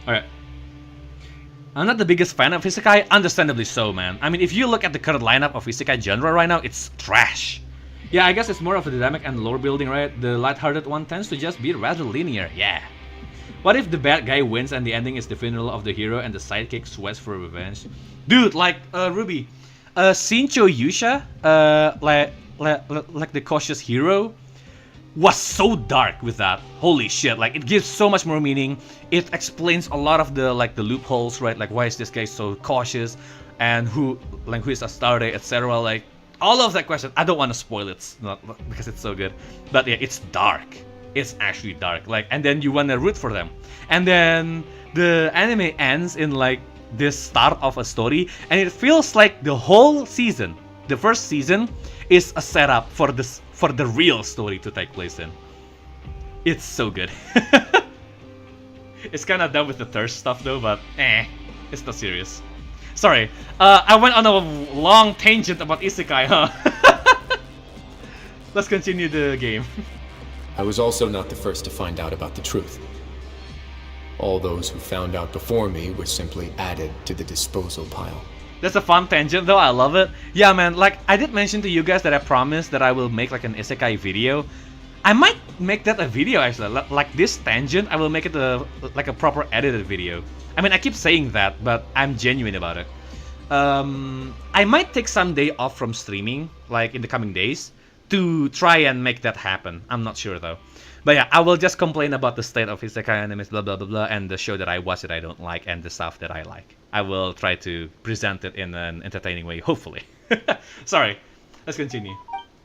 Alright. I'm not the biggest fan of isekai, understandably so, man. I mean, if you look at the current lineup of isekai genre right now, it's trash. Yeah, I guess it's more of a dynamic and lore building, right? The lighthearted one tends to just be rather linear, yeah. What if the bad guy wins and the ending is the funeral of the hero and the sidekick sweats for revenge? Dude, like, Ruby, Shincho Yusha, like the cautious hero, was so dark with that. Holy shit, like, it gives so much more meaning. It explains a lot of the, like, the loopholes, right? Like, why is this guy so cautious, and who is Astarte, etc. Like, all of that question. I don't want to spoil it, not because it's so good, but yeah, it's dark. It's actually dark. Like, and then you want to root for them, and then the anime ends in like this start of a story, and it feels like the whole season, the first season, is a setup for the real story to take place in. It's so good. It's kind of done with the thirst stuff though, but it's not serious. Sorry, I went on a long tangent about isekai, huh? Let's continue the game. I was also not the first to find out about the truth. All those who found out before me were simply added to the disposal pile. That's a fun tangent though, I love it. Yeah, man, like, I did mention to you guys that I promised that I will make like an isekai video. I might make that a video actually. Like this tangent, I will make it like a proper edited video. I mean, I keep saying that, but I'm genuine about it. I might take some day off from streaming, like in the coming days, to try and make that happen. I'm not sure though. But yeah, I will just complain about the state of isekai animes, blah blah blah blah, and the show that I watch that I don't like, and the stuff that I like. I will try to present it in an entertaining way, hopefully. Sorry, let's continue.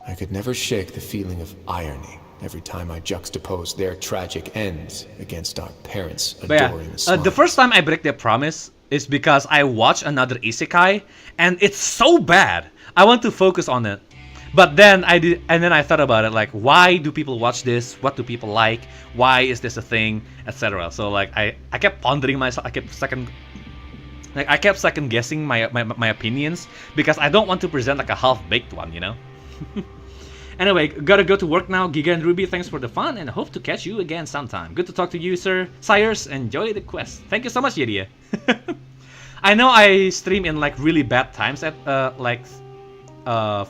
I could never shake the feeling of irony every time I juxtapose their tragic ends against our parents' adoring smiles. The first time I break their promise is because I watch another isekai, and it's so bad. I want to focus on it. But then I thought about it, like, why do people watch this? What do people like? Why is this a thing? Etc. So like I kept pondering myself. I kept second guessing my opinions because I don't want to present like a half-baked one, you know. Anyway, gotta go to work now. Giga and Ruby, thanks for the fun, and hope to catch you again sometime. Good to talk to you, sires. Enjoy the quest. Thank you so much, Yedia. I know I stream in like really bad times at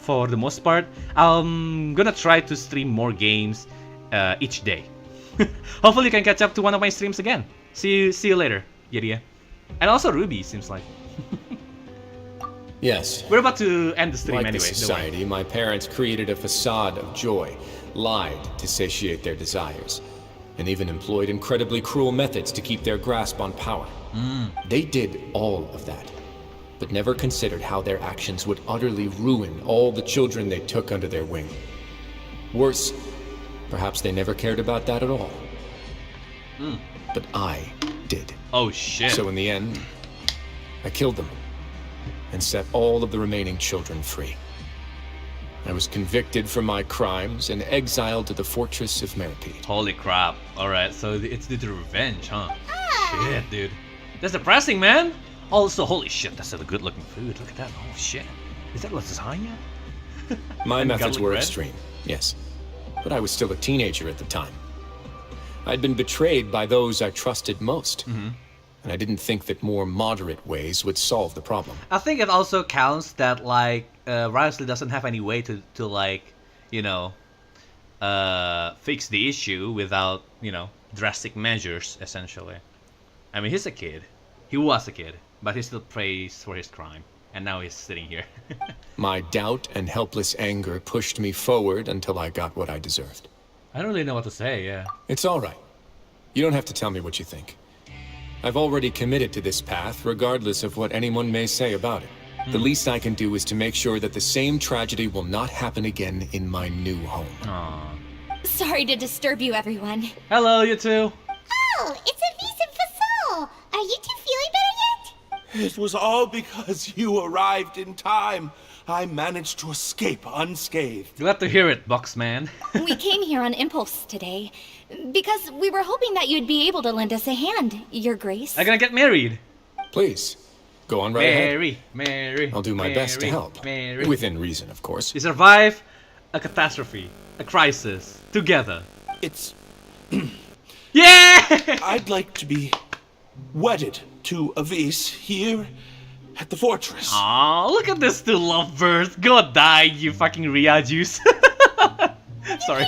for the most part. I'm gonna try to stream more games each day. Hopefully you can catch up to one of my streams again. See you later, Yedia. And also Ruby, seems like. Yes. We're about to end the stream like anyway. The society, my parents created a facade of joy, lied to satiate their desires, and even employed incredibly cruel methods to keep their grasp on power. They did all of that, but never considered how their actions would utterly ruin all the children they took under their wing. Worse, perhaps they never cared about that at all. But I did. Oh shit. So in the end, I killed them and set all of the remaining children free. I was convicted for my crimes and exiled to the fortress of Meripede. Holy crap. Alright, so it's due to revenge, huh? Shit, dude. That's depressing, man! Also, holy shit, that's a good looking food. Look at that. Oh shit. Is that lasagna? My methods were bread? extreme, yes. But I was still a teenager at the time. I'd been betrayed by those I trusted most. And I didn't think that more moderate ways would solve the problem. I think it also counts that, like, Wriothesley doesn't have any way to like, you know, fix the issue without, you know, drastic measures, essentially. I mean, he's a kid. He was a kid, but he still pays for his crime. And now he's sitting here. My doubt and helpless anger pushed me forward until I got what I deserved. I don't really know what to say, yeah. It's all right. You don't have to tell me what you think. I've already committed to this path, regardless of what anyone may say about it. The least I can do is to make sure that the same tragedy will not happen again in my new home. Aww. Sorry to disturb you, everyone. Hello, you two. Oh, it's a Vincent Fasol. Are you two feeling better yet? It was all because you arrived in time. I managed to escape unscathed. Glad to hear it, Boxman. We came here on impulse today, because we were hoping that you'd be able to lend us a hand, Your Grace. I'm gonna get married. Please, go on right ahead. Mary. I'll do my best to help. Mary. Within reason, of course. We survive a catastrophe, a crisis, together. It's... Yeah! I'd like to be wedded to Avis here at the fortress. Aw, look at this two lovebirds. Go die, you fucking Ria juice. Sorry.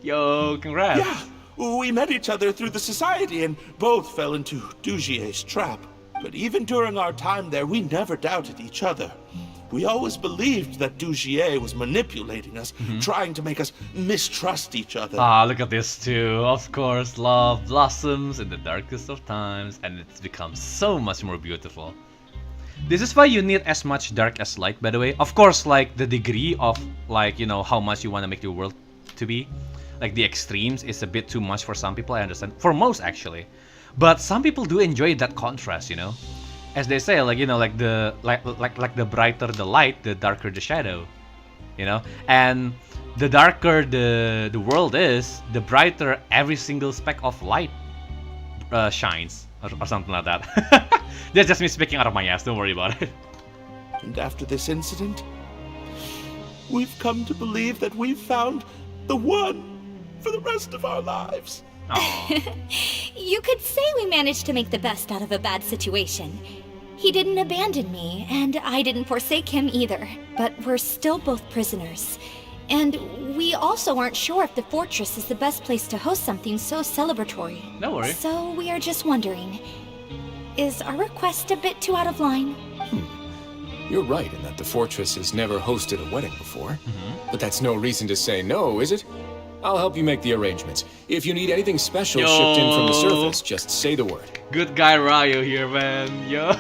Yo, congrats. Yeah, we met each other through the society and both fell into Dugier's trap. But even during our time there, we never doubted each other. We always believed that Dugier was manipulating us, trying to make us mistrust each other. Ah, look at this too. Of course, love blossoms in the darkest of times, and it's become so much more beautiful. This is why you need as much dark as light, by the way. Of course, like, the degree of, like, you know, how much you want to make your world to be. Like, the extremes is a bit too much for some people, I understand. For most, actually. But some people do enjoy that contrast, you know? As they say, like, you know, like the brighter the light, the darker the shadow, you know. And the darker the world is, the brighter every single speck of light shines, or something like that. That's just me speaking out of my ass. Don't worry about it. And after this incident, we've come to believe that we've found the one for the rest of our lives. You could say we managed to make the best out of a bad situation. He didn't abandon me, and I didn't forsake him either. But we're still both prisoners. And we also aren't sure if the fortress is the best place to host something so celebratory. No worry. So we are just wondering, is our request a bit too out of line? You're right in that the fortress has never hosted a wedding before. But that's no reason to say no, is it? I'll help you make the arrangements. If you need anything special shipped in from the surface, just say the word. Good guy Ryo here, man. Yo.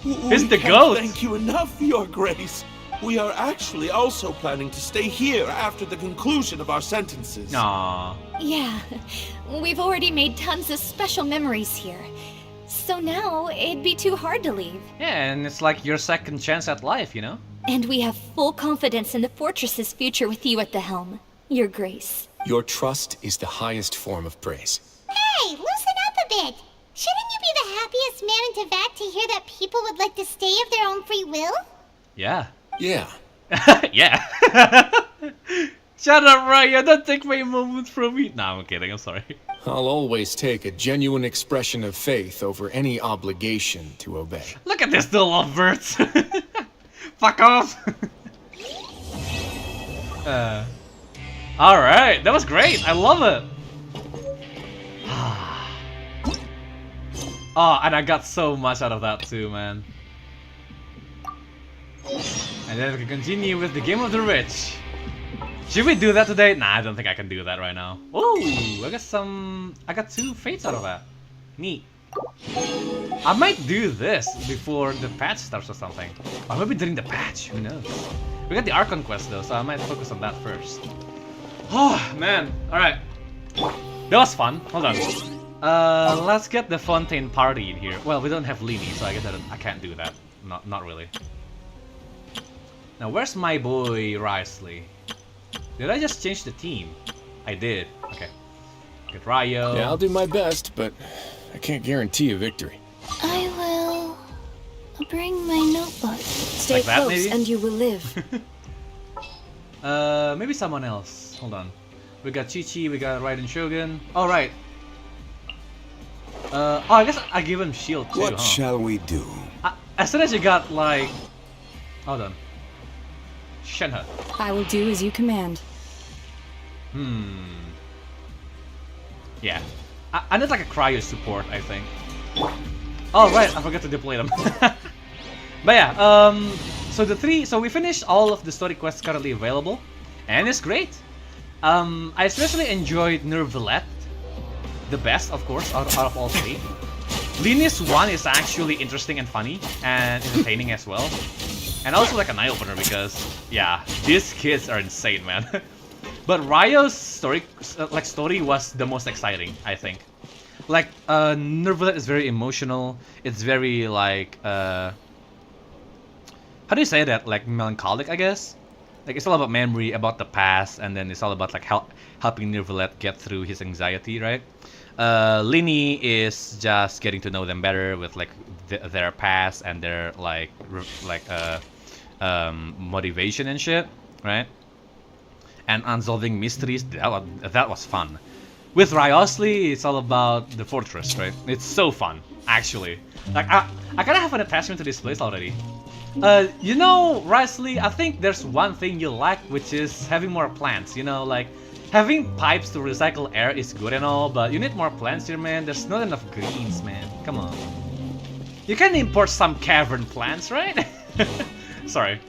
It's We the can't goat. thank you enough, Your Grace. We are actually also planning to stay here after the conclusion of our sentences. Aww. Yeah, we've already made tons of special memories here. So now, it'd be too hard to leave. Yeah, and it's like your second chance at life, you know? And we have full confidence in the fortress's future with you at the helm, Your Grace. Your trust is the highest form of praise. Hey, loosen up a bit. Shouldn't you be the happiest man in Tevat to hear that people would like to stay of their own free will? Yeah. Yeah. Yeah. Shut up, Ryo. Don't take my moment from me. No, I'm kidding. I'm sorry. I'll always take a genuine expression of faith over any obligation to obey. Look at this, the lovebirds. Fuck off. Alright, that was great. I love it. Oh, and I got so much out of that too, man. And then we can continue with the Game of the Rich. Should we do that today? Nah, I don't think I can do that right now. Ooh, I got 2 fates out of that. Neat. I might do this before the patch starts or something. Or maybe during the patch, who knows. We got the Archon quest though, so I might focus on that first. Oh, man. Alright. That was fun. Hold on. Let's get the Fontaine party in here. Well, we don't have Lini, so I guess I can't do that. Not really. Now, where's my boy Risley? Did I just change the team? I did. Okay. Get Ryo. Yeah, I'll do my best, but I can't guarantee a victory. I will bring my notebook. Stay Like that, close maybe? and you will live. Maybe someone else. Hold on. We got Chi-Chi, we got Raiden Shogun. Oh, right. Oh, I guess I give him shield too, What shall we do? As soon as you got, like... Hold on. Shenhe. I will do as you command. Yeah. I need like a cryo support, I think. Oh, right, I forgot to deploy them. But yeah, so we finished all of the story quests currently available, and it's great. I especially enjoyed Neuvillette the best, of course, out of all three. Linus 1 is actually interesting and funny, and entertaining as well. And also like an eye-opener because, yeah, these kids are insane, man. But Ryo's story was the most exciting, I think. Like, Neuvillette is very emotional. It's very like, how do you say that? Like melancholic, I guess. Like it's all about memory, about the past, and then it's all about like helping Neuvillette get through his anxiety, right? Lini is just getting to know them better with like their past and their motivation and shit, right? And unsolving mysteries. That was fun. With Ryosley, it's all about the fortress, right? It's so fun, actually. Like I kind of have an attachment to this place already. You know, Ryosley, I think there's one thing you like, which is having more plants. You know, like having pipes to recycle air is good and all, but you need more plants here, man. There's not enough greens, man. Come on. You can import some cavern plants, right? Sorry.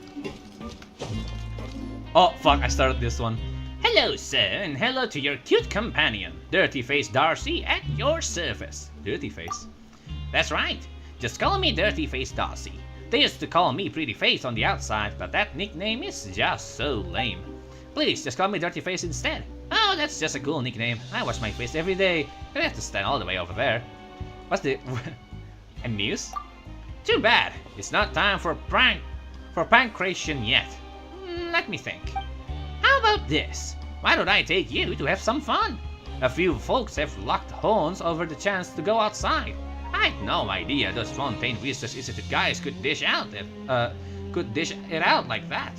Oh, fuck, I started this one. Hello, sir, and hello to your cute companion, Dirty Face Darcy, at your service. Dirty Face? That's right. Just call me Dirty Face Darcy. They used to call me Pretty Face on the outside, but that nickname is just so lame. Please, just call me Dirty Face instead. Oh, that's just a cool nickname. I wash my face every day. I have to stand all the way over there. What's the... a news? Too bad. It's not time for pancreation yet. Let me think. How about this? Why don't I take you to have some fun? A few folks have locked horns over the chance to go outside. I had no idea those Fontaine Vistas Institute guys could dish it out like that.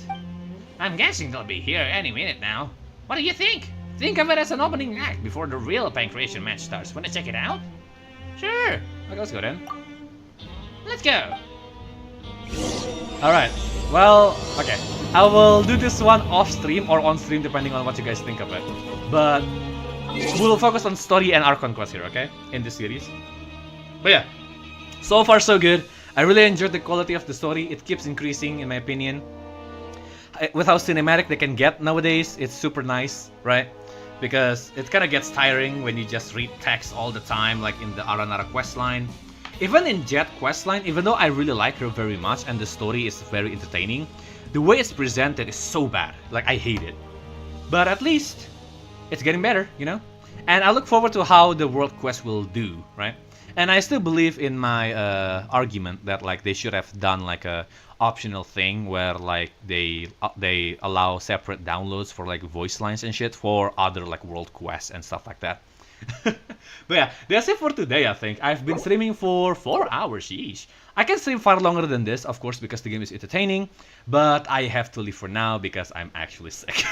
I'm guessing they'll be here any minute now. What do you think? Think of it as an opening act before the real pancreation match starts. Wanna check it out? Sure. Okay, let's go then. Let's go. Alright. Well, okay. I will do this one off stream or on stream depending on what you guys think of it. But we'll focus on story and Archon quest here, okay? In this series. But yeah, so far so good. I really enjoyed the quality of the story. It keeps increasing in my opinion. With how cinematic they can get nowadays, it's super nice, right? Because it kind of gets tiring when you just read text all the time, like in the Aranara questline. Even in Jet questline, even though I really like her very much and the story is very entertaining, the way it's presented is so bad. Like, I hate it. But at least, it's getting better, you know? And I look forward to how the world quest will do, right? And I still believe in my argument that like they should have done like a optional thing where like they allow separate downloads for like voice lines and shit for other like world quests and stuff like that. But yeah, that's it for today, I think. I've been streaming for 4 hours, yeesh. I can stream far longer than this, of course, because the game is entertaining, but I have to leave for now because I'm actually sick.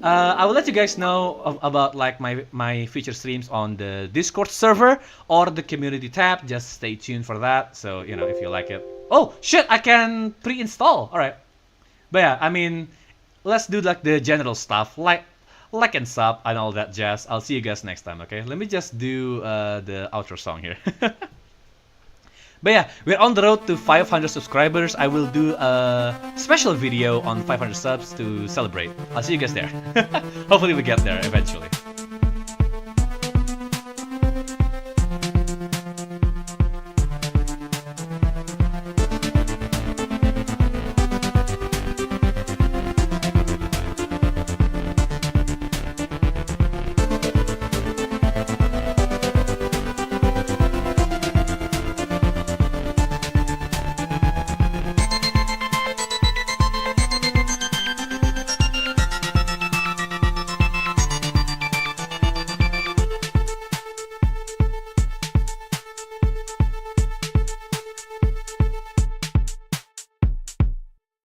I will let you guys know about like my future streams on the Discord server or the community tab. Just stay tuned for that. So, you know, if you like it. Oh, shit, I can pre-install. All right. But yeah, I mean, let's do like the general stuff, like and sub and all that jazz. I'll see you guys next time, okay? Let me just do the outro song here. But yeah, we're on the road to 500 subscribers. I will do a special video on 500 subs to celebrate. I'll see you guys there. Hopefully we get there eventually.